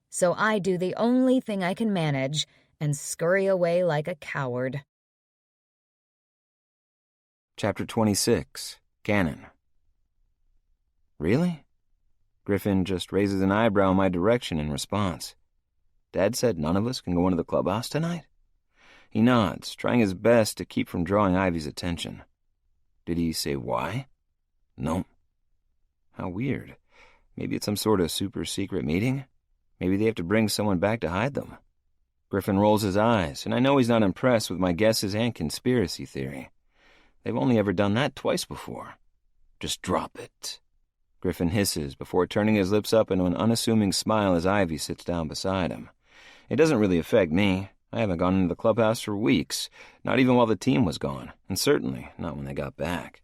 So I do the only thing I can manage and scurry away like a coward. Chapter 26, Cannon. Really? Griffin just raises an eyebrow in my direction in response. Dad said none of us can go into the clubhouse tonight? He nods, trying his best to keep from drawing Ivy's attention. Did he say why? No. How weird. Maybe it's some sort of super-secret meeting? Maybe they have to bring someone back to hide them. Griffin rolls his eyes, and I know he's not impressed with my guesses and conspiracy theory. They've only ever done that twice before. Just drop it. Griffin hisses before turning his lips up into an unassuming smile as Ivy sits down beside him. It doesn't really affect me. I haven't gone into the clubhouse for weeks, not even while the team was gone, and certainly not when they got back.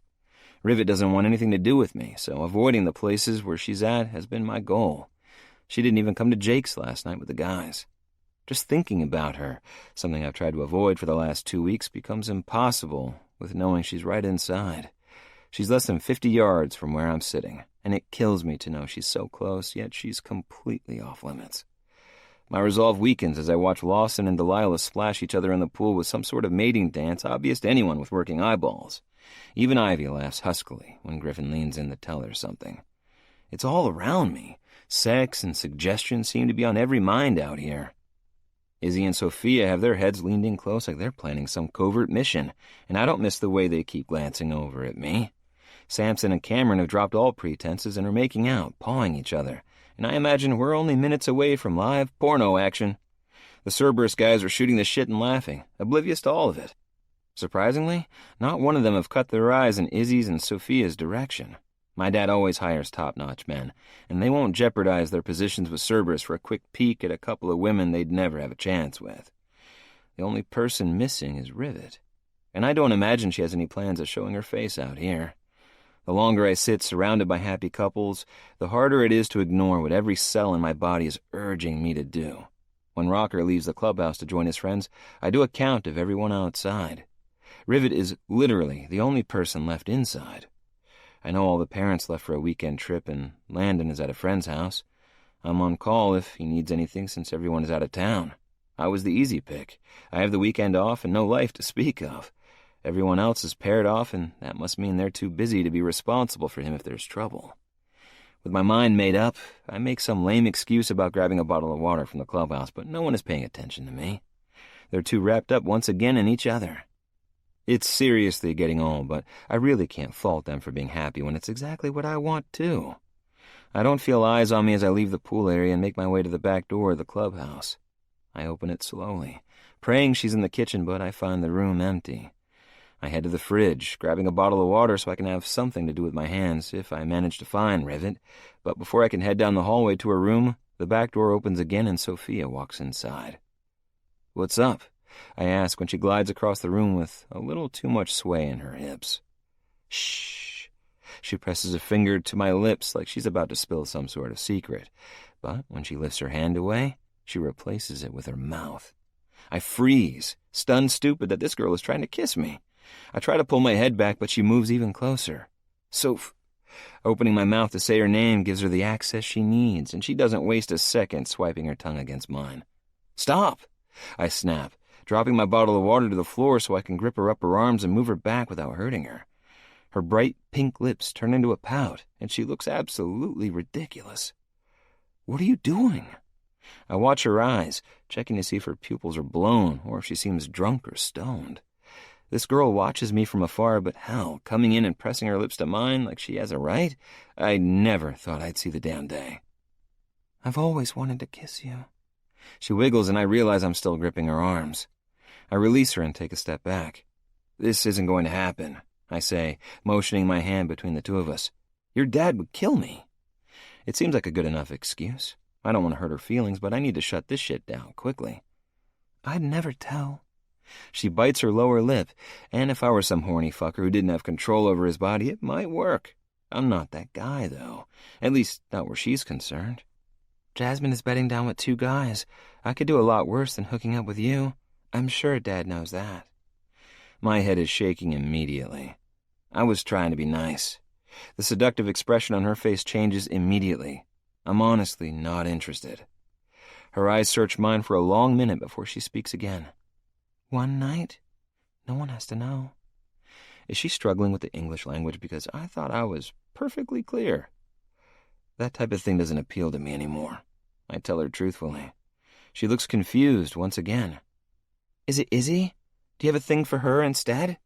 Rivet doesn't want anything to do with me, so avoiding the places where she's at has been my goal. She didn't even come to Jake's last night with the guys. Just thinking about her, something I've tried to avoid for the last 2 weeks, becomes impossible with knowing she's right inside. She's less than 50 yards from where I'm sitting, and it kills me to know she's so close, yet she's completely off limits. My resolve weakens as I watch Lawson and Delilah splash each other in the pool with some sort of mating dance obvious to anyone with working eyeballs. Even Ivy laughs huskily when Griffin leans in to tell her something. It's all around me. Sex and suggestion seem to be on every mind out here. Izzy and Sophia have their heads leaned in close like they're planning some covert mission, and I don't miss the way they keep glancing over at me. Samson and Cameron have dropped all pretenses and are making out, pawing each other, and I imagine we're only minutes away from live porno action. The Cerberus guys are shooting the shit and laughing, oblivious to all of it. Surprisingly, not one of them have cut their eyes in Izzy's and Sophia's direction. My dad always hires top-notch men, and they won't jeopardize their positions with Cerberus for a quick peek at a couple of women they'd never have a chance with. The only person missing is Rivet, and I don't imagine she has any plans of showing her face out here. The longer I sit surrounded by happy couples, the harder it is to ignore what every cell in my body is urging me to do. When Rocker leaves the clubhouse to join his friends, I do a count of everyone outside. Rivet is literally the only person left inside. I know all the parents left for a weekend trip, and Landon is at a friend's house. I'm on call if he needs anything since everyone is out of town. I was the easy pick. I have the weekend off and no life to speak of. Everyone else is paired off, and that must mean they're too busy to be responsible for him if there's trouble. With my mind made up, I make some lame excuse about grabbing a bottle of water from the clubhouse, but no one is paying attention to me. They're too wrapped up once again in each other. It's seriously getting old, but I really can't fault them for being happy when it's exactly what I want, too. I don't feel eyes on me as I leave the pool area and make my way to the back door of the clubhouse. I open it slowly, praying she's in the kitchen, but I find the room empty. I head to the fridge, grabbing a bottle of water so I can have something to do with my hands if I manage to find Rivet, but before I can head down the hallway to her room, the back door opens again and Sophia walks inside. "What's up?" I ask when she glides across the room with a little too much sway in her hips. Shh. She presses a finger to my lips like she's about to spill some sort of secret. But when she lifts her hand away, she replaces it with her mouth. I freeze, stunned stupid that this girl is trying to kiss me. I try to pull my head back, but she moves even closer. Soph. Opening my mouth to say her name gives her the access she needs, and she doesn't waste a second swiping her tongue against mine. Stop! I snap, dropping my bottle of water to the floor so I can grip her upper arms and move her back without hurting her. Her bright pink lips turn into a pout, and she looks absolutely ridiculous. What are you doing? I watch her eyes, checking to see if her pupils are blown or if she seems drunk or stoned. This girl watches me from afar, but hell, coming in and pressing her lips to mine like she has a right? I never thought I'd see the damn day. I've always wanted to kiss you. She wiggles and I realize I'm still gripping her arms. I release her and take a step back. This isn't going to happen, I say, motioning my hand between the two of us. Your dad would kill me. It seems like a good enough excuse. I don't want to hurt her feelings, but I need to shut this shit down quickly. I'd never tell. She bites her lower lip, and if I were some horny fucker who didn't have control over his body, it might work. I'm not that guy, though. At least, not where she's concerned. Jasmine is bedding down with 2 guys. I could do a lot worse than hooking up with you. I'm sure Dad knows that. My head is shaking immediately. I was trying to be nice. The seductive expression on her face changes immediately. I'm honestly not interested. Her eyes search mine for a long minute before she speaks again. One night? No one has to know. Is she struggling with the English language because I thought I was perfectly clear? That type of thing doesn't appeal to me anymore. I tell her truthfully. She looks confused once again. Is it Izzy? Do you have a thing for her instead?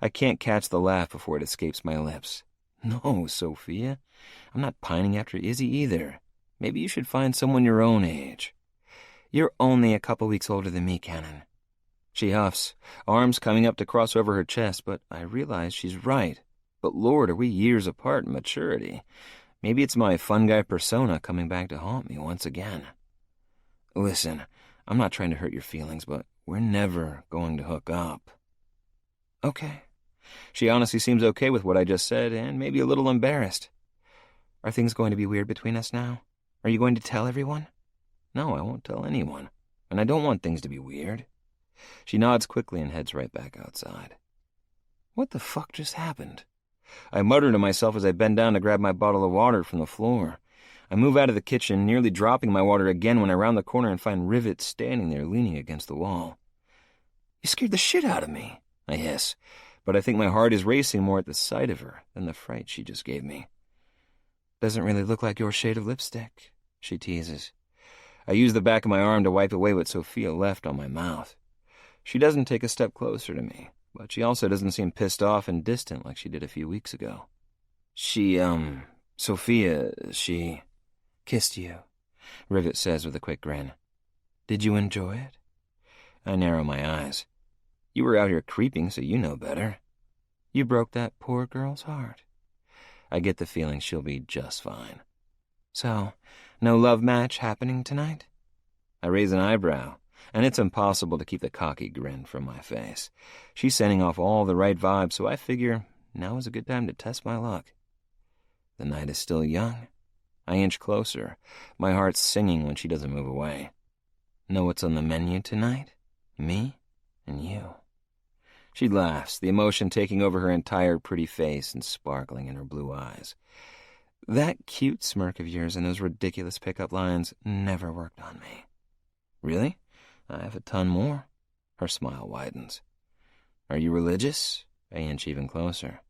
I can't catch the laugh before it escapes my lips. No, Sophia. I'm not pining after Izzy either. Maybe you should find someone your own age. You're only a couple weeks older than me, Cannon. She huffs, arms coming up to cross over her chest, but I realize she's right. But Lord, are we years apart in maturity? Maybe it's my fun guy persona coming back to haunt me once again. Listen, I'm not trying to hurt your feelings, but we're never going to hook up. Okay. She honestly seems okay with what I just said, and maybe a little embarrassed. Are things going to be weird between us now? Are you going to tell everyone? No, I won't tell anyone, and I don't want things to be weird. She nods quickly and heads right back outside. What the fuck just happened? I mutter to myself as I bend down to grab my bottle of water from the floor. I move out of the kitchen, nearly dropping my water again when I round the corner and find Rivet standing there leaning against the wall. You scared the shit out of me, I hiss, but I think my heart is racing more at the sight of her than the fright she just gave me. Doesn't really look like your shade of lipstick, she teases. I use the back of my arm to wipe away what Sophia left on my mouth. She doesn't take a step closer to me, but she also doesn't seem pissed off and distant like she did a few weeks ago. Sophia, she kissed you, Rivet says with a quick grin. Did you enjoy it? I narrow my eyes. You were out here creeping, so you know better. You broke that poor girl's heart. I get the feeling she'll be just fine. So, no love match happening tonight? I raise an eyebrow, and it's impossible to keep the cocky grin from my face. She's sending off all the right vibes, so I figure now is a good time to test my luck. The night is still young. I inch closer, my heart singing when she doesn't move away. Know what's on the menu tonight? Me and you. She laughs, the emotion taking over her entire pretty face and sparkling in her blue eyes. That cute smirk of yours and those ridiculous pickup lines never worked on me. Really? I have a ton more. Her smile widens. Are you religious? I inch even closer.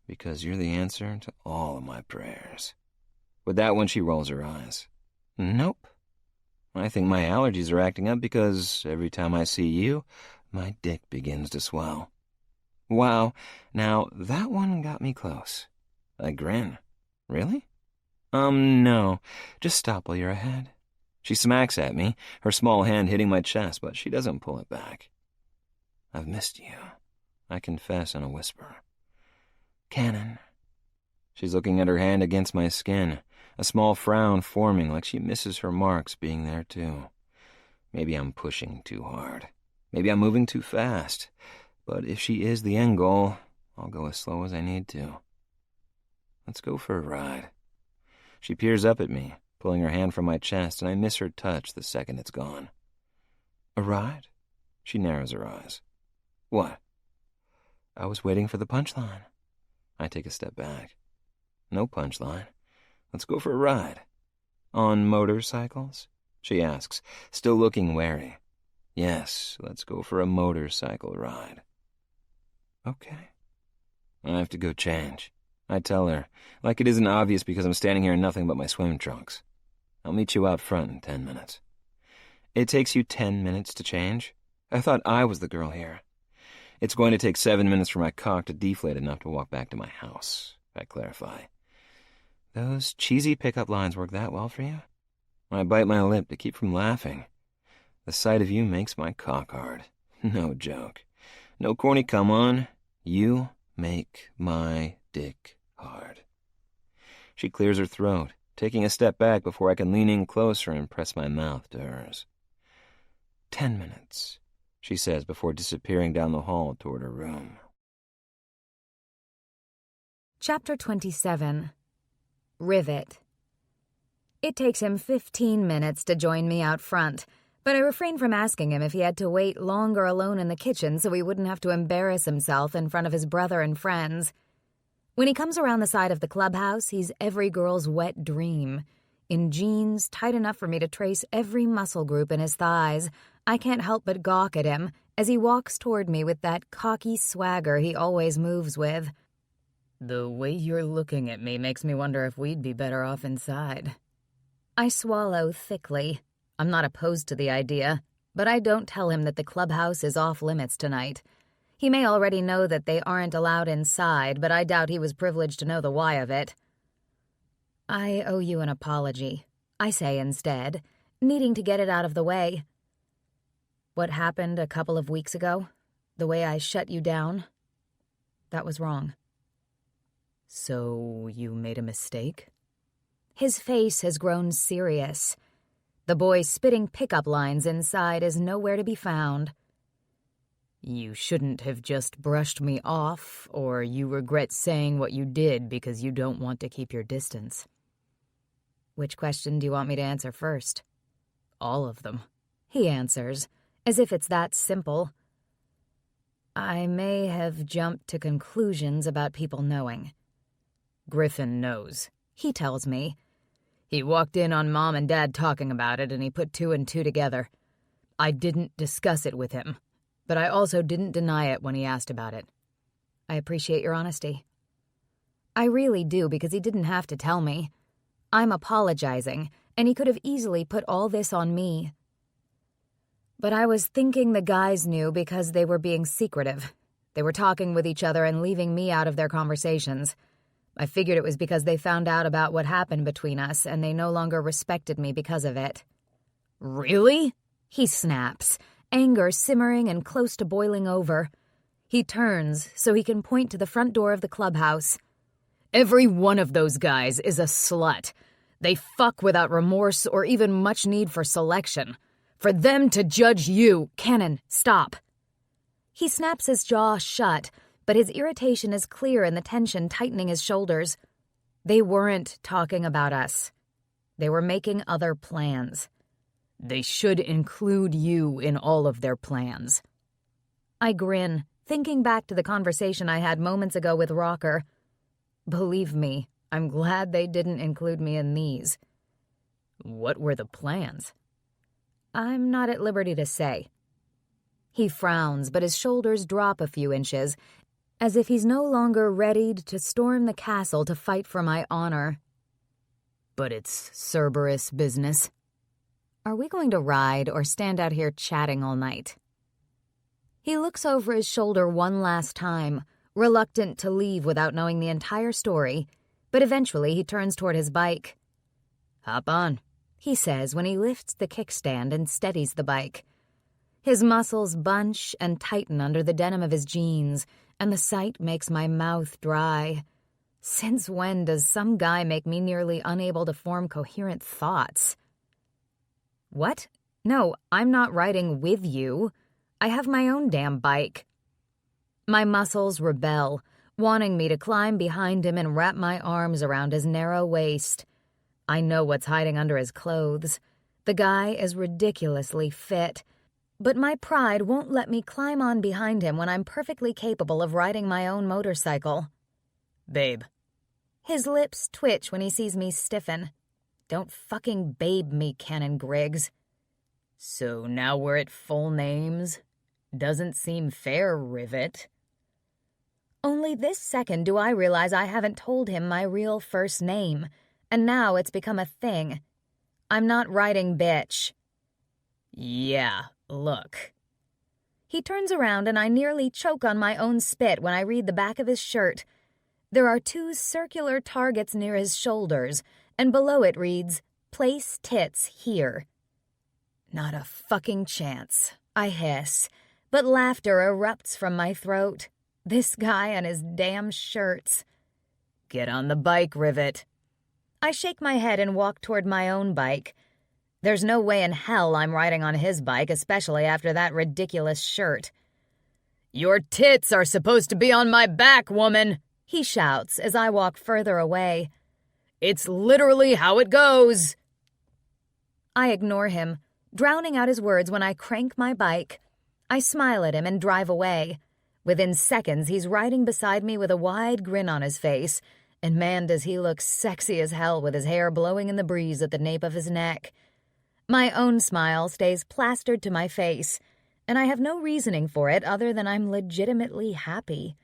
Because you're the answer to all of my prayers. With that one, she rolls her eyes. Nope. I think my allergies are acting up because every time I see you, my dick begins to swell. Wow, now that one got me close. I grin. Really? No. Just stop while you're ahead. She smacks at me, her small hand hitting my chest, but she doesn't pull it back. I've missed you, I confess in a whisper. Cannon. She's looking at her hand against my skin, a small frown forming like she misses her marks being there too. Maybe I'm pushing too hard. Maybe I'm moving too fast. But if she is the end goal, I'll go as slow as I need to. Let's go for a ride. She peers up at me, pulling her hand from my chest, and I miss her touch the second it's gone. A ride? She narrows her eyes. What? I was waiting for the punchline. I take a step back. No punchline. Let's go for a ride. On motorcycles? She asks, still looking wary. Yes, let's go for a motorcycle ride. Okay. I have to go change. I tell her, like it isn't obvious because I'm standing here in nothing but my swim trunks. I'll meet you out front in 10 minutes. It takes you 10 minutes to change? I thought I was the girl here. It's going to take 7 minutes for my cock to deflate enough to walk back to my house, I clarify. Those cheesy pickup lines work that well for you? I bite my lip to keep from laughing. The sight of you makes my cock hard. No joke. No corny come on. You make my dick hard. She clears her throat, taking a step back before I can lean in closer and press my mouth to hers. 10 minutes, she says before disappearing down the hall toward her room. Chapter 27. Rivet. It takes him 15 minutes to join me out front, but I refrained from asking him if he had to wait longer alone in the kitchen so he wouldn't have to embarrass himself in front of his brother and friends. When he comes around the side of the clubhouse, he's every girl's wet dream. In jeans, tight enough for me to trace every muscle group in his thighs, I can't help but gawk at him as he walks toward me with that cocky swagger he always moves with. The way you're looking at me makes me wonder if we'd be better off inside. I swallow thickly. I'm not opposed to the idea, but I don't tell him that the clubhouse is off limits tonight. He may already know that they aren't allowed inside, but I doubt he was privileged to know the why of it. I owe you an apology, I say instead, needing to get it out of the way. What happened a couple of weeks ago, the way I shut you down, that was wrong. So you made a mistake? His face has grown serious. The boy spitting pickup lines inside is nowhere to be found. You shouldn't have just brushed me off, or you regret saying what you did because you don't want to keep your distance. Which question do you want me to answer first? All of them, he answers, as if it's that simple. I may have jumped to conclusions about people knowing. Griffin knows, he tells me. He walked in on Mom and Dad talking about it, and he put 2 and 2 together. I didn't discuss it with him, but I also didn't deny it when he asked about it. I appreciate your honesty. I really do, because he didn't have to tell me. I'm apologizing, and he could have easily put all this on me. But I was thinking the guys knew because they were being secretive. They were talking with each other and leaving me out of their conversations. I figured it was because they found out about what happened between us, and they no longer respected me because of it. Really? He snaps, anger simmering and close to boiling over. He turns so he can point to the front door of the clubhouse. Every one of those guys is a slut. They fuck without remorse or even much need for selection. For them to judge you— Cannon, stop. He snaps his jaw shut, but his irritation is clear in the tension tightening his shoulders. They weren't talking about us. They were making other plans. They should include you in all of their plans. I grin, thinking back to the conversation I had moments ago with Rocker. Believe me, I'm glad they didn't include me in these. What were the plans? I'm not at liberty to say. He frowns, but his shoulders drop a few inches, as if he's no longer readied to storm the castle to fight for my honor. But it's Cerberus business. Are we going to ride or stand out here chatting all night? He looks over his shoulder one last time, reluctant to leave without knowing the entire story, but eventually he turns toward his bike. Hop on, he says when he lifts the kickstand and steadies the bike. His muscles bunch and tighten under the denim of his jeans, and the sight makes my mouth dry. Since when does some guy make me nearly unable to form coherent thoughts? What? No, I'm not riding with you. I have my own damn bike. My muscles rebel, wanting me to climb behind him and wrap my arms around his narrow waist. I know what's hiding under his clothes. The guy is ridiculously fit, but my pride won't let me climb on behind him when I'm perfectly capable of riding my own motorcycle. Babe. His lips twitch when he sees me stiffen. Don't fucking babe me, Canon Griggs. So now we're at full names? Doesn't seem fair, Rivet. Only this second do I realize I haven't told him my real first name, and now it's become a thing. I'm not writing bitch. Yeah, look. He turns around and I nearly choke on my own spit when I read the back of his shirt. There are 2 circular targets near his shoulders, and below it reads, "Place tits here." Not a fucking chance, I hiss, but laughter erupts from my throat. This guy and his damn shirts. Get on the bike, Rivet. I shake my head and walk toward my own bike. There's no way in hell I'm riding on his bike, especially after that ridiculous shirt. Your tits are supposed to be on my back, woman, he shouts as I walk further away. It's literally how it goes. I ignore him, drowning out his words when I crank my bike. I smile at him and drive away. Within seconds, he's riding beside me with a wide grin on his face, and man, does he look sexy as hell with his hair blowing in the breeze at the nape of his neck. My own smile stays plastered to my face, and I have no reasoning for it other than I'm legitimately happy.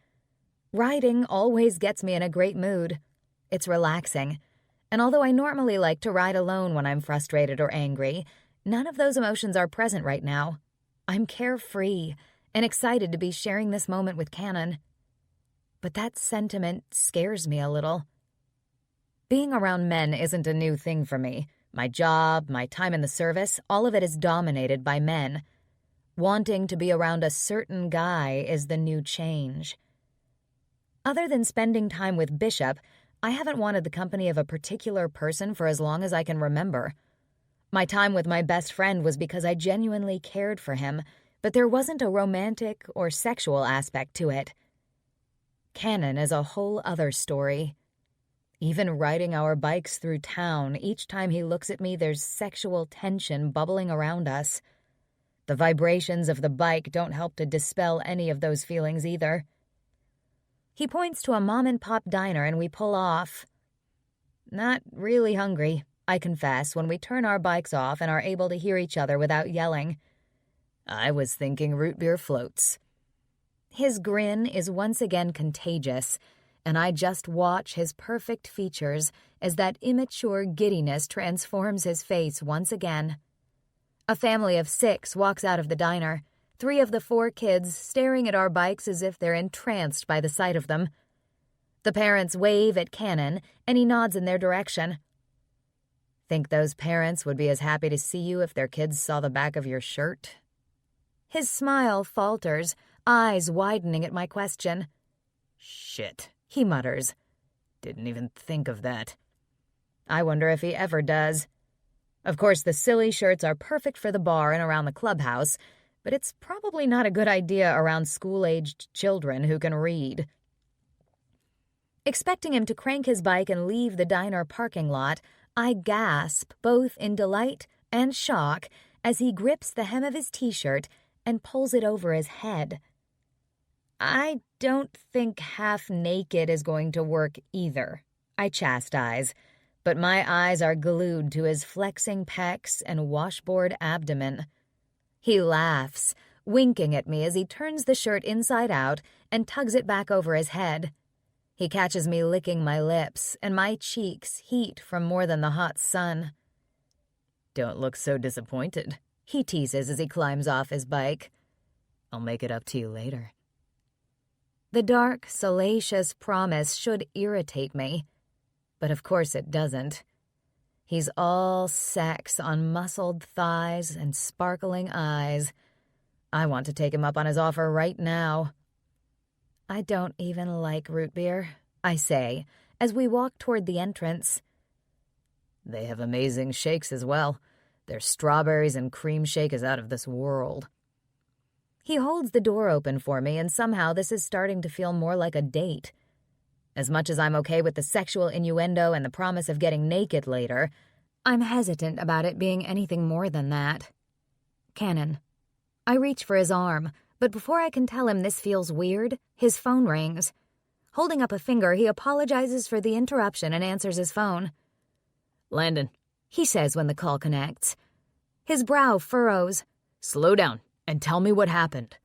Riding always gets me in a great mood. It's relaxing, and although I normally like to ride alone when I'm frustrated or angry, none of those emotions are present right now. I'm carefree and excited to be sharing this moment with Canon. But that sentiment scares me a little. Being around men isn't a new thing for me. My job, my time in the service, all of it is dominated by men. Wanting to be around a certain guy is the new change. Other than spending time with Bishop, I haven't wanted the company of a particular person for as long as I can remember. My time with my best friend was because I genuinely cared for him, but there wasn't a romantic or sexual aspect to it. Canon is a whole other story. Even riding our bikes through town, each time he looks at me, there's sexual tension bubbling around us. The vibrations of the bike don't help to dispel any of those feelings either. He points to a mom-and-pop diner and we pull off. Not really hungry, I confess, when we turn our bikes off and are able to hear each other without yelling. I was thinking root beer floats. His grin is once again contagious, and I just watch his perfect features as that immature giddiness transforms his face once again. A family of 6 walks out of the diner, 3 of the 4 kids staring at our bikes as if they're entranced by the sight of them. The parents wave at Canon, and he nods in their direction. Think those parents would be as happy to see you if their kids saw the back of your shirt? His smile falters, eyes widening at my question. Shit, he mutters. Didn't even think of that. I wonder if he ever does. Of course, the silly shirts are perfect for the bar and around the clubhouse, but it's probably not a good idea around school-aged children who can read. Expecting him to crank his bike and leave the diner parking lot, I gasp both in delight and shock as he grips the hem of his t-shirt and pulls it over his head. I don't think half naked is going to work either, I chastise, but my eyes are glued to his flexing pecs and washboard abdomen. He laughs, winking at me as he turns the shirt inside out and tugs it back over his head. He catches me licking my lips, and my cheeks heat from more than the hot sun. Don't look so disappointed, he teases as he climbs off his bike. I'll make it up to you later. The dark, salacious promise should irritate me, but of course it doesn't. He's all sex on muscled thighs and sparkling eyes. I want to take him up on his offer right now. I don't even like root beer, I say, as we walk toward the entrance. They have amazing shakes as well. Their strawberries and cream shake is out of this world. He holds the door open for me, and somehow this is starting to feel more like a date. As much as I'm okay with the sexual innuendo and the promise of getting naked later, I'm hesitant about it being anything more than that. Cannon. I reach for his arm, but before I can tell him this feels weird, his phone rings. Holding up a finger, he apologizes for the interruption and answers his phone. Landon, He says when the call connects. His brow furrows. slow down and tell me what happened.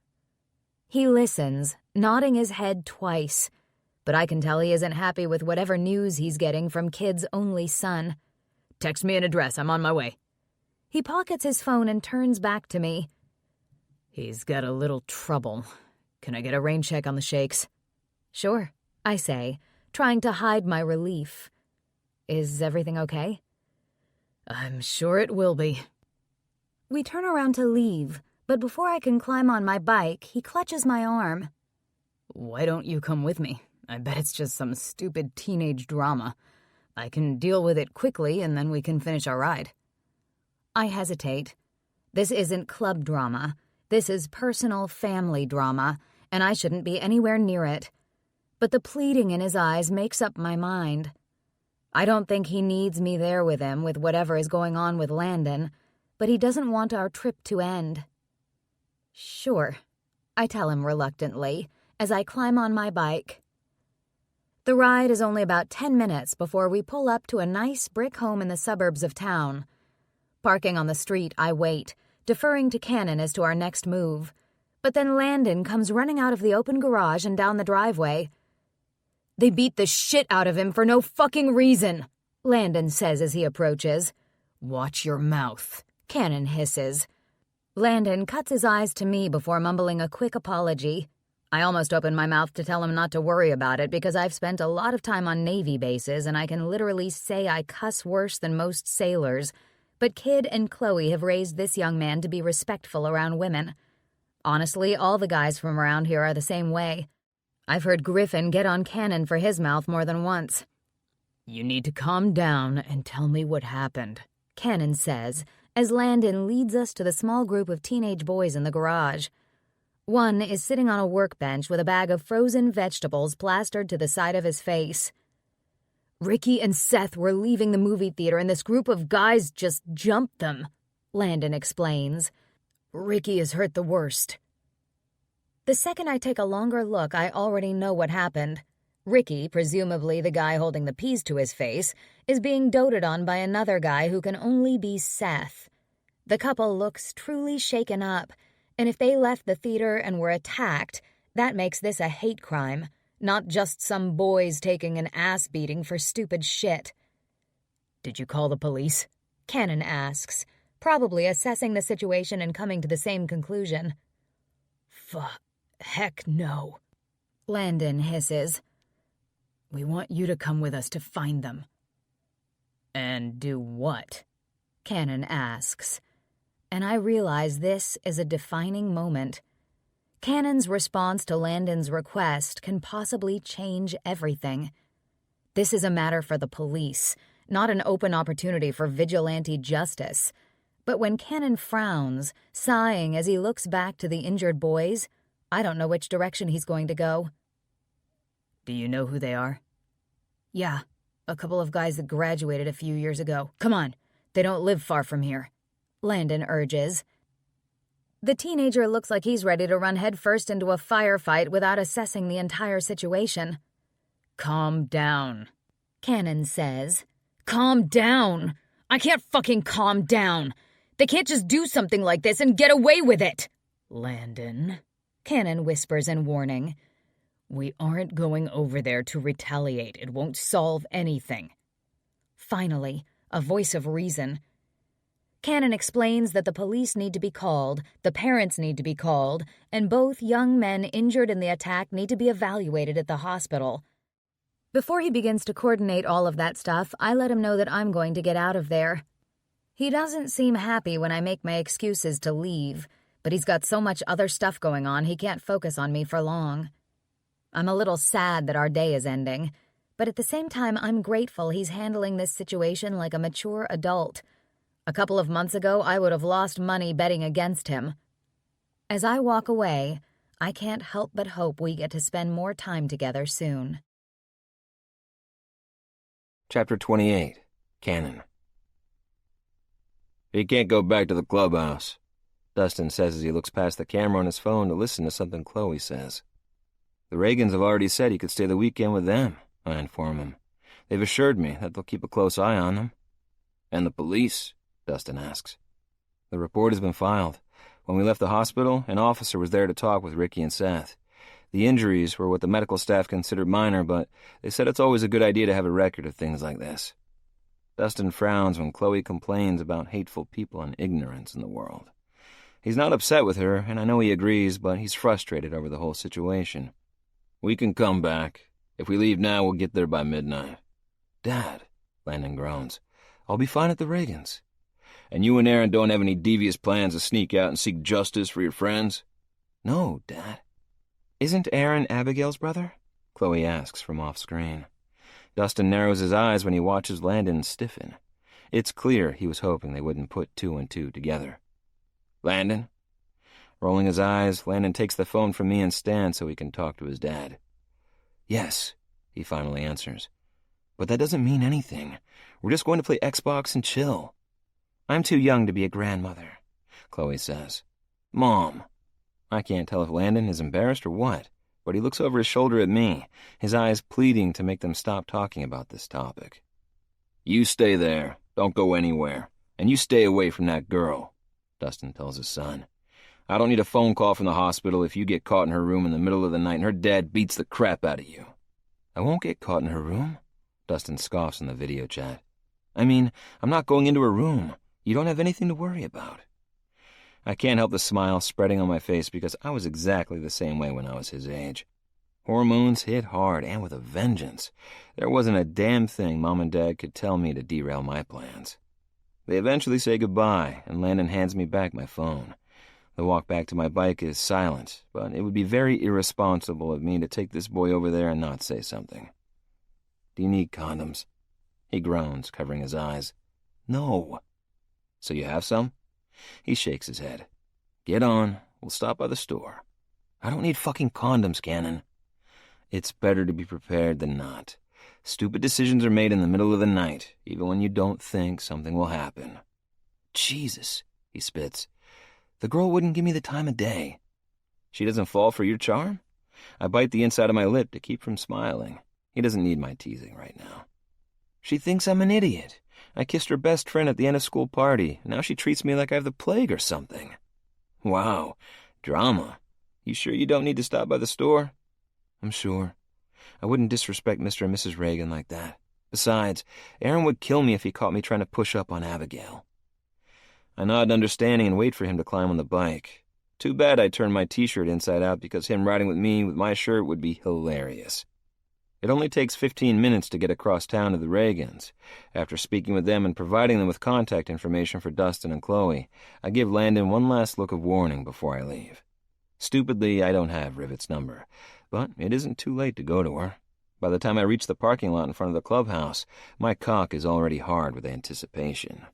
He listens, nodding his head twice, but I can tell he isn't happy with whatever news he's getting from Kid's only son. Text me an address. I'm on my way. He pockets his phone and turns back to me. He's got a little trouble. Can I get a rain check on the shakes? Sure, I say, trying to hide my relief. Is everything okay? I'm sure it will be. We turn around to leave, but before I can climb on my bike, he clutches my arm. Why don't you come with me? I bet it's just some stupid teenage drama. I can deal with it quickly and then we can finish our ride. I hesitate. This isn't club drama. This is personal family drama, and I shouldn't be anywhere near it. But the pleading in his eyes makes up my mind. I don't think he needs me there with him with whatever is going on with Landon, but he doesn't want our trip to end. Sure, I tell him reluctantly as I climb on my bike. The ride is only about 10 minutes before we pull up to a nice brick home in the suburbs of town. Parking on the street, I wait, deferring to Cannon as to our next move. But then Landon comes running out of the open garage and down the driveway. They beat the shit out of him for no fucking reason, Landon says as he approaches. Watch your mouth, Cannon hisses. Landon cuts his eyes to me before mumbling a quick apology. I almost opened my mouth to tell him not to worry about it because I've spent a lot of time on Navy bases and I can literally say I cuss worse than most sailors. But Kid and Chloe have raised this young man to be respectful around women. Honestly, all the guys from around here are the same way. I've heard Griffin get on Cannon for his mouth more than once. You need to calm down and tell me what happened, Cannon says, as Landon leads us to the small group of teenage boys in the garage. One is sitting on a workbench with a bag of frozen vegetables plastered to the side of his face. Ricky and Seth were leaving the movie theater and this group of guys just jumped them, Landon explains. Ricky is hurt the worst. The second I take a longer look, I already know what happened. Ricky, presumably the guy holding the peas to his face, is being doted on by another guy who can only be Seth. The couple looks truly shaken up, and if they left the theater and were attacked, that makes this a hate crime, not just some boys taking an ass beating for stupid shit. Did you call the police? Cannon asks, probably assessing the situation and coming to the same conclusion. Heck no, Landon hisses. We want you to come with us to find them. And do what? Cannon asks. And I realize this is a defining moment. Cannon's response to Landon's request can possibly change everything. This is a matter for the police, not an open opportunity for vigilante justice. But when Cannon frowns, sighing as he looks back to the injured boys, I don't know which direction he's going to go. Do you know who they are? Yeah, a couple of guys that graduated a few years ago. Come on, they don't live far from here, Landon urges. The teenager looks like he's ready to run headfirst into a firefight without assessing the entire situation. Calm down, Cannon says. Calm down! I can't fucking calm down! They can't just do something like this and get away with it! Landon, Cannon whispers in warning. We aren't going over there to retaliate. It won't solve anything. Finally, a voice of reason. Cannon explains that the police need to be called, the parents need to be called, and both young men injured in the attack need to be evaluated at the hospital. Before he begins to coordinate all of that stuff, I let him know that I'm going to get out of there. He doesn't seem happy when I make my excuses to leave, but he's got so much other stuff going on he can't focus on me for long. I'm a little sad that our day is ending, but at the same time I'm grateful he's handling this situation like a mature adult. A couple of months ago, I would have lost money betting against him. As I walk away, I can't help but hope we get to spend more time together soon. Chapter 28, Canon. He can't go back to the clubhouse, Dustin says as he looks past the camera on his phone to listen to something Chloe says. The Reagans have already said he could stay the weekend with them, I inform him. They've assured me that they'll keep a close eye on him. And the police? Dustin asks. The report has been filed. When we left the hospital, an officer was there to talk with Ricky and Seth. The injuries were what the medical staff considered minor, but they said it's always a good idea to have a record of things like this. Dustin frowns when Chloe complains about hateful people and ignorance in the world. He's not upset with her, and I know he agrees, but he's frustrated over the whole situation. We can come back. If we leave now, we'll get there by midnight. Dad, Landon groans, I'll be fine at the Reagans. And you and Aaron don't have any devious plans to sneak out and seek justice for your friends? No, Dad. Isn't Aaron Abigail's brother? Chloe asks from off-screen. Dustin narrows his eyes when he watches Landon stiffen. It's clear he was hoping they wouldn't put two and two together. Landon? Rolling his eyes, Landon takes the phone from me and Stan so he can talk to his dad. Yes, he finally answers. But that doesn't mean anything. We're just going to play Xbox and chill. I'm too young to be a grandmother, Chloe says. Mom. I can't tell if Landon is embarrassed or what, but he looks over his shoulder at me, his eyes pleading to make them stop talking about this topic. You stay there. Don't go anywhere. And you stay away from that girl, Dustin tells his son. I don't need a phone call from the hospital if you get caught in her room in the middle of the night and her dad beats the crap out of you. I won't get caught in her room, Dustin scoffs in the video chat. I mean, I'm not going into her room. You don't have anything to worry about. I can't help the smile spreading on my face because I was exactly the same way when I was his age. Hormones hit hard and with a vengeance. There wasn't a damn thing Mom and Dad could tell me to derail my plans. They eventually say goodbye, and Landon hands me back my phone. The walk back to my bike is silent, but it would be very irresponsible of me to take this boy over there and not say something. Do you need condoms? He groans, covering his eyes. No. So you have some? He shakes his head. Get on. We'll stop by the store. I don't need fucking condoms, Cannon. It's better to be prepared than not. Stupid decisions are made in the middle of the night, even when you don't think something will happen. Jesus, he spits. The girl wouldn't give me the time of day. She doesn't fall for your charm? I bite the inside of my lip to keep from smiling. He doesn't need my teasing right now. She thinks I'm an idiot. I kissed her best friend at the end-of-school party. Now she treats me like I have the plague or something. Wow, drama. You sure you don't need to stop by the store? I'm sure. I wouldn't disrespect Mr. and Mrs. Reagan like that. Besides, Aaron would kill me if he caught me trying to push up on Abigail. I nod understanding and wait for him to climb on the bike. Too bad I turned my t-shirt inside out because him riding with me with my shirt would be hilarious. It only takes 15 minutes to get across town to the Reagans. After speaking with them and providing them with contact information for Dustin and Chloe, I give Landon one last look of warning before I leave. Stupidly, I don't have Rivet's number, but it isn't too late to go to her. By the time I reach the parking lot in front of the clubhouse, my cock is already hard with anticipation.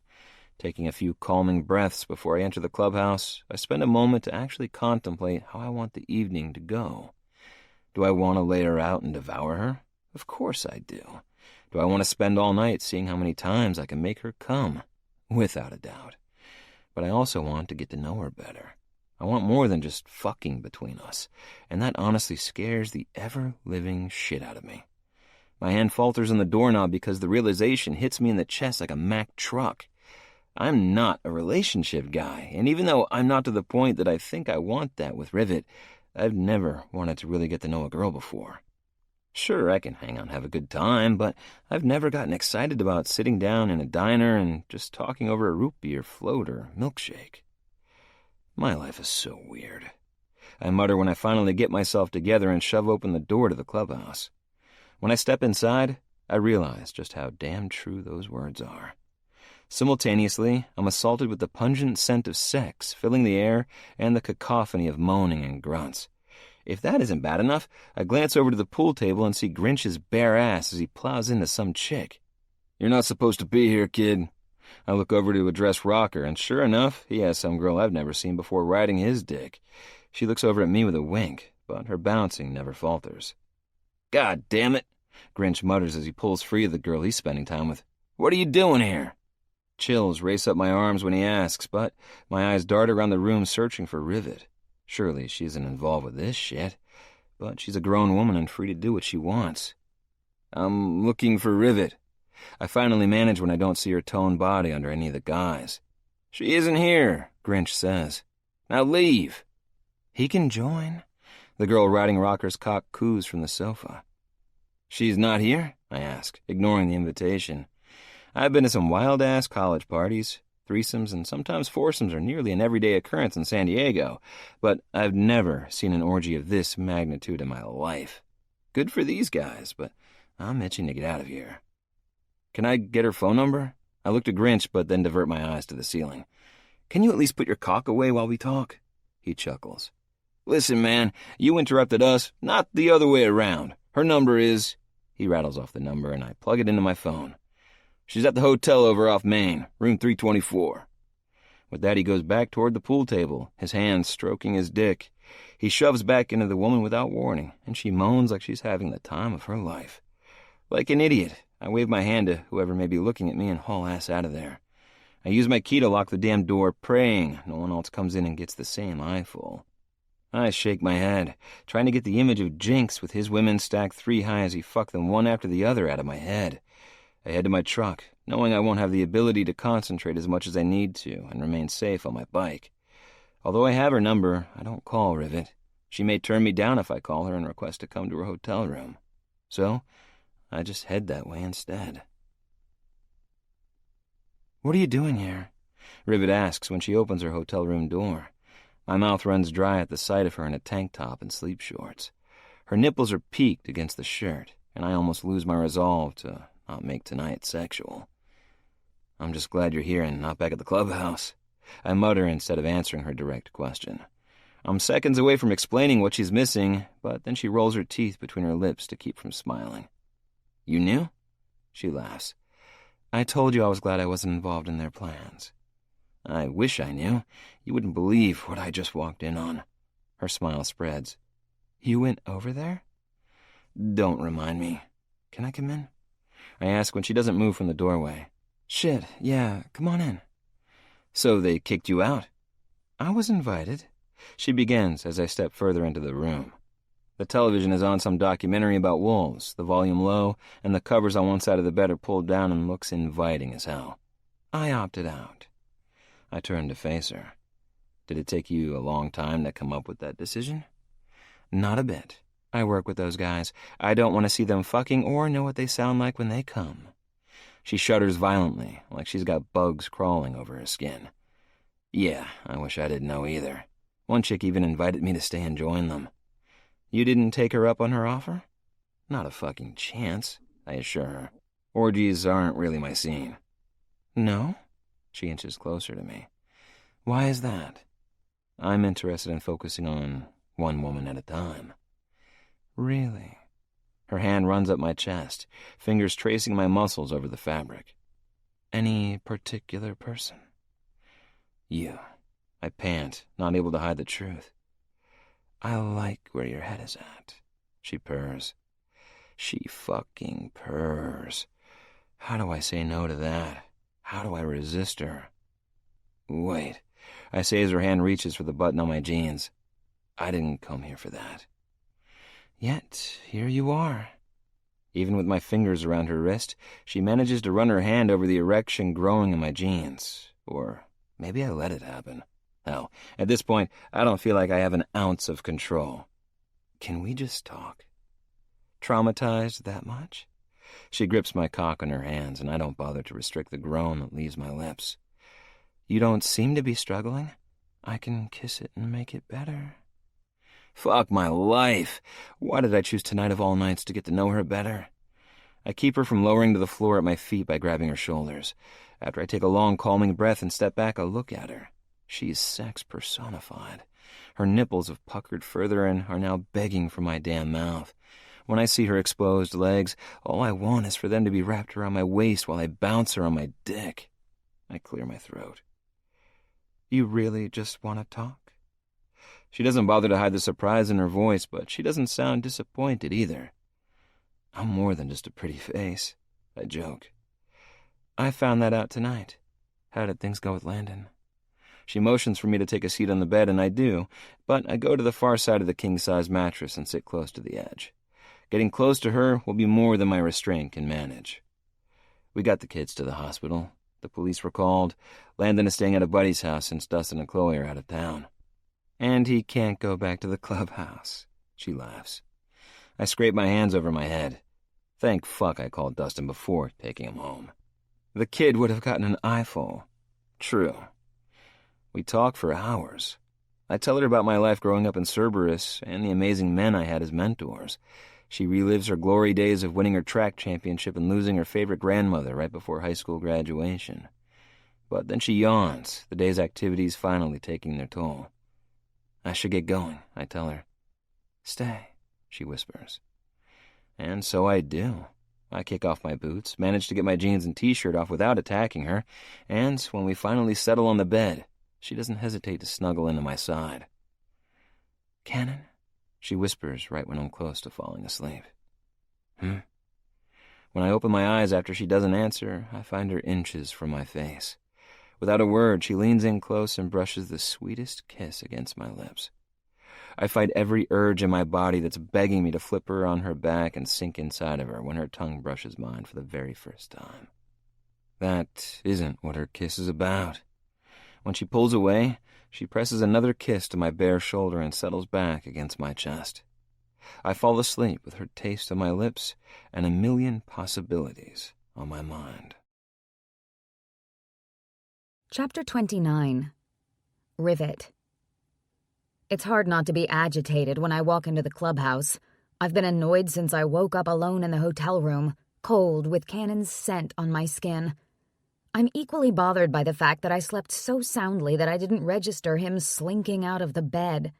Taking a few calming breaths before I enter the clubhouse, I spend a moment to actually contemplate how I want the evening to go. Do I want to lay her out and devour her? Of course I do. Do I want to spend all night seeing how many times I can make her come? Without a doubt. But I also want to get to know her better. I want more than just fucking between us, and that honestly scares the ever-living shit out of me. My hand falters on the doorknob because the realization hits me in the chest like a Mack truck. I'm not a relationship guy, and even though I'm not to the point that I think I want that with Rivet, I've never wanted to really get to know a girl before. Sure, I can hang out and have a good time, but I've never gotten excited about sitting down in a diner and just talking over a root beer float or milkshake. My life is so weird. I mutter when I finally get myself together and shove open the door to the clubhouse. When I step inside, I realize just how damn true those words are. Simultaneously, I'm assaulted with the pungent scent of sex filling the air and the cacophony of moaning and grunts. If that isn't bad enough, I glance over to the pool table and see Grinch's bare ass as he plows into some chick. You're not supposed to be here, kid. I look over to address Rocker, and sure enough, he has some girl I've never seen before riding his dick. She looks over at me with a wink, but her bouncing never falters. God damn it! Grinch mutters as he pulls free of the girl he's spending time with. What are you doing here? Chills race up my arms when he asks, but my eyes dart around the room searching for Rivet. Surely she isn't involved with this shit, but she's a grown woman and free to do what she wants. I'm looking for Rivet. I finally manage when I don't see her toned body under any of the guys. She isn't here, Grinch says. Now leave. He can join. The girl riding Rocker's cock coos from the sofa. She's not here? I ask, ignoring the invitation. I've been to some wild-ass college parties. Threesomes and sometimes foursomes are nearly an everyday occurrence in San Diego, but I've never seen an orgy of this magnitude in my life. Good for these guys, but I'm itching to get out of here. Can I get her phone number? I look to Grinch, but then divert my eyes to the ceiling. Can you at least put your cock away while we talk? He chuckles. Listen, man, you interrupted us, not the other way around. Her number is... He rattles off the number, and I plug it into my phone. She's at the hotel over off Main, room 324. With that, he goes back toward the pool table, his hands stroking his dick. He shoves back into the woman without warning, and she moans like she's having the time of her life. Like an idiot, I wave my hand to whoever may be looking at me and haul ass out of there. I use my key to lock the damn door, praying no one else comes in and gets the same eyeful. I shake my head, trying to get the image of Jinx with his women stacked 3 high as he fucked them one after the other out of my head. I head to my truck, knowing I won't have the ability to concentrate as much as I need to and remain safe on my bike. Although I have her number, I don't call Rivet. She may turn me down if I call her and request to come to her hotel room. So, I just head that way instead. What are you doing here? Rivet asks when she opens her hotel room door. My mouth runs dry at the sight of her in a tank top and sleep shorts. Her nipples are peaked against the shirt, and I almost lose my resolve to not make tonight sexual. I'm just glad you're here and not back at the clubhouse, I mutter instead of answering her direct question. I'm seconds away from explaining what she's missing, but then she rolls her teeth between her lips to keep from smiling. You knew? She laughs. I told you I was glad I wasn't involved in their plans. I wish I knew. You wouldn't believe what I just walked in on. Her smile spreads. You went over there? Don't remind me. Can I come in? I ask when she doesn't move from the doorway. Shit, yeah, come on in. So they kicked you out? I was invited. She begins as I step further into the room. The television is on some documentary about wolves, the volume low, and the covers on one side of the bed are pulled down and looks inviting as hell. I opted out. I turn to face her. Did it take you a long time to come up with that decision? Not a bit. I work with those guys. I don't want to see them fucking or know what they sound like when they come. She shudders violently, like she's got bugs crawling over her skin. Yeah, I wish I didn't know either. One chick even invited me to stay and join them. You didn't take her up on her offer? Not a fucking chance, I assure her. Orgies aren't really my scene. No? She inches closer to me. Why is that? I'm interested in focusing on one woman at a time. Really? Her hand runs up my chest, fingers tracing my muscles over the fabric. Any particular person? You. I pant, not able to hide the truth. I like where your head is at. She purrs. She fucking purrs. How do I say no to that? How do I resist her? Wait, I say as her hand reaches for the button on my jeans. I didn't come here for that. Yet, here you are. Even with my fingers around her wrist, she manages to run her hand over the erection growing in my jeans. Or maybe I let it happen. Hell, at this point, I don't feel like I have an ounce of control. Can we just talk? Traumatized that much? She grips my cock in her hands, and I don't bother to restrict the groan that leaves my lips. You don't seem to be struggling. I can kiss it and make it better. Fuck my life. Why did I choose tonight of all nights to get to know her better? I keep her from lowering to the floor at my feet by grabbing her shoulders. After I take a long, calming breath and step back, I look at her. She's sex personified. Her nipples have puckered further and are now begging for my damn mouth. When I see her exposed legs, all I want is for them to be wrapped around my waist while I bounce her on my dick. I clear my throat. You really just want to talk? She doesn't bother to hide the surprise in her voice, but she doesn't sound disappointed either. I'm more than just a pretty face, I joke. I found that out tonight. How did things go with Landon? She motions for me to take a seat on the bed, and I do, but I go to the far side of the king-size mattress and sit close to the edge. Getting close to her will be more than my restraint can manage. We got the kids to the hospital. The police were called. Landon is staying at a buddy's house since Dustin and Chloe are out of town. And he can't go back to the clubhouse. She laughs. I scrape my hands over my head. Thank fuck I called Dustin before taking him home. The kid would have gotten an eyeful. True. We talk for hours. I tell her about my life growing up in Cerberus and the amazing men I had as mentors. She relives her glory days of winning her track championship and losing her favorite grandmother right before high school graduation. But then she yawns, the day's activities finally taking their toll. I should get going, I tell her. Stay, she whispers. And so I do. I kick off my boots, manage to get my jeans and t-shirt off without attacking her, and when we finally settle on the bed, she doesn't hesitate to snuggle into my side. Cannon? She whispers right when I'm close to falling asleep. When I open my eyes after she doesn't answer, I find her inches from my face. Without a word, she leans in close and brushes the sweetest kiss against my lips. I fight every urge in my body that's begging me to flip her on her back and sink inside of her when her tongue brushes mine for the very first time. That isn't what her kiss is about. When she pulls away, she presses another kiss to my bare shoulder and settles back against my chest. I fall asleep with her taste on my lips and a million possibilities on my mind. Chapter 29. Rivet. It's hard not to be agitated when I walk into the clubhouse. I've been annoyed since I woke up alone in the hotel room, cold with Cannon's scent on my skin. I'm equally bothered by the fact that I slept so soundly that I didn't register him slinking out of the bed.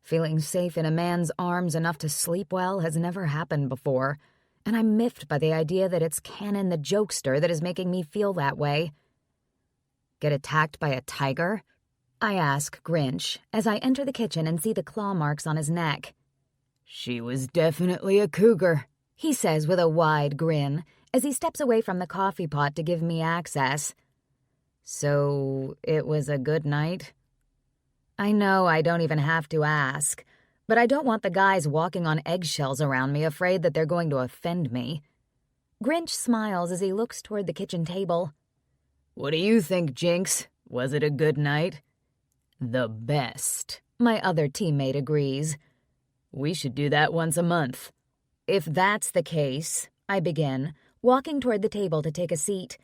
Feeling safe in a man's arms enough to sleep well has never happened before, and I'm miffed by the idea that it's Cannon the jokester that is making me feel that way. Get attacked by a tiger? I ask Grinch as I enter the kitchen and see the claw marks on his neck. She was definitely a cougar, he says with a wide grin, as he steps away from the coffee pot to give me access. So, it was a good night? I know I don't even have to ask, but I don't want the guys walking on eggshells around me afraid that they're going to offend me. Grinch smiles as he looks toward the kitchen table. What do you think, Jinx? Was it a good night? The best, my other teammate agrees. We should do that once a month. If that's the case, I begin, walking toward the table to take a seat.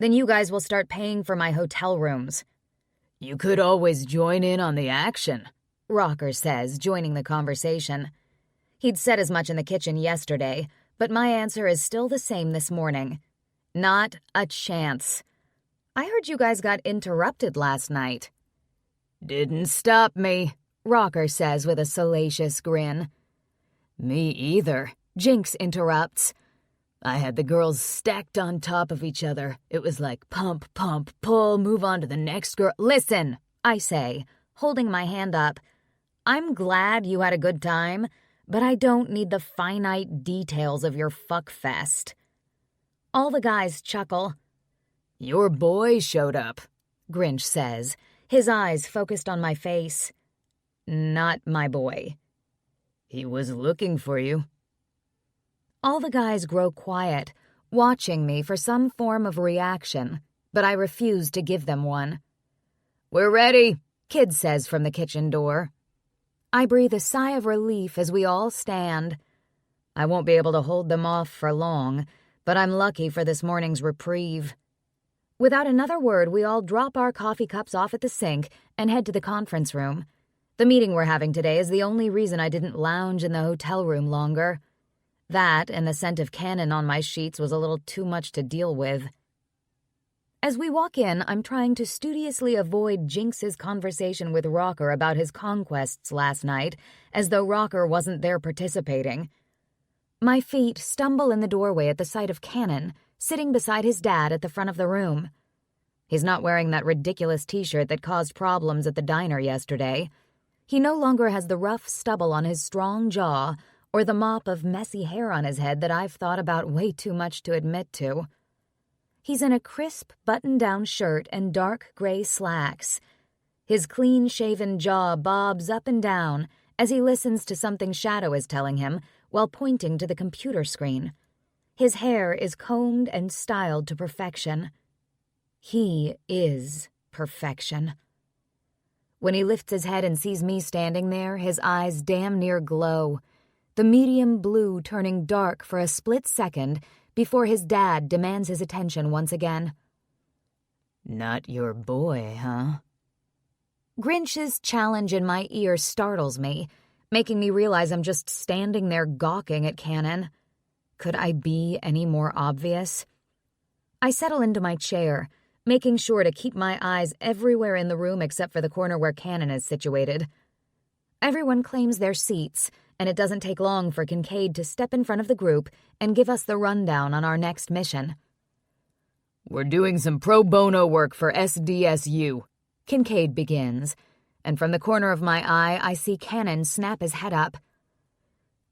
Then you guys will start paying for my hotel rooms. You could always join in on the action, Rocker says, joining the conversation. He'd said as much in the kitchen yesterday, but my answer is still the same this morning. Not a chance. I heard you guys got interrupted last night. Didn't stop me, Rocker says with a salacious grin. Me either, Jinx interrupts. I had the girls stacked on top of each other. It was like pump, pump, pull, move on to the next girl. Listen, I say, holding my hand up. I'm glad you had a good time, but I don't need the finite details of your fuckfest. All the guys chuckle. Your boy showed up, Grinch says, his eyes focused on my face. Not my boy. He was looking for you. All the guys grow quiet, watching me for some form of reaction, but I refuse to give them one. We're ready, Kid says from the kitchen door. I breathe a sigh of relief as we all stand. I won't be able to hold them off for long, but I'm lucky for this morning's reprieve. Without another word, we all drop our coffee cups off at the sink and head to the conference room. The meeting we're having today is the only reason I didn't lounge in the hotel room longer. That and the scent of Cannon on my sheets was a little too much to deal with. As we walk in, I'm trying to studiously avoid Jinx's conversation with Rocker about his conquests last night, as though Rocker wasn't there participating. My feet stumble in the doorway at the sight of Cannon, sitting beside his dad at the front of the room. He's not wearing that ridiculous t-shirt that caused problems at the diner yesterday. He no longer has the rough stubble on his strong jaw or the mop of messy hair on his head that I've thought about way too much to admit to. He's in a crisp button-down shirt and dark gray slacks. His clean-shaven jaw bobs up and down as he listens to something Shadow is telling him while pointing to the computer screen. His hair is combed and styled to perfection. He is perfection. When he lifts his head and sees me standing there, his eyes damn near glow, the medium blue turning dark for a split second before his dad demands his attention once again. "Not your boy, huh?" Grinch's challenge in my ear startles me, making me realize I'm just standing there gawking at Cannon. Could I be any more obvious? I settle into my chair, making sure to keep my eyes everywhere in the room except for the corner where Cannon is situated. Everyone claims their seats, and it doesn't take long for Kincaid to step in front of the group and give us the rundown on our next mission. "We're doing some pro bono work for SDSU," Kincaid begins, and from the corner of my eye I see Cannon snap his head up.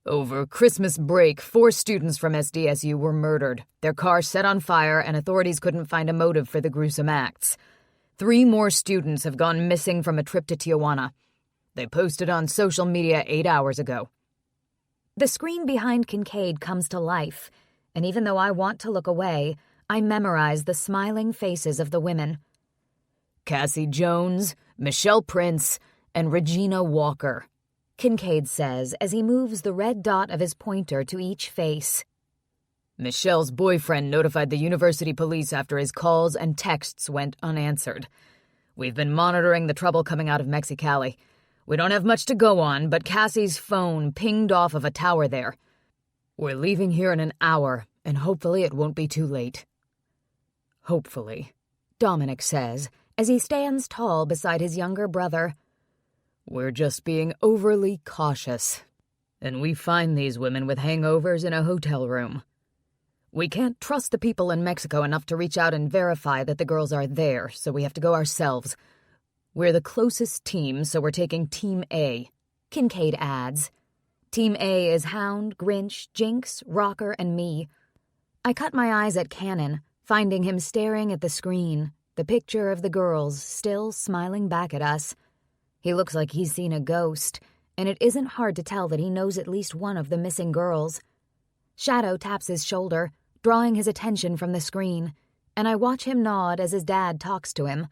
"Over Christmas break, 4 students from SDSU were murdered, their car set on fire, and authorities couldn't find a motive for the gruesome acts. 3 more students have gone missing from a trip to Tijuana. They posted on social media 8 hours ago." The screen behind Kincaid comes to life, and even though I want to look away, I memorize the smiling faces of the women. "Cassie Jones, Michelle Prince, and Regina Walker," Kincaid says as he moves the red dot of his pointer to each face. "Michelle's boyfriend notified the university police after his calls and texts went unanswered. We've been monitoring the trouble coming out of Mexicali. We don't have much to go on, but Cassie's phone pinged off of a tower there. We're leaving here in an hour, and hopefully it won't be too late." "Hopefully," Dominic says as he stands tall beside his younger brother. "We're just being overly cautious. And we find these women with hangovers in a hotel room. We can't trust the people in Mexico enough to reach out and verify that the girls are there, so we have to go ourselves. We're the closest team, so we're taking Team A," Kincaid adds. Team A is Hound, Grinch, Jinx, Rocker, and me. I cut my eyes at Cannon, finding him staring at the screen, the picture of the girls still smiling back at us. He looks like he's seen a ghost, and it isn't hard to tell that he knows at least one of the missing girls. Shadow taps his shoulder, drawing his attention from the screen, and I watch him nod as his dad talks to him.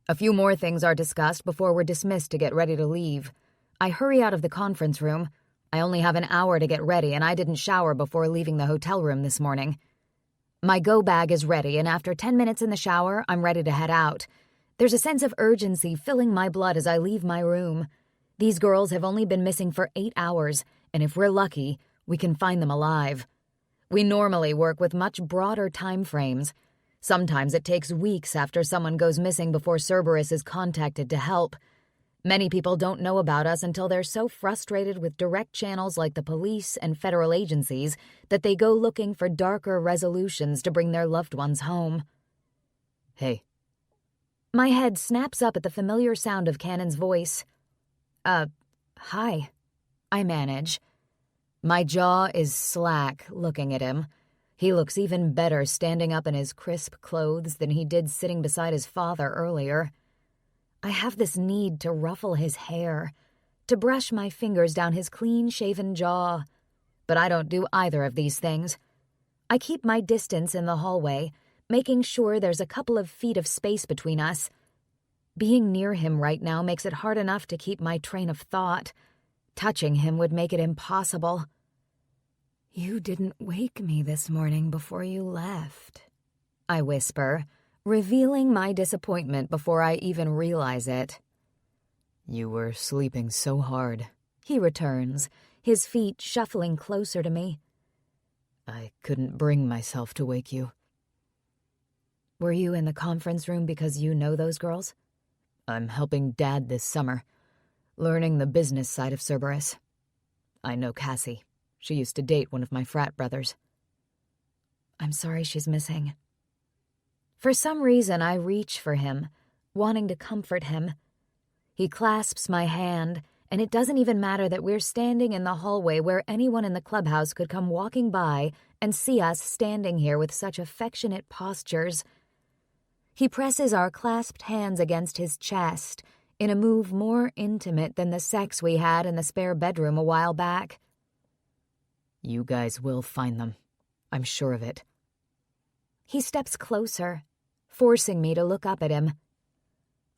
A few more things are discussed before we're dismissed to get ready to leave. I hurry out of the conference room. I only have an hour to get ready, and I didn't shower before leaving the hotel room this morning. My go bag is ready, and after 10 minutes in the shower, I'm ready to head out. There's a sense of urgency filling my blood as I leave my room. These girls have only been missing for 8 hours, and if we're lucky, we can find them alive. We normally work with much broader time frames. Sometimes it takes weeks after someone goes missing before Cerberus is contacted to help. Many people don't know about us until they're so frustrated with direct channels like the police and federal agencies that they go looking for darker resolutions to bring their loved ones home. "Hey." My head snaps up at the familiar sound of Cannon's voice. Hi," I manage. My jaw is slack looking at him. He looks even better standing up in his crisp clothes than he did sitting beside his father earlier. I have this need to ruffle his hair, to brush my fingers down his clean-shaven jaw, but I don't do either of these things. I keep my distance in the hallway, making sure there's a couple of feet of space between us. Being near him right now makes it hard enough to keep my train of thought. Touching him would make it impossible. "You didn't wake me this morning before you left," I whisper, revealing my disappointment before I even realize it. "You were sleeping so hard," he returns, his feet shuffling closer to me. "I couldn't bring myself to wake you." "Were you in the conference room because you know those girls?" "I'm helping Dad this summer, learning the business side of Cerberus. I know Cassie. She used to date one of my frat brothers." "I'm sorry she's missing." For some reason, I reach for him, wanting to comfort him. He clasps my hand, and it doesn't even matter that we're standing in the hallway where anyone in the clubhouse could come walking by and see us standing here with such affectionate postures. He presses our clasped hands against his chest in a move more intimate than the sex we had in the spare bedroom a while back. You guys will find them. I'm sure of it. He steps closer, forcing me to look up at him.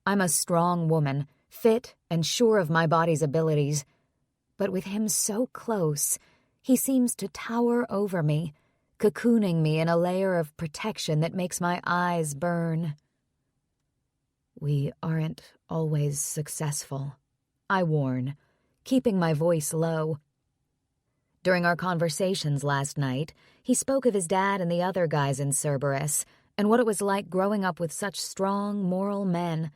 I'm a strong woman, fit and sure of my body's abilities, but with him so close, he seems to tower over me, cocooning me in a layer of protection that makes my eyes burn. We aren't always successful, I warn, keeping my voice low. During our conversations last night, he spoke of his dad and the other guys in Cerberus and what it was like growing up with such strong, moral men,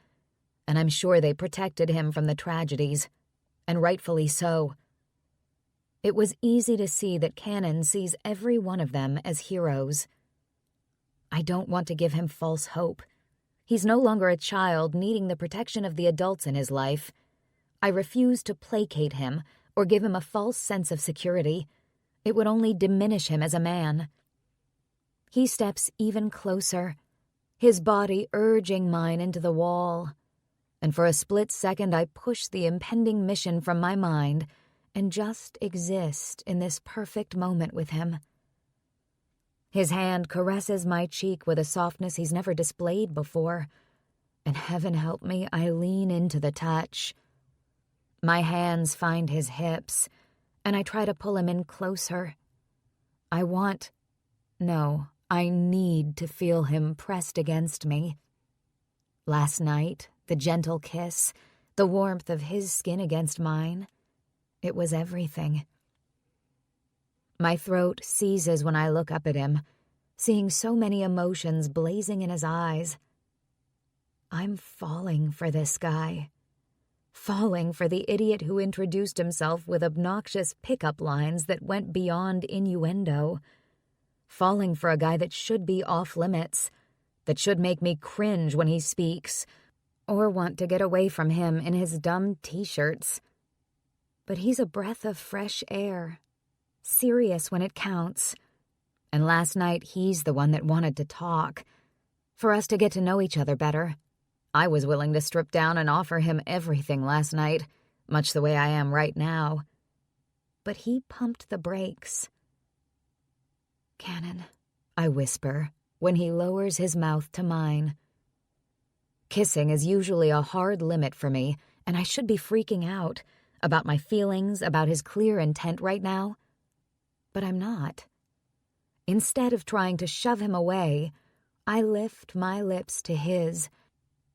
and I'm sure they protected him from the tragedies, and rightfully so. It was easy to see that Cannon sees every one of them as heroes. I don't want to give him false hope. He's no longer a child needing the protection of the adults in his life. I refuse to placate him or give him a false sense of security. It would only diminish him as a man. He steps even closer, his body urging mine into the wall, and for a split second I push the impending mission from my mind and just exist in this perfect moment with him. His hand caresses my cheek with a softness he's never displayed before, and heaven help me, I lean into the touch. My hands find his hips, and I try to pull him in closer. I need to feel him pressed against me. Last night, the gentle kiss, the warmth of his skin against mine, it was everything. My throat seizes when I look up at him, seeing so many emotions blazing in his eyes. I'm falling for this guy. Falling for the idiot who introduced himself with obnoxious pickup lines that went beyond innuendo. Falling for a guy that should be off limits, that should make me cringe when he speaks, or want to get away from him in his dumb t-shirts. But he's a breath of fresh air, serious when it counts. And last night he's the one that wanted to talk. For us to get to know each other better. I was willing to strip down and offer him everything last night, much the way I am right now. But he pumped the brakes. "Cannon," I whisper, when he lowers his mouth to mine. Kissing is usually a hard limit for me, and I should be freaking out about my feelings, about his clear intent right now. But I'm not. Instead of trying to shove him away, I lift my lips to his,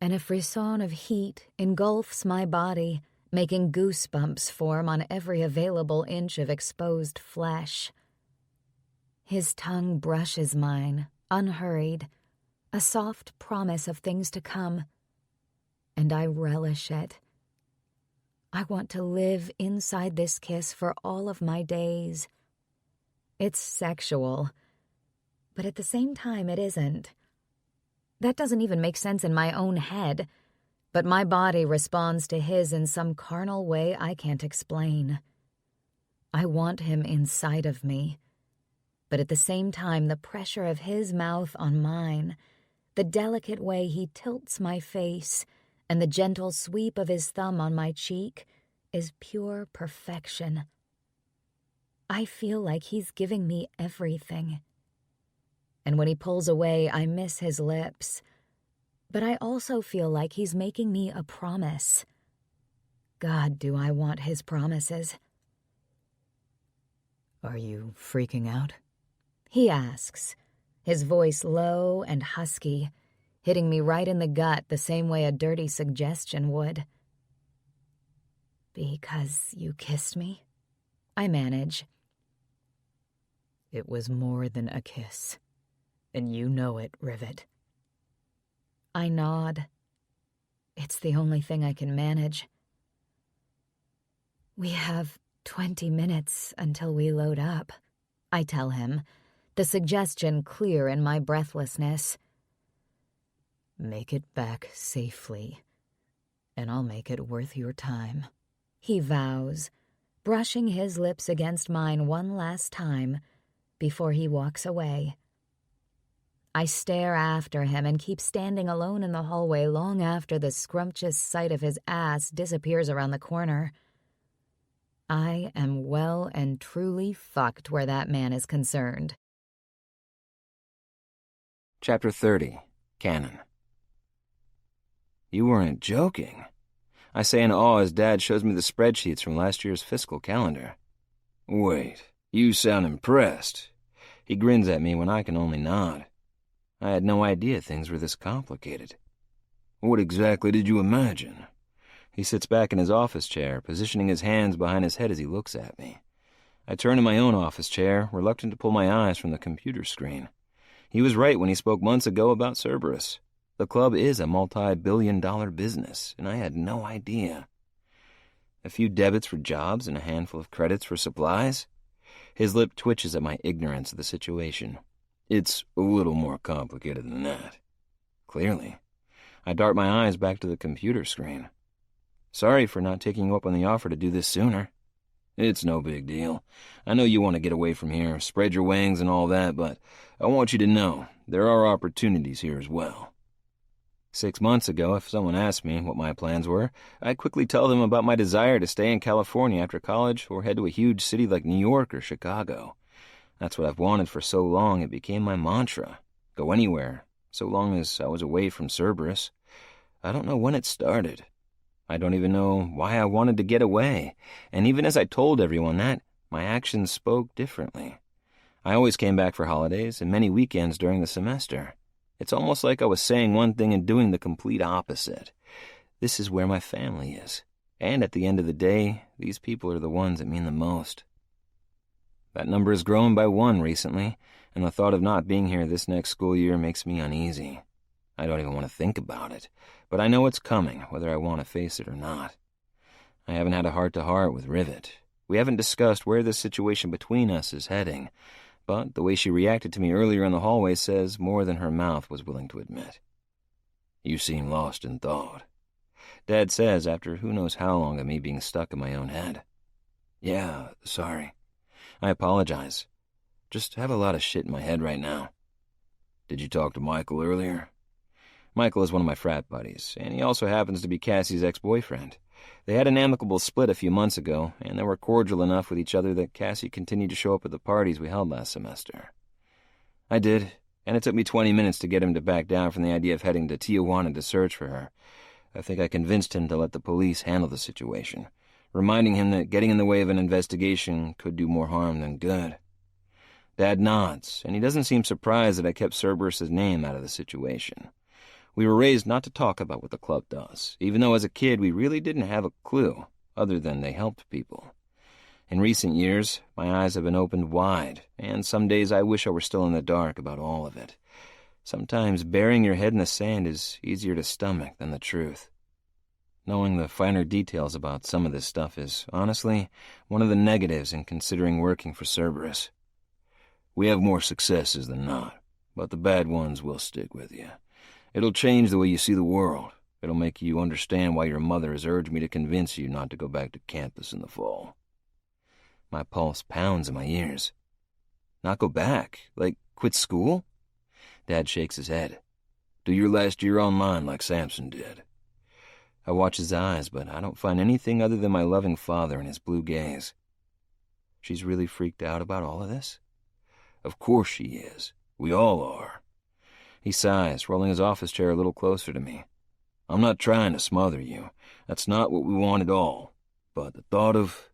and a frisson of heat engulfs my body, making goosebumps form on every available inch of exposed flesh. His tongue brushes mine, unhurried, a soft promise of things to come, and I relish it. I want to live inside this kiss for all of my days. It's sexual, but at the same time it isn't. That doesn't even make sense in my own head, but my body responds to his in some carnal way I can't explain. I want him inside of me, but at the same time the pressure of his mouth on mine, the delicate way he tilts my face, and the gentle sweep of his thumb on my cheek is pure perfection. I feel like he's giving me everything. And when he pulls away, I miss his lips. But I also feel like he's making me a promise. God, do I want his promises. Are you freaking out? He asks, his voice low and husky, hitting me right in the gut the same way a dirty suggestion would. Because you kissed me? I manage. It was more than a kiss, and you know it, Rivet. I nod. It's the only thing I can manage. We have 20 minutes until we load up, I tell him, the suggestion clear in my breathlessness. Make it back safely, and I'll make it worth your time, he vows, brushing his lips against mine one last time before he walks away. I stare after him and keep standing alone in the hallway long after the scrumptious sight of his ass disappears around the corner. I am well and truly fucked where that man is concerned. Chapter 30, Canon. You weren't joking, I say in awe as Dad shows me the spreadsheets from last year's fiscal calendar. Wait, you sound impressed. He grins at me when I can only nod. I had no idea things were this complicated. What exactly did you imagine? He sits back in his office chair, positioning his hands behind his head as he looks at me. I turn to my own office chair, reluctant to pull my eyes from the computer screen. He was right when he spoke months ago about Cerberus. The club is a multi-billion-dollar business, and I had no idea. A few debits for jobs and a handful of credits for supplies? His lip twitches at my ignorance of the situation. It's a little more complicated than that. Clearly. I dart my eyes back to the computer screen. Sorry for not taking you up on the offer to do this sooner. It's no big deal. I know you want to get away from here, spread your wings and all that, but I want you to know there are opportunities here as well. 6 months ago, if someone asked me what my plans were, I'd quickly tell them about my desire to stay in California after college or head to a huge city like New York or Chicago. That's what I've wanted for so long, it became my mantra. Go anywhere, so long as I was away from Cerberus. I don't know when it started. I don't even know why I wanted to get away, and even as I told everyone that, my actions spoke differently. I always came back for holidays and many weekends during the semester. It's almost like I was saying one thing and doing the complete opposite. This is where my family is, and at the end of the day, these people are the ones that mean the most. That number has grown by 1 recently, and the thought of not being here this next school year makes me uneasy. I don't even want to think about it, but I know it's coming, whether I want to face it or not. I haven't had a heart-to-heart with Rivet. We haven't discussed where this situation between us is heading, but the way she reacted to me earlier in the hallway says more than her mouth was willing to admit. You seem lost in thought, Dad says after who knows how long of me being stuck in my own head. Yeah, sorry. I apologize. Just have a lot of shit in my head right now. Did you talk to Michael earlier? Michael is one of my frat buddies, and he also happens to be Cassie's ex-boyfriend. They had an amicable split a few months ago, and they were cordial enough with each other that Cassie continued to show up at the parties we held last semester. I did, and it took me 20 minutes to get him to back down from the idea of heading to Tijuana to search for her. I think I convinced him to let the police handle the situation, reminding him that getting in the way of an investigation could do more harm than good. Dad nods, and he doesn't seem surprised that I kept Cerberus' name out of the situation. We were raised not to talk about what the club does, even though as a kid we really didn't have a clue, other than they helped people. In recent years, my eyes have been opened wide, and some days I wish I were still in the dark about all of it. Sometimes burying your head in the sand is easier to stomach than the truth. Knowing the finer details about some of this stuff is, honestly, one of the negatives in considering working for Cerberus. We have more successes than not, but the bad ones will stick with you. It'll change the way you see the world. It'll make you understand why your mother has urged me to convince you not to go back to campus in the fall. My pulse pounds in my ears. Not go back? Like, quit school? Dad shakes his head. Do your last year online like Samson did. I watch his eyes, but I don't find anything other than my loving father in his blue gaze. She's really freaked out about all of this? Of course she is. We all are. He sighs, rolling his office chair a little closer to me. I'm not trying to smother you. That's not what we want at all. But the thought of...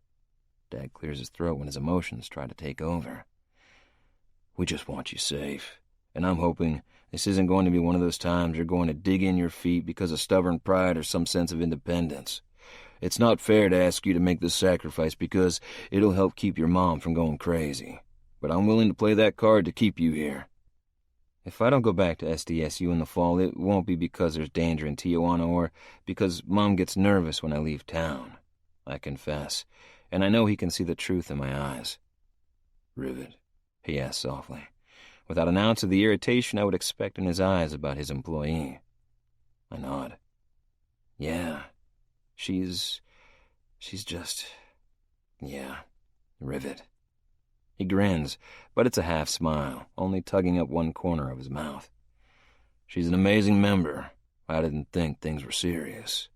Dad clears his throat when his emotions try to take over. We just want you safe. And I'm hoping this isn't going to be one of those times you're going to dig in your feet because of stubborn pride or some sense of independence. It's not fair to ask you to make this sacrifice because it'll help keep your mom from going crazy. But I'm willing to play that card to keep you here. If I don't go back to SDSU in the fall, it won't be because there's danger in Tijuana or because Mom gets nervous when I leave town. I confess, and I know he can see the truth in my eyes. Rivet, he asks softly, without an ounce of the irritation I would expect in his eyes about his employee. I nod. Yeah, she's She's just... yeah, Rivet. He grins, but it's a half smile, only tugging up one corner of his mouth. She's an amazing member. I didn't think things were serious.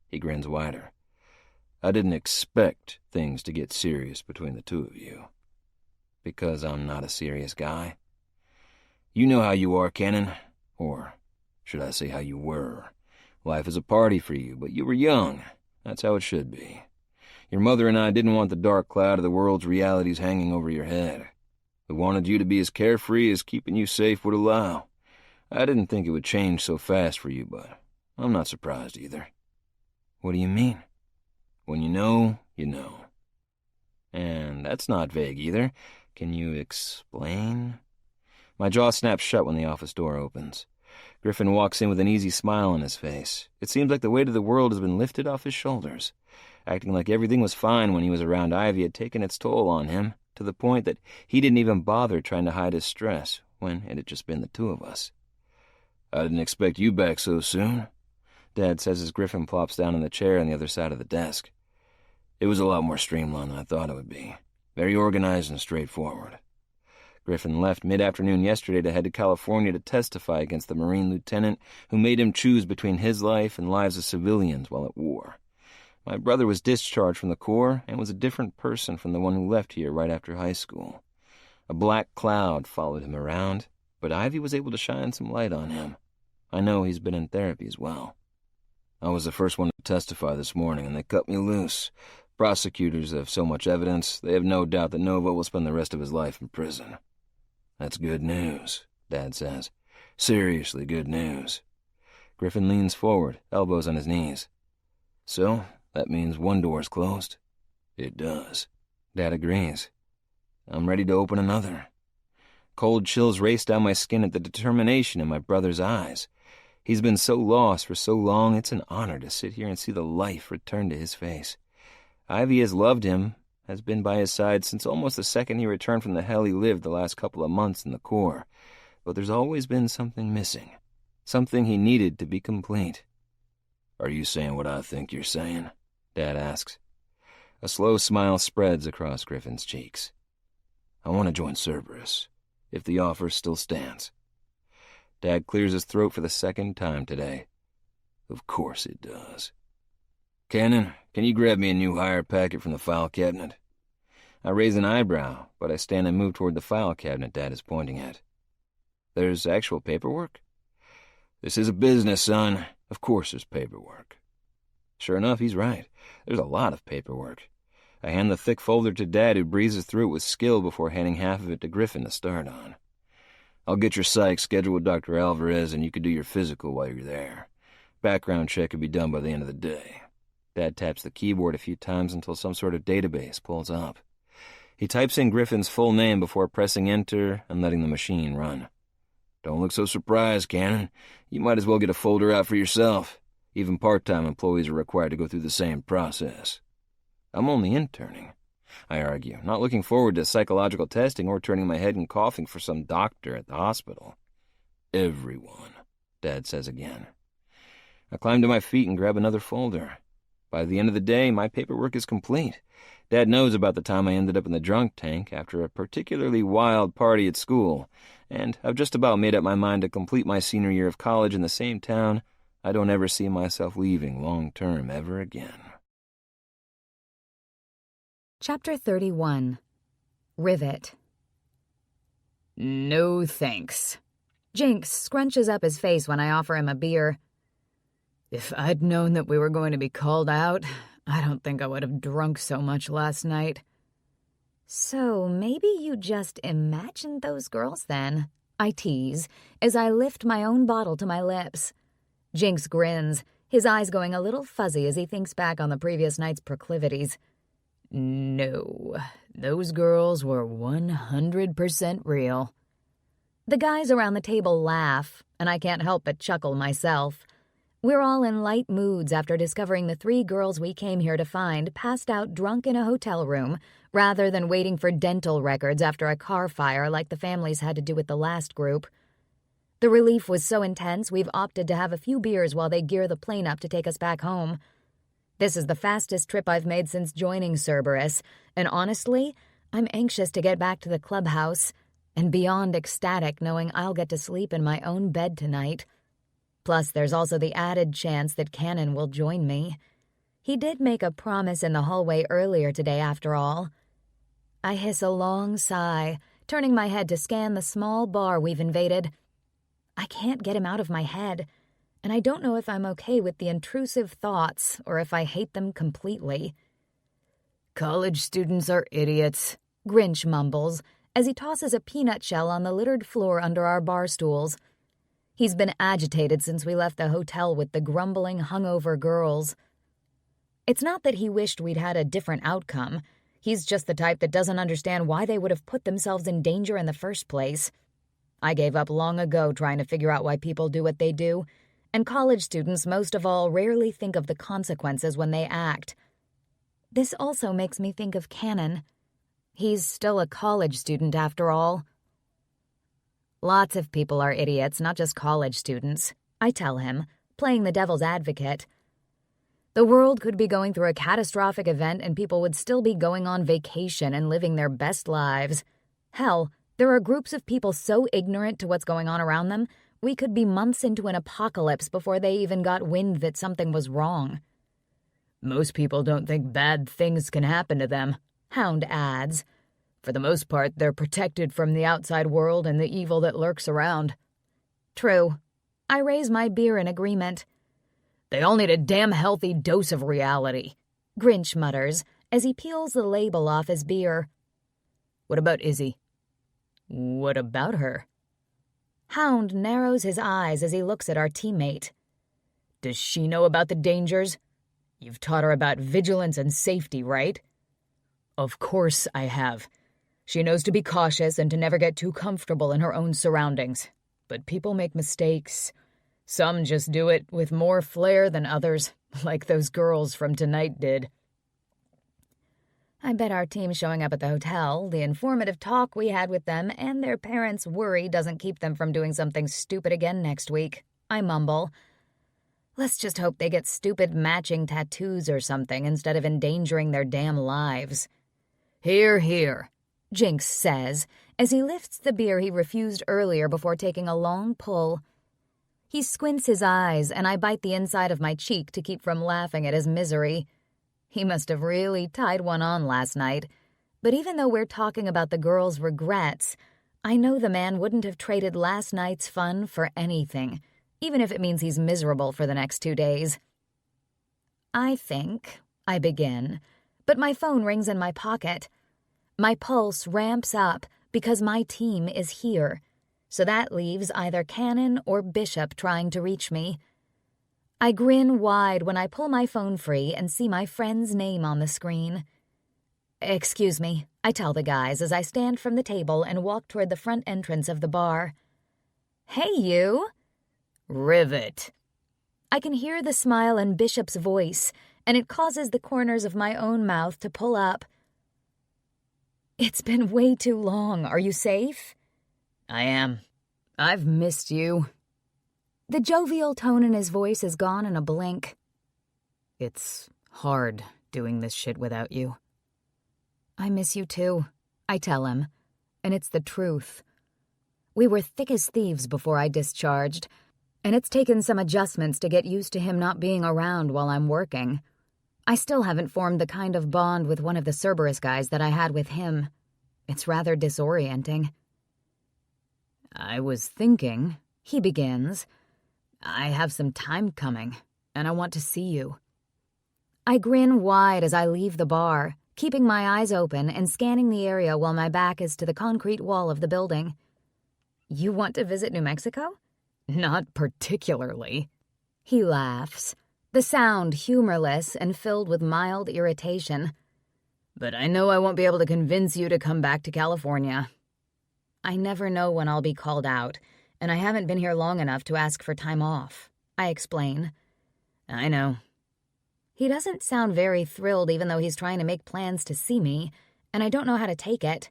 He grins wider. I didn't expect things to get serious between the two of you. Because I'm not a serious guy. You know how you are, Cannon. Or should I say how you were. Life is a party for you, but you were young. That's how it should be. Your mother and I didn't want the dark cloud of the world's realities hanging over your head. We wanted you to be as carefree as keeping you safe would allow. I didn't think it would change so fast for you, but I'm not surprised either. What do you mean? When you know, you know. And that's not vague either. Can you explain? My jaw snaps shut when the office door opens. Griffin walks in with an easy smile on his face. It seems like the weight of the world has been lifted off his shoulders. Acting like everything was fine when he was around Ivy had taken its toll on him, to the point that he didn't even bother trying to hide his stress when it had just been the two of us. I didn't expect you back so soon, Dad says as Griffin plops down in the chair on the other side of the desk. It was a lot more streamlined than I thought it would be. Very organized and straightforward. Griffin left mid-afternoon yesterday to head to California to testify against the Marine lieutenant who made him choose between his life and lives of civilians while at war. My brother was discharged from the Corps and was a different person from the one who left here right after high school. A black cloud followed him around, but Ivy was able to shine some light on him. I know he's been in therapy as well. I was the first one to testify this morning, and they cut me loose. Prosecutors have so much evidence, they have no doubt that Nova will spend the rest of his life in prison. That's good news, Dad says. Seriously good news. Griffin leans forward, elbows on his knees. So, that means one door's closed? It does. Dad agrees. I'm ready to open another. Cold chills race down my skin at the determination in my brother's eyes. He's been so lost for so long, it's an honor to sit here and see the life return to his face. Ivy has loved him, has been by his side since almost the second he returned from the hell he lived the last couple of months in the Corps. But there's always been something missing. Something he needed to be complete. Are you saying what I think you're saying? Dad asks. A slow smile spreads across Griffin's cheeks. I want to join Cerberus, if the offer still stands. Dad clears his throat for the second time today. Of course it does. Cannon, can you grab me a new hire packet from the file cabinet? I raise an eyebrow, but I stand and move toward the file cabinet Dad is pointing at. There's actual paperwork? This is a business, son. Of course there's paperwork. Sure enough, he's right. There's a lot of paperwork. I hand the thick folder to Dad, who breezes through it with skill before handing half of it to Griffin to start on. I'll get your psych scheduled with Dr. Alvarez, and you could do your physical while you're there. Background check could be done by the end of the day. Dad taps the keyboard a few times until some sort of database pulls up. He types in Griffin's full name before pressing enter and letting the machine run. Don't look so surprised, Cannon. You might as well get a folder out for yourself. Even part-time employees are required to go through the same process. I'm only interning, I argue, not looking forward to psychological testing or turning my head and coughing for some doctor at the hospital. Everyone, Dad says again. I climb to my feet and grab another folder. By the end of the day, my paperwork is complete. Dad knows about the time I ended up in the drunk tank after a particularly wild party at school, and I've just about made up my mind to complete my senior year of college in the same town I don't ever see myself leaving long-term ever again. Chapter 31. Rivet. No thanks. Jinx scrunches up his face when I offer him a beer. If I'd known that we were going to be called out, I don't think I would have drunk so much last night. So maybe you just imagined those girls then, I tease, as I lift my own bottle to my lips. Jinx grins, his eyes going a little fuzzy as he thinks back on the previous night's proclivities. No, those girls were 100% real. The guys around the table laugh, and I can't help but chuckle myself. We're all in light moods after discovering the 3 girls we came here to find passed out drunk in a hotel room, rather than waiting for dental records after a car fire like the families had to do with the last group. The relief was so intense we've opted to have a few beers while they gear the plane up to take us back home. This is the fastest trip I've made since joining Cerberus, and honestly, I'm anxious to get back to the clubhouse, and beyond ecstatic knowing I'll get to sleep in my own bed tonight. Plus, there's also the added chance that Cannon will join me. He did make a promise in the hallway earlier today, after all. I hiss a long sigh, turning my head to scan the small bar we've invaded. I can't get him out of my head, and I don't know if I'm okay with the intrusive thoughts or if I hate them completely. College students are idiots, Grinch mumbles as he tosses a peanut shell on the littered floor under our bar stools. He's been agitated since we left the hotel with the grumbling, hungover girls. It's not that he wished we'd had a different outcome. He's just the type that doesn't understand why they would have put themselves in danger in the first place. I gave up long ago trying to figure out why people do what they do, and college students, most of all, rarely think of the consequences when they act. This also makes me think of Cannon. He's still a college student, after all. Lots of people are idiots, not just college students, I tell him, playing the devil's advocate. The world could be going through a catastrophic event and people would still be going on vacation and living their best lives. Hell, there are groups of people so ignorant to what's going on around them, we could be months into an apocalypse before they even got wind that something was wrong. Most people don't think bad things can happen to them, Hound adds. For the most part, they're protected from the outside world and the evil that lurks around. True. I raise my beer in agreement. They all need a damn healthy dose of reality, Grinch mutters as he peels the label off his beer. What about Izzy? What about her? Hound narrows his eyes as he looks at our teammate. Does she know about the dangers? You've taught her about vigilance and safety, right? Of course I have. She knows to be cautious and to never get too comfortable in her own surroundings. But people make mistakes. Some just do it with more flair than others, like those girls from tonight did. I bet our team showing up at the hotel, the informative talk we had with them, and their parents' worry doesn't keep them from doing something stupid again next week, I mumble. Let's just hope they get stupid matching tattoos or something instead of endangering their damn lives. Hear, hear, Jinx says, as he lifts the beer he refused earlier before taking a long pull. He squints his eyes, and I bite the inside of my cheek to keep from laughing at his misery. He must have really tied one on last night, but even though we're talking about the girl's regrets, I know the man wouldn't have traded last night's fun for anything, even if it means he's miserable for the next 2 days. I begin, but my phone rings in my pocket. My pulse ramps up because my team is here, so that leaves either Cannon or Bishop trying to reach me. I grin wide when I pull my phone free and see my friend's name on the screen. Excuse me, I tell the guys as I stand from the table and walk toward the front entrance of the bar. Hey, you! Rivet. I can hear the smile in Bishop's voice, and it causes the corners of my own mouth to pull up. It's been way too long. Are you safe? I am. I've missed you. The jovial tone in his voice is gone in a blink. It's hard doing this shit without you. I miss you too, I tell him, and it's the truth. We were thick as thieves before I discharged, and it's taken some adjustments to get used to him not being around while I'm working. I still haven't formed the kind of bond with one of the Cerberus guys that I had with him. It's rather disorienting. I was thinking, he begins. I have some time coming, and I want to see you. I grin wide as I leave the bar, keeping my eyes open and scanning the area while my back is to the concrete wall of the building. You want to visit New Mexico? Not particularly. He laughs, the sound humorless and filled with mild irritation. But I know I won't be able to convince you to come back to California. I never know when I'll be called out, and I haven't been here long enough to ask for time off, I explain. I know. He doesn't sound very thrilled even though he's trying to make plans to see me, and I don't know how to take it.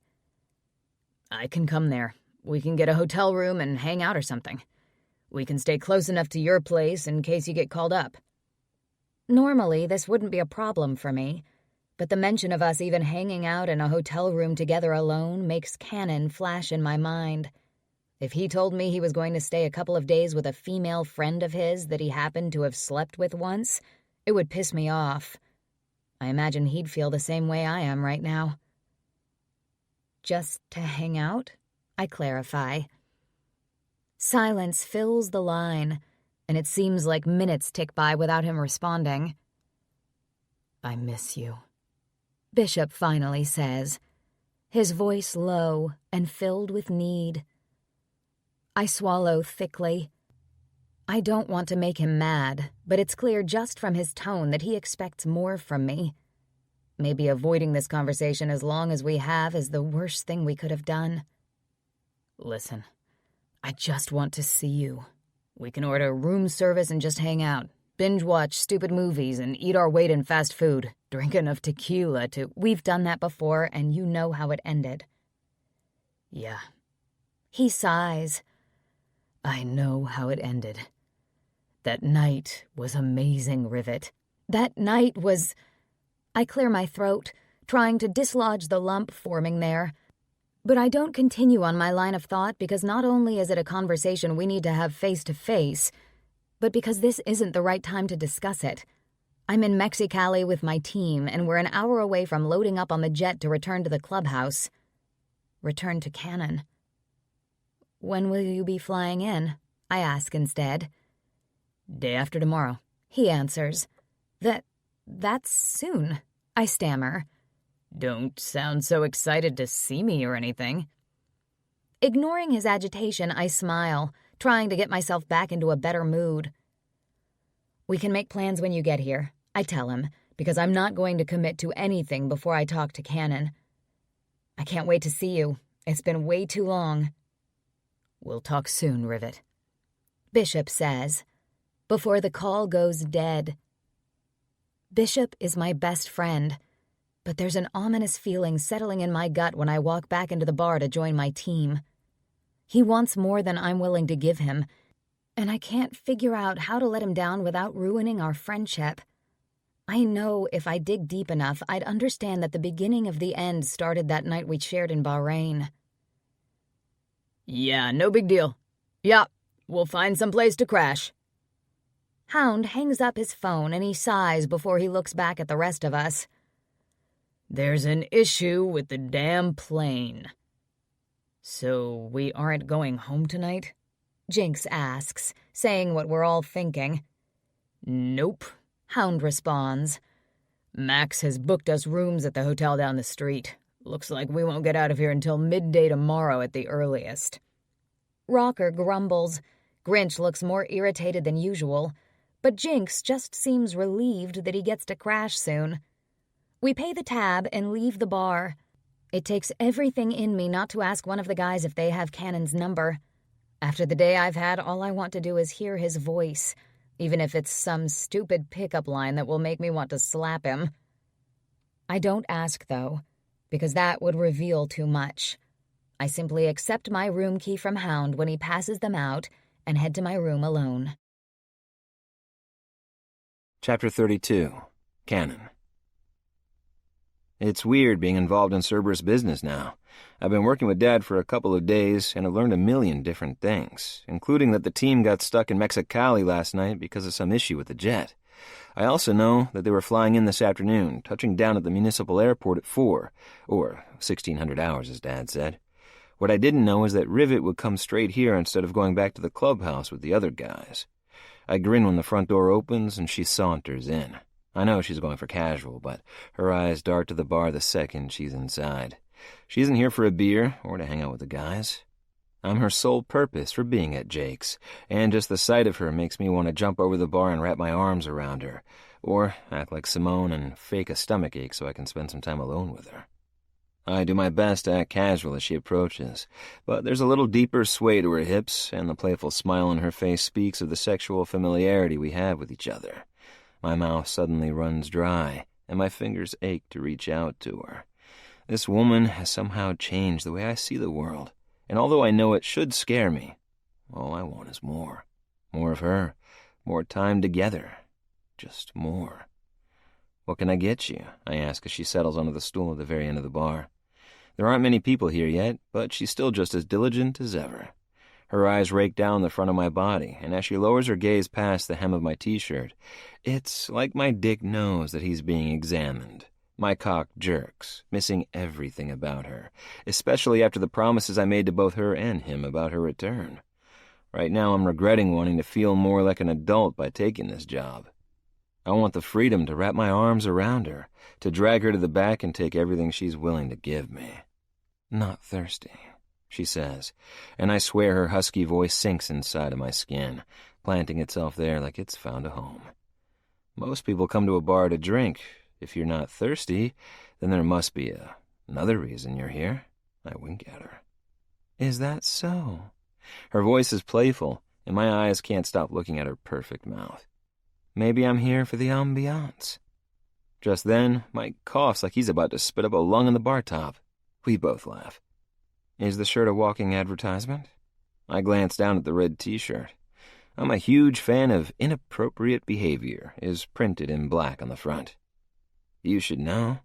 I can come there. We can get a hotel room and hang out or something. We can stay close enough to your place in case you get called up. Normally, this wouldn't be a problem for me, but the mention of us even hanging out in a hotel room together alone makes Cannon flash in my mind. If he told me he was going to stay a couple of days with a female friend of his that he happened to have slept with once, it would piss me off. I imagine he'd feel the same way I am right now. Just to hang out? I clarify. Silence fills the line, and it seems like minutes tick by without him responding. I miss you, Bishop finally says, his voice low and filled with need. I swallow thickly. I don't want to make him mad, but it's clear just from his tone that he expects more from me. Maybe avoiding this conversation as long as we have is the worst thing we could have done. Listen, I just want to see you. We can order room service and just hang out, binge-watch stupid movies, and eat our weight in fast food, drink enough tequila to... We've done that before, and you know how it ended. Yeah. He sighs. I know how it ended. That night was amazing, Rivet. That night was... I clear my throat, trying to dislodge the lump forming there. But I don't continue on my line of thought because not only is it a conversation we need to have face-to-face, but because this isn't the right time to discuss it. I'm in Mexicali with my team, and we're an hour away from loading up on the jet to return to the clubhouse. Return to Cannon. When will you be flying in? I ask instead. Day after tomorrow, he answers. That's soon, I stammer. Don't sound so excited to see me or anything. Ignoring his agitation, I smile, trying to get myself back into a better mood. We can make plans when you get here, I tell him, because I'm not going to commit to anything before I talk to Cannon. I can't wait to see you. It's been way too long. We'll talk soon, Rivet, Bishop says, before the call goes dead. Bishop is my best friend, but there's an ominous feeling settling in my gut when I walk back into the bar to join my team. He wants more than I'm willing to give him, and I can't figure out how to let him down without ruining our friendship. I know if I dig deep enough, I'd understand that the beginning of the end started that night we shared in Bahrain. Yeah, no big deal. Yeah, we'll find some place to crash. Hound hangs up his phone and he sighs before he looks back at the rest of us. There's an issue with the damn plane. So we aren't going home tonight? Jinx asks, saying what we're all thinking. Nope, Hound responds. Max has booked us rooms at the hotel down the street. Looks like we won't get out of here until midday tomorrow at the earliest. Rocker grumbles. Grinch looks more irritated than usual, but Jinx just seems relieved that he gets to crash soon. We pay the tab and leave the bar. It takes everything in me not to ask one of the guys if they have Cannon's number. After the day I've had, all I want to do is hear his voice, even if it's some stupid pickup line that will make me want to slap him. I don't ask, though, because that would reveal too much. I simply accept my room key from Hound when he passes them out and head to my room alone. Chapter 32. Cannon. It's weird being involved in Cerberus business now. I've been working with Dad for a couple of days, and I've learned a million different things, including that the team got stuck in Mexicali last night because of some issue with the jet. I also know that they were flying in this afternoon, touching down at the municipal airport at 4, or 1600 hours, as Dad said. What I didn't know is that Rivet would come straight here instead of going back to the clubhouse with the other guys. I grin when the front door opens and she saunters in. I know she's going for casual, but her eyes dart to the bar the second she's inside. She isn't here for a beer or to hang out with the guys. I'm her sole purpose for being at Jake's, and just the sight of her makes me want to jump over the bar and wrap my arms around her, or act like Simone and fake a stomachache so I can spend some time alone with her. I do my best to act casual as she approaches, but there's a little deeper sway to her hips, and the playful smile on her face speaks of the sexual familiarity we have with each other. My mouth suddenly runs dry, and my fingers ache to reach out to her. This woman has somehow changed the way I see the world, and although I know it should scare me, all I want is more. More of her, more time together. just more. "What can I get you?" I ask as she settles onto the stool at the very end of the bar. There aren't many people here yet, but she's still just as diligent as ever. Her eyes rake down the front of my body, and as she lowers her gaze past the hem of my t-shirt, it's like my dick knows that he's being examined. My cock jerks, missing everything about her, especially after the promises I made to both her and him about her return. Right now I'm regretting wanting to feel more like an adult by taking this job. I want the freedom to wrap my arms around her, to drag her to the back and take everything she's willing to give me. "Not thirsty," she says, and I swear her husky voice sinks inside of my skin, planting itself there like it's found a home. Most people come to a bar to drink. If you're not thirsty, then there must be another reason you're here. I wink at her. "Is that so?" Her voice is playful, and my eyes can't stop looking at her perfect mouth. "Maybe I'm here for the ambiance." Just then, Mike coughs like he's about to spit up a lung on the bar top. We both laugh. "Is the shirt a walking advertisement?" I glance down at the red t-shirt. I'm a huge fan of "inappropriate behavior" is printed in black on the front. "You should know,"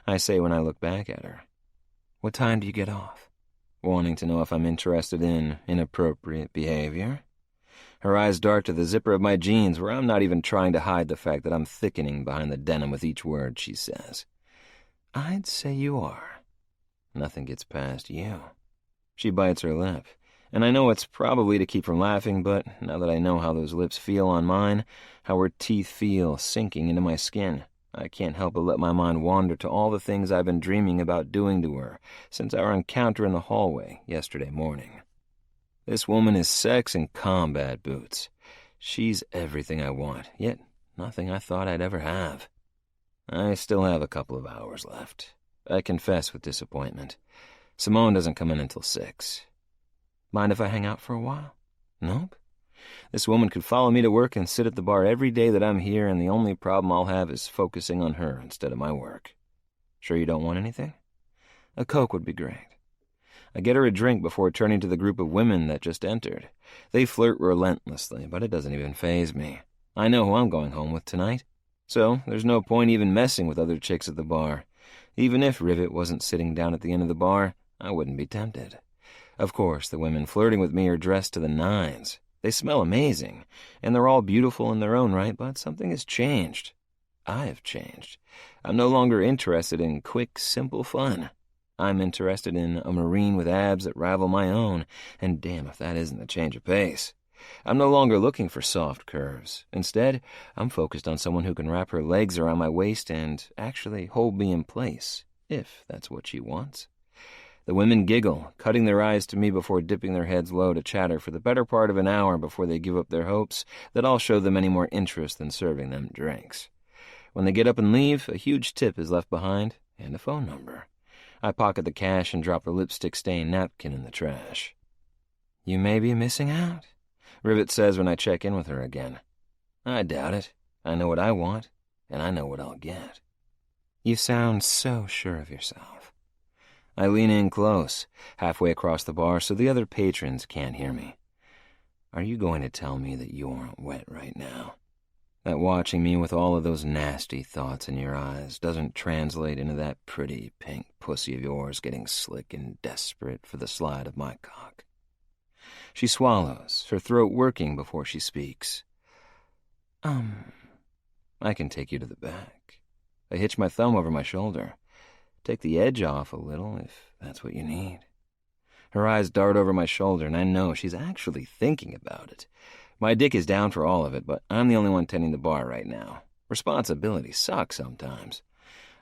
I say when I look back at her. "What time do you get off?" Wanting to know if I'm interested in inappropriate behavior. Her eyes dart to the zipper of my jeans, where I'm not even trying to hide the fact that I'm thickening behind the denim with each word she says. "I'd say you are." "Nothing gets past you." She bites her lip, and I know it's probably to keep from laughing, but now that I know how those lips feel on mine, how her teeth feel sinking into my skin, I can't help but let my mind wander to all the things I've been dreaming about doing to her since our encounter in the hallway yesterday morning. This woman is sex in combat boots. She's everything I want, yet nothing I thought I'd ever have. I still have a couple of hours left. I confess with disappointment. Simone doesn't come in until 6. "Mind if I hang out for a while?" "Nope. This woman could follow me to work and sit at the bar every day that I'm here, and the only problem I'll have is focusing on her instead of my work." "Sure you don't want anything?" "A Coke would be great." I get her a drink before turning to the group of women that just entered. They flirt relentlessly, but it doesn't even faze me. I know who I'm going home with tonight, so there's no point even messing with other chicks at the bar. Even if Rivet wasn't sitting down at the end of the bar, I wouldn't be tempted. Of course, the women flirting with me are dressed to the nines. They smell amazing, and they're all beautiful in their own right, but something has changed. I have changed. I'm no longer interested in quick, simple fun. I'm interested in a marine with abs that rival my own, and damn if that isn't a change of pace. I'm no longer looking for soft curves. Instead, I'm focused on someone who can wrap her legs around my waist and actually hold me in place, if that's what she wants. The women giggle, cutting their eyes to me before dipping their heads low to chatter for the better part of an hour before they give up their hopes that I'll show them any more interest than serving them drinks. When they get up and leave, a huge tip is left behind, and a phone number. I pocket the cash and drop a lipstick-stained napkin in the trash. "You may be missing out," Rivet says when I check in with her again. I doubt it. I know what I want, and I know what I'll get. "You sound so sure of yourself." I lean in close, halfway across the bar so the other patrons can't hear me. "Are you going to tell me that you aren't wet right now? That watching me with all of those nasty thoughts in your eyes doesn't translate into that pretty pink pussy of yours getting slick and desperate for the slide of my cock?" She swallows, her throat working before she speaks. I can take you to the back." I hitch my thumb over my shoulder. "Take the edge off a little, if that's what you need." Her eyes dart over my shoulder, and I know she's actually thinking about it. My dick is down for all of it, but I'm the only one tending the bar right now. Responsibility sucks sometimes.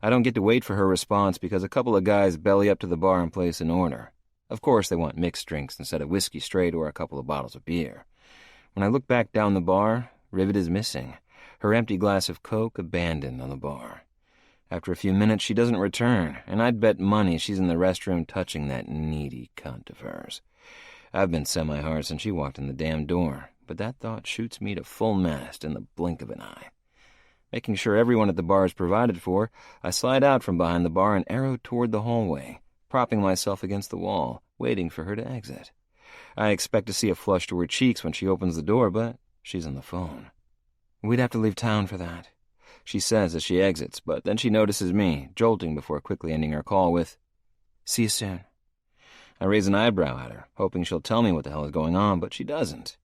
I don't get to wait for her response because a couple of guys belly up to the bar and place an order. Of course they want mixed drinks instead of whiskey straight or a couple of bottles of beer. When I look back down the bar, Rivet is missing, her empty glass of Coke abandoned on the bar. After a few minutes, she doesn't return, and I'd bet money she's in the restroom touching that needy cunt of hers. I've been semi-hard since she walked in the damn door, but that thought shoots me to full mast in the blink of an eye. Making sure everyone at the bar is provided for, I slide out from behind the bar and arrow toward the hallway, propping myself against the wall, waiting for her to exit. I expect to see a flush to her cheeks when she opens the door, but she's on the phone. We'd have to leave town for that, she says as she exits, but then she notices me, jolting before quickly ending her call with, "See you soon." I raise an eyebrow at her, hoping she'll tell me what the hell is going on, but she doesn't.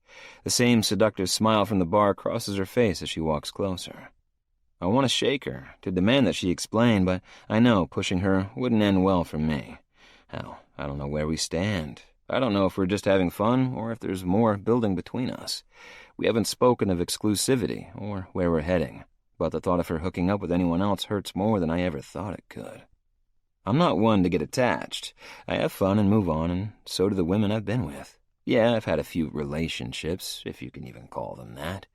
The same seductive smile from the bar crosses her face as she walks closer. I want to shake her, to demand that she explain, but I know pushing her wouldn't end well for me. Hell, I don't know where we stand. I don't know if we're just having fun or if there's more building between us. We haven't spoken of exclusivity or where we're heading, but the thought of her hooking up with anyone else hurts more than I ever thought it could. I'm not one to get attached. I have fun and move on, and so do the women I've been with. Yeah, I've had a few relationships, if you can even call them that.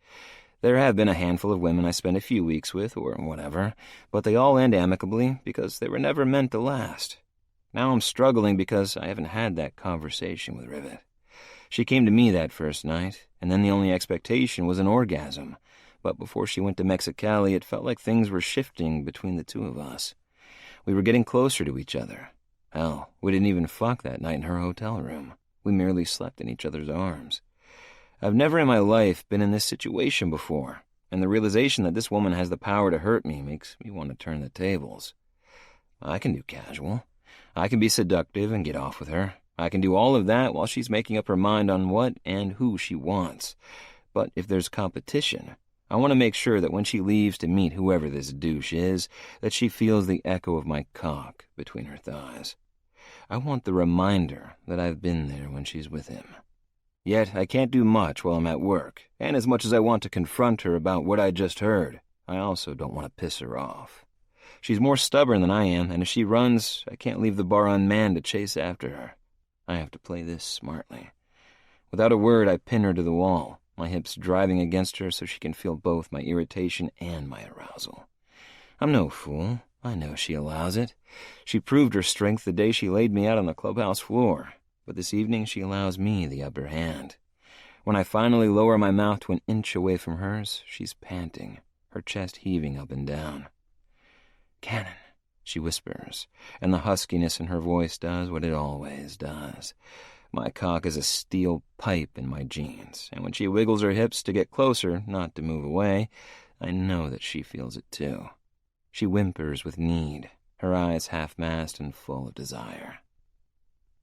There have been a handful of women I spent a few weeks with, or whatever, but they all end amicably because they were never meant to last. Now I'm struggling because I haven't had that conversation with Rivet. She came to me that first night, and then the only expectation was an orgasm. But before she went to Mexicali, it felt like things were shifting between the two of us. We were getting closer to each other. Hell, we didn't even fuck that night in her hotel room. We merely slept in each other's arms. I've never in my life been in this situation before, and the realization that this woman has the power to hurt me makes me want to turn the tables. I can do casual. I can be seductive and get off with her. I can do all of that while she's making up her mind on what and who she wants. But if there's competition, I want to make sure that when she leaves to meet whoever this douche is, that she feels the echo of my cock between her thighs. I want the reminder that I've been there when she's with him. Yet I can't do much while I'm at work, and as much as I want to confront her about what I just heard, I also don't want to piss her off. She's more stubborn than I am, and if she runs, I can't leave the bar unmanned to chase after her. I have to play this smartly. Without a word, I pin her to the wall, my hips driving against her so she can feel both my irritation and my arousal. I'm no fool. I know she allows it. She proved her strength the day she laid me out on the clubhouse floor, but this evening she allows me the upper hand. When I finally lower my mouth to an inch away from hers, she's panting, her chest heaving up and down. "Cannon," she whispers, and the huskiness in her voice does what it always does. My cock is a steel pipe in my jeans, and when she wiggles her hips to get closer, not to move away, I know that she feels it too. She whimpers with need, her eyes half-masked and full of desire.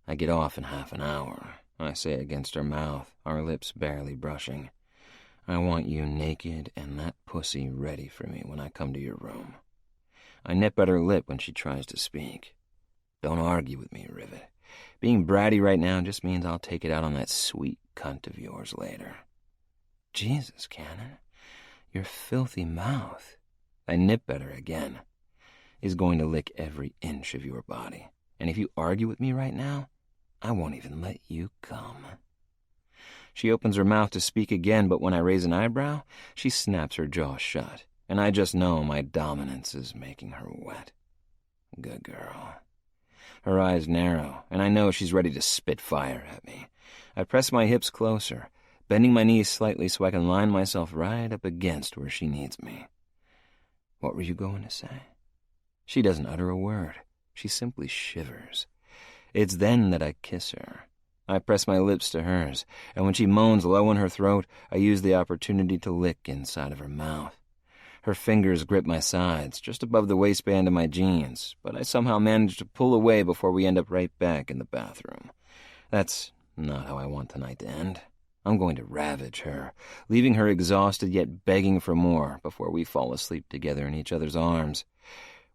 "I get off in half an hour," I say against her mouth, our lips barely brushing. "I want you naked and that pussy ready for me when I come to your room." I nip at her lip when she tries to speak. "Don't argue with me, Rivet. Being bratty right now just means I'll take it out on that sweet cunt of yours later." "Jesus, Cannon, your filthy mouth," I nip at her again, "is going to lick every inch of your body. And if you argue with me right now, I won't even let you come." She opens her mouth to speak again, but when I raise an eyebrow, she snaps her jaw shut, and I just know my dominance is making her wet. Good girl. Her eyes narrow, and I know she's ready to spit fire at me. I press my hips closer, bending my knees slightly so I can line myself right up against where she needs me. "What were you going to say?" She doesn't utter a word. She simply shivers. It's then that I kiss her. I press my lips to hers, and when she moans low in her throat, I use the opportunity to lick inside of her mouth. Her fingers grip my sides, just above the waistband of my jeans, but I somehow manage to pull away before we end up right back in the bathroom. That's not how I want tonight to end. I'm going to ravage her, leaving her exhausted yet begging for more before we fall asleep together in each other's arms.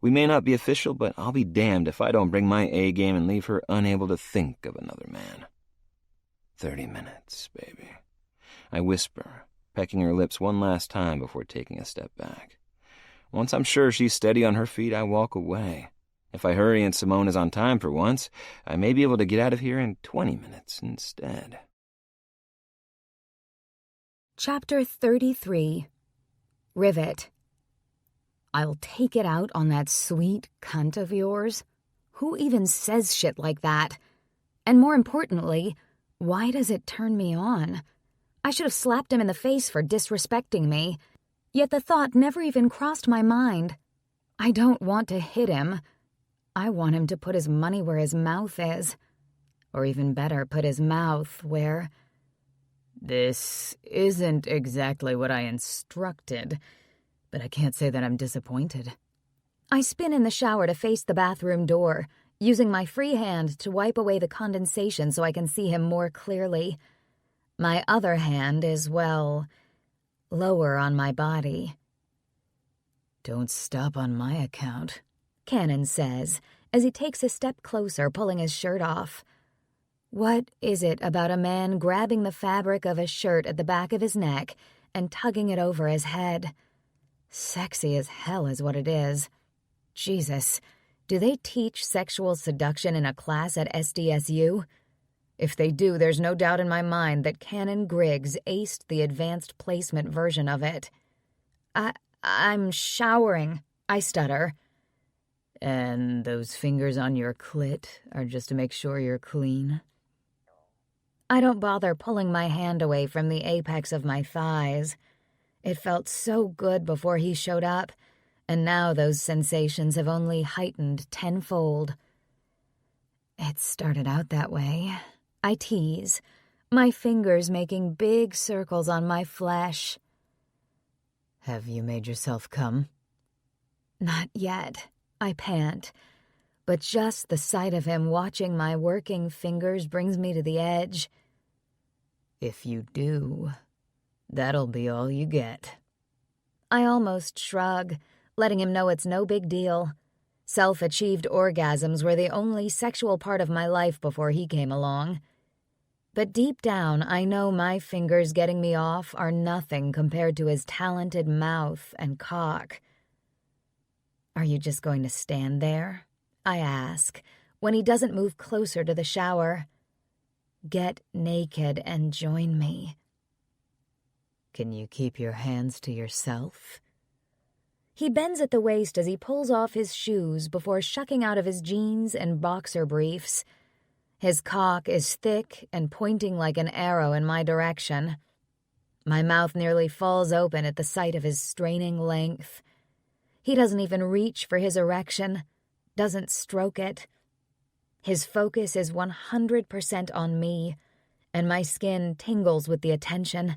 We may not be official, but I'll be damned if I don't bring my A game and leave her unable to think of another man. 30 minutes, baby. I whisper, pecking her lips one last time before taking a step back. Once I'm sure she's steady on her feet, I walk away. If I hurry and Simone is on time for once, I may be able to get out of here in 20 minutes instead. Chapter 33. Rivet. I'll take it out on that sweet cunt of yours. Who even says shit like that? And more importantly, why does it turn me on? I should have slapped him in the face for disrespecting me. Yet the thought never even crossed my mind. I don't want to hit him. I want him to put his money where his mouth is. Or even better, put his mouth where... This isn't exactly what I instructed, but I can't say that I'm disappointed. I spin in the shower to face the bathroom door, using my free hand to wipe away the condensation so I can see him more clearly. My other hand is, well, lower on my body. Don't stop on my account, Cannon says, as he takes a step closer, pulling his shirt off. What is it about a man grabbing the fabric of a shirt at the back of his neck and tugging it over his head? Sexy as hell is what it is. Jesus, do they teach sexual seduction in a class at SDSU? If they do, there's no doubt in my mind that Canon Griggs aced the advanced placement version of it. I'm showering, I stutter. And those fingers on your clit are just to make sure you're clean? I don't bother pulling my hand away from the apex of my thighs. It felt so good before he showed up, and now those sensations have only heightened tenfold. It started out that way, I tease, my fingers making big circles on my flesh. Have you made yourself come? Not yet, I pant, but just the sight of him watching my working fingers brings me to the edge. If you do, that'll be all you get. I almost shrug, letting him know it's no big deal. Self-achieved orgasms were the only sexual part of my life before he came along. But deep down, I know my fingers getting me off are nothing compared to his talented mouth and cock. Are you just going to stand there? I ask, when he doesn't move closer to the shower. Get naked and join me. Can you keep your hands to yourself? He bends at the waist as he pulls off his shoes before shucking out of his jeans and boxer briefs. His cock is thick and pointing like an arrow in my direction. My mouth nearly falls open at the sight of his straining length. He doesn't even reach for his erection, doesn't stroke it. His focus is 100% on me, and my skin tingles with the attention.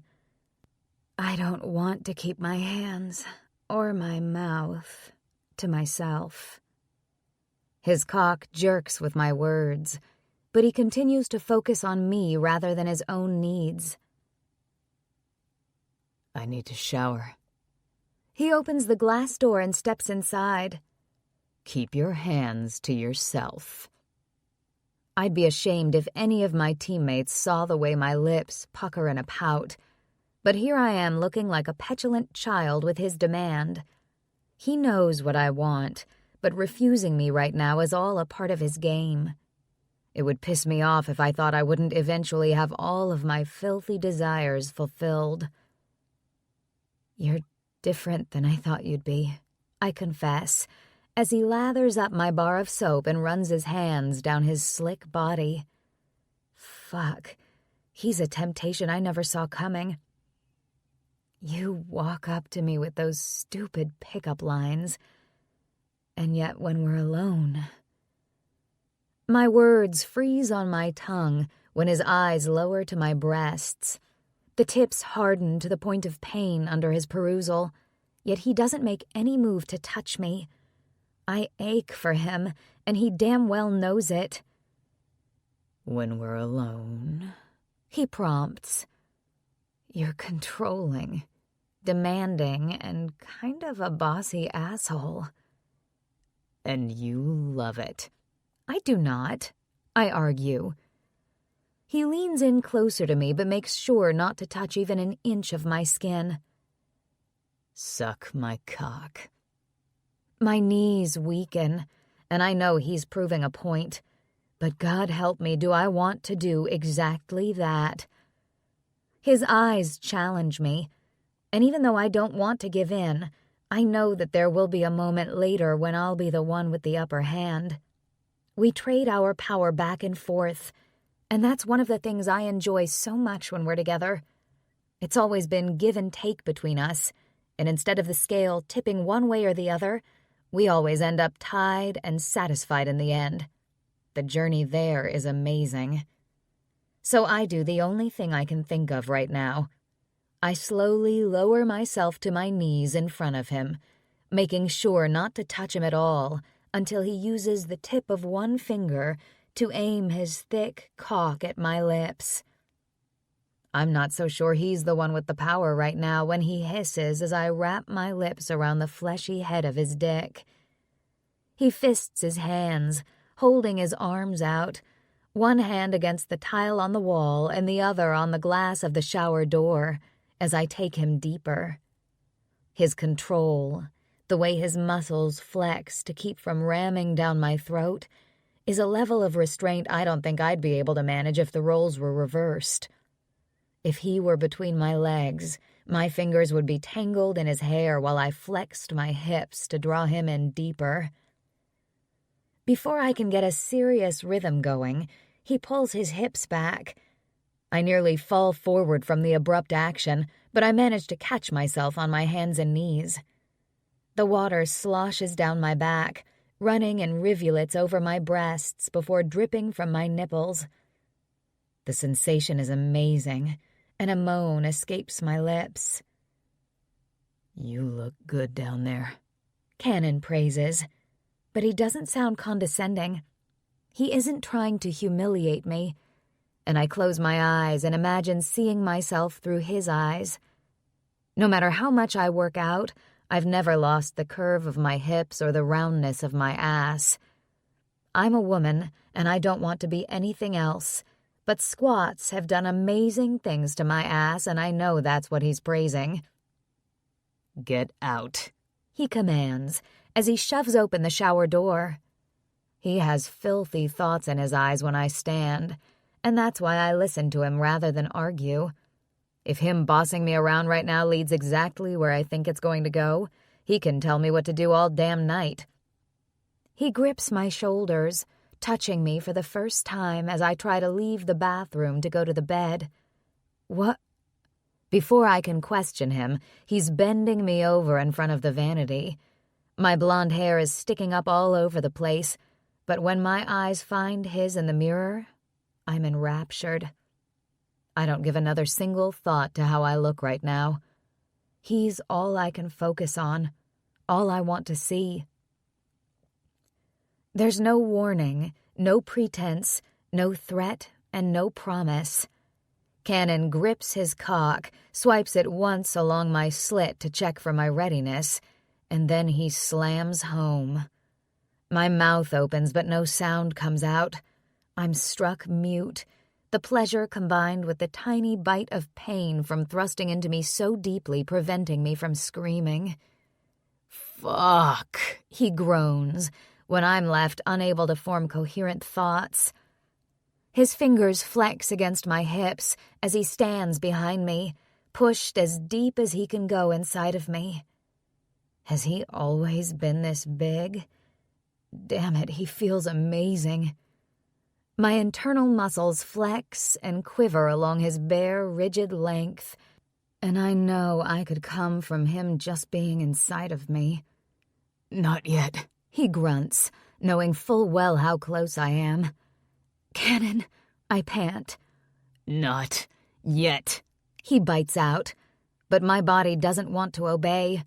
I don't want to keep my hands, or my mouth, to myself. His cock jerks with my words, but he continues to focus on me rather than his own needs. I need to shower. He opens the glass door and steps inside. Keep your hands to yourself. I'd be ashamed if any of my teammates saw the way my lips pucker in a pout, but here I am looking like a petulant child with his demand. He knows what I want, but refusing me right now is all a part of his game. It would piss me off if I thought I wouldn't eventually have all of my filthy desires fulfilled. You're different than I thought you'd be, I confess, as he lathers up my bar of soap and runs his hands down his slick body. Fuck, he's a temptation I never saw coming. You walk up to me with those stupid pickup lines, and yet when we're alone... My words freeze on my tongue when his eyes lower to my breasts. The tips harden to the point of pain under his perusal, yet he doesn't make any move to touch me. I ache for him, and he damn well knows it. When we're alone, he prompts. You're controlling, demanding, and kind of a bossy asshole. And you love it. I do not, I argue. He leans in closer to me but makes sure not to touch even an inch of my skin. Suck my cock. My knees weaken, and I know he's proving a point, but God help me, do I want to do exactly that. His eyes challenge me, and even though I don't want to give in, I know that there will be a moment later when I'll be the one with the upper hand. We trade our power back and forth, and that's one of the things I enjoy so much when we're together. It's always been give and take between us, and instead of the scale tipping one way or the other, we always end up tied and satisfied in the end. The journey there is amazing. So I do the only thing I can think of right now. I slowly lower myself to my knees in front of him, making sure not to touch him at all until he uses the tip of one finger to aim his thick cock at my lips. I'm not so sure he's the one with the power right now when he hisses as I wrap my lips around the fleshy head of his dick. He fists his hands, holding his arms out, one hand against the tile on the wall and the other on the glass of the shower door, as I take him deeper. His control, the way his muscles flex to keep from ramming down my throat, is a level of restraint I don't think I'd be able to manage if the roles were reversed. If he were between my legs, my fingers would be tangled in his hair while I flexed my hips to draw him in deeper. Before I can get a serious rhythm going, he pulls his hips back. I nearly fall forward from the abrupt action, but I manage to catch myself on my hands and knees. The water sloshes down my back, running in rivulets over my breasts before dripping from my nipples. The sensation is amazing, and a moan escapes my lips. "You look good down there," Cannon praises, but he doesn't sound condescending. He isn't trying to humiliate me, and I close my eyes and imagine seeing myself through his eyes. No matter how much I work out, I've never lost the curve of my hips or the roundness of my ass. I'm a woman, and I don't want to be anything else, but squats have done amazing things to my ass, and I know that's what he's praising. "Get out," he commands as he shoves open the shower door. He has filthy thoughts in his eyes when I stand, and that's why I listen to him rather than argue. If him bossing me around right now leads exactly where I think it's going to go, he can tell me what to do all damn night. He grips my shoulders, touching me for the first time as I try to leave the bathroom to go to the bed. What? Before I can question him, he's bending me over in front of the vanity. My blonde hair is sticking up all over the place, but when my eyes find his in the mirror, I'm enraptured. I don't give another single thought to how I look right now. He's all I can focus on, all I want to see. There's no warning, no pretense, no threat, and no promise. Cannon grips his cock, swipes it once along my slit to check for my readiness, and then he slams home. My mouth opens, but no sound comes out. I'm struck mute, the pleasure combined with the tiny bite of pain from thrusting into me so deeply preventing me from screaming. "Fuck," he groans, when I'm left unable to form coherent thoughts. His fingers flex against my hips as he stands behind me, pushed as deep as he can go inside of me. Has he always been this big? Damn it, he feels amazing. My internal muscles flex and quiver along his bare, rigid length, and I know I could come from him just being inside of me. "Not yet," he grunts, knowing full well how close I am. "Cannon," I pant. "Not yet," he bites out, but my body doesn't want to obey.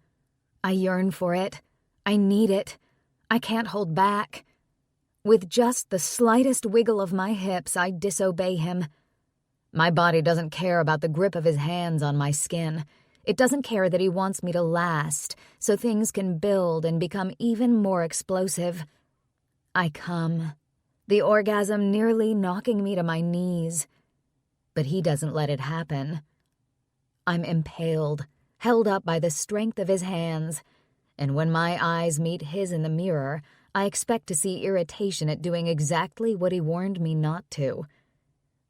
I yearn for it. I need it. I can't hold back. With just the slightest wiggle of my hips, I disobey him. My body doesn't care about the grip of his hands on my skin. It doesn't care that he wants me to last, so things can build and become even more explosive. I come, the orgasm nearly knocking me to my knees. But he doesn't let it happen. I'm impaled, held up by the strength of his hands, and when my eyes meet his in the mirror, I expect to see irritation at doing exactly what he warned me not to.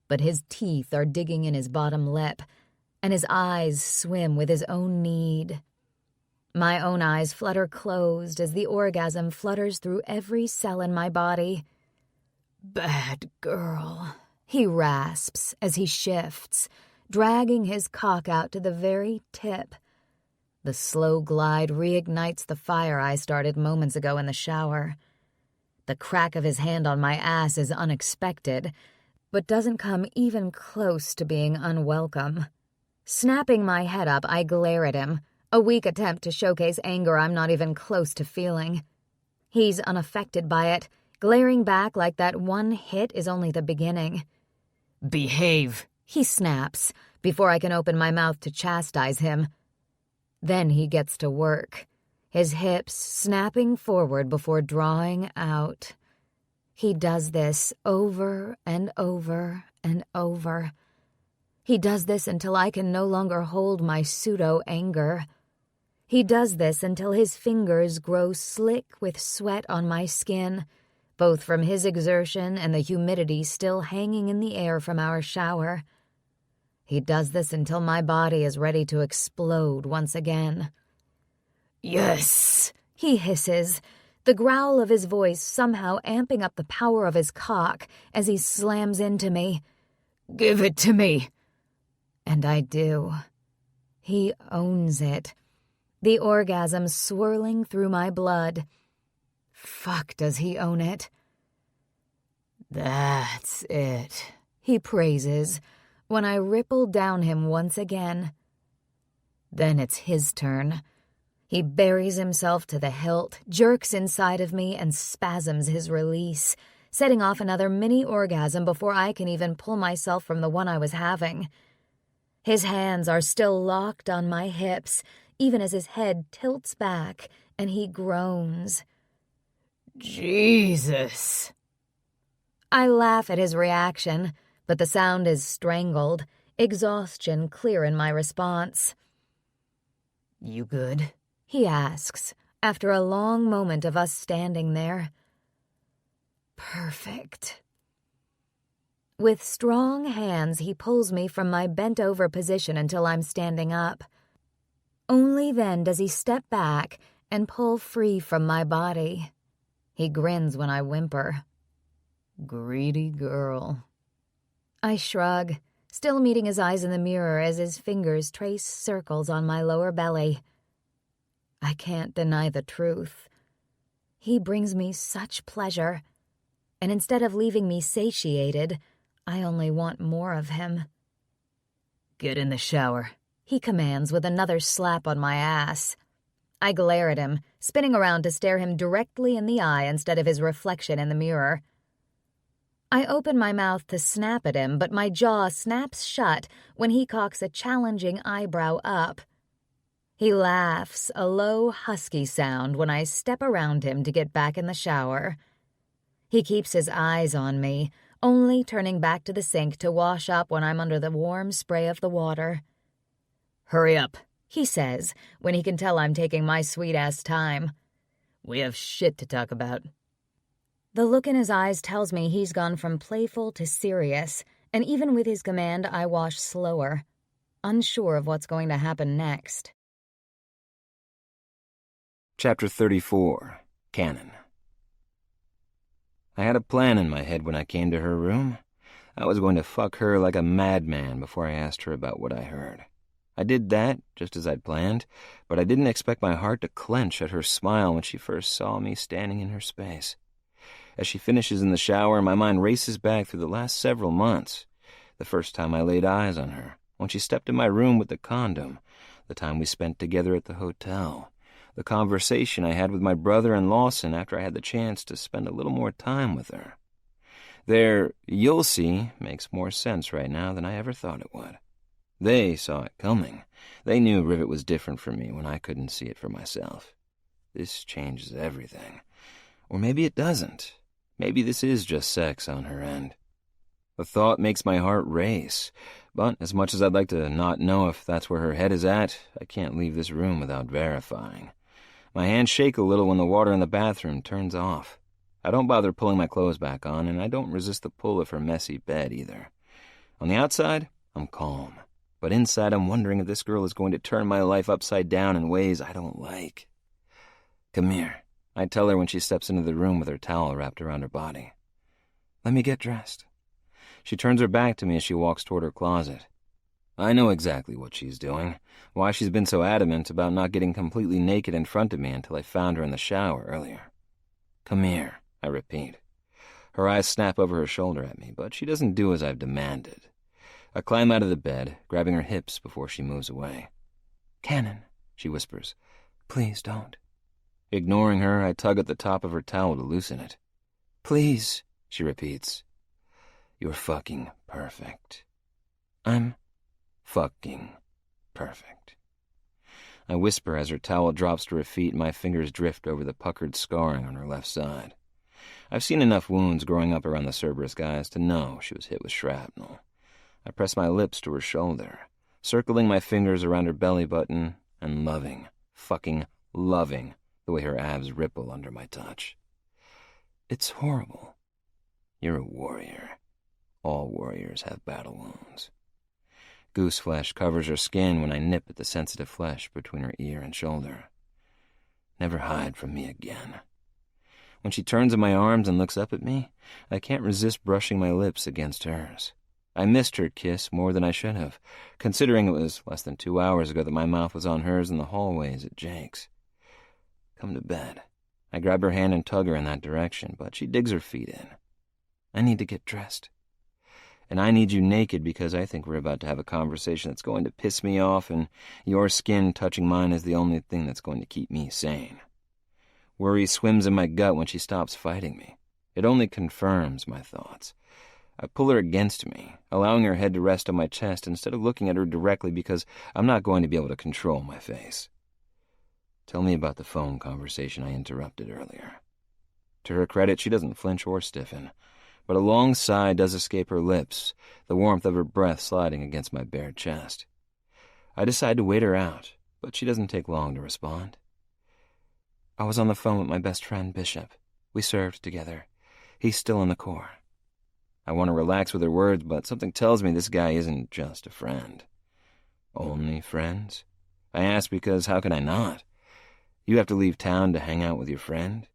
But his teeth are digging in his bottom lip, and his eyes swim with his own need. My own eyes flutter closed as the orgasm flutters through every cell in my body. "Bad girl," he rasps as he shifts, dragging his cock out to the very tip. The slow glide reignites the fire I started moments ago in the shower. The crack of his hand on my ass is unexpected, but doesn't come even close to being unwelcome. Snapping my head up, I glare at him, a weak attempt to showcase anger I'm not even close to feeling. He's unaffected by it, glaring back like that one hit is only the beginning. Behave, he snaps, before I can open my mouth to chastise him. Then he gets to work, his hips snapping forward before drawing out. He does this over and over and over. He does this until I can no longer hold my pseudo-anger. He does this until his fingers grow slick with sweat on my skin, both from his exertion and the humidity still hanging in the air from our shower. He does this until my body is ready to explode once again. Yes, he hisses, the growl of his voice somehow amping up the power of his cock as he slams into me. Give it to me. And I do. He owns it. The orgasm swirling through my blood. Fuck, does he own it? That's it, he praises, when I ripple down him once again. Then it's his turn. He buries himself to the hilt, jerks inside of me, and spasms his release, setting off another mini-orgasm before I can even pull myself from the one I was having. His hands are still locked on my hips, even as his head tilts back, and he groans. Jesus. I laugh at his reaction, but the sound is strangled, exhaustion clear in my response. You good? He asks, after a long moment of us standing there. Perfect. With strong hands, he pulls me from my bent-over position until I'm standing up. Only then does he step back and pull free from my body. He grins when I whimper. Greedy girl. I shrug, still meeting his eyes in the mirror as his fingers trace circles on my lower belly. I can't deny the truth. He brings me such pleasure, and instead of leaving me satiated, I only want more of him. Get in the shower, he commands with another slap on my ass. I glare at him, spinning around to stare him directly in the eye instead of his reflection in the mirror. I open my mouth to snap at him, but my jaw snaps shut when he cocks a challenging eyebrow up. He laughs, a low, husky sound when I step around him to get back in the shower. He keeps his eyes on me, only turning back to the sink to wash up when I'm under the warm spray of the water. Hurry up, he says, when he can tell I'm taking my sweet-ass time. We have shit to talk about. The look in his eyes tells me he's gone from playful to serious, and even with his command, I wash slower, unsure of what's going to happen next. Chapter 34, Canon. I had a plan in my head when I came to her room. I was going to fuck her like a madman before I asked her about what I heard. I did that, just as I'd planned, but I didn't expect my heart to clench at her smile when she first saw me standing in her space. As she finishes in the shower, my mind races back through the last several months. The first time I laid eyes on her, when she stepped in my room with the condom, the time we spent together at the hotel, the conversation I had with my brother and Lawson after I had the chance to spend a little more time with her. Their "you'll see" makes more sense right now than I ever thought it would. They saw it coming. They knew Rivet was different from me when I couldn't see it for myself. This changes everything. Or maybe it doesn't. Maybe this is just sex on her end. The thought makes my heart race, but as much as I'd like to not know if that's where her head is at, I can't leave this room without verifying. My hands shake a little when the water in the bathroom turns off. I don't bother pulling my clothes back on, and I don't resist the pull of her messy bed either. On the outside, I'm calm, but inside I'm wondering if this girl is going to turn my life upside down in ways I don't like. Come here, I tell her when she steps into the room with her towel wrapped around her body. Let me get dressed. She turns her back to me as she walks toward her closet. I know exactly what she's doing, why she's been so adamant about not getting completely naked in front of me until I found her in the shower earlier. Come here, I repeat. Her eyes snap over her shoulder at me, but she doesn't do as I've demanded. I climb out of the bed, grabbing her hips before she moves away. "Cannon," she whispers. "Please don't." Ignoring her, I tug at the top of her towel to loosen it. "Please," she repeats. You're fucking perfect. I'm fucking perfect. I whisper as her towel drops to her feet and my fingers drift over the puckered scarring on her left side. I've seen enough wounds growing up around the Cerberus guys to know she was hit with shrapnel. I press my lips to her shoulder, circling my fingers around her belly button and fucking loving the way her abs ripple under my touch. It's horrible. You're a warrior. All warriors have battle wounds. Goose flesh covers her skin when I nip at the sensitive flesh between her ear and shoulder. Never hide from me again. When she turns in my arms and looks up at me, I can't resist brushing my lips against hers. I missed her kiss more than I should have, considering it was less than 2 hours ago that my mouth was on hers in the hallways at Jake's. Come to bed. I grab her hand and tug her in that direction, but she digs her feet in. I need to get dressed. And I need you naked because I think we're about to have a conversation that's going to piss me off, and your skin touching mine is the only thing that's going to keep me sane. Worry swims in my gut when she stops fighting me. It only confirms my thoughts. I pull her against me, allowing her head to rest on my chest instead of looking at her directly because I'm not going to be able to control my face. Tell me about the phone conversation I interrupted earlier. To her credit, she doesn't flinch or stiffen, but a long sigh does escape her lips, the warmth of her breath sliding against my bare chest. I decide to wait her out, but she doesn't take long to respond. I was on the phone with my best friend, Bishop. We served together. He's still in the Corps. I want to relax with her words, but something tells me this guy isn't just a friend. Only friends? I ask because how can I not? You have to leave town to hang out with your friend?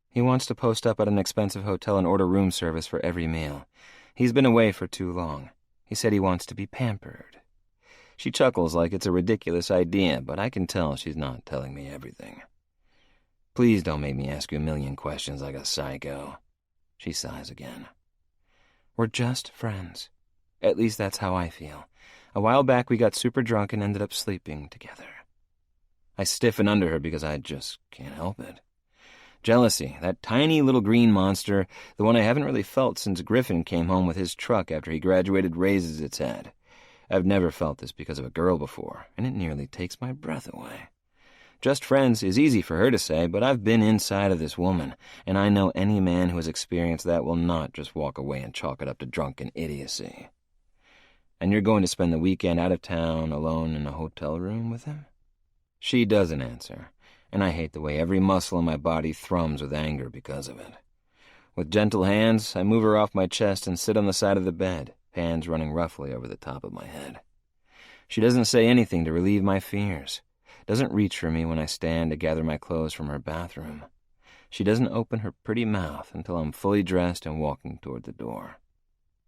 He wants to post up at an expensive hotel and order room service for every meal. He's been away for too long. He said he wants to be pampered. She chuckles like it's a ridiculous idea, but I can tell she's not telling me everything. Please don't make me ask you a million questions like a psycho. She sighs again. We're just friends. At least that's how I feel. A while back we got super drunk and ended up sleeping together. I stiffen under her because I just can't help it. Jealousy, that tiny little green monster, the one I haven't really felt since Griffin came home with his truck after he graduated, raises its head. I've never felt this because of a girl before, and it nearly takes my breath away. Just friends is easy for her to say, but I've been inside of this woman, and I know any man who has experienced that will not just walk away and chalk it up to drunken idiocy. And you're going to spend the weekend out of town alone in a hotel room with him? She doesn't answer, and I hate the way every muscle in my body thrums with anger because of it. With gentle hands, I move her off my chest and sit on the side of the bed, hands running roughly over the top of my head. She doesn't say anything to relieve my fears. Doesn't reach for me when I stand to gather my clothes from her bathroom. She doesn't open her pretty mouth until I'm fully dressed and walking toward the door.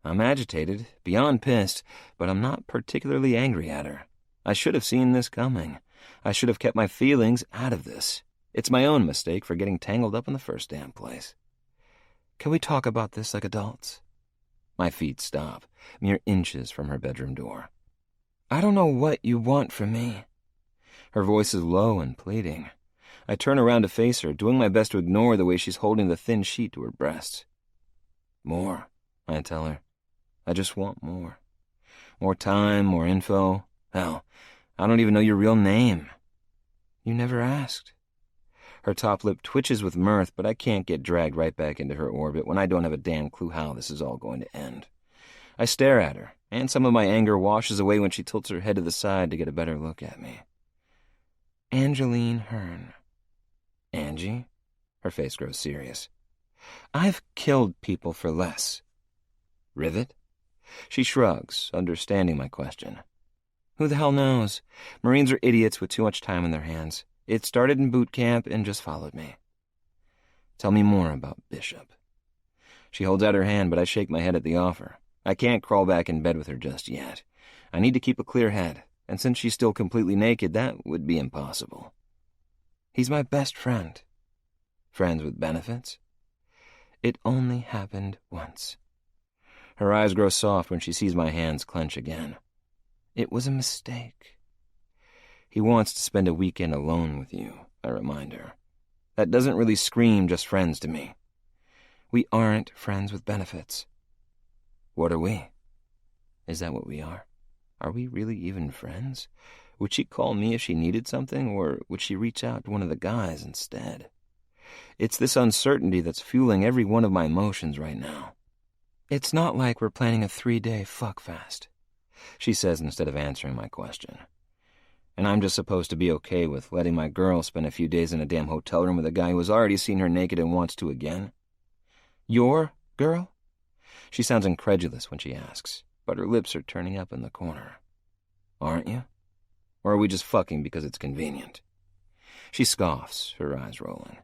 I'm agitated, beyond pissed, but I'm not particularly angry at her. I should have seen this coming. I should have kept my feelings out of this. It's my own mistake for getting tangled up in the first damn place. Can we talk about this like adults? My feet stop, mere inches from her bedroom door. I don't know what you want from me. Her voice is low and pleading. I turn around to face her, doing my best to ignore the way she's holding the thin sheet to her breasts. More, I tell her. I just want more. More time, more info. Hell, I don't even know your real name. You never asked. Her top lip twitches with mirth, but I can't get dragged right back into her orbit when I don't have a damn clue how this is all going to end. I stare at her, and some of my anger washes away when she tilts her head to the side to get a better look at me. Angeline Hearn. Angie? Her face grows serious. I've killed people for less. Rivet? She shrugs, understanding my question. Who the hell knows? Marines are idiots with too much time on their hands. It started in boot camp and just followed me. Tell me more about Bishop. She holds out her hand, but I shake my head at the offer. I can't crawl back in bed with her just yet. I need to keep a clear head, and since she's still completely naked, that would be impossible. He's my best friend. Friends with benefits? It only happened once. Her eyes grow soft when she sees my hands clench again. It was a mistake. He wants to spend a weekend alone with you, I remind her. That doesn't really scream just friends to me. We aren't friends with benefits. What are we? Is that what we are? Are we really even friends? Would she call me if she needed something, or would she reach out to one of the guys instead? It's this uncertainty that's fueling every one of my emotions right now. It's not like we're planning a 3-day fuckfest, she says instead of answering my question. And I'm just supposed to be okay with letting my girl spend a few days in a damn hotel room with a guy who has already seen her naked and wants to again? Your girl? She sounds incredulous when she asks, but her lips are turning up in the corner. Aren't you? Or are we just fucking because it's convenient? She scoffs, her eyes rolling.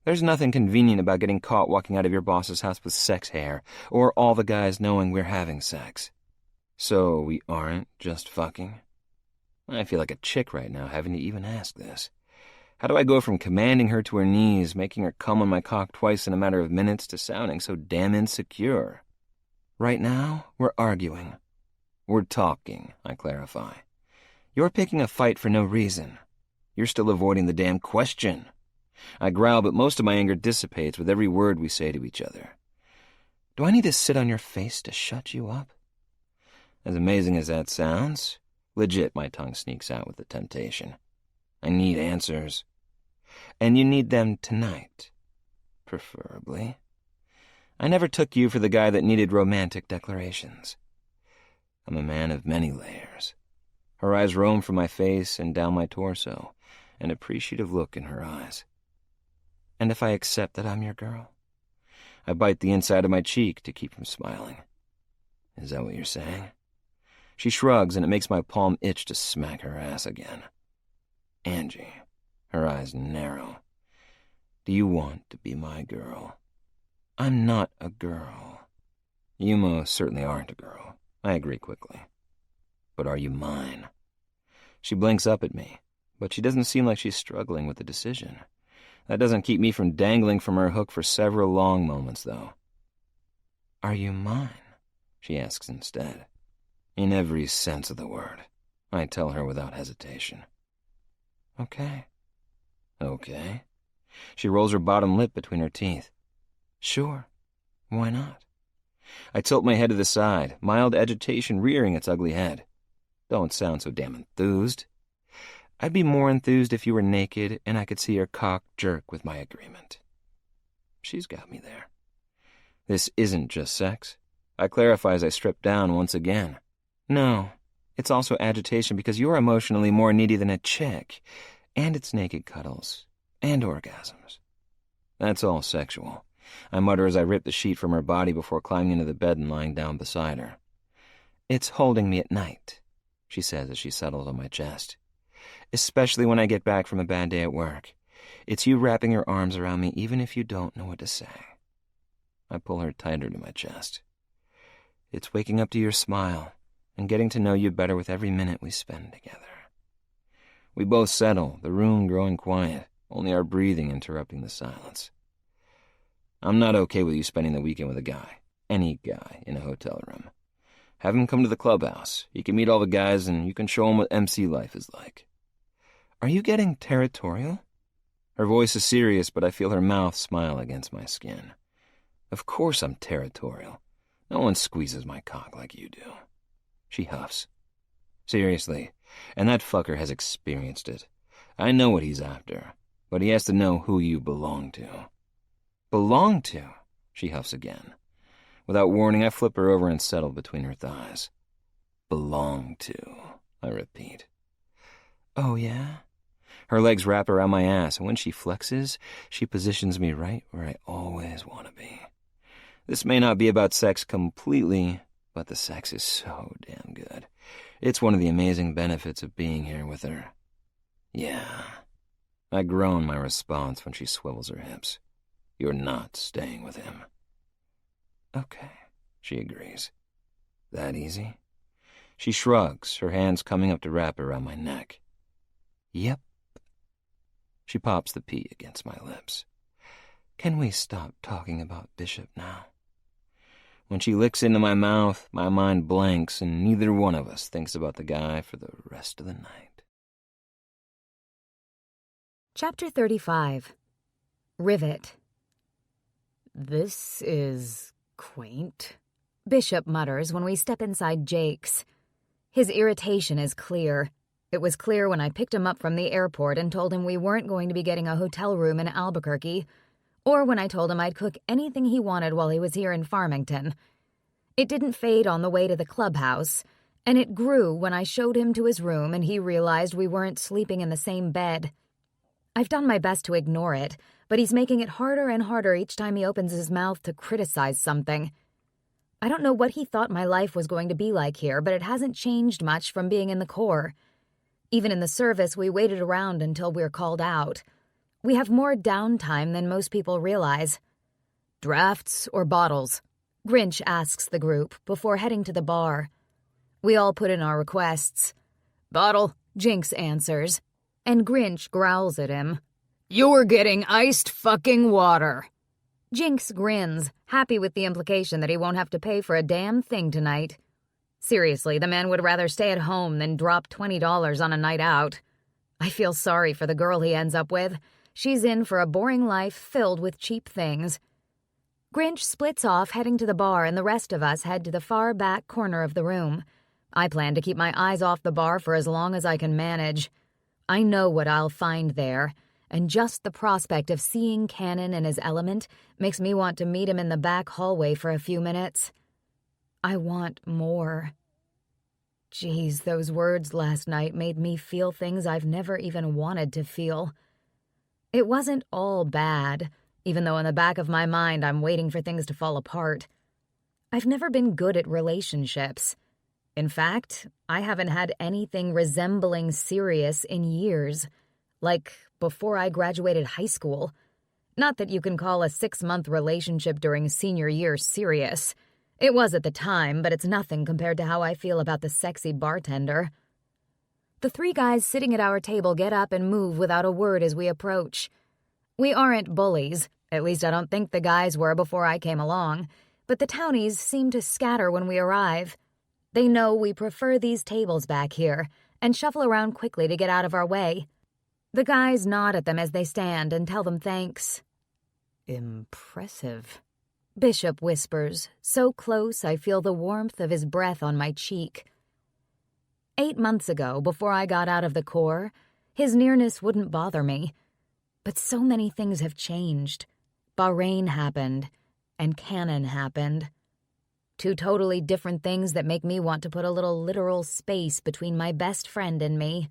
There's nothing convenient about getting caught walking out of your boss's house with sex hair, or all the guys knowing we're having sex. So we aren't just fucking? I feel like a chick right now having to even ask this. How do I go from commanding her to her knees, making her come on my cock twice in a matter of minutes, to sounding so damn insecure? Right now, we're arguing. We're talking, I clarify. You're picking a fight for no reason. You're still avoiding the damn question. I growl, but most of my anger dissipates with every word we say to each other. Do I need to sit on your face to shut you up? As amazing as that sounds, legit my tongue sneaks out with the temptation. I need answers. And you need them tonight, preferably. I never took you for the guy that needed romantic declarations. I'm a man of many layers. Her eyes roam from my face and down my torso, an appreciative look in her eyes. And if I accept that I'm your girl? I bite the inside of my cheek to keep from smiling. Is that what you're saying? She shrugs, and it makes my palm itch to smack her ass again. Angie, her eyes narrow. Do you want to be my girl? I'm not a girl. You most certainly aren't a girl. I agree quickly. But are you mine? She blinks up at me, but she doesn't seem like she's struggling with the decision. That doesn't keep me from dangling from her hook for several long moments, though. Are you mine? She asks instead. In every sense of the word, I tell her without hesitation. Okay. Okay. She rolls her bottom lip between her teeth. Sure. Why not? I tilt my head to the side, mild agitation rearing its ugly head. Don't sound so damn enthused. I'd be more enthused if you were naked and I could see your cock jerk with my agreement. She's got me there. This isn't just sex. I clarify as I strip down once again. No, it's also agitation because you're emotionally more needy than a chick, and it's naked cuddles, and orgasms. That's all sexual, I mutter as I rip the sheet from her body before climbing into the bed and lying down beside her. It's holding me at night, she says as she settles on my chest. Especially when I get back from a bad day at work. It's you wrapping your arms around me even if you don't know what to say. I pull her tighter to my chest. It's waking up to your smile and getting to know you better with every minute we spend together. We both settle, the room growing quiet, only our breathing interrupting the silence. I'm not okay with you spending the weekend with a guy, any guy, in a hotel room. Have him come to the clubhouse. You can meet all the guys and you can show him what MC life is like. Are you getting territorial? Her voice is serious, but I feel her mouth smile against my skin. Of course I'm territorial. No one squeezes my cock like you do. She huffs. Seriously, and that fucker has experienced it. I know what he's after, but he has to know who you belong to. Belong to? She huffs again. Without warning, I flip her over and settle between her thighs. Belong to, I repeat. Oh, yeah? Her legs wrap around my ass, and when she flexes, she positions me right where I always want to be. This may not be about sex completely, but the sex is so damn good. It's one of the amazing benefits of being here with her. Yeah. I groan my response when she swivels her hips. You're not staying with him. Okay, she agrees. That easy? She shrugs, her hands coming up to wrap around my neck. Yep. She pops the pee against my lips. Can we stop talking about Bishop now? When she licks into my mouth, my mind blanks, and neither one of us thinks about the guy for the rest of the night. Chapter 35. Rivet. This is quaint, Bishop mutters when we step inside Jake's. His irritation is clear. It was clear when I picked him up from the airport and told him we weren't going to be getting a hotel room in Albuquerque, or when I told him I'd cook anything he wanted while he was here in Farmington. It didn't fade on the way to the clubhouse, and it grew when I showed him to his room and he realized we weren't sleeping in the same bed. I've done my best to ignore it, but he's making it harder and harder each time he opens his mouth to criticize something. I don't know what he thought my life was going to be like here, but it hasn't changed much from being in the Corps. Even in the service, we waited around until we're called out. We have more downtime than most people realize. Drafts or bottles? Grinch asks the group before heading to the bar. We all put in our requests. Bottle, Jinx answers, and Grinch growls at him. You're getting iced fucking water. Jinx grins, happy with the implication that he won't have to pay for a damn thing tonight. Seriously, the man would rather stay at home than drop $20 on a night out. I feel sorry for the girl he ends up with. She's in for a boring life filled with cheap things. Grinch splits off, heading to the bar, and the rest of us head to the far back corner of the room. I plan to keep my eyes off the bar for as long as I can manage. I know what I'll find there, and just the prospect of seeing Cannon in his element makes me want to meet him in the back hallway for a few minutes. I want more. Geez, those words last night made me feel things I've never even wanted to feel. It wasn't all bad, even though in the back of my mind I'm waiting for things to fall apart. I've never been good at relationships. In fact, I haven't had anything resembling serious in years, like before I graduated high school. Not that you can call a 6-month relationship during senior year serious. It was at the time, but it's nothing compared to how I feel about the sexy bartender. The 3 guys sitting at our table get up and move without a word as we approach. We aren't bullies, at least I don't think the guys were before I came along, but the townies seem to scatter when we arrive. They know we prefer these tables back here and shuffle around quickly to get out of our way. The guys nod at them as they stand and tell them thanks. Impressive, Bishop whispers, so close I feel the warmth of his breath on my cheek. 8 months ago, before I got out of the Corps, his nearness wouldn't bother me. But so many things have changed. Bahrain happened, and Cannon happened. 2 totally different things that make me want to put a little literal space between my best friend and me.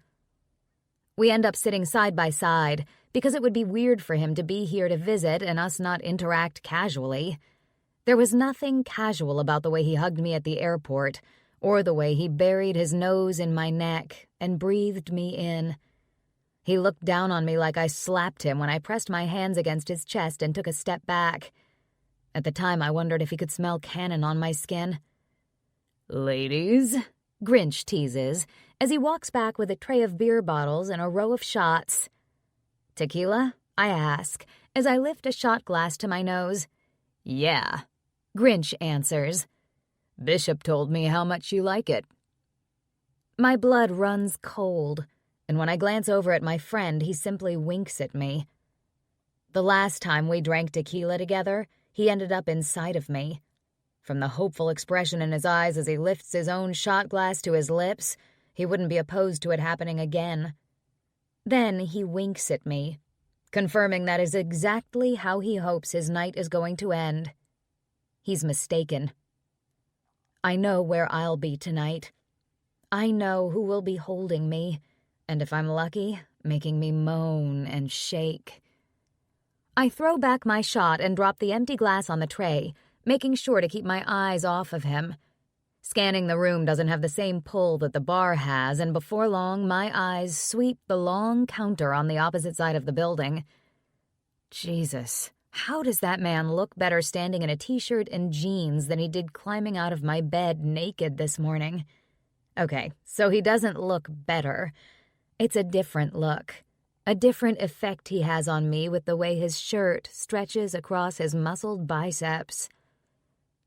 We end up sitting side by side because it would be weird for him to be here to visit and us not interact casually. There was nothing casual about the way he hugged me at the airport, or the way he buried his nose in my neck and breathed me in. He looked down on me like I slapped him when I pressed my hands against his chest and took a step back. At the time, I wondered if he could smell Cannon on my skin. Ladies, Grinch teases as he walks back with a tray of beer bottles and a row of shots. Tequila? I ask as I lift a shot glass to my nose. Yeah, Grinch answers. Bishop told me how much you like it. My blood runs cold, and when I glance over at my friend, he simply winks at me. The last time we drank tequila together, he ended up inside of me. From the hopeful expression in his eyes as he lifts his own shot glass to his lips, he wouldn't be opposed to it happening again. Then he winks at me, confirming that is exactly how he hopes his night is going to end. He's mistaken. I know where I'll be tonight. I know who will be holding me, and if I'm lucky, making me moan and shake. I throw back my shot and drop the empty glass on the tray, making sure to keep my eyes off of him. Scanning the room doesn't have the same pull that the bar has, and before long, my eyes sweep the long counter on the opposite side of the building. Jesus, how does that man look better standing in a t-shirt and jeans than he did climbing out of my bed naked this morning? Okay, so he doesn't look better. It's a different look. A different effect he has on me with the way his shirt stretches across his muscled biceps.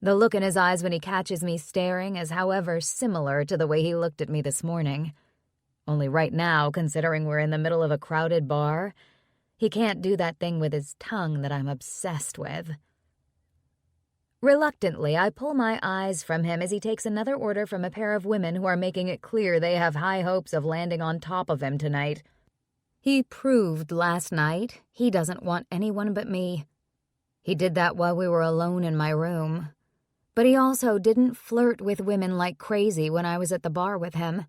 The look in his eyes when he catches me staring is, however, similar to the way he looked at me this morning. Only right now, considering we're in the middle of a crowded bar, he can't do that thing with his tongue that I'm obsessed with. Reluctantly, I pull my eyes from him as he takes another order from a pair of women who are making it clear they have high hopes of landing on top of him tonight. He proved last night he doesn't want anyone but me. He did that while we were alone in my room. But he also didn't flirt with women like crazy when I was at the bar with him.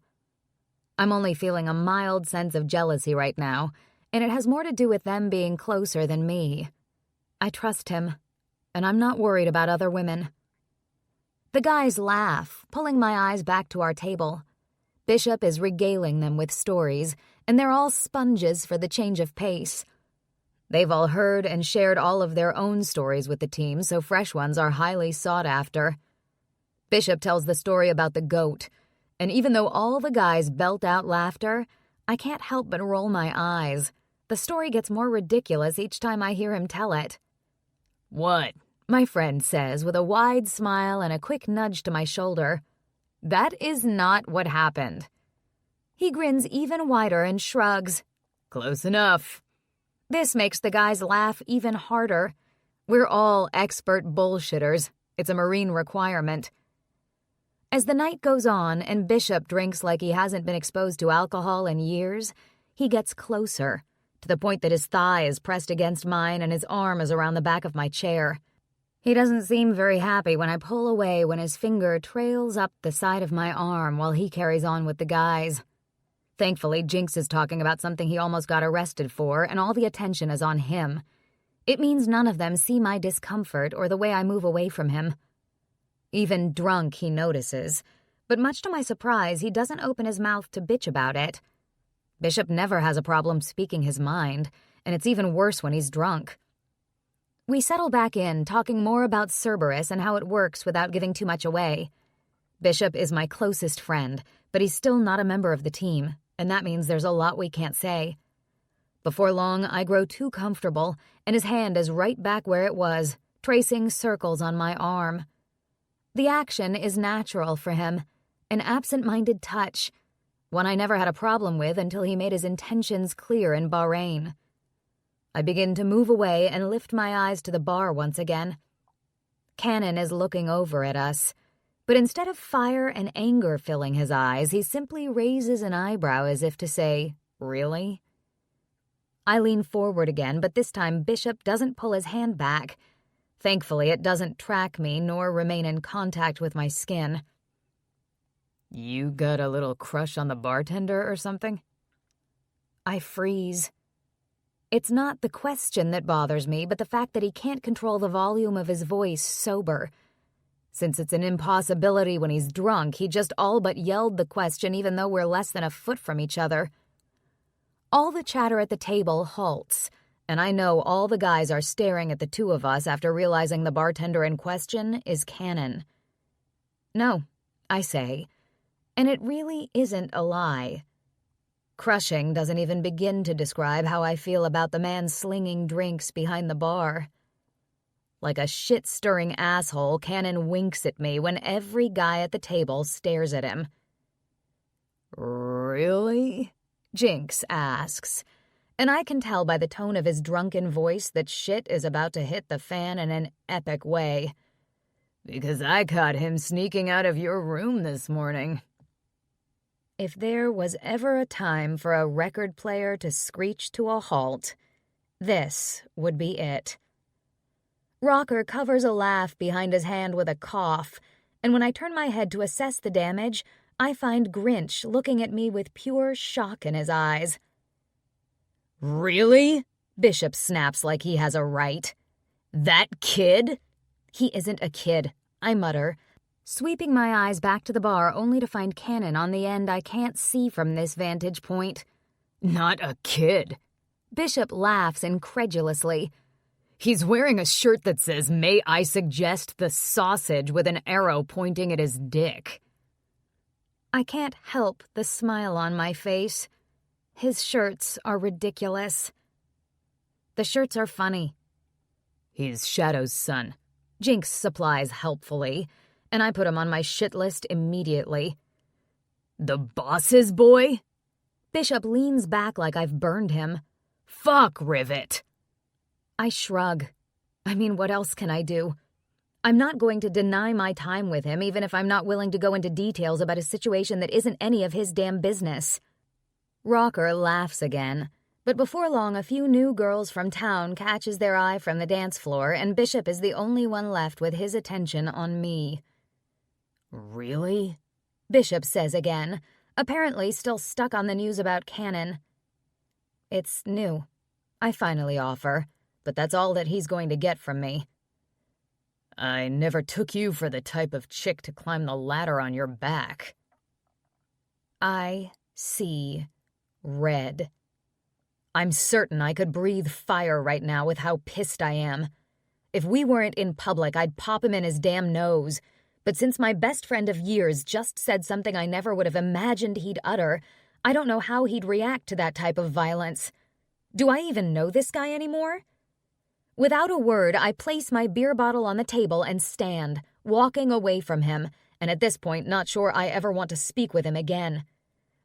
I'm only feeling a mild sense of jealousy right now, and it has more to do with them being closer than me. I trust him, and I'm not worried about other women. The guys laugh, pulling my eyes back to our table. Bishop is regaling them with stories, and they're all sponges for the change of pace. They've all heard and shared all of their own stories with the team, so fresh ones are highly sought after. Bishop tells the story about the goat, and even though all the guys belt out laughter, I can't help but roll my eyes. The story gets more ridiculous each time I hear him tell it. What? My friend says with a wide smile and a quick nudge to my shoulder. That is not what happened. He grins even wider and shrugs. Close enough. This makes the guys laugh even harder. We're all expert bullshitters. It's a Marine requirement. As the night goes on and Bishop drinks like he hasn't been exposed to alcohol in years, he gets closer, to the point that his thigh is pressed against mine and his arm is around the back of my chair. He doesn't seem very happy when I pull away when his finger trails up the side of my arm while he carries on with the guys. Thankfully, Jinx is talking about something he almost got arrested for, and all the attention is on him. It means none of them see my discomfort or the way I move away from him. Even drunk, he notices, but much to my surprise, he doesn't open his mouth to bitch about it. Bishop never has a problem speaking his mind, and it's even worse when he's drunk. We settle back in, talking more about Cerberus and how it works without giving too much away. Bishop is my closest friend, but he's still not a member of the team, and that means there's a lot we can't say. Before long, I grow too comfortable, and his hand is right back where it was, tracing circles on my arm. The action is natural for him, an absent-minded touch, one I never had a problem with until he made his intentions clear in Bahrain. I begin to move away and lift my eyes to the bar once again. Cannon is looking over at us, but instead of fire and anger filling his eyes, he simply raises an eyebrow as if to say, "Really?" I lean forward again, but this time Bishop doesn't pull his hand back. Thankfully, it doesn't track me nor remain in contact with my skin. You got a little crush on the bartender or something? I freeze. It's not the question that bothers me, but the fact that he can't control the volume of his voice sober. Since it's an impossibility when he's drunk, he just all but yelled the question even though we're less than a foot from each other. All the chatter at the table halts, and I know all the guys are staring at the two of us after realizing the bartender in question is Cannon. No, I say, and it really isn't a lie. Crushing doesn't even begin to describe how I feel about the man slinging drinks behind the bar. Like a shit-stirring asshole, Cannon winks at me when every guy at the table stares at him. Really? Jinx asks, and I can tell by the tone of his drunken voice that shit is about to hit the fan in an epic way. Because I caught him sneaking out of your room this morning. If there was ever a time for a record player to screech to a halt, this would be it. Rocker covers a laugh behind his hand with a cough, and when I turn my head to assess the damage, I find Grinch looking at me with pure shock in his eyes. Really? Bishop snaps like he has a right. That kid? He isn't a kid, I mutter, sweeping my eyes back to the bar only to find Cannon on the end I can't see from this vantage point. Not a kid. Bishop laughs incredulously. He's wearing a shirt that says, "May I suggest the sausage," with an arrow pointing at his dick. I can't help the smile on my face. His shirts are ridiculous. The shirts are funny. He's Shadow's son. Jinx supplies helpfully, and I put him on my shit list immediately. The boss's boy? Bishop leans back like I've burned him. Fuck Rivet. I shrug. I mean, what else can I do? I'm not going to deny my time with him, even if I'm not willing to go into details about a situation that isn't any of his damn business. Rocker laughs again, but before long a few new girls from town catches their eye from the dance floor, and Bishop is the only one left with his attention on me. Really? Bishop says again, apparently still stuck on the news about Cannon. It's new. I finally offer, but that's all that he's going to get from me. I never took you for the type of chick to climb the ladder on your back. I see red. I'm certain I could breathe fire right now with how pissed I am. If we weren't in public, I'd pop him in his damn nose. But since my best friend of years just said something I never would have imagined he'd utter, I don't know how he'd react to that type of violence. Do I even know this guy anymore? Without a word, I place my beer bottle on the table and stand, walking away from him, and at this point not sure I ever want to speak with him again.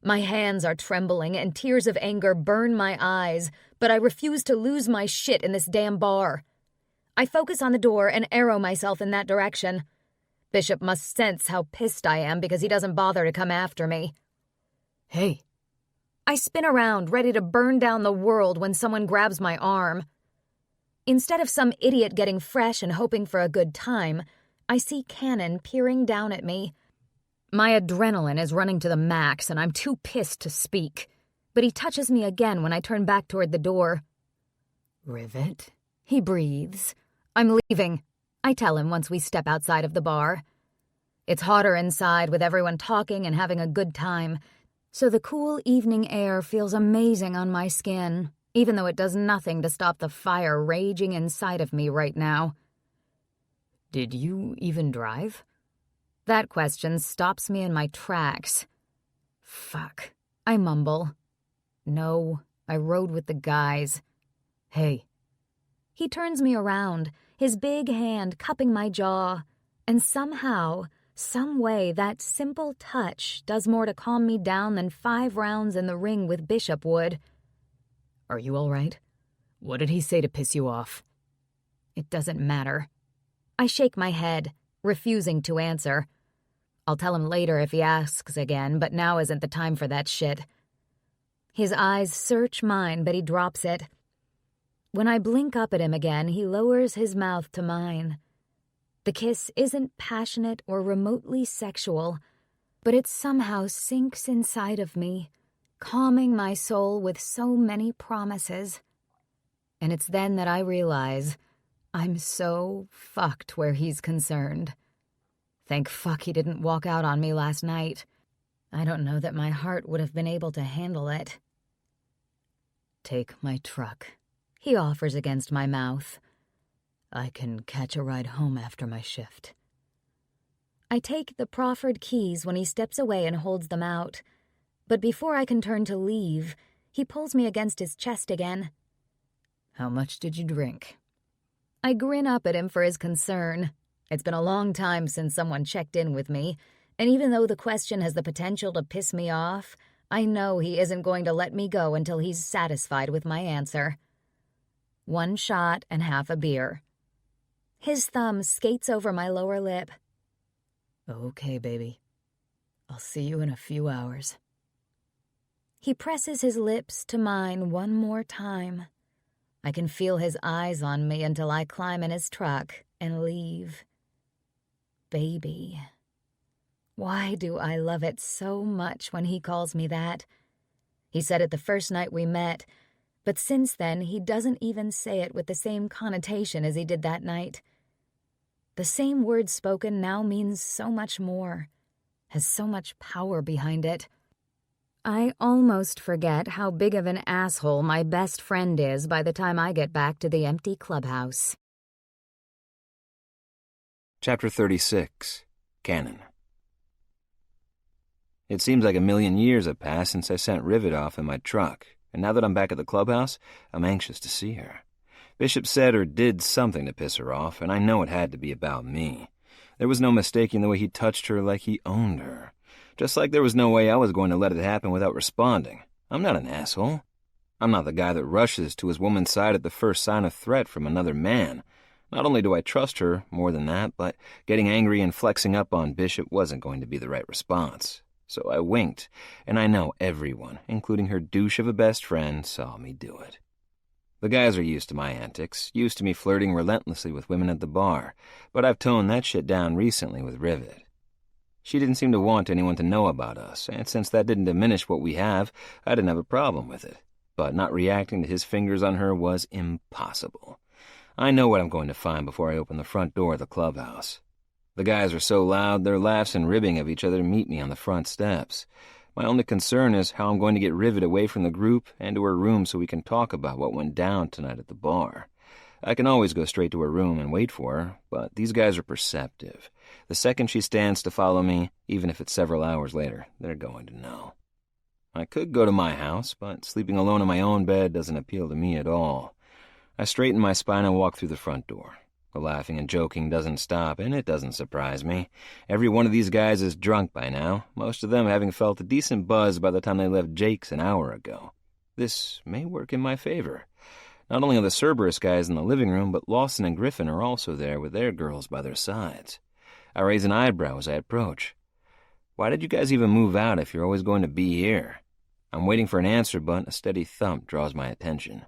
My hands are trembling and tears of anger burn my eyes, but I refuse to lose my shit in this damn bar. I focus on the door and arrow myself in that direction. Bishop must sense how pissed I am because he doesn't bother to come after me. Hey. I spin around, ready to burn down the world when someone grabs my arm. Instead of some idiot getting fresh and hoping for a good time, I see Cannon peering down at me. My adrenaline is running to the max, and I'm too pissed to speak. But he touches me again when I turn back toward the door. Rivet? He breathes. I'm leaving, I tell him once we step outside of the bar. It's hotter inside with everyone talking and having a good time, so the cool evening air feels amazing on my skin, even though it does nothing to stop the fire raging inside of me right now. Did you even drive? That question stops me in my tracks. Fuck, I mumble. No, I rode with the guys. Hey. He turns me around, his big hand cupping my jaw, and somehow, some way, that simple touch does more to calm me down than 5 rounds in the ring with Bishop would. Are you all right? What did he say to piss you off? It doesn't matter. I shake my head, refusing to answer. I'll tell him later if he asks again, but now isn't the time for that shit. His eyes search mine, but he drops it. When I blink up at him again, he lowers his mouth to mine. The kiss isn't passionate or remotely sexual, but it somehow sinks inside of me, calming my soul with so many promises. And it's then that I realize I'm so fucked where he's concerned. Thank fuck he didn't walk out on me last night. I don't know that my heart would have been able to handle it. Take my truck, he offers against my mouth. I can catch a ride home after my shift. I take the proffered keys when he steps away and holds them out. But before I can turn to leave, he pulls me against his chest again. How much did you drink? I grin up at him for his concern. It's been a long time since someone checked in with me, and even though the question has the potential to piss me off, I know he isn't going to let me go until he's satisfied with my answer. 1 shot and half a beer. His thumb skates over my lower lip. Okay, baby. I'll see you in a few hours. He presses his lips to mine one more time. I can feel his eyes on me until I climb in his truck and leave. Baby. Why do I love it so much when he calls me that? He said it the first night we met, but since then he doesn't even say it with the same connotation as he did that night. The same word spoken now means so much more, has so much power behind it. I almost forget how big of an asshole my best friend is by the time I get back to the empty clubhouse. Chapter 36, Cannon. It seems like a million years have passed since I sent Rivet off in my truck, and now that I'm back at the clubhouse, I'm anxious to see her. Bishop said or did something to piss her off, and I know it had to be about me. There was no mistaking the way he touched her like he owned her. Just like there was no way I was going to let it happen without responding. I'm not an asshole. I'm not the guy that rushes to his woman's side at the first sign of threat from another man. Not only do I trust her more than that, but getting angry and flexing up on Bishop wasn't going to be the right response. So I winked, and I know everyone, including her douche of a best friend, saw me do it. The guys are used to my antics, used to me flirting relentlessly with women at the bar, but I've toned that shit down recently with Rivet. She didn't seem to want anyone to know about us, and since that didn't diminish what we have, I didn't have a problem with it. But not reacting to his fingers on her was impossible. I know what I'm going to find before I open the front door of the clubhouse. The guys are so loud, their laughs and ribbing of each other meet me on the front steps. My only concern is how I'm going to get Rivet away from the group and to her room so we can talk about what went down tonight at the bar. I can always go straight to her room and wait for her, but these guys are perceptive. The second she stands to follow me, even if it's several hours later, they're going to know. I could go to my house, but sleeping alone in my own bed doesn't appeal to me at all. I straighten my spine and walk through the front door. The laughing and joking doesn't stop, and it doesn't surprise me. Every one of these guys is drunk by now, most of them having felt a decent buzz by the time they left Jake's an hour ago. This may work in my favor. Not only are the Cerberus guys in the living room, but Lawson and Griffin are also there with their girls by their sides. I raise an eyebrow as I approach. Why did you guys even move out if you're always going to be here? I'm waiting for an answer, but a steady thump draws my attention.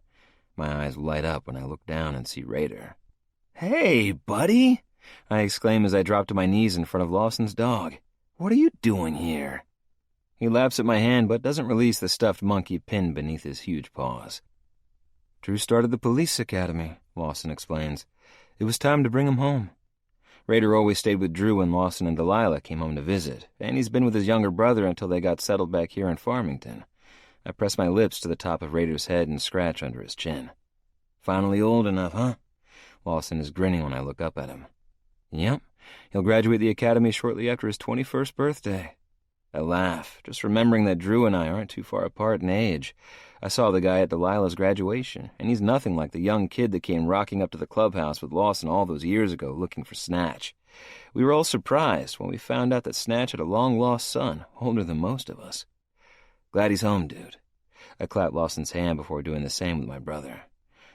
My eyes light up when I look down and see Raider. "Hey, buddy!" I exclaim as I drop to my knees in front of Lawson's dog. "What are you doing here?" He laughs at my hand, but doesn't release the stuffed monkey pinned beneath his huge paws. "Drew started the police academy," Lawson explains. "It was time to bring him home." Raider always stayed with Drew when Lawson and Delilah came home to visit, and he's been with his younger brother until they got settled back here in Farmington. I press my lips to the top of Raider's head and scratch under his chin. "Finally old enough, huh?" Lawson is grinning when I look up at him. "Yep, he'll graduate the academy shortly after his 21st birthday. I laugh, just remembering that Drew and I aren't too far apart in age. I saw the guy at Delilah's graduation, and he's nothing like the young kid that came rocking up to the clubhouse with Lawson all those years ago looking for Snatch. We were all surprised when we found out that Snatch had a long-lost son, older than most of us. Glad he's home, dude." I clap Lawson's hand before doing the same with my brother.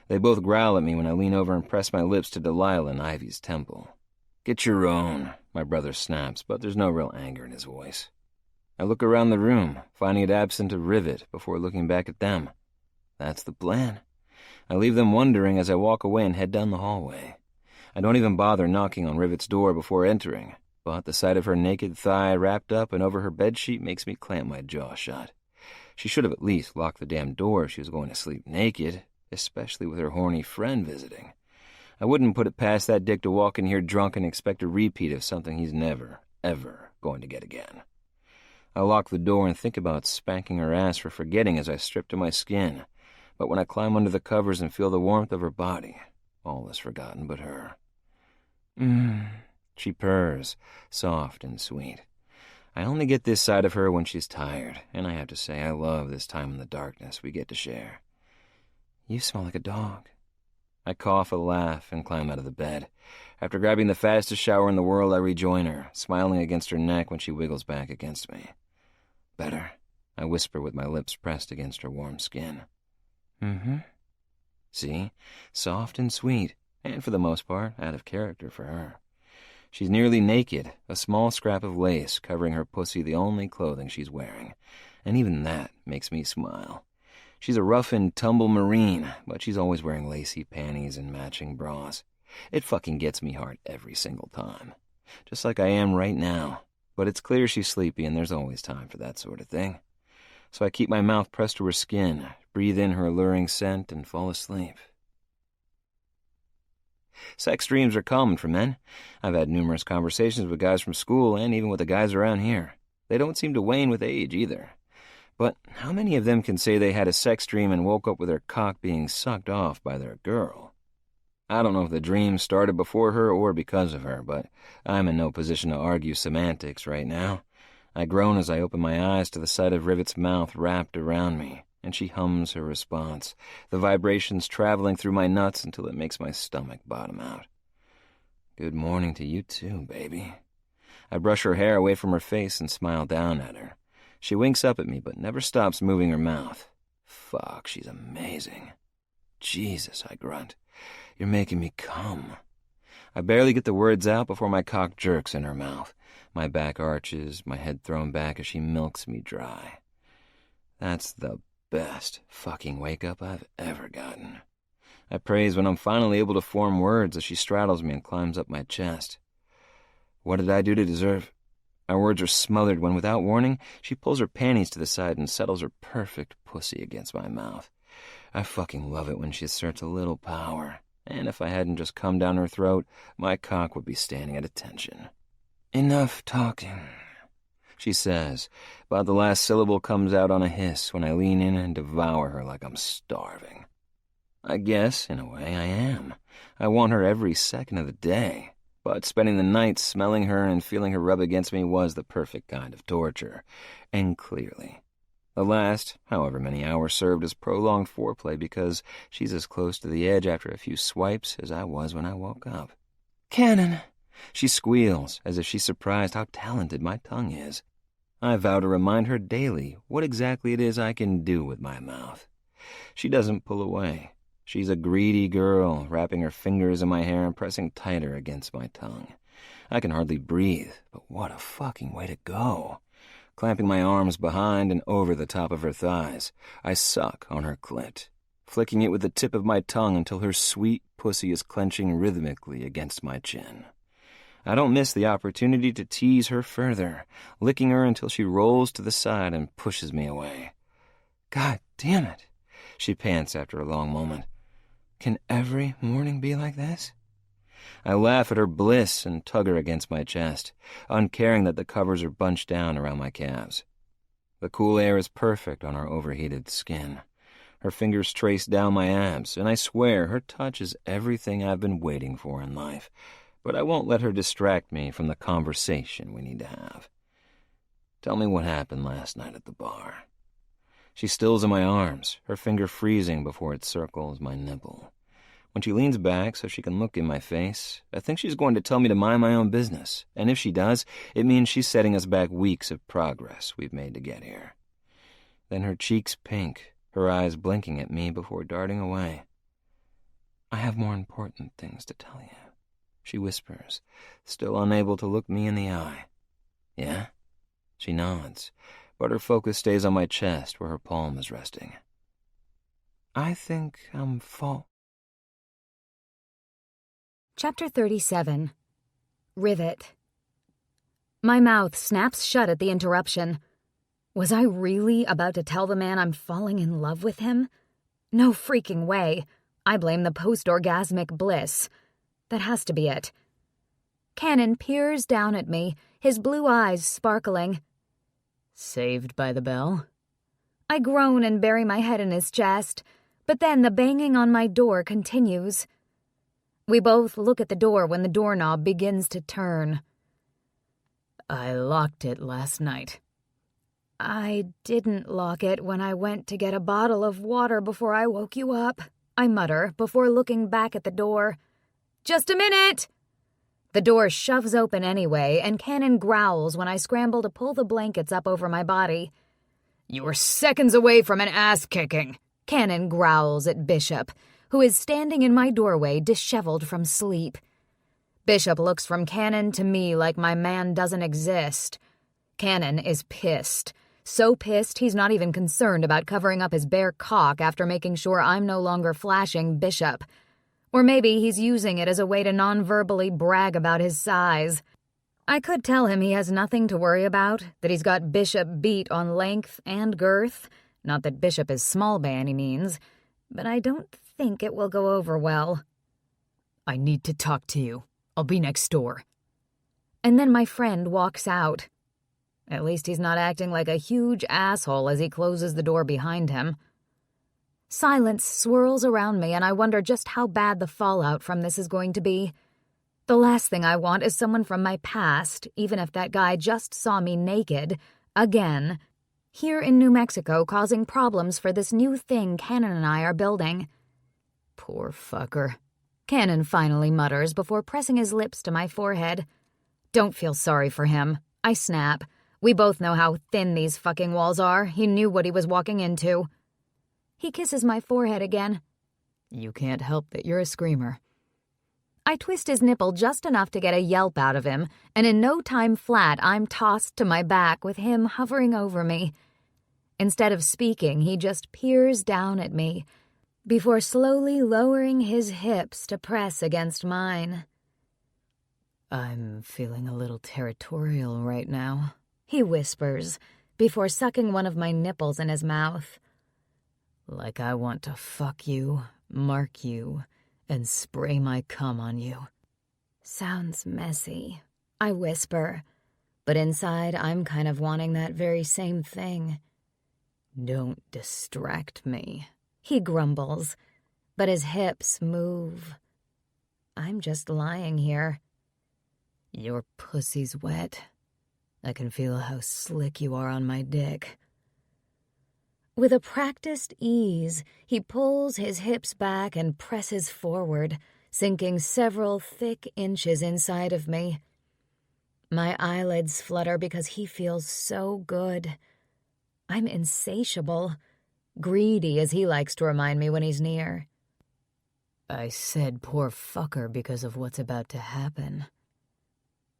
They both growl at me when I lean over and press my lips to Delilah and Ivy's temple. "Get your own," my brother snaps, but there's no real anger in his voice. I look around the room, finding it absent of Rivet, before looking back at them. That's the plan. I leave them wondering as I walk away and head down the hallway. I don't even bother knocking on Rivet's door before entering, but the sight of her naked thigh wrapped up and over her bedsheet makes me clamp my jaw shut. She should have at least locked the damn door if she was going to sleep naked, especially with her horny friend visiting. I wouldn't put it past that dick to walk in here drunk and expect a repeat of something he's never, ever going to get again. I lock the door and think about spanking her ass for forgetting as I strip to my skin, but when I climb under the covers and feel the warmth of her body, all is forgotten but her. She purrs, soft and sweet. I only get this side of her when she's tired, and I have to say I love this time in the darkness we get to share. "You smell like a dog." I cough a laugh and climb out of the bed. After grabbing the fastest shower in the world, I rejoin her, smiling against her neck when she wiggles back against me. "Better," I whisper with my lips pressed against her warm skin. See? Soft and sweet, and for the most part, out of character for her. She's nearly naked, a small scrap of lace covering her pussy the only clothing she's wearing, and even that makes me smile. She's a rough-and-tumble Marine, but she's always wearing lacy panties and matching bras. It fucking gets me hard every single time. Just like I am right now. But it's clear she's sleepy and there's always time for that sort of thing. So I keep my mouth pressed to her skin, breathe in her alluring scent, and fall asleep. Sex dreams are common for men. I've had numerous conversations with guys from school and even with the guys around here. They don't seem to wane with age either. But how many of them can say they had a sex dream and woke up with their cock being sucked off by their girl? I don't know if the dream started before her or because of her, but I'm in no position to argue semantics right now. I groan as I open my eyes to the sight of Rivet's mouth wrapped around me, and she hums her response, the vibrations traveling through my nuts until it makes my stomach bottom out. Good morning to you too, baby. I brush her hair away from her face and smile down at her. She winks up at me but never stops moving her mouth. Fuck, she's amazing. Jesus, I grunt. You're making me come. I barely get the words out before my cock jerks in her mouth. My back arches, my head thrown back as she milks me dry. That's the best fucking wake-up I've ever gotten. I praise when I'm finally able to form words as she straddles me and climbs up my chest. What did I do to deserve? Our words are smothered when, without warning, she pulls her panties to the side and settles her perfect pussy against my mouth. I fucking love it when she asserts a little power, and if I hadn't just come down her throat, my cock would be standing at attention. Enough talking, she says, but the last syllable comes out on a hiss when I lean in and devour her like I'm starving. I guess, in a way, I am. I want her every second of the day, but spending the night smelling her and feeling her rub against me was the perfect kind of torture, and clearly. The last, however many hours, served as prolonged foreplay because she's as close to the edge after a few swipes as I was when I woke up. Cannon! She squeals, as if she's surprised how talented my tongue is. I vow to remind her daily what exactly it is I can do with my mouth. She doesn't pull away. She's a greedy girl, wrapping her fingers in my hair and pressing tighter against my tongue. I can hardly breathe, but what a fucking way to go. Clamping my arms behind and over the top of her thighs, I suck on her clit, flicking it with the tip of my tongue until her sweet pussy is clenching rhythmically against my chin. I don't miss the opportunity to tease her further, licking her until she rolls to the side and pushes me away. God damn it, she pants after a long moment. Can every morning be like this? I laugh at her bliss and tug her against my chest, uncaring that the covers are bunched down around my calves. The cool air is perfect on our overheated skin. Her fingers trace down my abs, and I swear her touch is everything I've been waiting for in life. But I won't let her distract me from the conversation we need to have. Tell me what happened last night at the bar. She stills in my arms, her finger freezing before it circles my nipple. When she leans back so she can look in my face, I think she's going to tell me to mind my own business, and if she does, it means she's setting us back weeks of progress we've made to get here. Then her cheeks pink, her eyes blinking at me before darting away. I have more important things to tell you, she whispers, still unable to look me in the eye. Yeah? She nods, but her focus stays on my chest where her palm is resting. I think I'm Chapter 37. Rivet. My mouth snaps shut at the interruption. Was I really about to tell the man I'm falling in love with him? No freaking way. I blame the post-orgasmic bliss. That has to be it. Cannon peers down at me, his blue eyes sparkling. Saved by the bell? I groan and bury my head in his chest, but then the banging on my door continues. We both look at the door when the doorknob begins to turn. I locked it last night. I didn't lock it when I went to get a bottle of water before I woke you up, I mutter before looking back at the door. Just a minute! The door shoves open anyway, and Cannon growls when I scramble to pull the blankets up over my body. You're seconds away from an ass-kicking, Cannon growls at Bishop, who is standing in my doorway disheveled from sleep. Bishop looks from Cannon to me like my man doesn't exist. Cannon is pissed. So pissed he's not even concerned about covering up his bare cock after making sure I'm no longer flashing Bishop. Or maybe he's using it as a way to non-verbally brag about his size. I could tell him he has nothing to worry about, that he's got Bishop beat on length and girth. Not that Bishop is small by any means, but I don't think it will go over well. I need to talk to you. I'll be next door. And then my friend walks out. At least he's not acting like a huge asshole as he closes the door behind him. Silence swirls around me, and I wonder just how bad the fallout from this is going to be. The last thing I want is someone from my past, even if that guy just saw me naked, again, here in New Mexico causing problems for this new thing Cannon and I are building. Poor fucker. Cannon finally mutters before pressing his lips to my forehead. Don't feel sorry for him. I snap. We both know how thin these fucking walls are. He knew what he was walking into. He kisses my forehead again. You can't help that you're a screamer. I twist his nipple just enough to get a yelp out of him, and in no time flat, I'm tossed to my back with him hovering over me. Instead of speaking, he just peers down at me, before slowly lowering his hips to press against mine. I'm feeling a little territorial right now, he whispers, before sucking one of my nipples in his mouth. Like I want to fuck you, mark you, and spray my cum on you. Sounds messy, I whisper, but inside I'm kind of wanting that very same thing. Don't distract me, he grumbles, but his hips move. I'm just lying here. Your pussy's wet. I can feel how slick you are on my dick. With a practiced ease, he pulls his hips back and presses forward, sinking several thick inches inside of me. My eyelids flutter because he feels so good. I'm insatiable, greedy as he likes to remind me when he's near. I said poor fucker because of what's about to happen.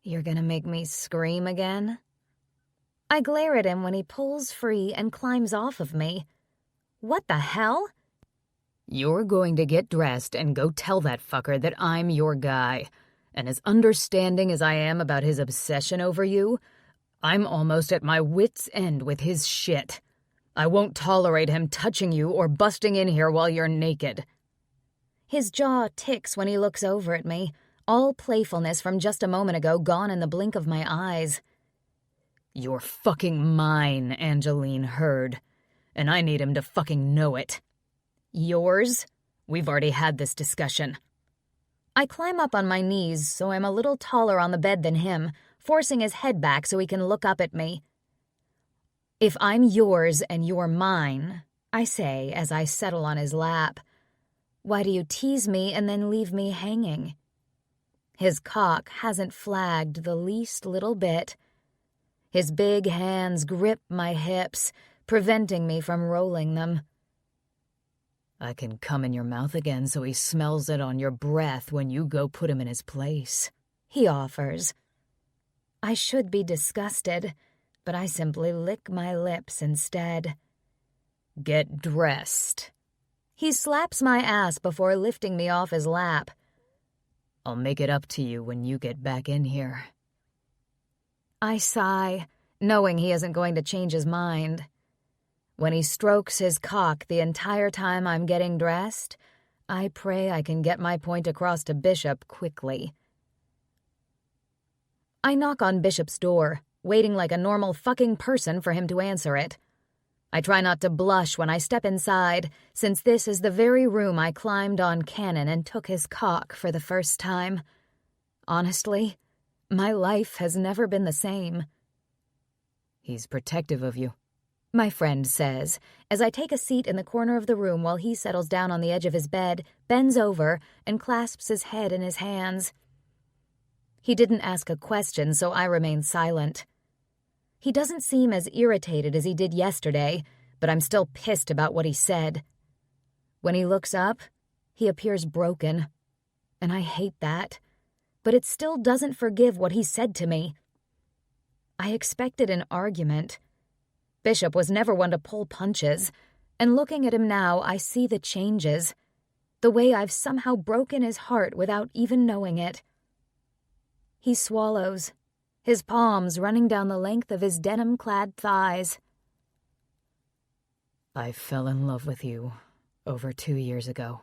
You're gonna make me scream again? I glare at him when he pulls free and climbs off of me. What the hell? You're going to get dressed and go tell that fucker that I'm your guy. And as understanding as I am about his obsession over you, I'm almost at my wit's end with his shit. I won't tolerate him touching you or busting in here while you're naked. His jaw ticks when he looks over at me, all playfulness from just a moment ago gone in the blink of my eyes. You're fucking mine, Angeline Hurd. And I need him to fucking know it. Yours? We've already had this discussion. I climb up on my knees so I'm a little taller on the bed than him, forcing his head back so he can look up at me. If I'm yours and you're mine, I say as I settle on his lap, why do you tease me and then leave me hanging? His cock hasn't flagged the least little bit. His big hands grip my hips, preventing me from rolling them. I can come in your mouth again so he smells it on your breath when you go put him in his place, he offers. I should be disgusted, but I simply lick my lips instead. Get dressed. He slaps my ass before lifting me off his lap. I'll make it up to you when you get back in here. I sigh, knowing he isn't going to change his mind. When he strokes his cock the entire time I'm getting dressed, I pray I can get my point across to Bishop quickly. I knock on Bishop's door, waiting like a normal fucking person for him to answer it. I try not to blush when I step inside, since this is the very room I climbed on Cannon and took his cock for the first time. Honestly, my life has never been the same. He's protective of you, my friend says, as I take a seat in the corner of the room while he settles down on the edge of his bed, bends over, and clasps his head in his hands. He didn't ask a question, so I remain silent. He doesn't seem as irritated as he did yesterday, but I'm still pissed about what he said. When he looks up, he appears broken, and I hate that, but it still doesn't forgive what he said to me. I expected an argument. Bishop was never one to pull punches, and looking at him now, I see the changes, the way I've somehow broken his heart without even knowing it. He swallows, his palms running down the length of his denim-clad thighs. I fell in love with you over 2 years ago.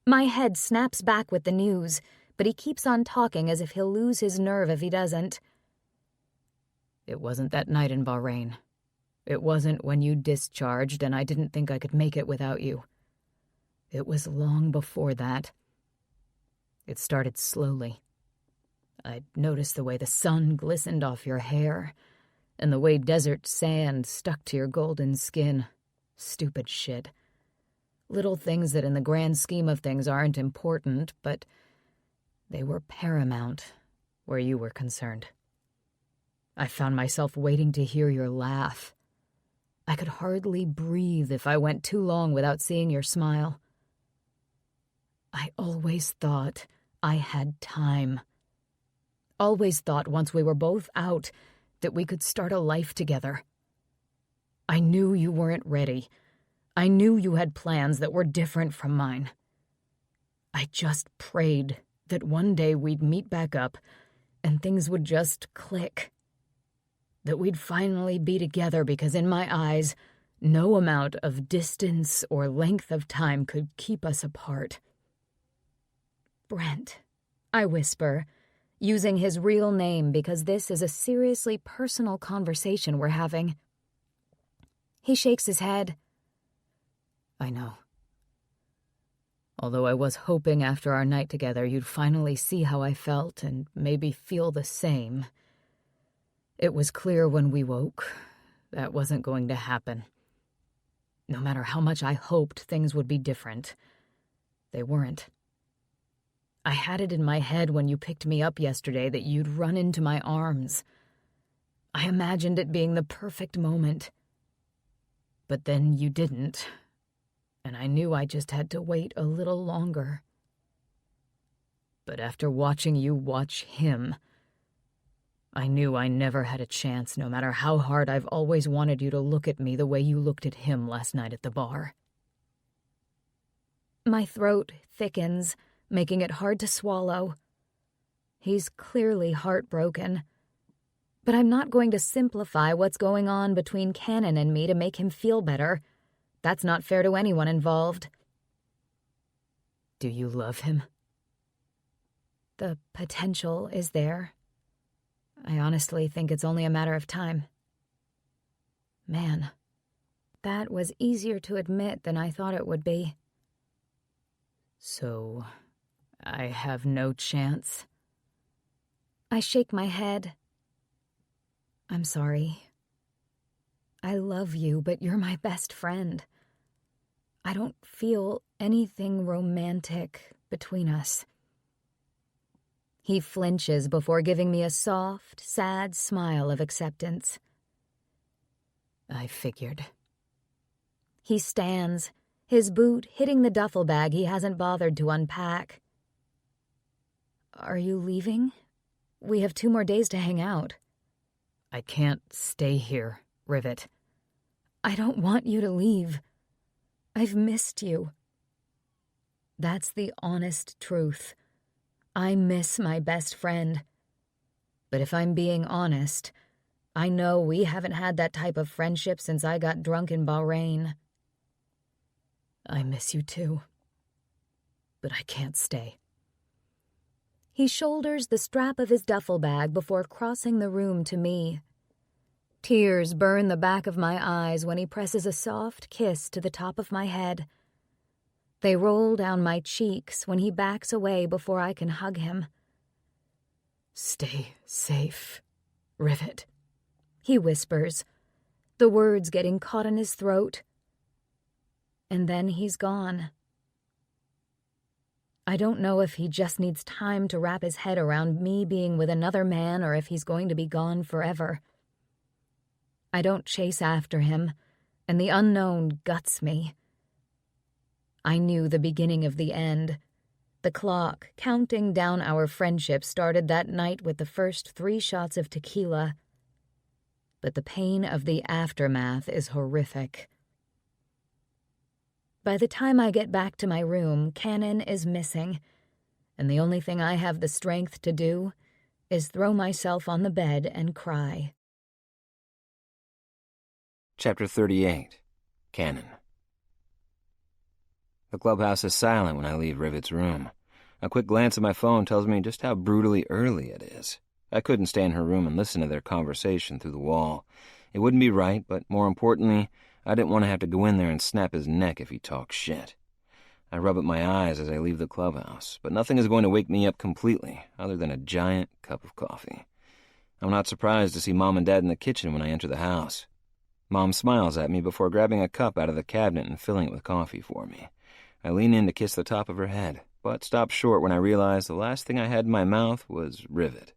My head snaps back with the news, but he keeps on talking as if he'll lose his nerve if he doesn't. It wasn't that night in Bahrain. It wasn't when you discharged and I didn't think I could make it without you. It was long before that. It started slowly, I'd noticed the way the sun glistened off your hair, and the way desert sand stuck to your golden skin. Stupid shit. Little things that in the grand scheme of things aren't important, but they were paramount where you were concerned. I found myself waiting to hear your laugh. I could hardly breathe if I went too long without seeing your smile. I always thought I had time. Always thought once we were both out that we could start a life together. I knew you weren't ready. I knew you had plans that were different from mine. I just prayed that one day we'd meet back up and things would just click. That we'd finally be together because in my eyes, no amount of distance or length of time could keep us apart. Brent, I whisper, using his real name because this is a seriously personal conversation we're having. He shakes his head. I know. Although I was hoping after our night together you'd finally see how I felt and maybe feel the same, it was clear when we woke that wasn't going to happen. No matter how much I hoped things would be different, they weren't. I had it in my head when you picked me up yesterday that you'd run into my arms. I imagined it being the perfect moment. But then you didn't, and I knew I just had to wait a little longer. But after watching you watch him, I knew I never had a chance, no matter how hard I've always wanted you to look at me the way you looked at him last night at the bar. My throat thickens, making it hard to swallow. He's clearly heartbroken. But I'm not going to simplify what's going on between Cannon and me to make him feel better. That's not fair to anyone involved. Do you love him? The potential is there. I honestly think it's only a matter of time. Man, that was easier to admit than I thought it would be. So, I have no chance? I shake my head. I'm sorry. I love you, but you're my best friend. I don't feel anything romantic between us. He flinches before giving me a soft, sad smile of acceptance. I figured. He stands, his boot hitting the duffel bag he hasn't bothered to unpack. Are you leaving? We have 2 more days to hang out. I can't stay here, Rivet. I don't want you to leave. I've missed you. That's the honest truth. I miss my best friend. But if I'm being honest, I know we haven't had that type of friendship since I got drunk in Bahrain. I miss you too. But I can't stay. He shoulders the strap of his duffel bag before crossing the room to me. Tears burn the back of my eyes when he presses a soft kiss to the top of my head. They roll down my cheeks when he backs away before I can hug him. Stay safe, Rivet, he whispers, the words getting caught in his throat. And then he's gone. I don't know if he just needs time to wrap his head around me being with another man or if he's going to be gone forever. I don't chase after him, and the unknown guts me. I knew the beginning of the end. The clock counting down our friendship started that night with the first 3 shots of tequila. But the pain of the aftermath is horrific. By the time I get back to my room, Cannon is missing, and the only thing I have the strength to do is throw myself on the bed and cry. Chapter 38. Cannon. The clubhouse is silent when I leave Rivet's room. A quick glance at my phone tells me just how brutally early it is. I couldn't stay in her room and listen to their conversation through the wall. It wouldn't be right, but more importantly, I didn't want to have to go in there and snap his neck if he talked shit. I rub at my eyes as I leave the clubhouse, but nothing is going to wake me up completely, other than a giant cup of coffee. I'm not surprised to see Mom and Dad in the kitchen when I enter the house. Mom smiles at me before grabbing a cup out of the cabinet and filling it with coffee for me. I lean in to kiss the top of her head, but stop short when I realize the last thing I had in my mouth was Rivet.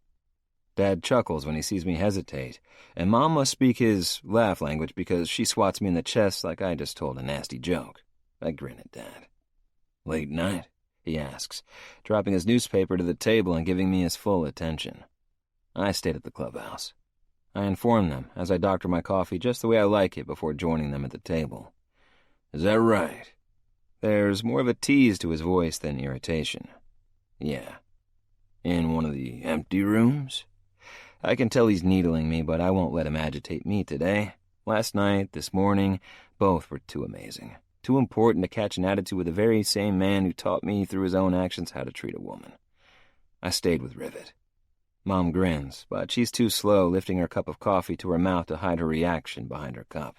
Dad chuckles when he sees me hesitate, and Mom must speak his laugh language because she swats me in the chest like I just told a nasty joke. I grin at Dad. "Late night?" he asks, dropping his newspaper to the table and giving me his full attention. I stayed at the clubhouse. I inform them as I doctor my coffee just the way I like it before joining them at the table. "Is that right?" There's more of a tease to his voice than irritation. "Yeah." "In one of the empty rooms?" I can tell he's needling me, but I won't let him agitate me today. Last night, this morning, both were too amazing. Too important to catch an attitude with the very same man who taught me through his own actions how to treat a woman. I stayed with Rivet. Mom grins, but she's too slow, lifting her cup of coffee to her mouth to hide her reaction behind her cup.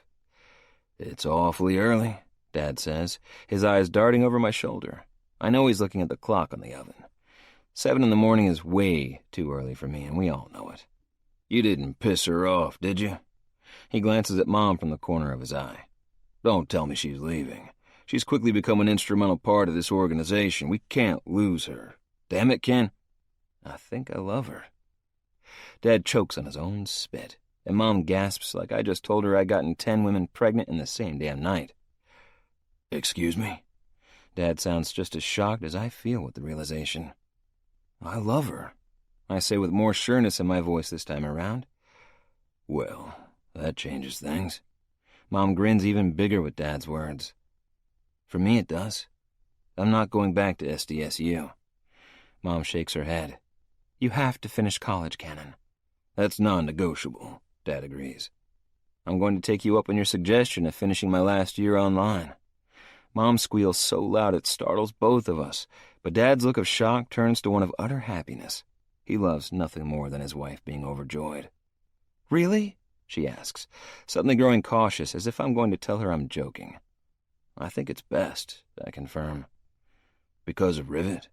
"It's awfully early," Dad says, his eyes darting over my shoulder. I know he's looking at the clock on the oven. 7 in the morning is way too early for me, and we all know it. "You didn't piss her off, did you?" He glances at Mom from the corner of his eye. "Don't tell me she's leaving. She's quickly become an instrumental part of this organization. We can't lose her. Damn it, Ken. I think I love her." Dad chokes on his own spit, and Mom gasps like I just told her I'd gotten 10 women pregnant in the same damn night. "Excuse me?" Dad sounds just as shocked as I feel with the realization. "I love her," I say with more sureness in my voice this time around. "Well, that changes things." Mom grins even bigger with Dad's words. "For me it does. I'm not going back to SDSU." Mom shakes her head. "You have to finish college, Cannon." "That's non-negotiable," Dad agrees. "I'm going to take you up on your suggestion of finishing my last year online." Mom squeals so loud it startles both of us, but Dad's look of shock turns to one of utter happiness. He loves nothing more than his wife being overjoyed. "Really?" she asks, suddenly growing cautious as if I'm going to tell her I'm joking. "I think it's best," I confirm. "Because of Rivet?"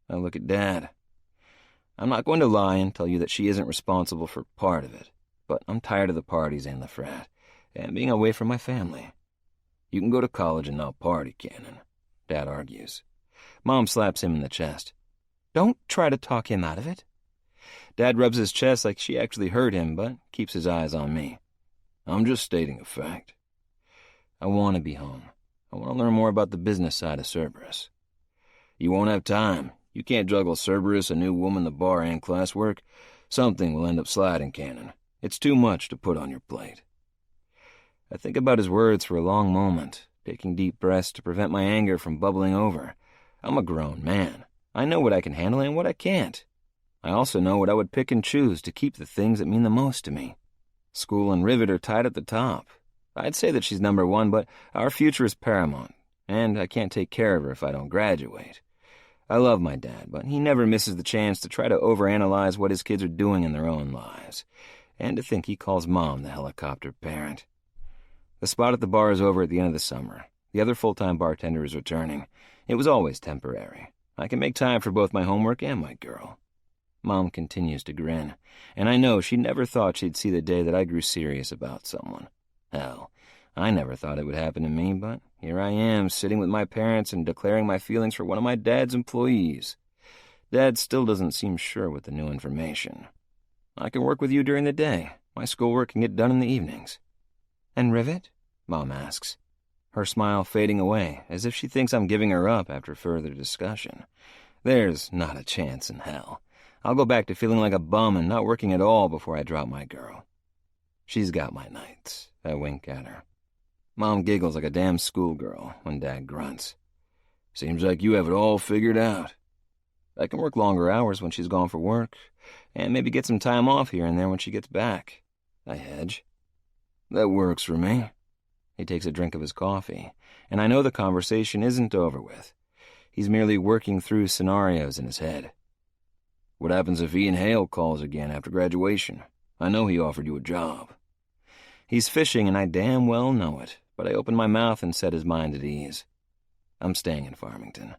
I look at Dad. I'm not going to lie and tell you that she isn't responsible for part of it, but I'm tired of the parties and the frat, and being away from my family. "You can go to college and not party, Cannon," Dad argues. Mom slaps him in the chest. "Don't try to talk him out of it." Dad rubs his chest like she actually hurt him, but keeps his eyes on me. "I'm just stating a fact." I want to be home. I want to learn more about the business side of Cerberus. "You won't have time. You can't juggle Cerberus, a new woman, the bar, and classwork. Something will end up sliding, Cannon. It's too much to put on your plate." I think about his words for a long moment, taking deep breaths to prevent my anger from bubbling over. I'm a grown man. I know what I can handle and what I can't. I also know what I would pick and choose to keep the things that mean the most to me. School and Rivet are tied at the top. I'd say that she's number one, but our future is paramount, and I can't take care of her if I don't graduate. I love my dad, but he never misses the chance to try to overanalyze what his kids are doing in their own lives, and to think he calls Mom the helicopter parent. The spot at the bar is over at the end of the summer. The other full-time bartender is returning. It was always temporary. I can make time for both my homework and my girl. Mom continues to grin, and I know she never thought she'd see the day that I grew serious about someone. Hell, I never thought it would happen to me, but here I am, sitting with my parents and declaring my feelings for one of my dad's employees. Dad still doesn't seem sure with the new information. "I can work with you during the day. My schoolwork can get done in the evenings." "And Rivet?" Mom asks, her smile fading away, as if she thinks I'm giving her up after further discussion. There's not a chance in hell. I'll go back to feeling like a bum and not working at all before I drop my girl. She's got my nights. I wink at her. Mom giggles like a damn schoolgirl when Dad grunts. "Seems like you have it all figured out." I can work longer hours when she's gone for work, and maybe get some time off here and there when she gets back. I hedge. "That works for me." He takes a drink of his coffee, and I know the conversation isn't over with. He's merely working through scenarios in his head. "What happens if Ian Hale calls again after graduation? I know he offered you a job." He's fishing, and I damn well know it, but I open my mouth and set his mind at ease. I'm staying in Farmington.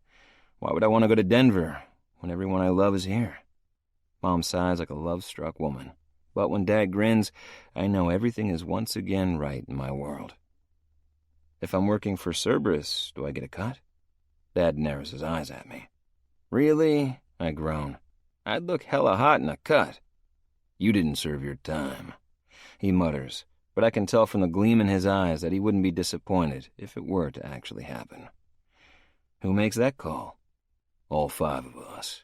Why would I want to go to Denver when everyone I love is here? Mom sighs like a love-struck woman. But when Dad grins, I know everything is once again right in my world. If I'm working for Cerberus, do I get a cut? Dad narrows his eyes at me. Really? I groan. I'd look hella hot in a cut. You didn't serve your time. He mutters, but I can tell from the gleam in his eyes that he wouldn't be disappointed if it were to actually happen. Who makes that call? All 5 of us.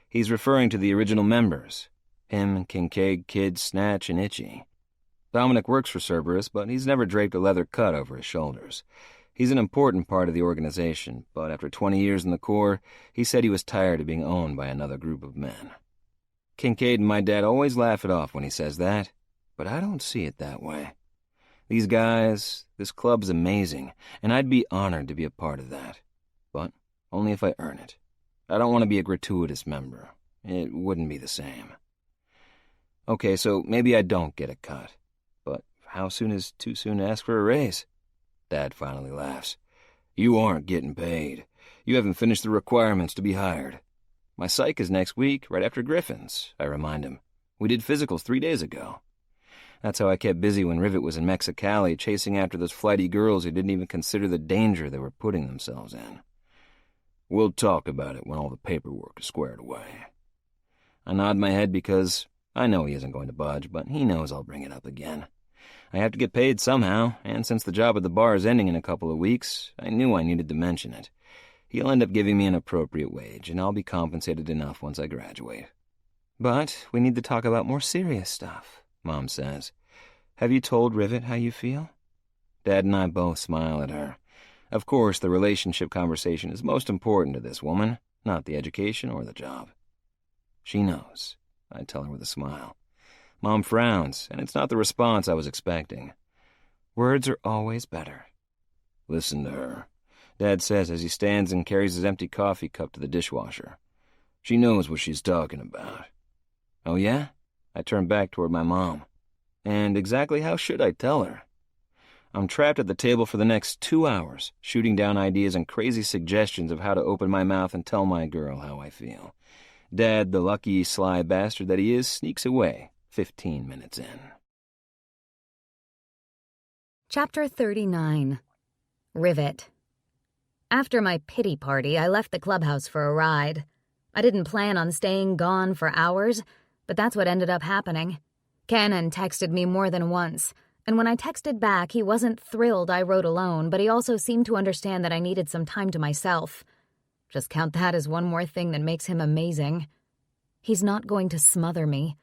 He's referring to the original members. Him, Kincaid, Kid, Snatch, and Itchy. Dominic works for Cerberus, but he's never draped a leather cut over his shoulders. He's an important part of the organization, but after 20 years in the Corps, he said he was tired of being owned by another group of men. Kincaid and my dad always laugh it off when he says that, but I don't see it that way. These guys, this club's amazing, and I'd be honored to be a part of that. But only if I earn it. I don't want to be a gratuitous member. It wouldn't be the same. Okay, so maybe I don't get a cut. But how soon is too soon to ask for a raise? Dad finally laughs. You aren't getting paid. You haven't finished the requirements to be hired. My psych is next week, right after Griffin's, I remind him. We did physicals 3 days ago. That's how I kept busy when Rivet was in Mexicali, chasing after those flighty girls who didn't even consider the danger they were putting themselves in. We'll talk about it when all the paperwork is squared away. I nod my head because I know he isn't going to budge, but he knows I'll bring it up again. I have to get paid somehow, and since the job at the bar is ending in a couple of weeks, I knew I needed to mention it. He'll end up giving me an appropriate wage, and I'll be compensated enough once I graduate. But we need to talk about more serious stuff, Mom says. Have you told Rivet how you feel? Dad and I both smile at her. Of course, the relationship conversation is most important to this woman, not the education or the job. She knows, I tell her with a smile. Mom frowns, and it's not the response I was expecting. Words are always better. Listen to her, Dad says as he stands and carries his empty coffee cup to the dishwasher. She knows what she's talking about. Oh yeah? I turn back toward my mom. And exactly how should I tell her? I'm trapped at the table for the next 2 hours, shooting down ideas and crazy suggestions of how to open my mouth and tell my girl how I feel. Dad, the lucky, sly bastard that he is, sneaks away 15 minutes in. Chapter 39. Rivet. After my pity party, I left the clubhouse for a ride. I didn't plan on staying gone for hours, but that's what ended up happening. Cannon texted me more than once, and when I texted back, he wasn't thrilled I rode alone, but he also seemed to understand that I needed some time to myself. Just count that as one more thing that makes him amazing. He's not going to smother me.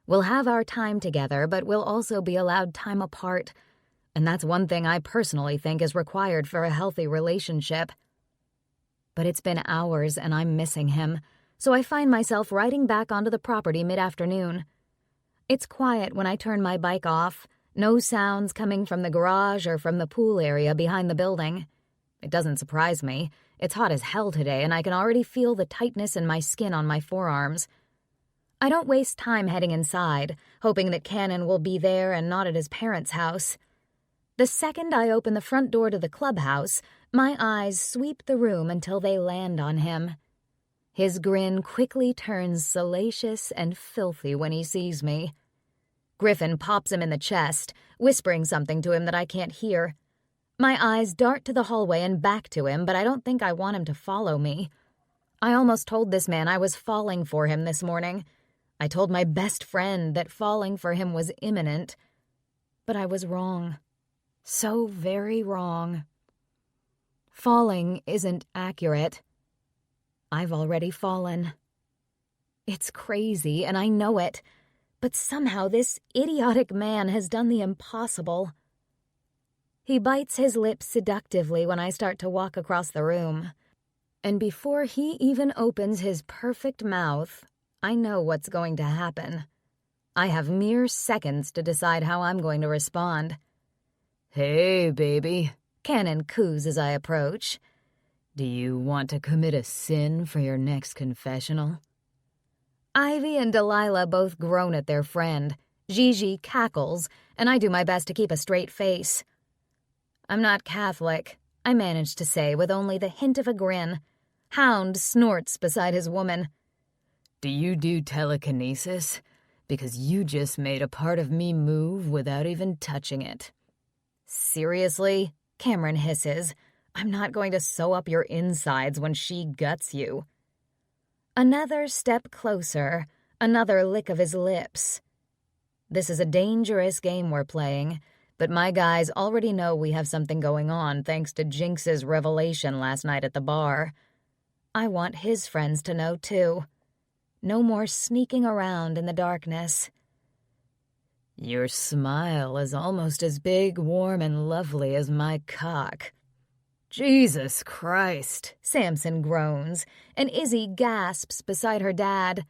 We'll have our time together, but we'll also be allowed time apart, and that's one thing I personally think is required for a healthy relationship. But it's been hours and I'm missing him, so I find myself riding back onto the property mid-afternoon. It's quiet when I turn my bike off, no sounds coming from the garage or from the pool area behind the building. It doesn't surprise me. It's hot as hell today, and I can already feel the tightness in my skin on my forearms. I don't waste time heading inside, hoping that Cannon will be there and not at his parents' house. The second I open the front door to the clubhouse, my eyes sweep the room until they land on him. His grin quickly turns salacious and filthy when he sees me. Griffin pops him in the chest, whispering something to him that I can't hear. My eyes dart to the hallway and back to him, but I don't think I want him to follow me. I almost told this man I was falling for him this morning. I told my best friend that falling for him was imminent. But I was wrong. So very wrong. Falling isn't accurate. I've already fallen. It's crazy, and I know it. But somehow this idiotic man has done the impossible. He bites his lips seductively when I start to walk across the room. And before he even opens his perfect mouth, I know what's going to happen. I have mere seconds to decide how I'm going to respond. Hey, baby, Cannon coos as I approach. Do you want to commit a sin for your next confessional? Ivy and Delilah both groan at their friend. Gigi cackles, and I do my best to keep a straight face. I'm not Catholic. I managed to say with only the hint of a grin. Hound snorts beside his woman. Do you do telekinesis? Because you just made a part of me move without even touching it. Seriously? Cameron hisses. I'm not going to sew up your insides when she guts you. Another step closer, another lick of his lips. This is a dangerous game we're playing, but my guys already know we have something going on thanks to Jinx's revelation last night at the bar. I want his friends to know, too. No more sneaking around in the darkness. Your smile is almost as big, warm, and lovely as my cock. Jesus Christ, Samson groans, and Izzy gasps beside her dad.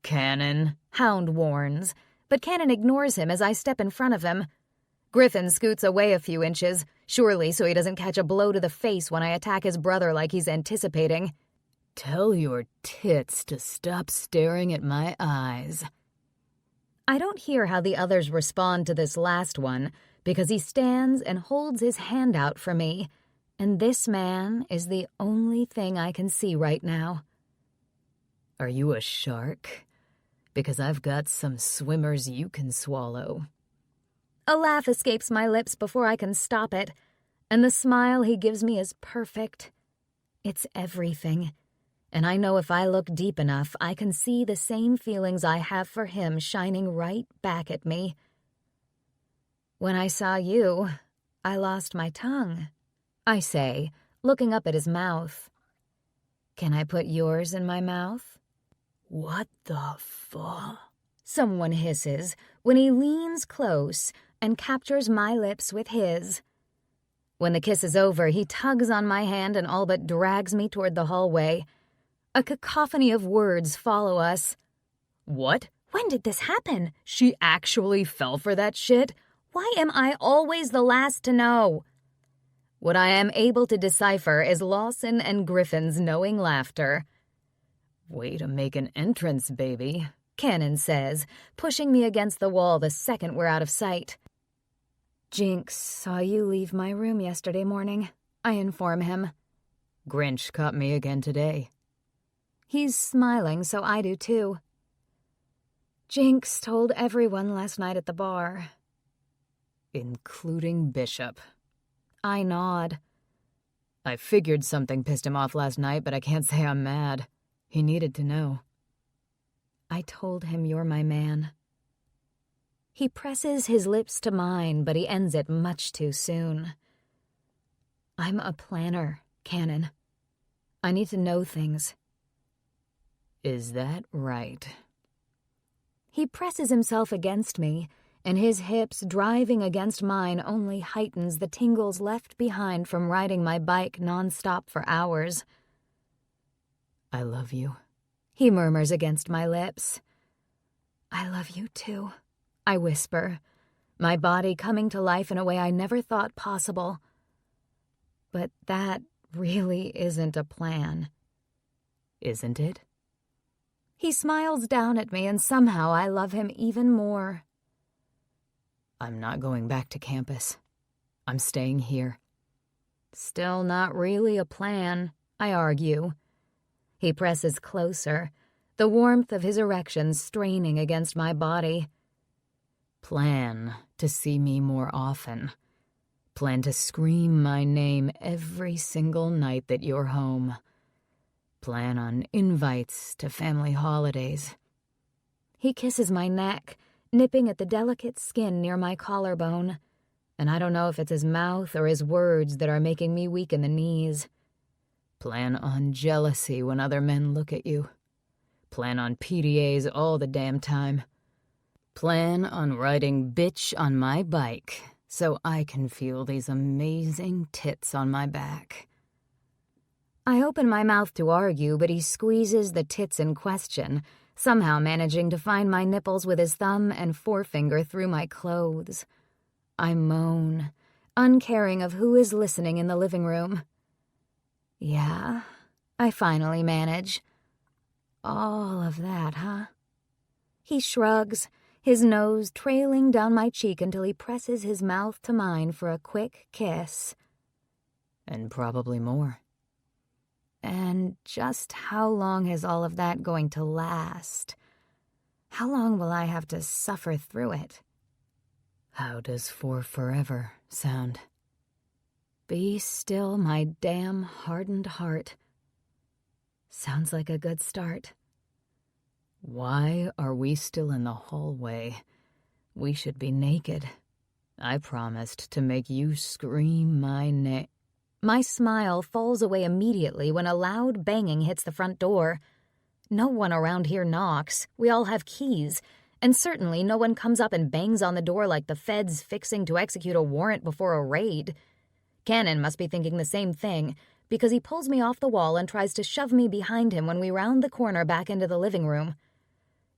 Cannon, Hound warns, but Cannon ignores him as I step in front of him. Griffin scoots away a few inches, surely so he doesn't catch a blow to the face when I attack his brother like he's anticipating. Tell your tits to stop staring at my eyes. I don't hear how the others respond to this last one, because he stands and holds his hand out for me, and this man is the only thing I can see right now. Are you a shark? Because I've got some swimmers you can swallow. A laugh escapes my lips before I can stop it, and the smile he gives me is perfect. It's everything. And I know if I look deep enough, I can see the same feelings I have for him shining right back at me. When I saw you, I lost my tongue, I say, looking up at his mouth. Can I put yours in my mouth? What the fuck? Someone hisses when he leans close and captures my lips with his. When the kiss is over, he tugs on my hand and all but drags me toward the hallway. A cacophony of words follow us. What? When did this happen? She actually fell for that shit? Why am I always the last to know? What I am able to decipher is Lawson and Griffin's knowing laughter. Way to make an entrance, baby, Cannon says, pushing me against the wall the second we're out of sight. Jinx saw you leave my room yesterday morning, I inform him. Grinch caught me again today. He's smiling, so I do too. Jinx told everyone last night at the bar. Including Bishop. I nod. I figured something pissed him off last night, but I can't say I'm mad. He needed to know. I told him you're my man. He presses his lips to mine, but he ends it much too soon. I'm a planner, Cannon. I need to know things. Is that right? He presses himself against me, and his hips driving against mine only heightens the tingles left behind from riding my bike nonstop for hours. I love you, he murmurs against my lips. I love you too, I whisper, my body coming to life in a way I never thought possible. But that really isn't a plan. Isn't it? He smiles down at me, and somehow I love him even more. I'm not going back to campus. I'm staying here. Still not really a plan, I argue. He presses closer, the warmth of his erection straining against my body. Plan to see me more often. Plan to scream my name every single night that you're home. Plan on invites to family holidays. He kisses my neck, nipping at the delicate skin near my collarbone, and I don't know if it's his mouth or his words that are making me weak in the knees. Plan on jealousy when other men look at you. Plan on PDAs all the damn time. Plan on riding bitch on my bike so I can feel these amazing tits on my back. I open my mouth to argue, but he squeezes the tits in question, somehow managing to find my nipples with his thumb and forefinger through my clothes. I moan, uncaring of who is listening in the living room. Yeah, I finally manage. All of that, huh? He shrugs, his nose trailing down my cheek until he presses his mouth to mine for a quick kiss. And probably more. And just how long is all of that going to last? How long will I have to suffer through it? How does for forever sound? Be still, my damn hardened heart. Sounds like a good start. Why are we still in the hallway? We should be naked. I promised to make you scream my name. My smile falls away immediately when a loud banging hits the front door. No one around here knocks. We all have keys. And certainly no one comes up and bangs on the door like the feds fixing to execute a warrant before a raid. Cannon must be thinking the same thing, because he pulls me off the wall and tries to shove me behind him when we round the corner back into the living room.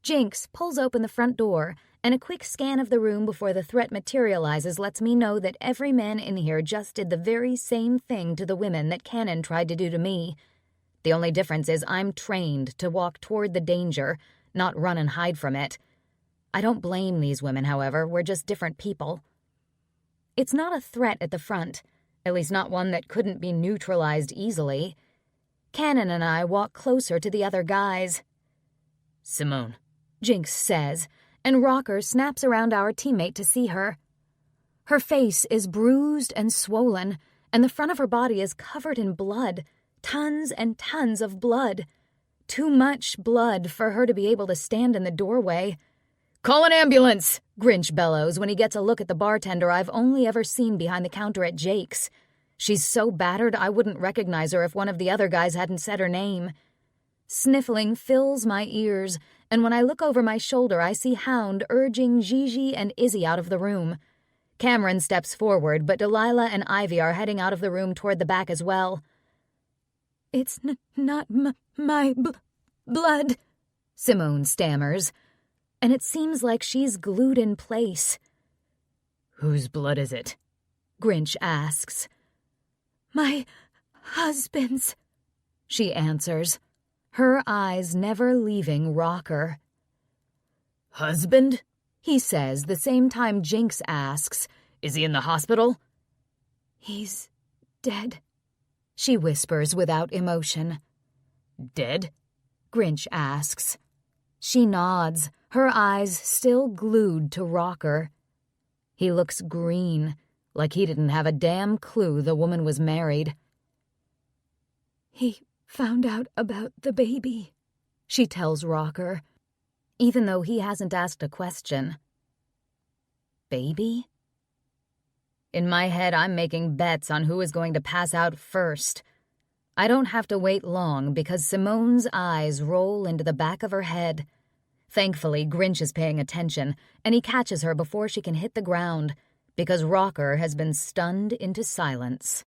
Jinx pulls open the front door, and a quick scan of the room before the threat materializes lets me know that every man in here just did the very same thing to the women that Cannon tried to do to me. The only difference is I'm trained to walk toward the danger, not run and hide from it. I don't blame these women, however. We're just different people. It's not a threat at the front, at least not one that couldn't be neutralized easily. Cannon and I walk closer to the other guys. Simone, Jinx says, and Rocker snaps around our teammate to see her. Her face is bruised and swollen, and the front of her body is covered in blood. Tons and tons of blood. Too much blood for her to be able to stand in the doorway. "Call an ambulance!" Grinch bellows when he gets a look at the bartender I've only ever seen behind the counter at Jake's. She's so battered I wouldn't recognize her if one of the other guys hadn't said her name. Sniffling fills my ears, and when I look over my shoulder I see Hound urging Gigi and Izzy out of the room. Cameron steps forward, but Delilah and Ivy are heading out of the room toward the back as well. "It's not my blood," Simone stammers, and it seems like she's glued in place. "Whose blood is it?" Grinch asks. "My husband's," she answers, her eyes never leaving Rocker. "Husband?" he says the same time Jinx asks, "Is he in the hospital?" "He's dead," she whispers without emotion. "Dead?" Grinch asks. She nods, her eyes still glued to Rocker. He looks green, like he didn't have a damn clue the woman was married. "He found out about the baby," she tells Rocker, even though he hasn't asked a question. Baby? In my head, I'm making bets on who is going to pass out first. I don't have to wait long because Simone's eyes roll into the back of her head. Thankfully, Grinch is paying attention, and he catches her before she can hit the ground, because Rocker has been stunned into silence.